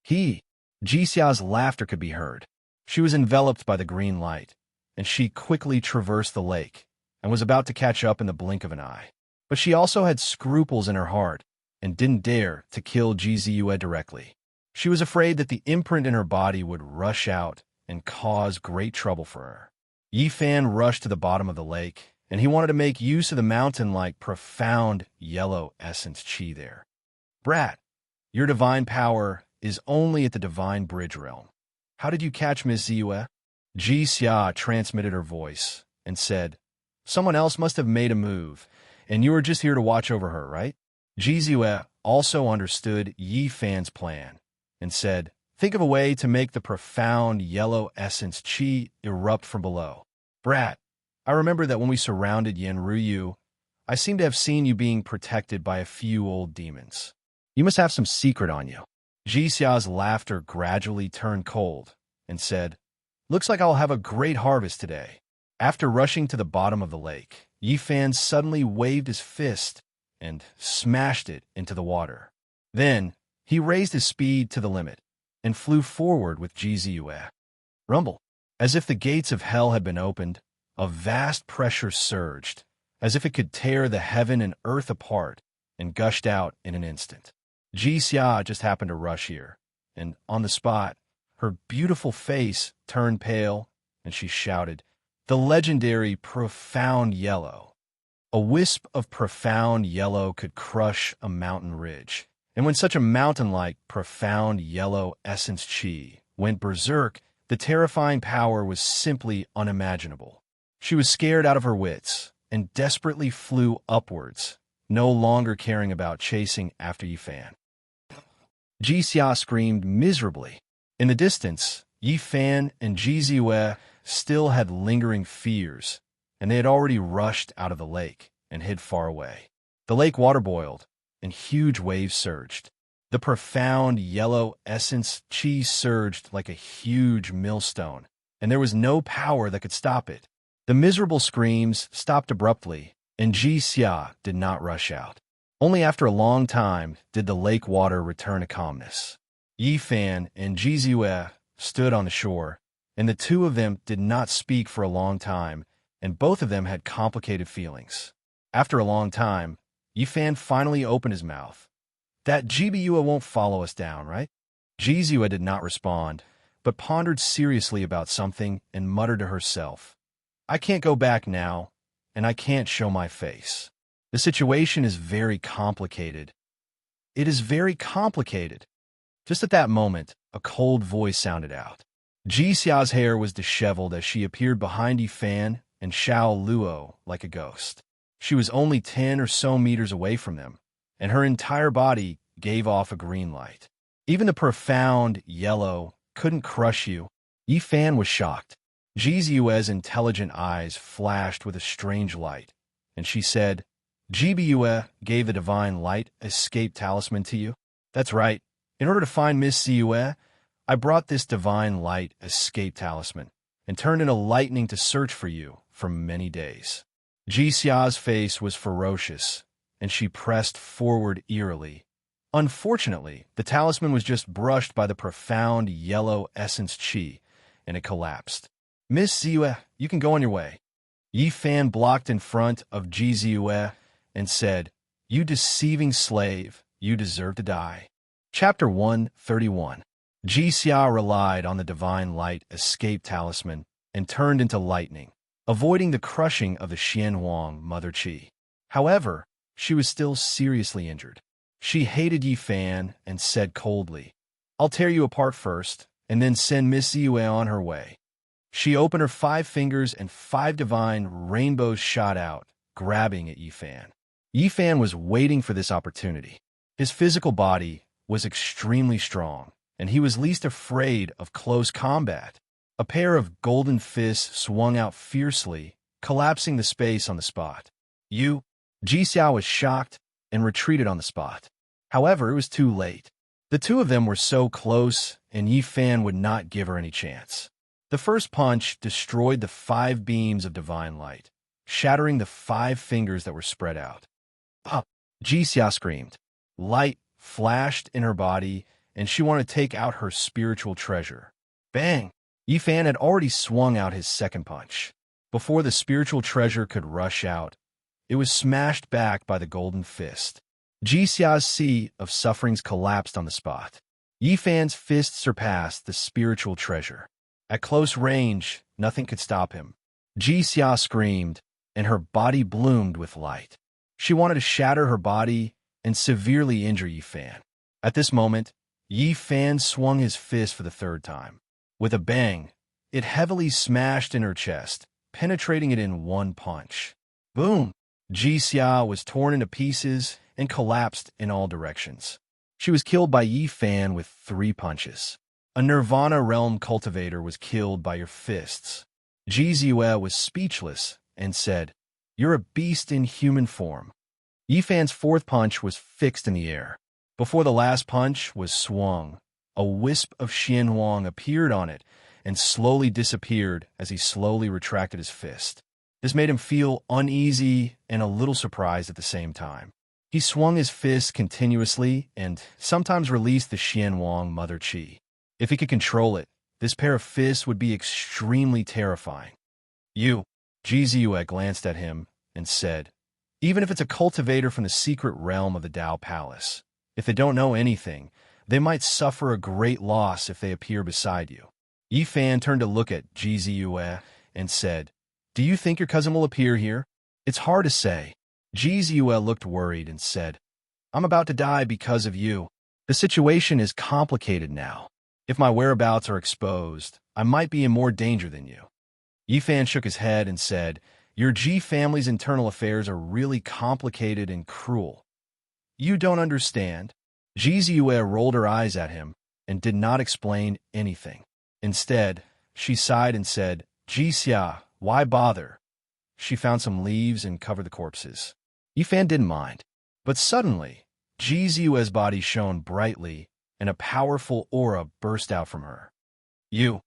Ji Xia's laughter could be heard. She was enveloped by the green light, and she quickly traversed the lake and was about to catch up in the blink of an eye. But she also had scruples in her heart and didn't dare to kill Ji Ziwe directly. She was afraid that the imprint in her body would rush out and cause great trouble for her. Yi Fan rushed to the bottom of the lake, and he wanted to make use of the mountain-like profound yellow essence chi there. "Brat, your divine power is only at the divine bridge realm. How did you catch Miss Ziwe?" Ji Xia transmitted her voice and said, "Someone else must have made a move, and you were just here to watch over her, right?" Ji Ziwe also understood Yi Fan's plan and said, "Think of a way to make the profound yellow essence chi erupt from below. Brat, I remember that when we surrounded Yanruyu, I seem to have seen you being protected by a few old demons. You must have some secret on you." Ji Xia's laughter gradually turned cold and said, "Looks like I'll have a great harvest today." After rushing to the bottom of the lake, Yi Fan suddenly waved his fist and smashed it into the water. Then, He raised his speed to the limit and flew forward with Jizue. Rumble. As if the gates of hell had been opened, a vast pressure surged, as if it could tear the heaven and earth apart, and gushed out in an instant. Jixia just happened to rush here, and on the spot, her beautiful face turned pale, and she shouted, "The legendary profound yellow." A wisp of profound yellow could crush a mountain ridge, and when such a mountain-like profound yellow essence chi went berserk, the terrifying power was simply unimaginable. She was scared out of her wits and desperately flew upwards, no longer caring about chasing after Yifan. Jixia screamed miserably. In the distance, Yifan and Jizue still had lingering fears, and they had already rushed out of the lake and hid far away. The lake water boiled, and huge waves surged. The profound yellow essence chi surged like a huge millstone, and there was no power that could stop it. The miserable screams stopped abruptly, and Jixia did not rush out. Only after a long time did the lake water return to calmness. Yifan and Jizue stood on the shore, and the two of them did not speak for a long time, and both of them had complicated feelings. After a long time, Yifan finally opened his mouth. "That Jibua won't follow us down, right?" Jizue did not respond, but pondered seriously about something and muttered to herself, "I can't go back now, and I can't show my face. The situation is very complicated. It is very complicated." Just at that moment, a cold voice sounded out. Jixia's hair was disheveled as she appeared behind Yifan and Xiao Luo like a ghost. She was only 10 or so meters away from them, and her entire body gave off a green light. Even the profound yellow couldn't crush you. Yifan was shocked. Jizue's intelligent eyes flashed with a strange light, and she said, "Jibue gave the divine light escape talisman to you?" "That's right. In order to find Miss Ziyue, I brought this divine light escape talisman and turned into lightning to search for you for many days." Jixia's face was ferocious, and she pressed forward eerily. Unfortunately, the talisman was just brushed by the profound yellow essence chi, and it collapsed. "Miss Ziyue, you can go on your way." Yifan blocked in front of Jizue and said, "You deceiving slave, you deserve to die." Chapter 131. Jixia relied on the divine light escape talisman and turned into lightning, avoiding the crushing of the Xianhuang Mother Qi. However, she was still seriously injured. She hated Yifan and said coldly, "I'll tear you apart first, and then send Miss Ziyue on her way." She opened her 5 fingers and 5 divine rainbows shot out, grabbing at Yifan. Yifan was waiting for this opportunity. His physical body was extremely strong, and he was least afraid of close combat. A pair of golden fists swung out fiercely, collapsing the space on the spot. "You?" Jixia was shocked and retreated on the spot. However, it was too late. The two of them were so close, and Yifan would not give her any chance. The first punch destroyed the 5 beams of divine light, shattering the 5 fingers that were spread out. "Up!" Jixia screamed. Light flashed in her body, and she wanted to take out her spiritual treasure. Bang! Yifan had already swung out his second punch. Before the spiritual treasure could rush out, it was smashed back by the golden fist. Jixia's sea of sufferings collapsed on the spot. Yifan's fist surpassed the spiritual treasure. At close range, nothing could stop him. Jixia screamed, and her body bloomed with light. She wanted to shatter her body and severely injure Yifan. At this moment, Yifan swung his fist for the 3rd time. With a bang, it heavily smashed in her chest, penetrating it in one punch. Boom! Jixia was torn into pieces and collapsed in all directions. She was killed by Yifan with 3 punches. A Nirvana realm cultivator was killed by your fists. Jizue was speechless and said, "You're a beast in human form." Yifan's 4th punch was fixed in the air. Before the last punch was swung, a wisp of Xianhuang appeared on it and slowly disappeared as he slowly retracted his fist. This made him feel uneasy and a little surprised at the same time. He swung his fists continuously and sometimes released the Xianwang Mother Qi. If he could control it, this pair of fists would be extremely terrifying. You, Ji Ziyue glanced at him and said, even if it's a cultivator from the secret realm of the Dao Palace, if they don't know anything, they might suffer a great loss if they appear beside you. Yi Fan turned to look at Ji Ziyue and said, do you think your cousin will appear here? It's hard to say. Ji Ziyue looked worried and said, I'm about to die because of you. The situation is complicated now. If my whereabouts are exposed, I might be in more danger than you. Yi Fan shook his head and said, your Ji family's internal affairs are really complicated and cruel. You don't understand. Ji Ziyue rolled her eyes at him and did not explain anything. Instead, she sighed and said, Ji Xia, why bother? She found some leaves and covered the corpses. Yi Fan didn't mind. But suddenly, Ji Ziyue's body shone brightly and a powerful aura burst out from her. Yi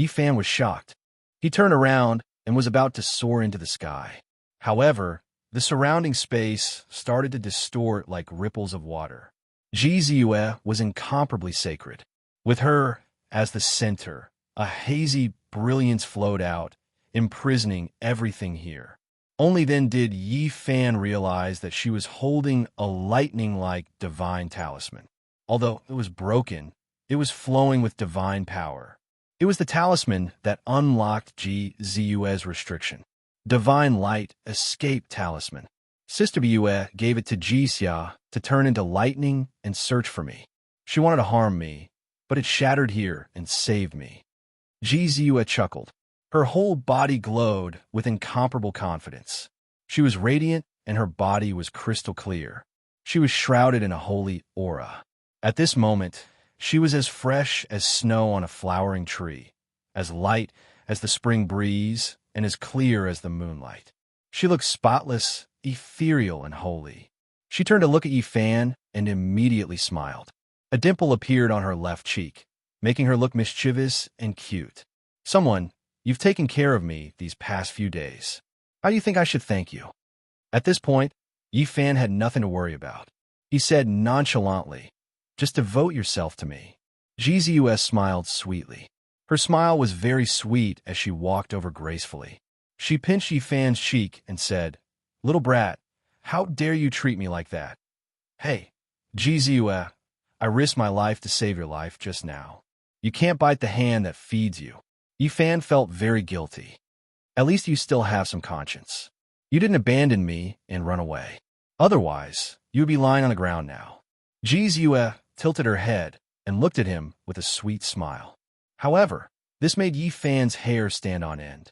Fan was shocked. He turned around and was about to soar into the sky. However, the surrounding space started to distort like ripples of water. Ji Ziyue was incomparably sacred. With her as the center, a hazy brilliance flowed out, imprisoning everything here. Only then did Yi Fan realize that she was holding a lightning-like divine talisman. Although it was broken, it was flowing with divine power. It was the talisman that unlocked Ji Ziyue's restriction. Divine Light Escape Talisman. Sister Yue gave it to Ji Xia to turn into lightning and search for me. She wanted to harm me, but it shattered here and saved me. Ji Ziyue chuckled. Her whole body glowed with incomparable confidence. She was radiant and her body was crystal clear. She was shrouded in a holy aura. At this moment, she was as fresh as snow on a flowering tree, as light as the spring breeze, and as clear as the moonlight. She looked spotless, ethereal, and holy. She turned to look at Yi Fan and immediately smiled. A dimple appeared on her left cheek, making her look mischievous and cute. Someone, you've taken care of me these past few days. How do you think I should thank you? At this point, Yi Fan had nothing to worry about. He said nonchalantly, just devote yourself to me. Ji Ziyue smiled sweetly. Her smile was very sweet as she walked over gracefully. She pinched Yi Fan's cheek and said, little brat, how dare you treat me like that? Hey, Ji Ziyue, I risked my life to save your life just now. You can't bite the hand that feeds you. Yi Fan felt very guilty. At least you still have some conscience. You didn't abandon me and run away. Otherwise, you would be lying on the ground now. Ji Ziyue tilted her head and looked at him with a sweet smile. However, this made Yi Fan's hair stand on end.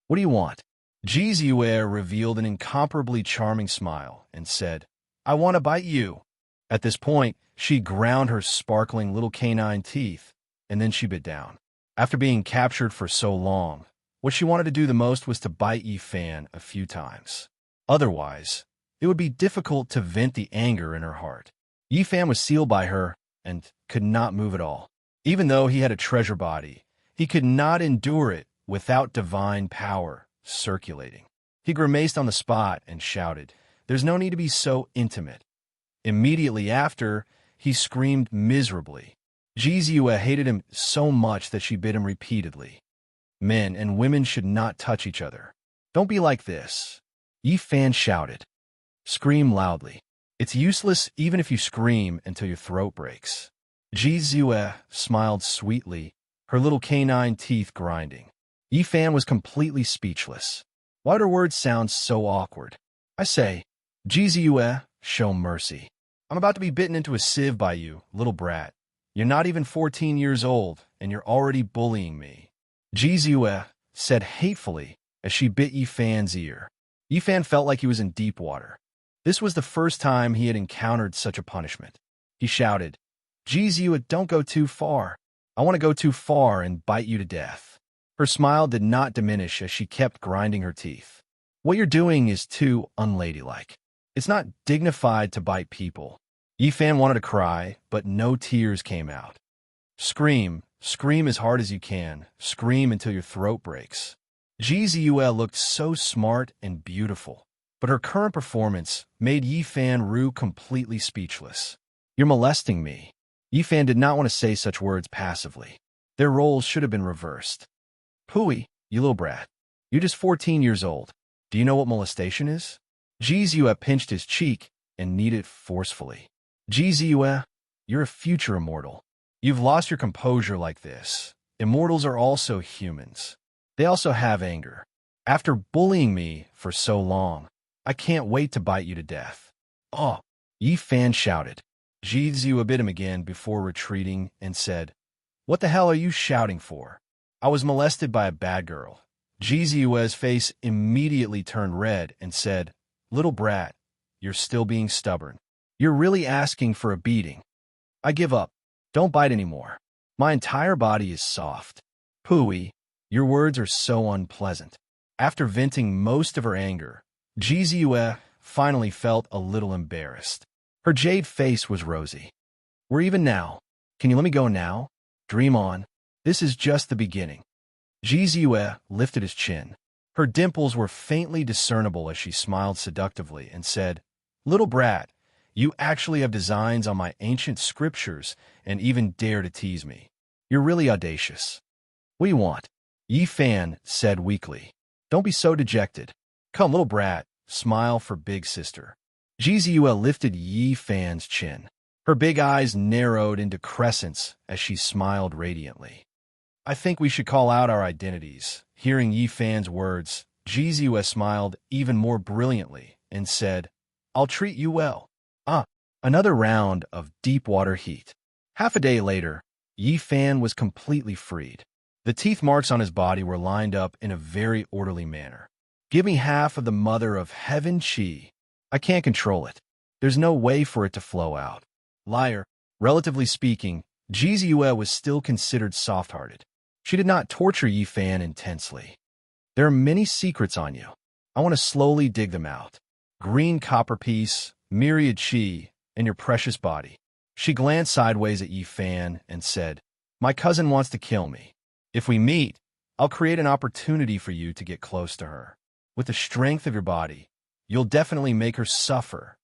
What do you want? Ji Ziyue revealed an incomparably charming smile and said, I want to bite you. At this point, she ground her sparkling little canine teeth, and then she bit down. After being captured for so long, what she wanted to do the most was to bite Yi Fan a few times. Otherwise, it would be difficult to vent the anger in her heart. Yi Fan was sealed by her and could not move at all. Even though he had a treasure body, he could not endure it without divine power circulating. He grimaced on the spot and shouted, there's no need to be so intimate. Immediately after, he screamed miserably. Ji Ziyue hated him so much that she bit him repeatedly. Men and women should not touch each other. Don't be like this. Yi Fan shouted. Scream loudly. It's useless even if you scream until your throat breaks. Ji Ziyue smiled sweetly, her little canine teeth grinding. Yi Fan was completely speechless. Why do her words sound so awkward? I say, Ji Ziyue, show mercy. I'm about to be bitten into a sieve by you, little brat. You're not even 14 years old, and you're already bullying me. Ji Ziyue said hatefully as she bit Yi Fan's ear. Yi Fan felt like he was in deep water. This was the first time he had encountered such a punishment. He shouted, Ji Ziyue, don't go too far. I want to go too far and bite you to death. Her smile did not diminish as she kept grinding her teeth. What you're doing is too unladylike. It's not dignified to bite people. Yi Fan wanted to cry, but no tears came out. Scream, scream as hard as you can. Scream until your throat breaks. Ji Ziyue looked so smart and beautiful. but her current performance made Yifan Ru completely speechless. "You're molesting me." Yifan did not want to say such words passively. Their roles should have been reversed. "Pui, you little brat. You're just 14 years old. Do you know what molestation is?" Jizue pinched his cheek and kneaded forcefully. "Jizue, you're a future immortal. You've lost your composure like this. Immortals are also humans. They also have anger. After bullying me for so long, I can't wait to bite you to death." "Oh!" Yifan shouted. Jizue bit him again before retreating and said, "What the hell are you shouting for? I was molested by a bad girl." Jizue's face immediately turned red and said, "Little brat, you're still being stubborn. You're really asking for a beating. I give up. Don't bite anymore. My entire body is soft." "Pui, your words are so unpleasant." After venting most of her anger, Jizue finally felt a little embarrassed. Her jade face was rosy. "We're even now. Can you let me go now? Dream on. This is just the beginning." Jizue lifted his chin. Her dimples were faintly discernible as she smiled seductively and said, "Little brat, you actually have designs on my ancient scriptures and even dare to tease me. You're really audacious." "What do you want?" Yifan said weakly. "Don't be so dejected. Come, little brat, smile for big sister." Jizue lifted Yifan's chin. Her big eyes narrowed into crescents as she smiled radiantly. "I think we should call out our identities." Hearing Yifan's words, Jizue smiled even more brilliantly and said, "I'll treat you well." Another round of deep water heat. Half a day later, Yifan was completely freed. The teeth marks on his body were lined up in a very orderly manner. "Give me half of the mother of heaven chi. I can't control it. There's no way for it to flow out." Liar. Relatively speaking, Jizue was still considered soft-hearted. She did not torture Yifan intensely. "There are many secrets on you. I want to slowly dig them out. Green copper piece, myriad chi, and your precious body." She glanced sideways at Yifan and said, "My cousin wants to kill me. If we meet, I'll create an opportunity for you to get close to her. With the strength of your body, you'll definitely make her suffer.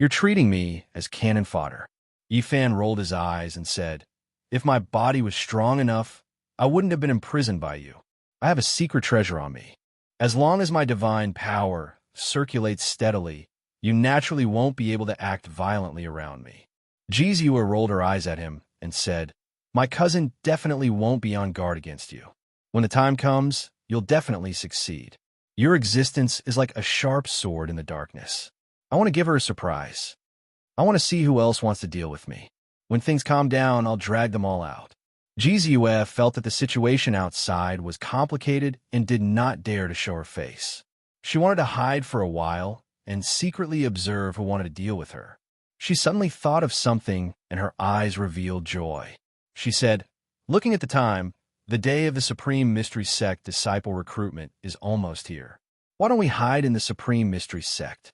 You're treating me as cannon fodder." Yifan rolled his eyes and said, "If my body was strong enough, I wouldn't have been imprisoned by you. I have a secret treasure on me. As long as my divine power circulates steadily, you naturally won't be able to act violently around me." Jizue rolled her eyes at him and said, "My cousin definitely won't be on guard against you. When the time comes, you'll definitely succeed. Your existence is like a sharp sword in the darkness. I want to give her a surprise. I want to see who else wants to deal with me. When things calm down, I'll drag them all out." Jizue felt that the situation outside was complicated and did not dare to show her face. She wanted to hide for a while and secretly observe who wanted to deal with her. She suddenly thought of something and her eyes revealed joy. She said, "Looking at the time, the day of the Supreme Mystery Sect disciple recruitment is almost here. Why don't we hide in the Supreme Mystery Sect?"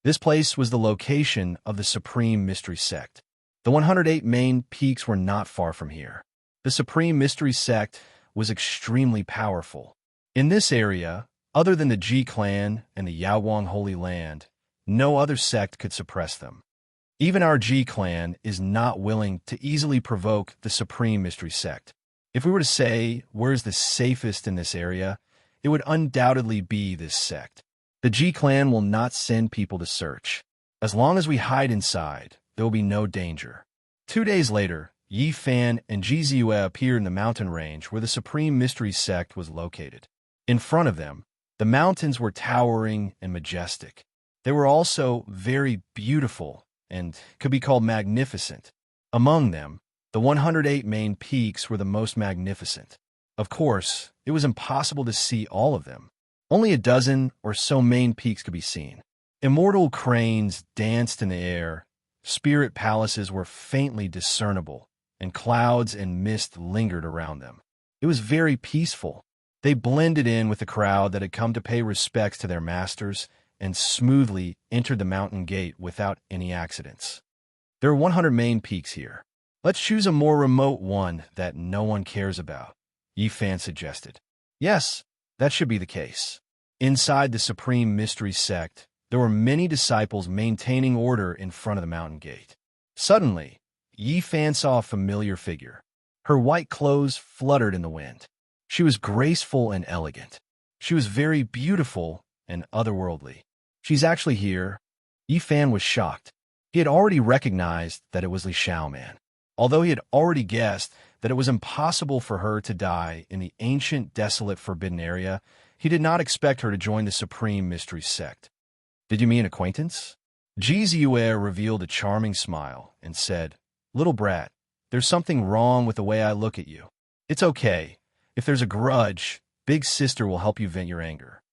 This place was the location of the Supreme Mystery Sect. The 108 main peaks were not far from here. The Supreme Mystery Sect was extremely powerful. In this area, other than the Ji clan and the Yaowang Holy Land, no other sect could suppress them. Even our Ji clan is not willing to easily provoke the Supreme Mystery Sect. If we were to say where's the safest in this area, it would undoubtedly be this sect. The Ji clan will not send people to search. As long as we hide inside, there will be no danger. 2 days later, Yifan and Jizue appeared in the mountain range where the Supreme Mystery Sect was located. In front of them, the mountains were towering and majestic. They were also very beautiful and could be called magnificent. Among them, the 108 main peaks were the most magnificent. Of course, it was impossible to see all of them. Only a dozen or so main peaks could be seen. Immortal cranes danced in the air, spirit palaces were faintly discernible, and clouds and mist lingered around them. It was very peaceful. They blended in with the crowd that had come to pay respects to their masters and smoothly entered the mountain gate without any accidents. There are 100 main peaks here. Let's choose a more remote one that no one cares about, Yifan suggested. Yes, that should be the case. Inside the Supreme Mystery Sect, There were many disciples maintaining order in front of the mountain gate. Suddenly, Yi Fan saw a familiar figure. Her white clothes fluttered in the wind. She was graceful and elegant. She was very beautiful and otherworldly. She's actually here. Yi Fan was shocked. He had already recognized that it was Li Xiaoman. Although he had already guessed that it was impossible for her to die in the ancient, desolate, forbidden area, he did not expect her to join the Supreme Mystery Sect. "Did you meet an acquaintance?" Ji Ziyue revealed a charming smile and said, "Little brat, there's something wrong with the way I look at you. It's okay. If there's a grudge, Big Sister will help you vent your anger."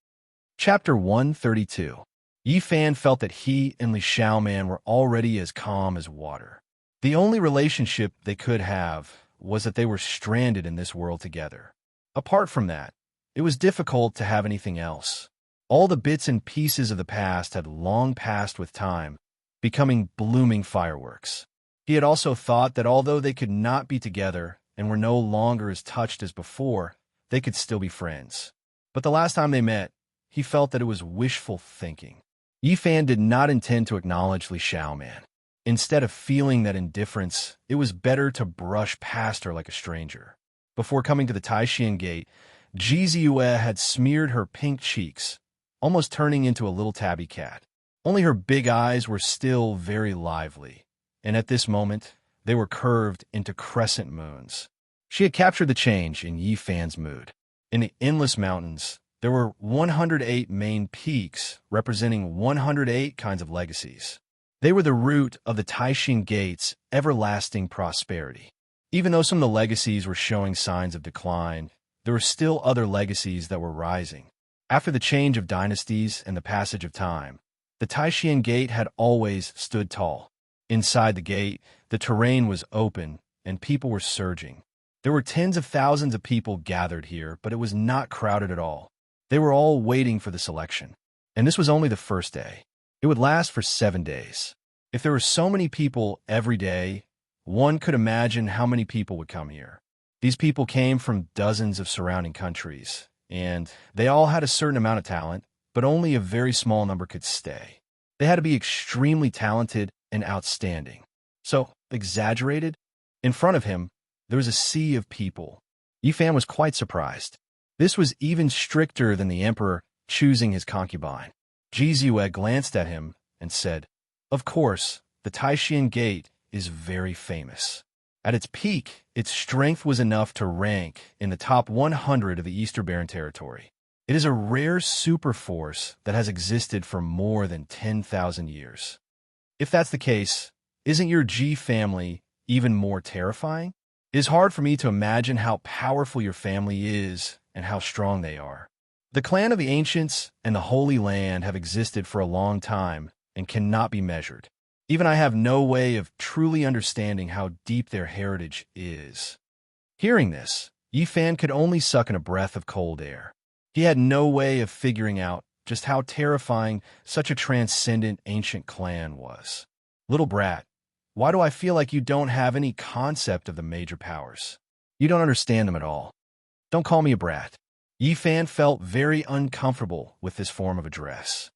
Chapter 132. Yi Fan felt that he and Li Xiaoman were already as calm as water. The only relationship they could have was that they were stranded in this world together. Apart from that, it was difficult to have anything else. All the bits and pieces of the past had long passed with time, becoming blooming fireworks. He had also thought that although they could not be together and were no longer as touched as before, they could still be friends. But the last time they met, he felt that it was wishful thinking. Yi Fan did not intend to acknowledge Li Xiaoman. Instead of feeling that indifference, it was better to brush past her like a stranger. Before coming to the Taishan gate, Ji Ziyue had smeared her pink cheeks, almost turning into a little tabby cat. Only her big eyes were still very lively, and at this moment, they were curved into crescent moons. She had captured the change in Yi Fan's mood. In the endless mountains, there were 108 main peaks representing 108 kinds of legacies. They were the root of the Taishan Gate's everlasting prosperity. Even though some of the legacies were showing signs of decline, there were still other legacies that were rising. After the change of dynasties and the passage of time, the Taishan Gate had always stood tall. Inside the gate, the terrain was open and people were surging. There were tens of thousands of people gathered here, but it was not crowded at all. They were all waiting for the selection. And this was only the first day. It would last for 7 days. If there were so many people every day, one could imagine how many people would come here. These people came from dozens of surrounding countries, and they all had a certain amount of talent, but only a very small number could stay. They had to be extremely talented and outstanding. So, exaggerated? In front of him, there was a sea of people. Yi Fan was quite surprised. This was even stricter than the emperor choosing his concubine. Ji Ziyue glanced at him and said, "Of course, the Taishan Gate is very famous. At its peak, its strength was enough to rank in the top 100 of the Eastern Barren Territory. It is a rare super force that has existed for more than 10,000 years. If that's the case, isn't your Ji family even more terrifying? It is hard for me to imagine how powerful your family is and how strong they are. The clan of the ancients and the Holy Land have existed for a long time and cannot be measured. Even I have no way of truly understanding how deep their heritage is." Hearing this, Yi Fan could only suck in a breath of cold air. He had no way of figuring out just how terrifying such a transcendent ancient clan was. "Little brat, why do I feel like you don't have any concept of the major powers? You don't understand them at all. Don't call me a brat." Yi Fan felt very uncomfortable with this form of address.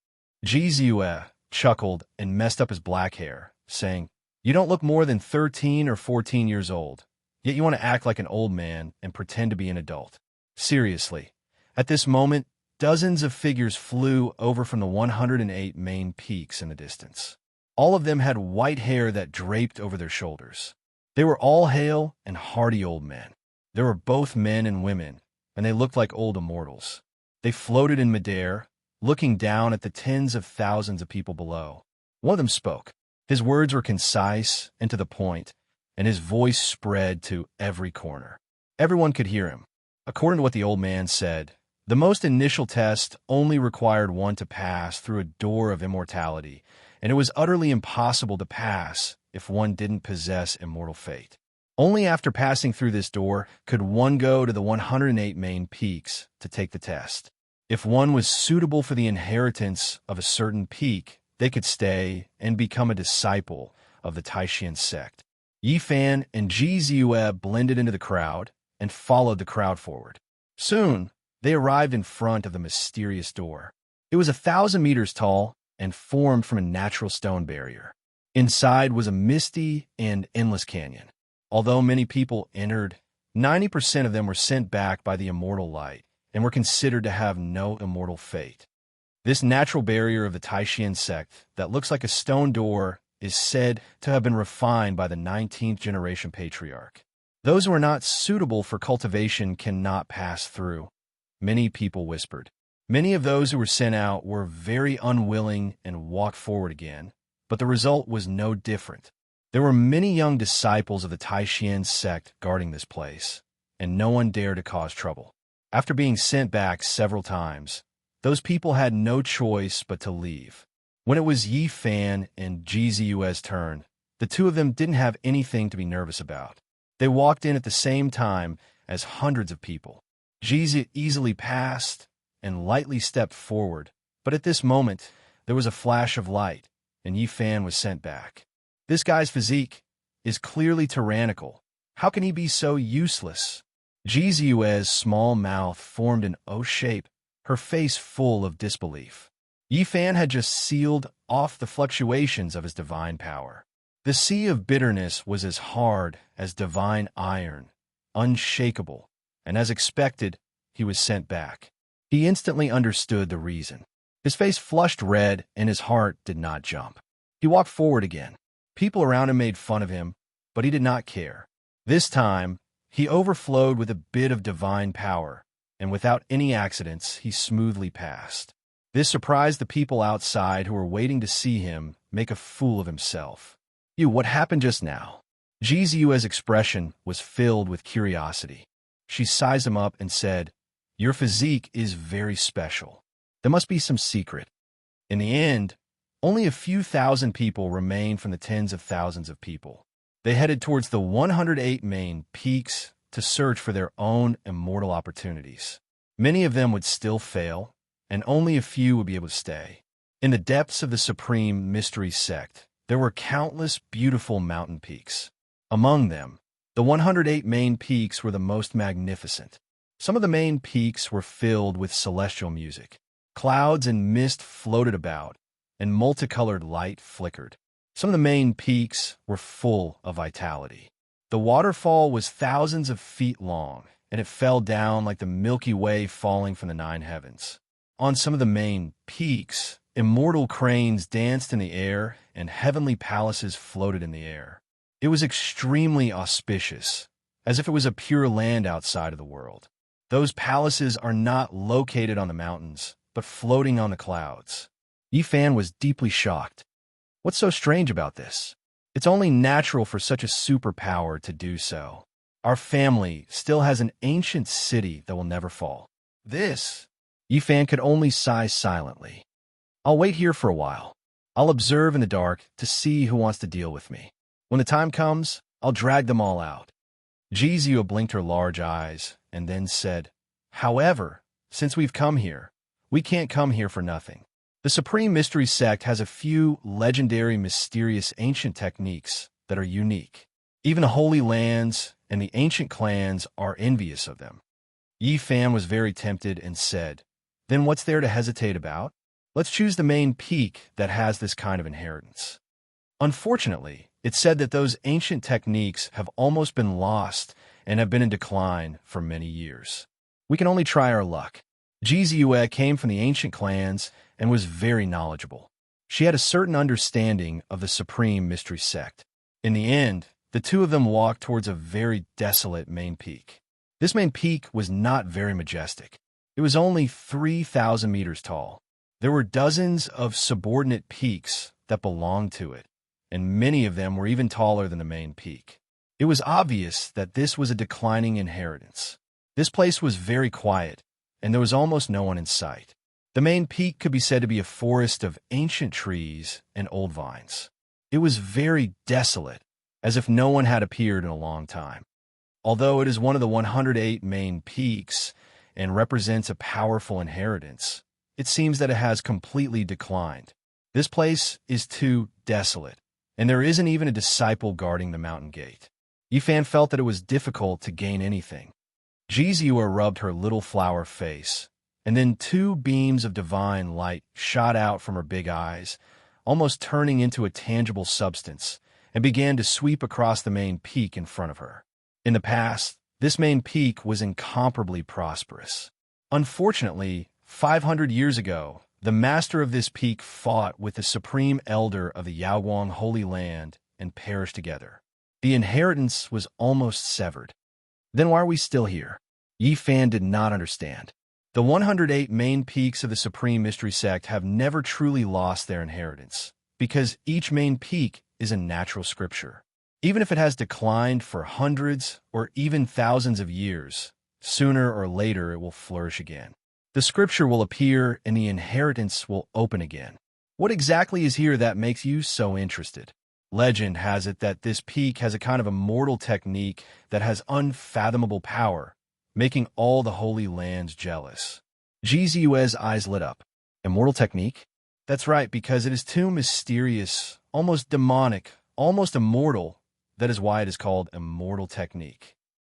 Ji Ziyue chuckled and messed up his black hair, saying, "You don't look more than 13 or 14 years old, yet you want to act like an old man and pretend to be an adult. Seriously." At this moment, dozens of figures flew over from the 108 main peaks in the distance. All of them had white hair that draped over their shoulders. They were all hale and hearty old men. There were both men and women, and they looked like old immortals. They floated in midair, looking down at the tens of thousands of people below. One of them spoke. His words were concise and to the point, and his voice spread to every corner. Everyone could hear him. According to what the old man said, the most initial test only required one to pass through a door of immortality, and it was utterly impossible to pass if one didn't possess immortal fate. Only after passing through this door could one go to the 108 main peaks to take the test. If one was suitable for the inheritance of a certain peak, they could stay and become a disciple of the Taishan sect. Yi Fan and Ji Ziyue blended into the crowd and followed the crowd forward. Soon, they arrived in front of the mysterious door. It was 1,000 meters tall and formed from a natural stone barrier. Inside was a misty and endless canyon. Although many people entered, 90% of them were sent back by the immortal light and were considered to have no immortal fate. This natural barrier of the Taishan sect that looks like a stone door is said to have been refined by the 19th generation patriarch. Those who are not suitable for cultivation cannot pass through, many people whispered. Many of those who were sent out were very unwilling and walked forward again, but the result was no different. There were many young disciples of the Taishan sect guarding this place, and no one dared to cause trouble. After being sent back several times, those people had no choice but to leave. When it was Yi Fan and Gzu's turn, the two of them didn't have anything to be nervous about. They walked in at the same time as hundreds of people. Gzu easily passed and lightly stepped forward, but at this moment, there was a flash of light, and Yi Fan was sent back. This guy's physique is clearly tyrannical. How can he be so useless? Gzu's small mouth formed an O shape, her face full of disbelief. Yi Fan had just sealed off the fluctuations of his divine power. The sea of bitterness was as hard as divine iron, unshakable, and as expected, he was sent back. He instantly understood the reason. His face flushed red and his heart did not jump. He walked forward again. People around him made fun of him, but he did not care. This time, he overflowed with a bit of divine power, and without any accidents, he smoothly passed. This surprised the people outside who were waiting to see him make a fool of himself. What happened just now? Gzu's expression was filled with curiosity. She sized him up and said, "Your physique is very special. There must be some secret." In the end, only a few thousand people remained from the tens of thousands of people. They headed towards the 108 main peaks to search for their own immortal opportunities. Many of them would still fail, and only a few would be able to stay. In the depths of the Supreme Mystery Sect, there were countless beautiful mountain peaks. Among them, the 108 main peaks were the most magnificent. Some of the main peaks were filled with celestial music. Clouds and mist floated about, and multicolored light flickered. Some of the main peaks were full of vitality. The waterfall was thousands of feet long, and it fell down like the Milky Way falling from the nine heavens. On some of the main peaks, immortal cranes danced in the air, and heavenly palaces floated in the air. It was extremely auspicious, as if it was a pure land outside of the world. Those palaces are not located on the mountains, but floating on the clouds. Yi Fan was deeply shocked. What's so strange about this? It's only natural for such a superpower to do so. Our family still has an ancient city that will never fall. Yi Fan could only sigh silently. I'll wait here for a while. I'll observe in the dark to see who wants to deal with me. When the time comes, I'll drag them all out. Gzu blinked her large eyes and then said, "However, since we've come here, we can't come here for nothing. The Supreme Mystery Sect has a few legendary, mysterious ancient techniques that are unique. Even the Holy Lands and the ancient clans are envious of them." Yi Fan was very tempted and said, "Then what's there to hesitate about? Let's choose the main peak that has this kind of inheritance." Unfortunately, it's said that those ancient techniques have almost been lost and have been in decline for many years. We can only try our luck. Gzu came from the ancient clans and was very knowledgeable. She had a certain understanding of the Supreme Mystery Sect. In the end, the two of them walked towards a very desolate main peak. This main peak was not very majestic. It was only 3,000 meters tall. There were dozens of subordinate peaks that belonged to it, and many of them were even taller than the main peak. It was obvious that this was a declining inheritance. This place was very quiet, and there was almost no one in sight. The main peak could be said to be a forest of ancient trees and old vines. It was very desolate, as if no one had appeared in a long time. Although it is one of the 108 main peaks and represents a powerful inheritance, it seems that it has completely declined. This place is too desolate, and there isn't even a disciple guarding the mountain gate. Yi Fan felt that it was difficult to gain anything. Gzu rubbed her little flower face and then two beams of divine light shot out from her big eyes, almost turning into a tangible substance, and began to sweep across the main peak in front of her. In the past, this main peak was incomparably prosperous. Unfortunately, 500 years ago, the master of this peak fought with the supreme elder of the Yaoguang Holy Land and perished together. The inheritance was almost severed. Then why are we still here? Yi Fan did not understand. The 108 main peaks of the Supreme Mystery Sect have never truly lost their inheritance, because each main peak is a natural scripture. Even if it has declined for hundreds or even thousands of years, sooner or later it will flourish again. The scripture will appear and the inheritance will open again. What exactly is here that makes you so interested? Legend has it that this peak has a kind of immortal technique that has unfathomable power, making all the Holy Lands jealous. Ji Ziyue's eyes lit up. Immortal technique? That's right, because it is too mysterious, almost demonic, almost immortal. That is why it is called immortal technique.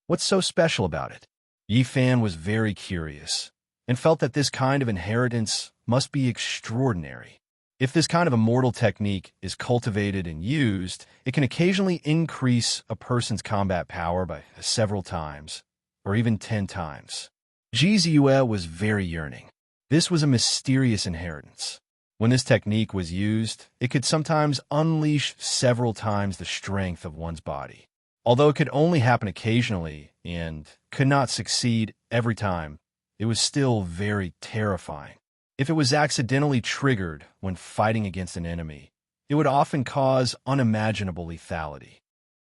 What's so special about it? Yi Fan was very curious and felt that this kind of inheritance must be extraordinary. If this kind of immortal technique is cultivated and used, it can occasionally increase a person's combat power by several times, or even 10 times. Ji Ziyue was very yearning. This was a mysterious inheritance. When this technique was used, it could sometimes unleash several times the strength of one's body. Although it could only happen occasionally and could not succeed every time, it was still very terrifying. If it was accidentally triggered when fighting against an enemy, it would often cause unimaginable lethality.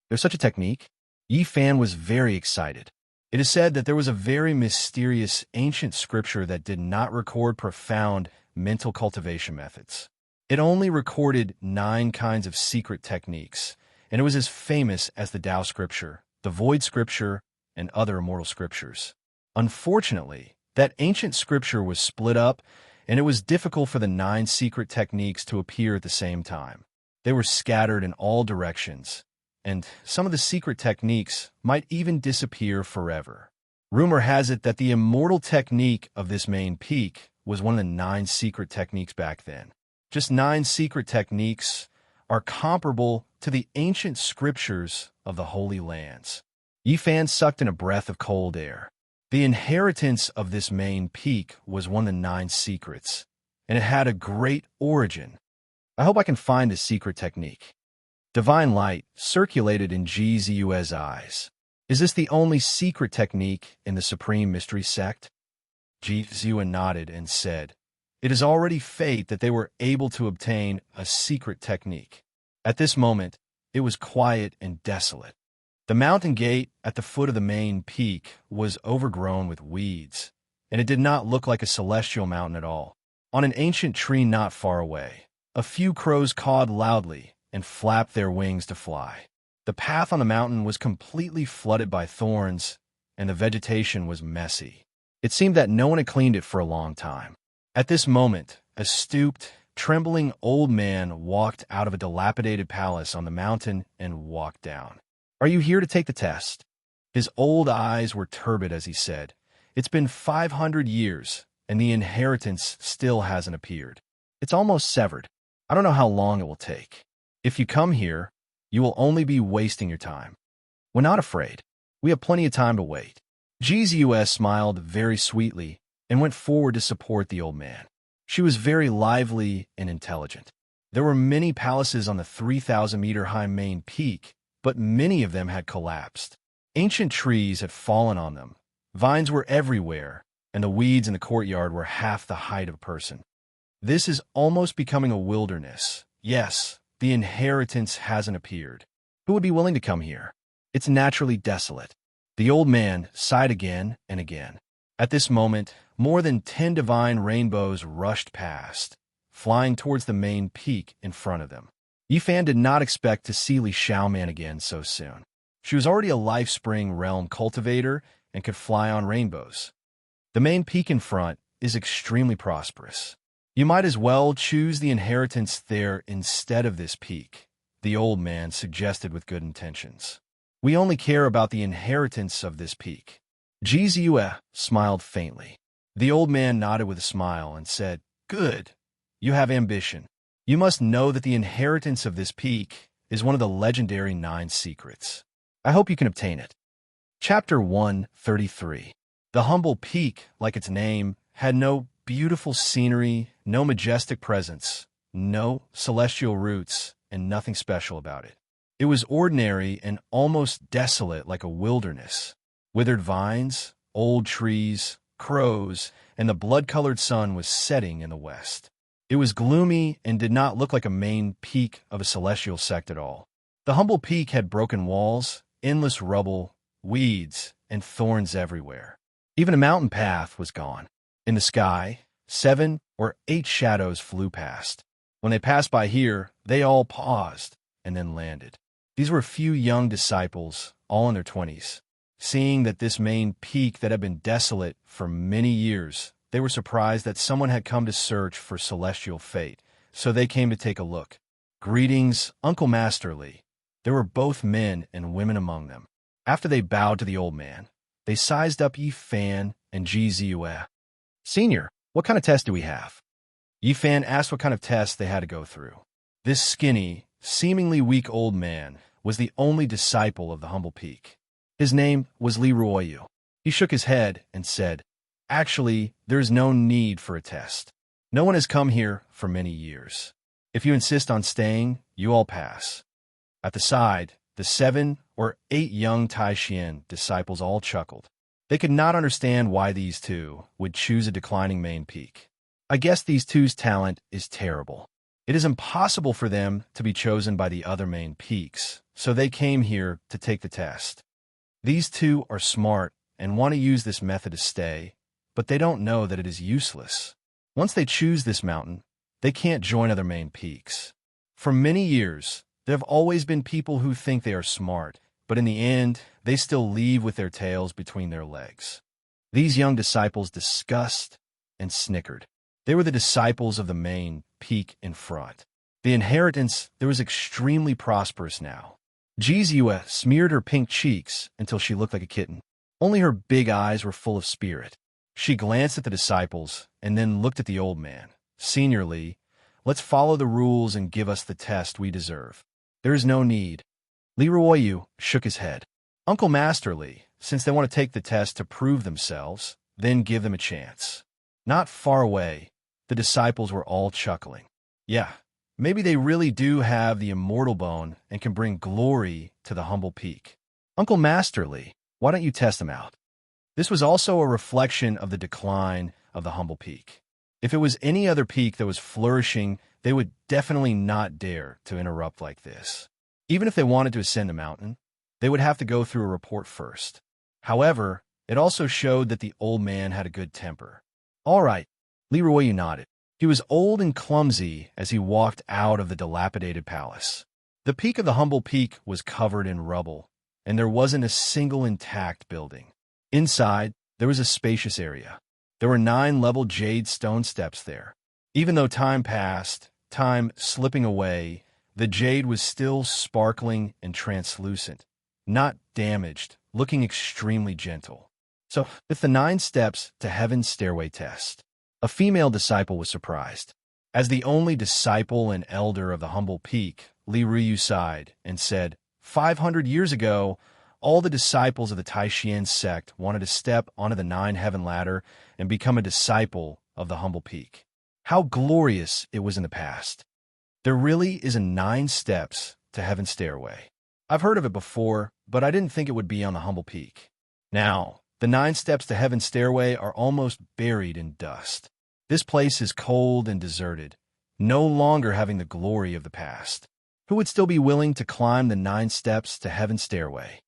There's such a technique? Yi Fan was very excited. It is said that there was a very mysterious ancient scripture that did not record profound mental cultivation methods. It only recorded 9 kinds of secret techniques, and it was as famous as the Tao scripture, the Void scripture, and other immortal scriptures. Unfortunately, that ancient scripture was split up, and it was difficult for the 9 secret techniques to appear at the same time. They were scattered in all directions, and some of the secret techniques might even disappear forever. Rumor has it that the immortal technique of this main peak was one of the 9 secret techniques back then. Just 9 secret techniques are comparable to the ancient scriptures of the Holy Lands. Yi Fan sucked in a breath of cold air. The inheritance of this main peak was one of the 9 secrets, and it had a great origin. I hope I can find the secret technique. Divine light circulated in Ji Ziyue's eyes. Is this the only secret technique in the Supreme Mystery Sect? Ji Ziyue nodded and said, "It is already fate that they were able to obtain a secret technique." At this moment, it was quiet and desolate. The mountain gate at the foot of the main peak was overgrown with weeds, and it did not look like a celestial mountain at all. On an ancient tree not far away, a few crows cawed loudly and flapped their wings to fly. The path on the mountain was completely flooded by thorns, and the vegetation was messy. It seemed that no one had cleaned it for a long time. At this moment, a stooped, trembling old man walked out of a dilapidated palace on the mountain and walked down. "Are you here to take the test?" His old eyes were turbid as he said, "It's been 500 years, and the inheritance still hasn't appeared. It's almost severed. I don't know how long it will take. If you come here, you will only be wasting your time." "We're not afraid. We have plenty of time to wait." Ji Ziyue smiled very sweetly and went forward to support the old man. She was very lively and intelligent. There were many palaces on the 3,000-meter-high main peak, but many of them had collapsed. Ancient trees had fallen on them. Vines were everywhere, and the weeds in the courtyard were half the height of a person. This is almost becoming a wilderness. Yes, the inheritance hasn't appeared. Who would be willing to come here? It's naturally desolate. The old man sighed again and again. At this moment, more than 10 divine rainbows rushed past, flying towards the main peak in front of them. Yi Fan did not expect to see Li Xiaoman again so soon. She was already a Life Spring realm cultivator and could fly on rainbows. The main peak in front is extremely prosperous. You might as well choose the inheritance there instead of this peak, the old man suggested with good intentions. We only care about the inheritance of this peak. Ji Ziyue smiled faintly. The old man nodded with a smile and said, "Good. You have ambition. You must know that the inheritance of this peak is one of the legendary 9 secrets. I hope you can obtain it." Chapter 133. The humble peak, like its name, had no beautiful scenery, no majestic presence, no celestial roots, and nothing special about it. It was ordinary and almost desolate, like a wilderness. Withered vines, old trees, crows, and the blood-colored sun was setting in the west. It was gloomy and did not look like a main peak of a celestial sect at all. The humble peak had broken walls, endless rubble, weeds, and thorns everywhere. Even a mountain path was gone. In the sky, 7 or 8 shadows flew past. When they passed by here, they all paused and then landed. These were a few young disciples, all in their 20s. Seeing that this main peak that had been desolate for many years, they were surprised that someone had come to search for celestial fate, so they came to take a look. "Greetings, Uncle Masterly." There were both men and women among them. After they bowed to the old man, they sized up Yi Fan and Ji Ziyue. "Senior, what kind of test do we have?" Yi Fan asked what kind of test they had to go through. This skinny, seemingly weak old man was the only disciple of the humble peak. His name was Li Ruoyu. He shook his head and said, "Actually, there is no need for a test. No one has come here for many years. If you insist on staying, you all pass." At the side, the 7 or 8 young Taishian disciples all chuckled. They could not understand why these two would choose a declining main peak. I guess these two's talent is terrible. It is impossible for them to be chosen by the other main peaks, so they came here to take the test. These two are smart and want to use this method to stay, but they don't know that it is useless. Once they choose this mountain, they can't join other main peaks. For many years, there have always been people who think they are smart, but in the end, they still leave with their tails between their legs. These young disciples discussed and snickered. They were the disciples of the main peak in front. The inheritance there was extremely prosperous now. Ji Ziyue smeared her pink cheeks until she looked like a kitten. Only her big eyes were full of spirit. She glanced at the disciples and then looked at the old man. "Senior Li, let's follow the rules and give us the test we deserve." "There is no need." Li Ruoyu shook his head. "Uncle Masterly, since they want to take the test to prove themselves, then give them a chance." Not far away, the disciples were all chuckling. "Yeah, maybe they really do have the immortal bone and can bring glory to the humble peak. Uncle Masterly, why don't you test them out?" This was also a reflection of the decline of the humble peak. If it was any other peak that was flourishing, they would definitely not dare to interrupt like this. Even if they wanted to ascend the mountain, they would have to go through a report first. However, it also showed that the old man had a good temper. "All right," Li Ruoyu nodded. He was old and clumsy as he walked out of the dilapidated palace. The peak of the humble peak was covered in rubble, and there wasn't a single intact building. Inside, there was a spacious area. There were 9 level jade stone steps there. Even though time passed, time slipping away, the jade was still sparkling and translucent, not damaged, looking extremely gentle. So, with the 9 steps to heaven's stairway test, a female disciple was surprised. As the only disciple and elder of the humble peak, Li Ruoyu sighed and said, 500 years ago, all the disciples of the Taishian sect wanted to step onto the 9 heaven ladder and become a disciple of the humble peak. How glorious it was in the past. There really is a 9 steps to heaven's stairway. I've heard of it before, but I didn't think it would be on the humble peak. Now, the 9 steps to heaven's stairway are almost buried in dust. This place is cold and deserted, no longer having the glory of the past. Who would still be willing to climb the 9 steps to heaven's stairway?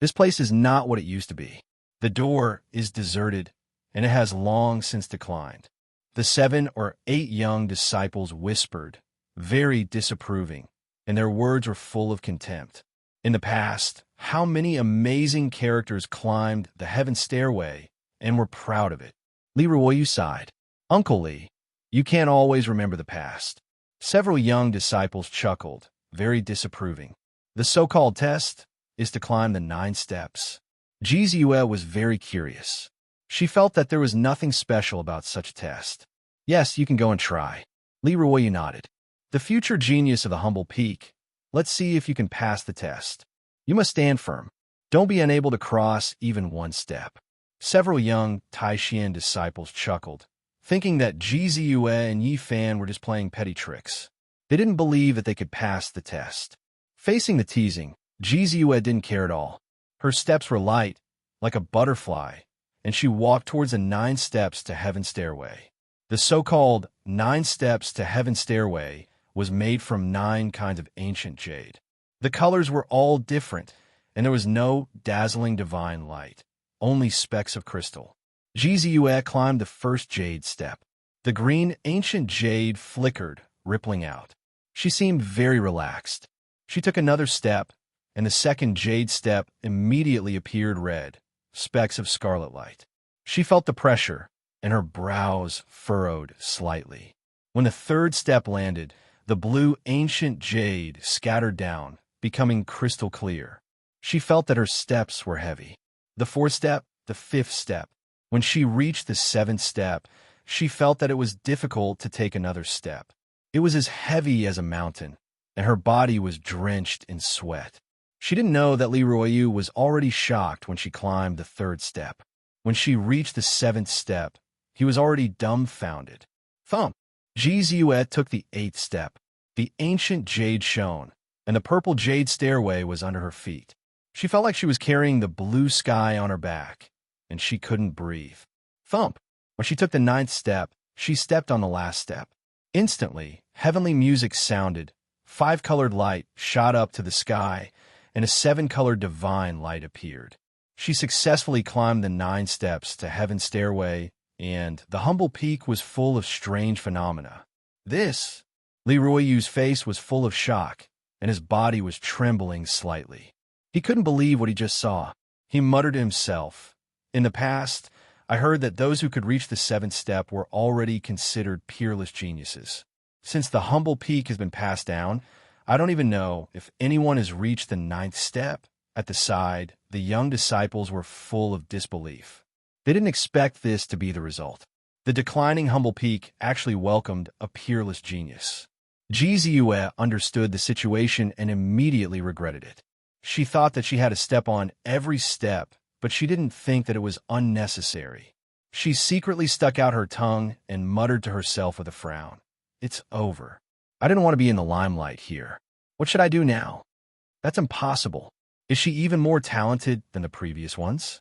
This place is not what it used to be. The door is deserted, and it has long since declined. The 7 or 8 young disciples whispered, very disapproving, and their words were full of contempt. In the past, how many amazing characters climbed the heaven stairway and were proud of it. Li Ruoyu sighed. Uncle Li, you can't always remember the past. Several young disciples chuckled, very disapproving. The so-called test is to climb the 9 steps. Ji Ziyue was very curious. She felt that there was nothing special about such a test. Yes, you can go and try. Leroy nodded. The future genius of the humble peak. Let's see if you can pass the test. You must stand firm. Don't be unable to cross even one step. Several young Taishan disciples chuckled, thinking that Jizue and Yi Fan were just playing petty tricks. They didn't believe that they could pass the test. Facing the teasing, Jizue didn't care at all. Her steps were light, like a butterfly, and she walked towards the 9 steps to heaven stairway. The so-called 9 steps to heaven stairway was made from 9 kinds of ancient jade. The colors were all different, and there was no dazzling divine light, only specks of crystal. Jizue climbed the first jade step. The green ancient jade flickered, rippling out. She seemed very relaxed. She took another step, and the second jade step immediately appeared red, specks of scarlet light. She felt the pressure, and her brows furrowed slightly. When the third step landed, the blue ancient jade scattered down, becoming crystal clear. She felt that her steps were heavy. The 4th step, the 5th step. When she reached the 7th step, she felt that it was difficult to take another step. It was as heavy as a mountain, and her body was drenched in sweat. She didn't know that Leroy was already shocked when she climbed the 3rd step. When she reached the 7th step, he was already dumbfounded. Thump! Jizue took the 8th step. The ancient jade shone, and the purple jade stairway was under her feet. She felt like she was carrying the blue sky on her back, and she couldn't breathe. Thump! When she took the 9th step, she stepped on the last step. Instantly, heavenly music sounded, 5-colored light shot up to the sky, and a 7-colored divine light appeared. She successfully climbed the 9 steps to heaven's stairway, and the humble peak was full of strange phenomena. Leroy's face was full of shock, and his body was trembling slightly. He couldn't believe what he just saw. He muttered to himself, "In the past, I heard that those who could reach the 7th step were already considered peerless geniuses. Since the humble peak has been passed down, I don't even know if anyone has reached the 9th step." At the side, the young disciples were full of disbelief. They didn't expect this to be the result. The declining humble peak actually welcomed a peerless genius. Jizue understood the situation and immediately regretted it. She thought that she had to step on every step, but she didn't think that it was unnecessary. She secretly stuck out her tongue and muttered to herself with a frown, "It's over. I didn't want to be in the limelight here. What should I do now? That's impossible. Is she even more talented than the previous ones?"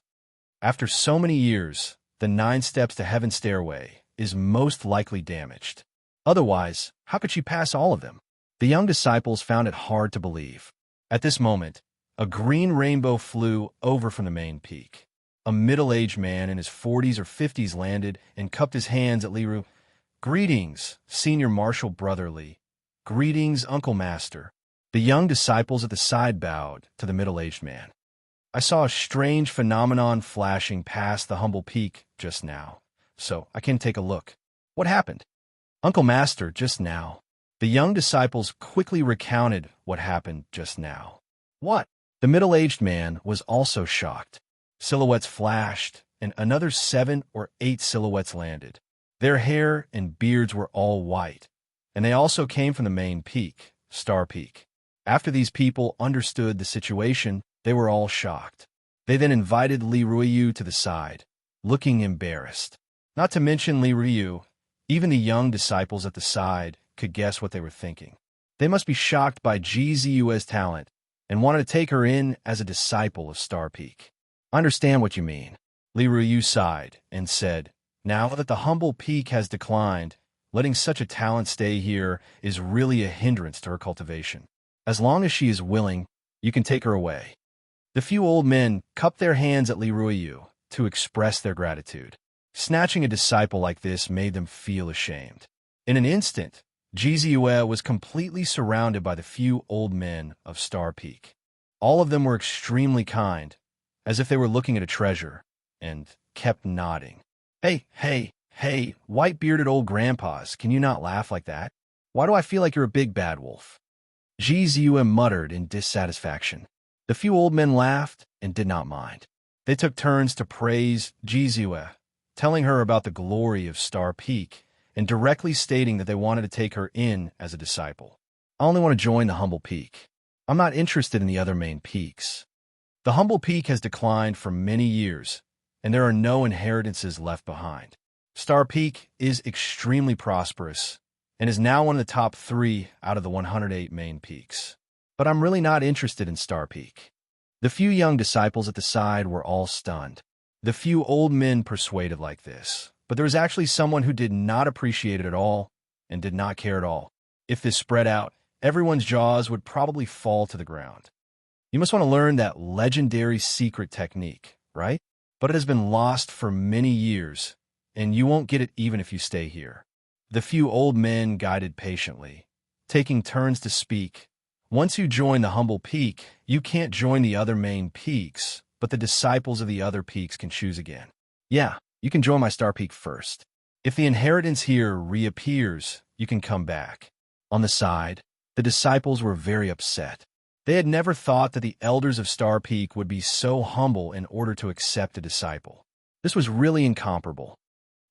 After so many years, the 9 steps to heaven stairway is most likely damaged. Otherwise, how could she pass all of them? The young disciples found it hard to believe. At this moment, a green rainbow flew over from the main peak. A middle-aged man in his 40s or 50s landed and cupped his hands at Leroy. "Greetings, Senior Marshal Brotherly. Greetings, Uncle Master." The young disciples at the side bowed to the middle-aged man. "I saw a strange phenomenon flashing past the humble peak just now, so I can take a look. What happened?" "Uncle Master, just now." The young disciples quickly recounted what happened just now. "What?" The middle-aged man was also shocked. Silhouettes flashed, and another 7 or 8 silhouettes landed. Their hair and beards were all white, and they also came from the main peak, Star Peak. After these people understood the situation, they were all shocked. They then invited Leroy to the side, looking embarrassed. Not to mention Leroy, even the young disciples at the side could guess what they were thinking. They must be shocked by Jizu's talent and wanted to take her in as a disciple of Star Peak. "I understand what you mean." Leroy sighed and said, "Now that the humble peak has declined, letting such a talent stay here is really a hindrance to her cultivation. As long as she is willing, you can take her away." The few old men cupped their hands at Leroy to express their gratitude. Snatching a disciple like this made them feel ashamed. In an instant, Jizue was completely surrounded by the few old men of Star Peak. All of them were extremely kind, as if they were looking at a treasure, and kept nodding. Hey, white-bearded old grandpas, can you not laugh like that? Why do I feel like you're a big bad wolf?" Jizue muttered in dissatisfaction. The few old men laughed and did not mind. They took turns to praise Jizue telling her about the glory of Star Peak and directly stating that they wanted to take her in as a disciple. I only want to join the humble peak. I'm not interested in the other main peaks. The humble peak has declined for many years, and there are no inheritances left behind. Star Peak is extremely prosperous and is now one of the top 3 out of the 108 main peaks. But I'm really not interested in Star Peak. The few young disciples at the side were all stunned. The few old men persuaded like this, but there was actually someone who did not appreciate it at all and did not care at all. If this spread out, everyone's jaws would probably fall to the ground. You must want to learn that legendary secret technique, right? But it has been lost for many years, and you won't get it even if you stay here. The few old men guided patiently, taking turns to speak. Once you join the humble peak, you can't join the other main peaks, but the disciples of the other peaks can choose again. Yeah, you can join my Star Peak first. If the inheritance here reappears, you can come back. On the side, the disciples were very upset. They had never thought that the elders of Star Peak would be so humble in order to accept a disciple. This was really incomparable.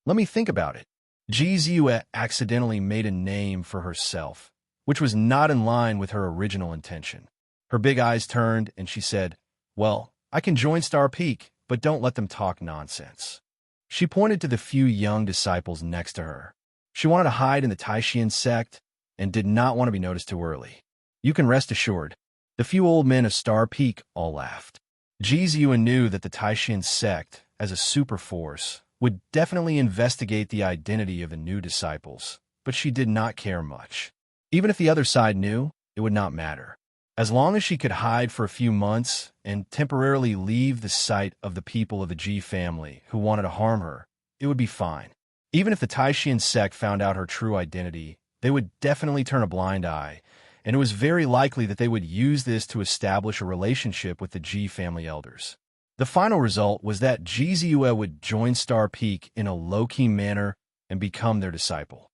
Let me think about it. Jizue accidentally made a name for herself, which was not in line with her original intention. Her big eyes turned, and she said, "Well, I can join Star Peak, but don't let them talk nonsense." She pointed to the few young disciples next to her. She wanted to hide in the Taishian sect and did not want to be noticed too early. You can rest assured. The few old men of Star Peak all laughed. Jizue knew that the Taishian sect, as a superforce, would definitely investigate the identity of the new disciples, but she did not care much. Even if the other side knew, it would not matter. As long as she could hide for a few months and temporarily leave the sight of the people of the Ji family who wanted to harm her, it would be fine. Even if the Taishian sect found out her true identity, they would definitely turn a blind eye, and it was very likely that they would use this to establish a relationship with the Ji family elders. The final result was that Jizue would join Star Peak in a low-key manner and become their disciple.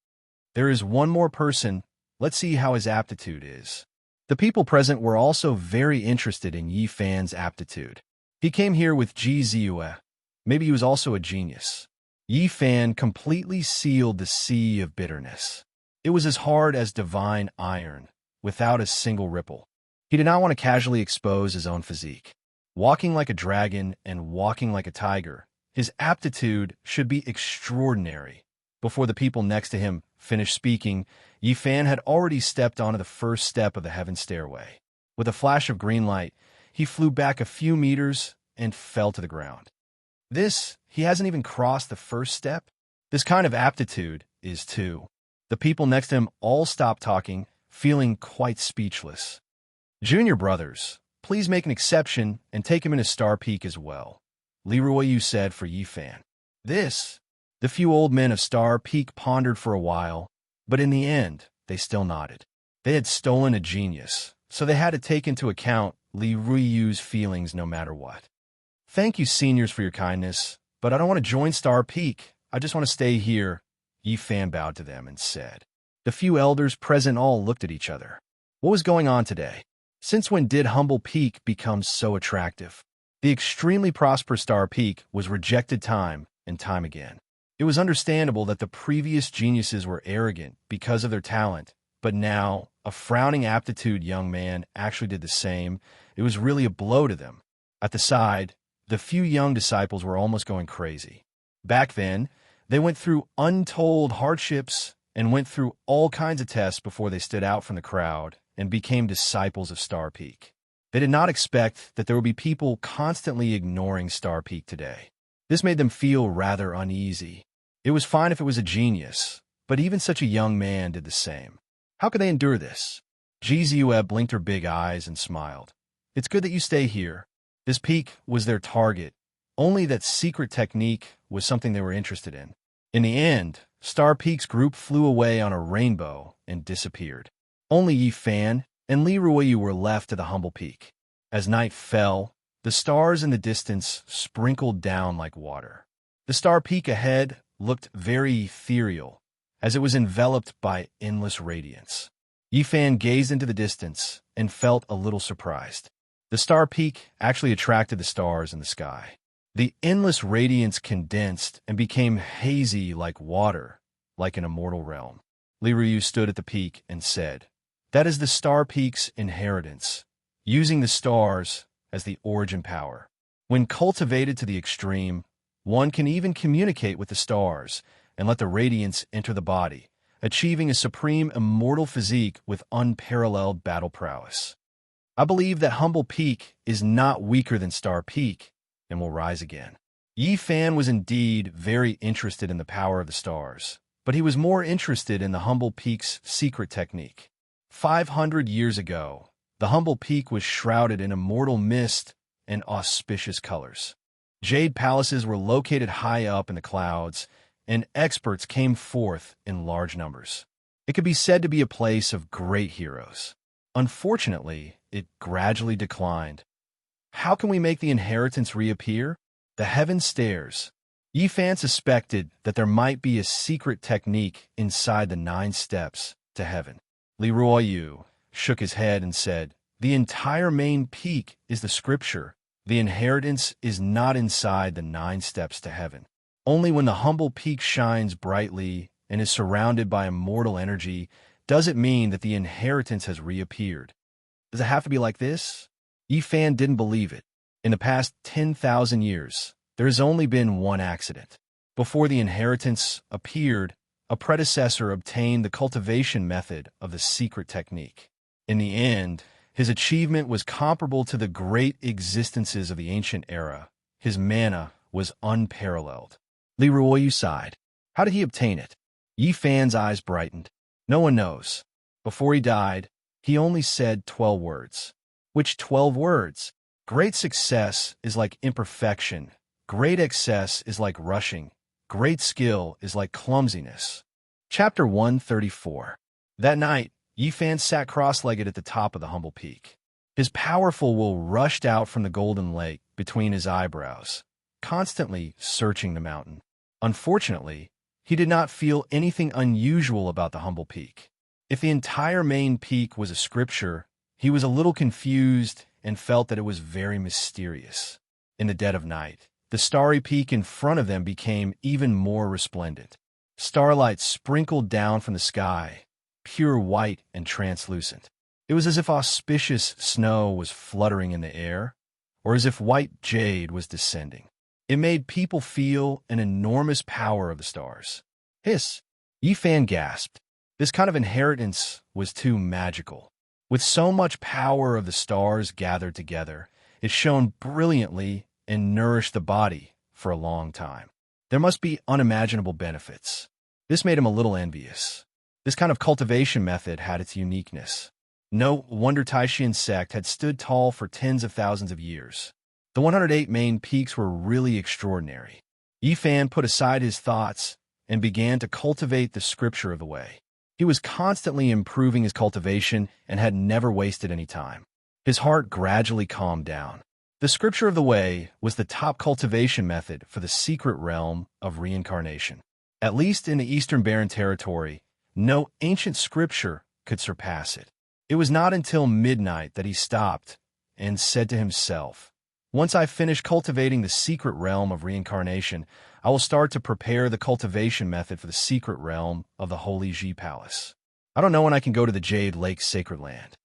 There is one more person. Let's see how his aptitude is. The people present were also very interested in Yi Fan's aptitude. He came here with Jizue. Maybe he was also a genius. Yi Fan completely sealed the sea of bitterness. It was as hard as divine iron, without a single ripple. He did not want to casually expose his own physique. Walking like a dragon and walking like a tiger, his aptitude should be extraordinary. Before the people next to him finished speaking, Yi Fan had already stepped onto the first step of the heaven stairway. With a flash of green light, he flew back a few meters and fell to the ground. He hasn't even crossed the first step? This kind of aptitude is too. The people next to him all stopped talking, feeling quite speechless. "Junior brothers, please make an exception and take him into Star Peak as well," Li Ruoyu said for Yi Fan. The few old men of Star Peak pondered for a while, but in the end, they still nodded. They had stolen a genius, so they had to take into account Li Ruoyu's feelings no matter what. "Thank you, seniors, for your kindness, but I don't want to join Star Peak. I just want to stay here," Yi Fan bowed to them and said. The few elders present all looked at each other. What was going on today? Since when did Humble Peak become so attractive? The extremely prosperous Star Peak was rejected time and time again. It was understandable that the previous geniuses were arrogant because of their talent, but now a frowning aptitude young man actually did the same. It was really a blow to them. At the side, the few young disciples were almost going crazy. Back then, they went through untold hardships and went through all kinds of tests before they stood out from the crowd and became disciples of Star Peak. They did not expect that there would be people constantly ignoring Star Peak today. This made them feel rather uneasy. It was fine if it was a genius, but even such a young man did the same. How could they endure this? Jizue blinked her big eyes and smiled. "It's good that you stay here." This peak was their target. Only that secret technique was something they were interested in. In the end, Star Peak's group flew away on a rainbow and disappeared. Only Yi Fan and Li Ruoyu were left to the humble peak. As night fell, the stars in the distance sprinkled down like water. The Star Peak ahead looked very ethereal, as it was enveloped by endless radiance. Yi Fan gazed into the distance and felt a little surprised. The Star Peak actually attracted the stars in the sky. The endless radiance condensed and became hazy like water, like an immortal realm. Li Ruyu stood at the peak and said, "That is the Star Peak's inheritance, using the stars as the origin power. When cultivated to the extreme, one can even communicate with the stars and let the radiance enter the body, achieving a supreme immortal physique with unparalleled battle prowess. I believe that Humble Peak is not weaker than Star Peak and will rise again." Yi Fan was indeed very interested in the power of the stars, but he was more interested in the Humble Peak's secret technique. 500 years ago, the Humble Peak was shrouded in immortal mist and auspicious colors. Jade palaces were located high up in the clouds, and experts came forth in large numbers. It could be said to be a place of great heroes. Unfortunately, it gradually declined. How can we make the inheritance reappear? The heaven stares. Yi Fan suspected that there might be a secret technique inside the 9 steps to heaven. Li Ruoyu shook his head and said, "The entire main peak is the scripture. The inheritance is not inside the 9 steps to heaven. Only when the Humble Peak shines brightly and is surrounded by immortal energy does it mean that the inheritance has reappeared." Does it have to be like this? Yi Fan didn't believe it. In the past 10,000 years, there has only been one accident. Before the inheritance appeared, a predecessor obtained the cultivation method of the secret technique. In the end, his achievement was comparable to the great existences of the ancient era. His mana was unparalleled. Li Ruoyu sighed. How did he obtain it? Yi Fan's eyes brightened. No one knows. Before he died, he only said 12 words. Which 12 words? Great success is like imperfection. Great excess is like rushing. Great skill is like clumsiness. Chapter 134. That night, Yi Fan sat cross-legged at the top of the Humble Peak. His powerful will rushed out from the golden lake between his eyebrows, constantly searching the mountain. Unfortunately, he did not feel anything unusual about the Humble Peak. If the entire main peak was a scripture, he was a little confused and felt that it was very mysterious. In the dead of night, the starry peak in front of them became even more resplendent. Starlight sprinkled down from the sky, pure white and translucent. It was as if auspicious snow was fluttering in the air, or as if white jade was descending. It made people feel an enormous power of the stars. Hiss! Yi Fan gasped. This kind of inheritance was too magical. With so much power of the stars gathered together, it shone brilliantly and nourished the body for a long time. There must be unimaginable benefits. This made him a little envious. This kind of cultivation method had its uniqueness. No wonder Taishian sect had stood tall for tens of thousands of years. The 108 main peaks were really extraordinary. Yi Fan put aside his thoughts and began to cultivate the scripture of the way. He was constantly improving his cultivation and had never wasted any time. His heart gradually calmed down. The scripture of the way was the top cultivation method for the secret realm of reincarnation. At least in the Eastern Barren Territory, no ancient scripture could surpass it. It was not until midnight that he stopped and said to himself, "Once I finish cultivating the secret realm of reincarnation, I will start to prepare the cultivation method for the secret realm of the Holy Ji Palace. I don't know when I can go to the Jade Lake Sacred Land."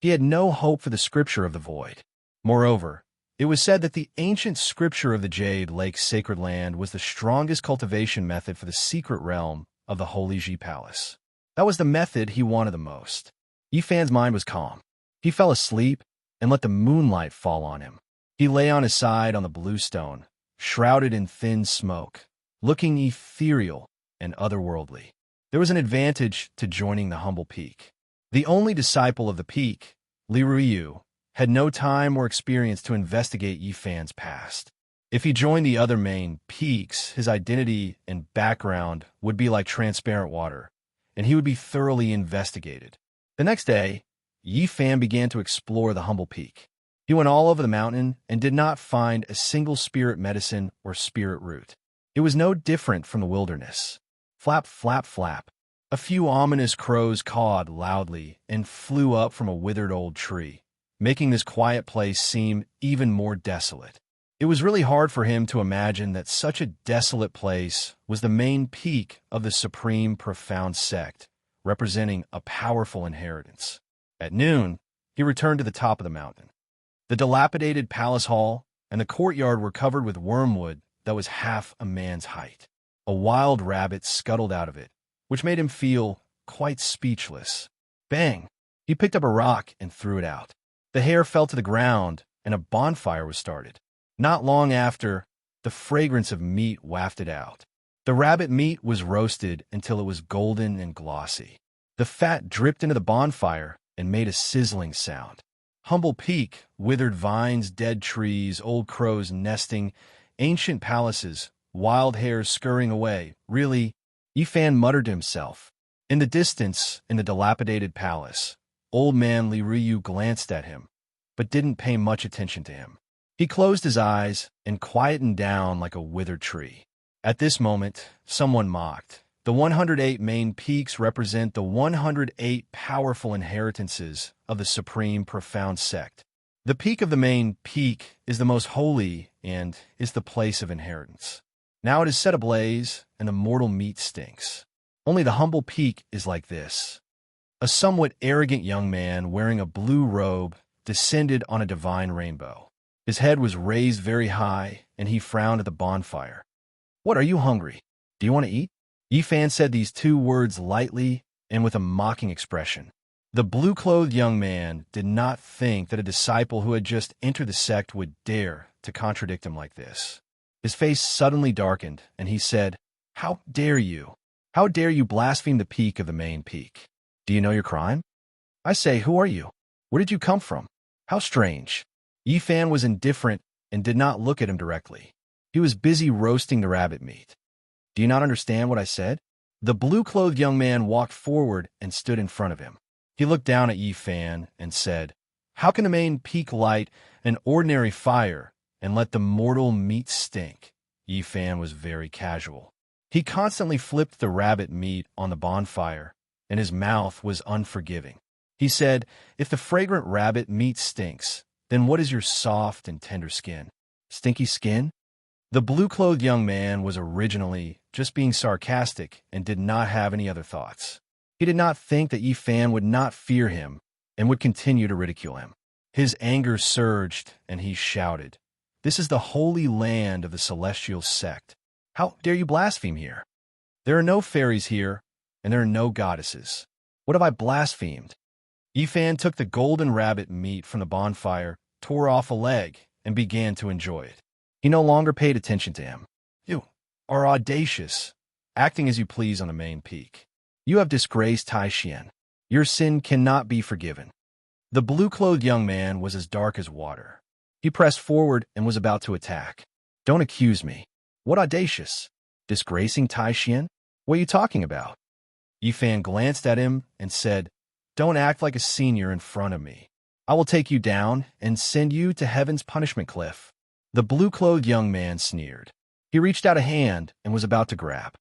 He had no hope for the scripture of the void. Moreover, it was said that the ancient scripture of the Jade Lake Sacred Land was the strongest cultivation method for the secret realm of the Holy Ji Palace. That was the method he wanted the most. Yi Fan's mind was calm. He fell asleep and let the moonlight fall on him. He lay on his side on the blue stone, shrouded in thin smoke, looking ethereal and otherworldly. There was an advantage to joining the Humble Peak. The only disciple of the peak, Li Ruyu, had no time or experience to investigate Yi Fan's past. If he joined the other main peaks, his identity and background would be like transparent water, and he would be thoroughly investigated. The next day, Yi Fan began to explore the Humble Peak. He went all over the mountain and did not find a single spirit medicine or spirit root. It was no different from the wilderness. Flap, flap, flap. A few ominous crows cawed loudly and flew up from a withered old tree, making this quiet place seem even more desolate. It was really hard for him to imagine that such a desolate place was the main peak of the supreme profound sect, representing a powerful inheritance. At noon, he returned to the top of the mountain. The dilapidated palace hall and the courtyard were covered with wormwood that was half a man's height. A wild rabbit scuttled out of it, which made him feel quite speechless. Bang! He picked up a rock and threw it out. The hare fell to the ground, and a bonfire was started. Not long after, the fragrance of meat wafted out. The rabbit meat was roasted until it was golden and glossy. The fat dripped into the bonfire and made a sizzling sound. Humble Peak, withered vines, dead trees, old crows nesting, ancient palaces, wild hares scurrying away. Really, Yifan muttered to himself. In the distance, in the dilapidated palace, old man Li Ryu glanced at him, but didn't pay much attention to him. He closed his eyes and quietened down like a withered tree. At this moment, someone mocked. The 108 main peaks represent the 108 powerful inheritances of the supreme profound sect. The peak of the main peak is the most holy and is the place of inheritance. Now it is set ablaze, and the mortal meat stinks. Only the humble peak is like this. A somewhat arrogant young man wearing a blue robe descended on a divine rainbow. His head was raised very high, and he frowned at the bonfire. "What, are you hungry? Do you want to eat?" Yifan said these two words lightly and with a mocking expression. The blue-clothed young man did not think that a disciple who had just entered the sect would dare to contradict him like this. His face suddenly darkened, and he said, "How dare you? How dare you blaspheme the peak of the main peak? Do you know your crime? I say, who are you? Where did you come from? How strange." Yifan was indifferent and did not look at him directly. He was busy roasting the rabbit meat. "Do you not understand what I said?" The blue-clothed young man walked forward and stood in front of him. He looked down at Yifan and said, "How can the main peak light an ordinary fire and let the mortal meat stink?" Yifan was very casual. He constantly flipped the rabbit meat on the bonfire, and his mouth was unforgiving. He said, "If the fragrant rabbit meat stinks, then what is your soft and tender skin? Stinky skin?" The blue-clothed young man was originally just being sarcastic and did not have any other thoughts. He did not think that Yifan would not fear him and would continue to ridicule him. His anger surged, and he shouted, "This is the holy land of the celestial sect. How dare you blaspheme here? There are no fairies here, and there are no goddesses. What have I blasphemed?" Yifan took the golden rabbit meat from the bonfire, tore off a leg, and began to enjoy it. He no longer paid attention to him. "You are audacious, acting as you please on the main peak. You have disgraced Taishian. Your sin cannot be forgiven." The blue-clothed young man was as dark as water. He pressed forward and was about to attack. "Don't accuse me. What audacious? Disgracing Taishian? What are you talking about?" Yifan glanced at him and said, "Don't act like a senior in front of me. I will take you down and send you to heaven's punishment cliff." The blue-clothed young man sneered. He reached out a hand and was about to grab.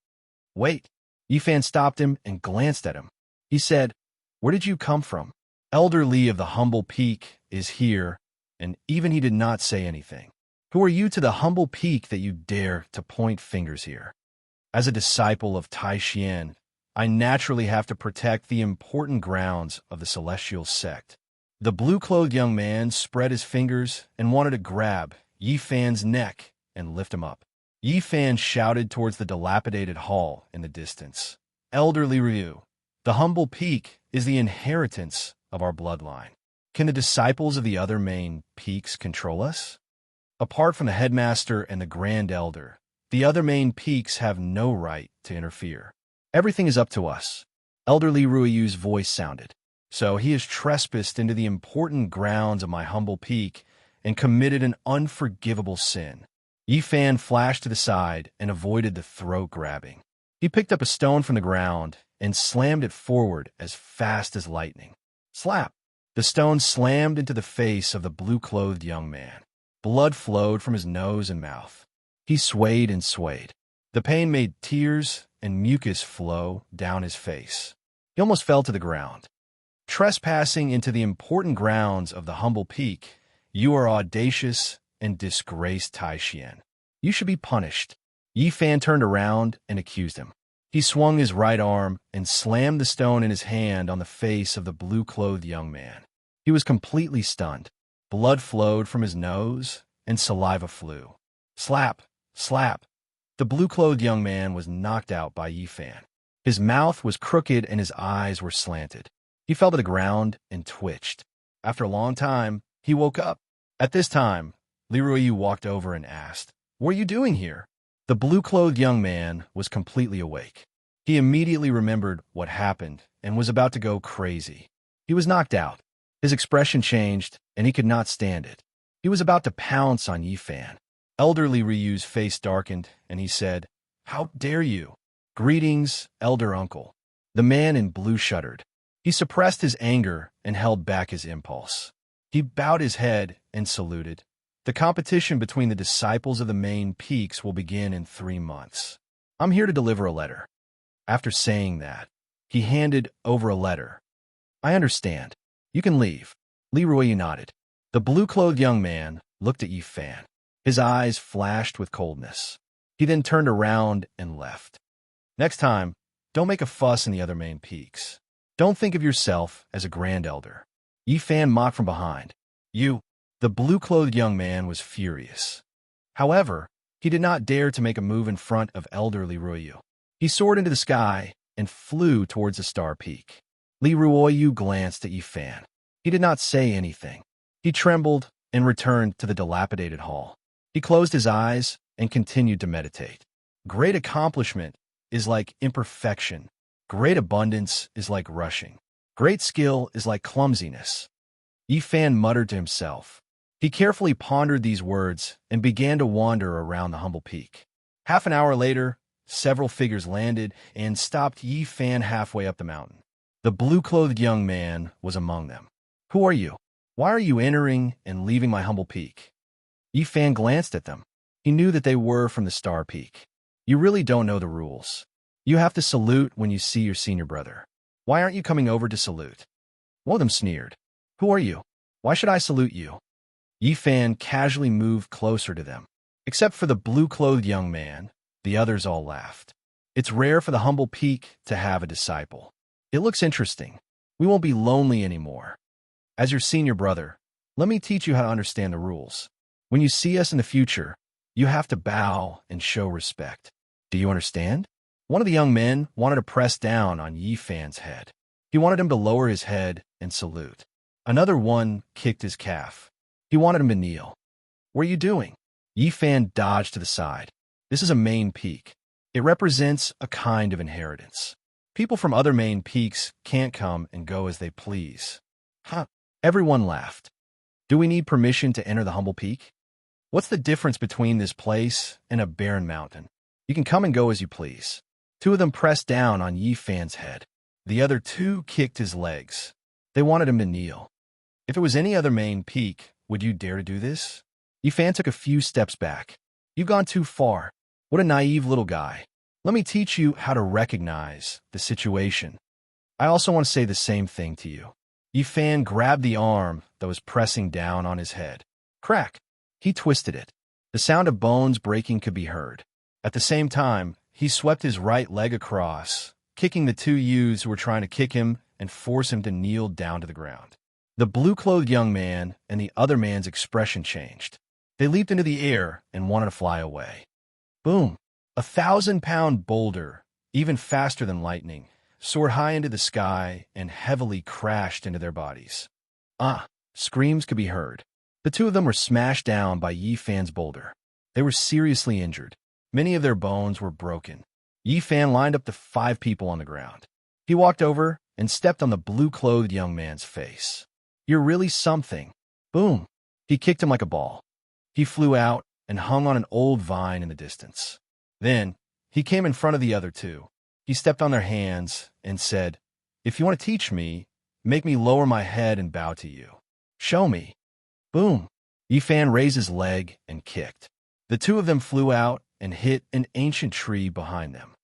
"Wait." Yifan stopped him and glanced at him. He said, "Where did you come from?" Elder Li of the humble peak is here, and even he did not say anything. "Who are you to the humble peak that you dare to point fingers here?" As a disciple of Taishian, I naturally have to protect the important grounds of the celestial sect. The blue-clothed young man spread his fingers and wanted to grab Yifan's neck and lift him up. Yifan shouted towards the dilapidated hall in the distance. "Elder Li Ryu, the humble peak is the inheritance of our bloodline. Can the disciples of the other main peaks control us? Apart from the headmaster and the grand elder, the other main peaks have no right to interfere. Everything is up to us." Elder Li Ruiyu's voice sounded. "So he has trespassed into the important grounds of my humble peak and committed an unforgivable sin." Yifan flashed to the side and avoided the throat grabbing. He picked up a stone from the ground and slammed it forward as fast as lightning. Slap! The stone slammed into the face of the blue-clothed young man. Blood flowed from his nose and mouth. He swayed and swayed. The pain made tears and mucus flow down his face. He almost fell to the ground. "Trespassing into the important grounds of the humble peak, you are audacious and disgraced Tai Xian. You should be punished. Yi Fan turned around and accused him. He swung his right arm and slammed the stone in his hand on the face of the blue-clothed young man. He was completely stunned. Blood flowed from his nose, and saliva flew. Slap! Slap! The blue-clothed young man was knocked out by Yi Fan. His mouth was crooked and his eyes were slanted. He fell to the ground and twitched. After a long time, he woke up. At this time, Li Ruoyu walked over and asked, "What are you doing here?" The blue-clothed young man was completely awake. He immediately remembered what happened and was about to go crazy. He was knocked out. His expression changed, and he could not stand it. He was about to pounce on Yi Fan. Elderly Ryu's face darkened, and he said, "How dare you?" "Greetings, elder uncle." The man in blue shuddered. He suppressed his anger and held back his impulse. He bowed his head and saluted. "The competition between the disciples of the main peaks will begin in 3 months. I'm here to deliver a letter." After saying that, he handed over a letter. "I understand. You can leave." Li Ruoyu nodded. The blue-clothed young man looked at Yi Fan. His eyes flashed with coldness. He then turned around and left. "Next time, don't make a fuss in the other main peaks. Don't think of yourself as a grand elder." Yi Fan mocked from behind. "You." The blue-clothed young man was furious. However, he did not dare to make a move in front of elderly Ruoyu. He soared into the sky and flew towards the star peak. Li Ruoyu glanced at Yi Fan. He did not say anything. He trembled and returned to the dilapidated hall. He closed his eyes and continued to meditate. Great accomplishment is like imperfection. Great abundance is like rushing. Great skill is like clumsiness. Yi Fan muttered to himself. He carefully pondered these words and began to wander around the humble peak. Half an hour later, several figures landed and stopped Yi Fan halfway up the mountain. The blue-clothed young man was among them. "Who are you? Why are you entering and leaving my humble peak?" Yi Fan glanced at them. He knew that they were from the star peak. "You really don't know the rules. You have to salute when you see your senior brother. Why aren't you coming over to salute?" One of them sneered. "Who are you? Why should I salute you?" Yi Fan casually moved closer to them. Except for the blue-clothed young man, the others all laughed. "It's rare for the humble peak to have a disciple. It looks interesting. We won't be lonely anymore. As your senior brother, let me teach you how to understand the rules. When you see us in the future, you have to bow and show respect. Do you understand?" One of the young men wanted to press down on Yi Fan's head. He wanted him to lower his head and salute. Another one kicked his calf. He wanted him to kneel. "What are you doing?" Yi Fan dodged to the side. "This is a main peak. It represents a kind of inheritance. People from other main peaks can't come and go as they please." "Huh." Everyone laughed. "Do we need permission to enter the humble peak? What's the difference between this place and a barren mountain? You can come and go as you please." Two of them pressed down on Yi Fan's head. The other two kicked his legs. They wanted him to kneel. "If it was any other main peak, would you dare to do this?" Yi Fan took a few steps back. "You've gone too far. What a naive little guy. Let me teach you how to recognize the situation. I also want to say the same thing to you." Yi Fan grabbed the arm that was pressing down on his head. Crack! He twisted it. The sound of bones breaking could be heard. At the same time, he swept his right leg across, kicking the two youths who were trying to kick him and force him to kneel down to the ground. The blue-clothed young man and the other man's expression changed. They leaped into the air and wanted to fly away. Boom! A 1,000-pound boulder, even faster than lightning, soared high into the sky and heavily crashed into their bodies. Screams could be heard. The two of them were smashed down by Yi Fan's boulder. They were seriously injured. Many of their bones were broken. Yi Fan lined up the 5 people on the ground. He walked over and stepped on the blue-clothed young man's face. "You're really something." Boom! He kicked him like a ball. He flew out and hung on an old vine in the distance. Then, he came in front of the other two. He stepped on their hands and said, "If you want to teach me, make me lower my head and bow to you. Show me." Boom! Yi Fan raised his leg and kicked. The two of them flew out and hit an ancient tree behind them.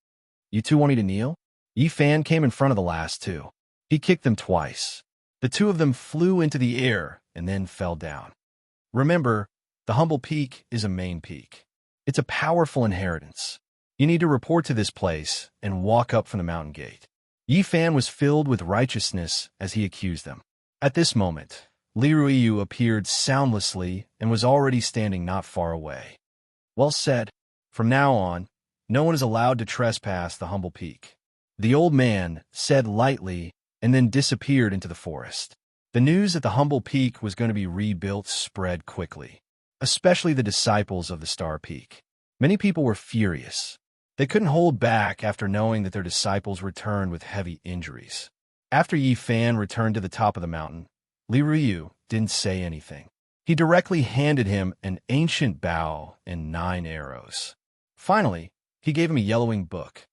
"You two want me to kneel?" Yi Fan came in front of the last two. He kicked them twice. The two of them flew into the air and then fell down. Remember, The humble peak is a main peak. It's a powerful inheritance. You need to report to this place and walk up from the mountain gate. Yi Fan was filled with righteousness as he accused them. At this moment, Li Ruiyu appeared soundlessly and was already standing not far away. Well said. From now on, no one is allowed to trespass the humble peak. The old man said lightly and then disappeared into the forest. The news that the humble peak was going to be rebuilt spread quickly, especially the disciples of the Star Peak. Many people were furious. They couldn't hold back after knowing that their disciples returned with heavy injuries. After Yi Fan returned to the top of the mountain, Li Ruiyu didn't say anything. He directly handed him an ancient bow and 9 arrows. Finally, he gave him a yellowing book.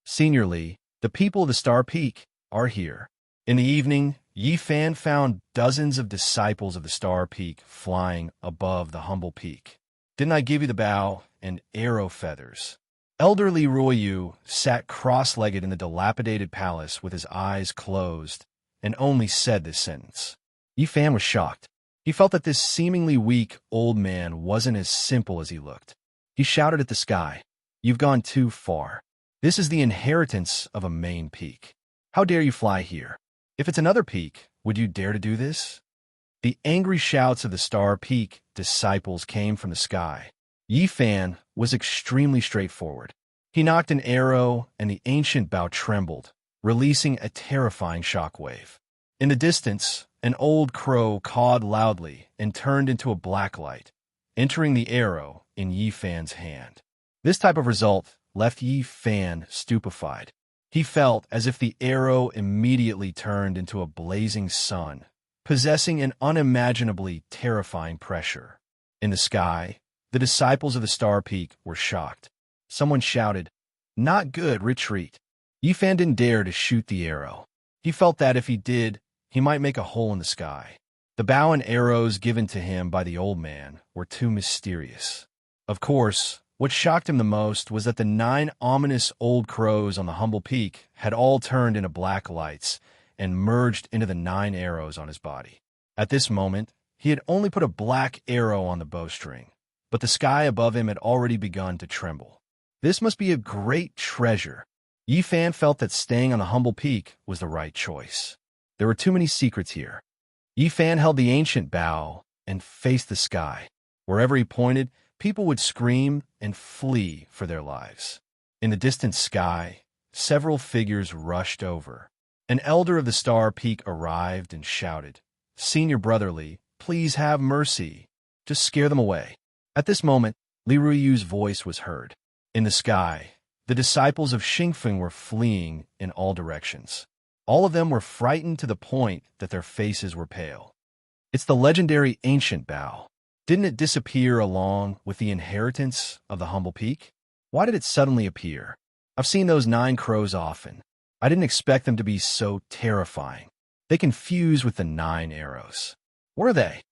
Senior Li, the people of the Star Peak are here. In the evening, Yi Fan found dozens of disciples of the Star Peak flying above the humble peak. Didn't I give you the bow and arrow feathers? Elderly Ruiyu sat cross-legged in the dilapidated palace with his eyes closed and only said this sentence. Yi Fan was shocked. He felt that this seemingly weak old man wasn't as simple as he looked. He shouted at the sky, "You've gone too far. This is the inheritance of a main peak. How dare you fly here? If it's another peak, would you dare to do this?" The angry shouts of the Star Peak disciples came from the sky. Yi Fan was extremely straightforward. He knocked an arrow, and the ancient bow trembled, releasing a terrifying shockwave. In the distance, an old crow cawed loudly and turned into a black light, entering the arrow in Yi Fan's hand. This type of result left Yi Fan stupefied. He felt as if the arrow immediately turned into a blazing sun, possessing an unimaginably terrifying pressure. In the sky, the disciples of the Star Peak were shocked. Someone shouted, "Not good, retreat." Yi Fan didn't dare to shoot the arrow. He felt that if he did, he might make a hole in the sky. The bow and arrows given to him by the old man were too mysterious. Of course, what shocked him the most was that the 9 ominous old crows on the humble peak had all turned into black lights and merged into the 9 arrows on his body. At this moment, he had only put a black arrow on the bowstring, but the sky above him had already begun to tremble. This must be a great treasure. Yi Fan felt that staying on the humble peak was the right choice. There were too many secrets here. Yi Fan held the ancient bow and faced the sky. Wherever he pointed, people would scream and flee for their lives. In the distant sky, several figures rushed over. An elder of the Star Peak arrived and shouted, "Senior Brotherly, please have mercy. Just scare them away." At this moment, Li Ruiyu's voice was heard. In the sky, the disciples of Xingfeng were fleeing in all directions. All of them were frightened to the point that their faces were pale. It's the legendary ancient bow. Didn't it disappear along with the inheritance of the humble peak? Why did it suddenly appear? I've seen those 9 crows often. I didn't expect them to be so terrifying. They can fuse with the 9 arrows. Where are they?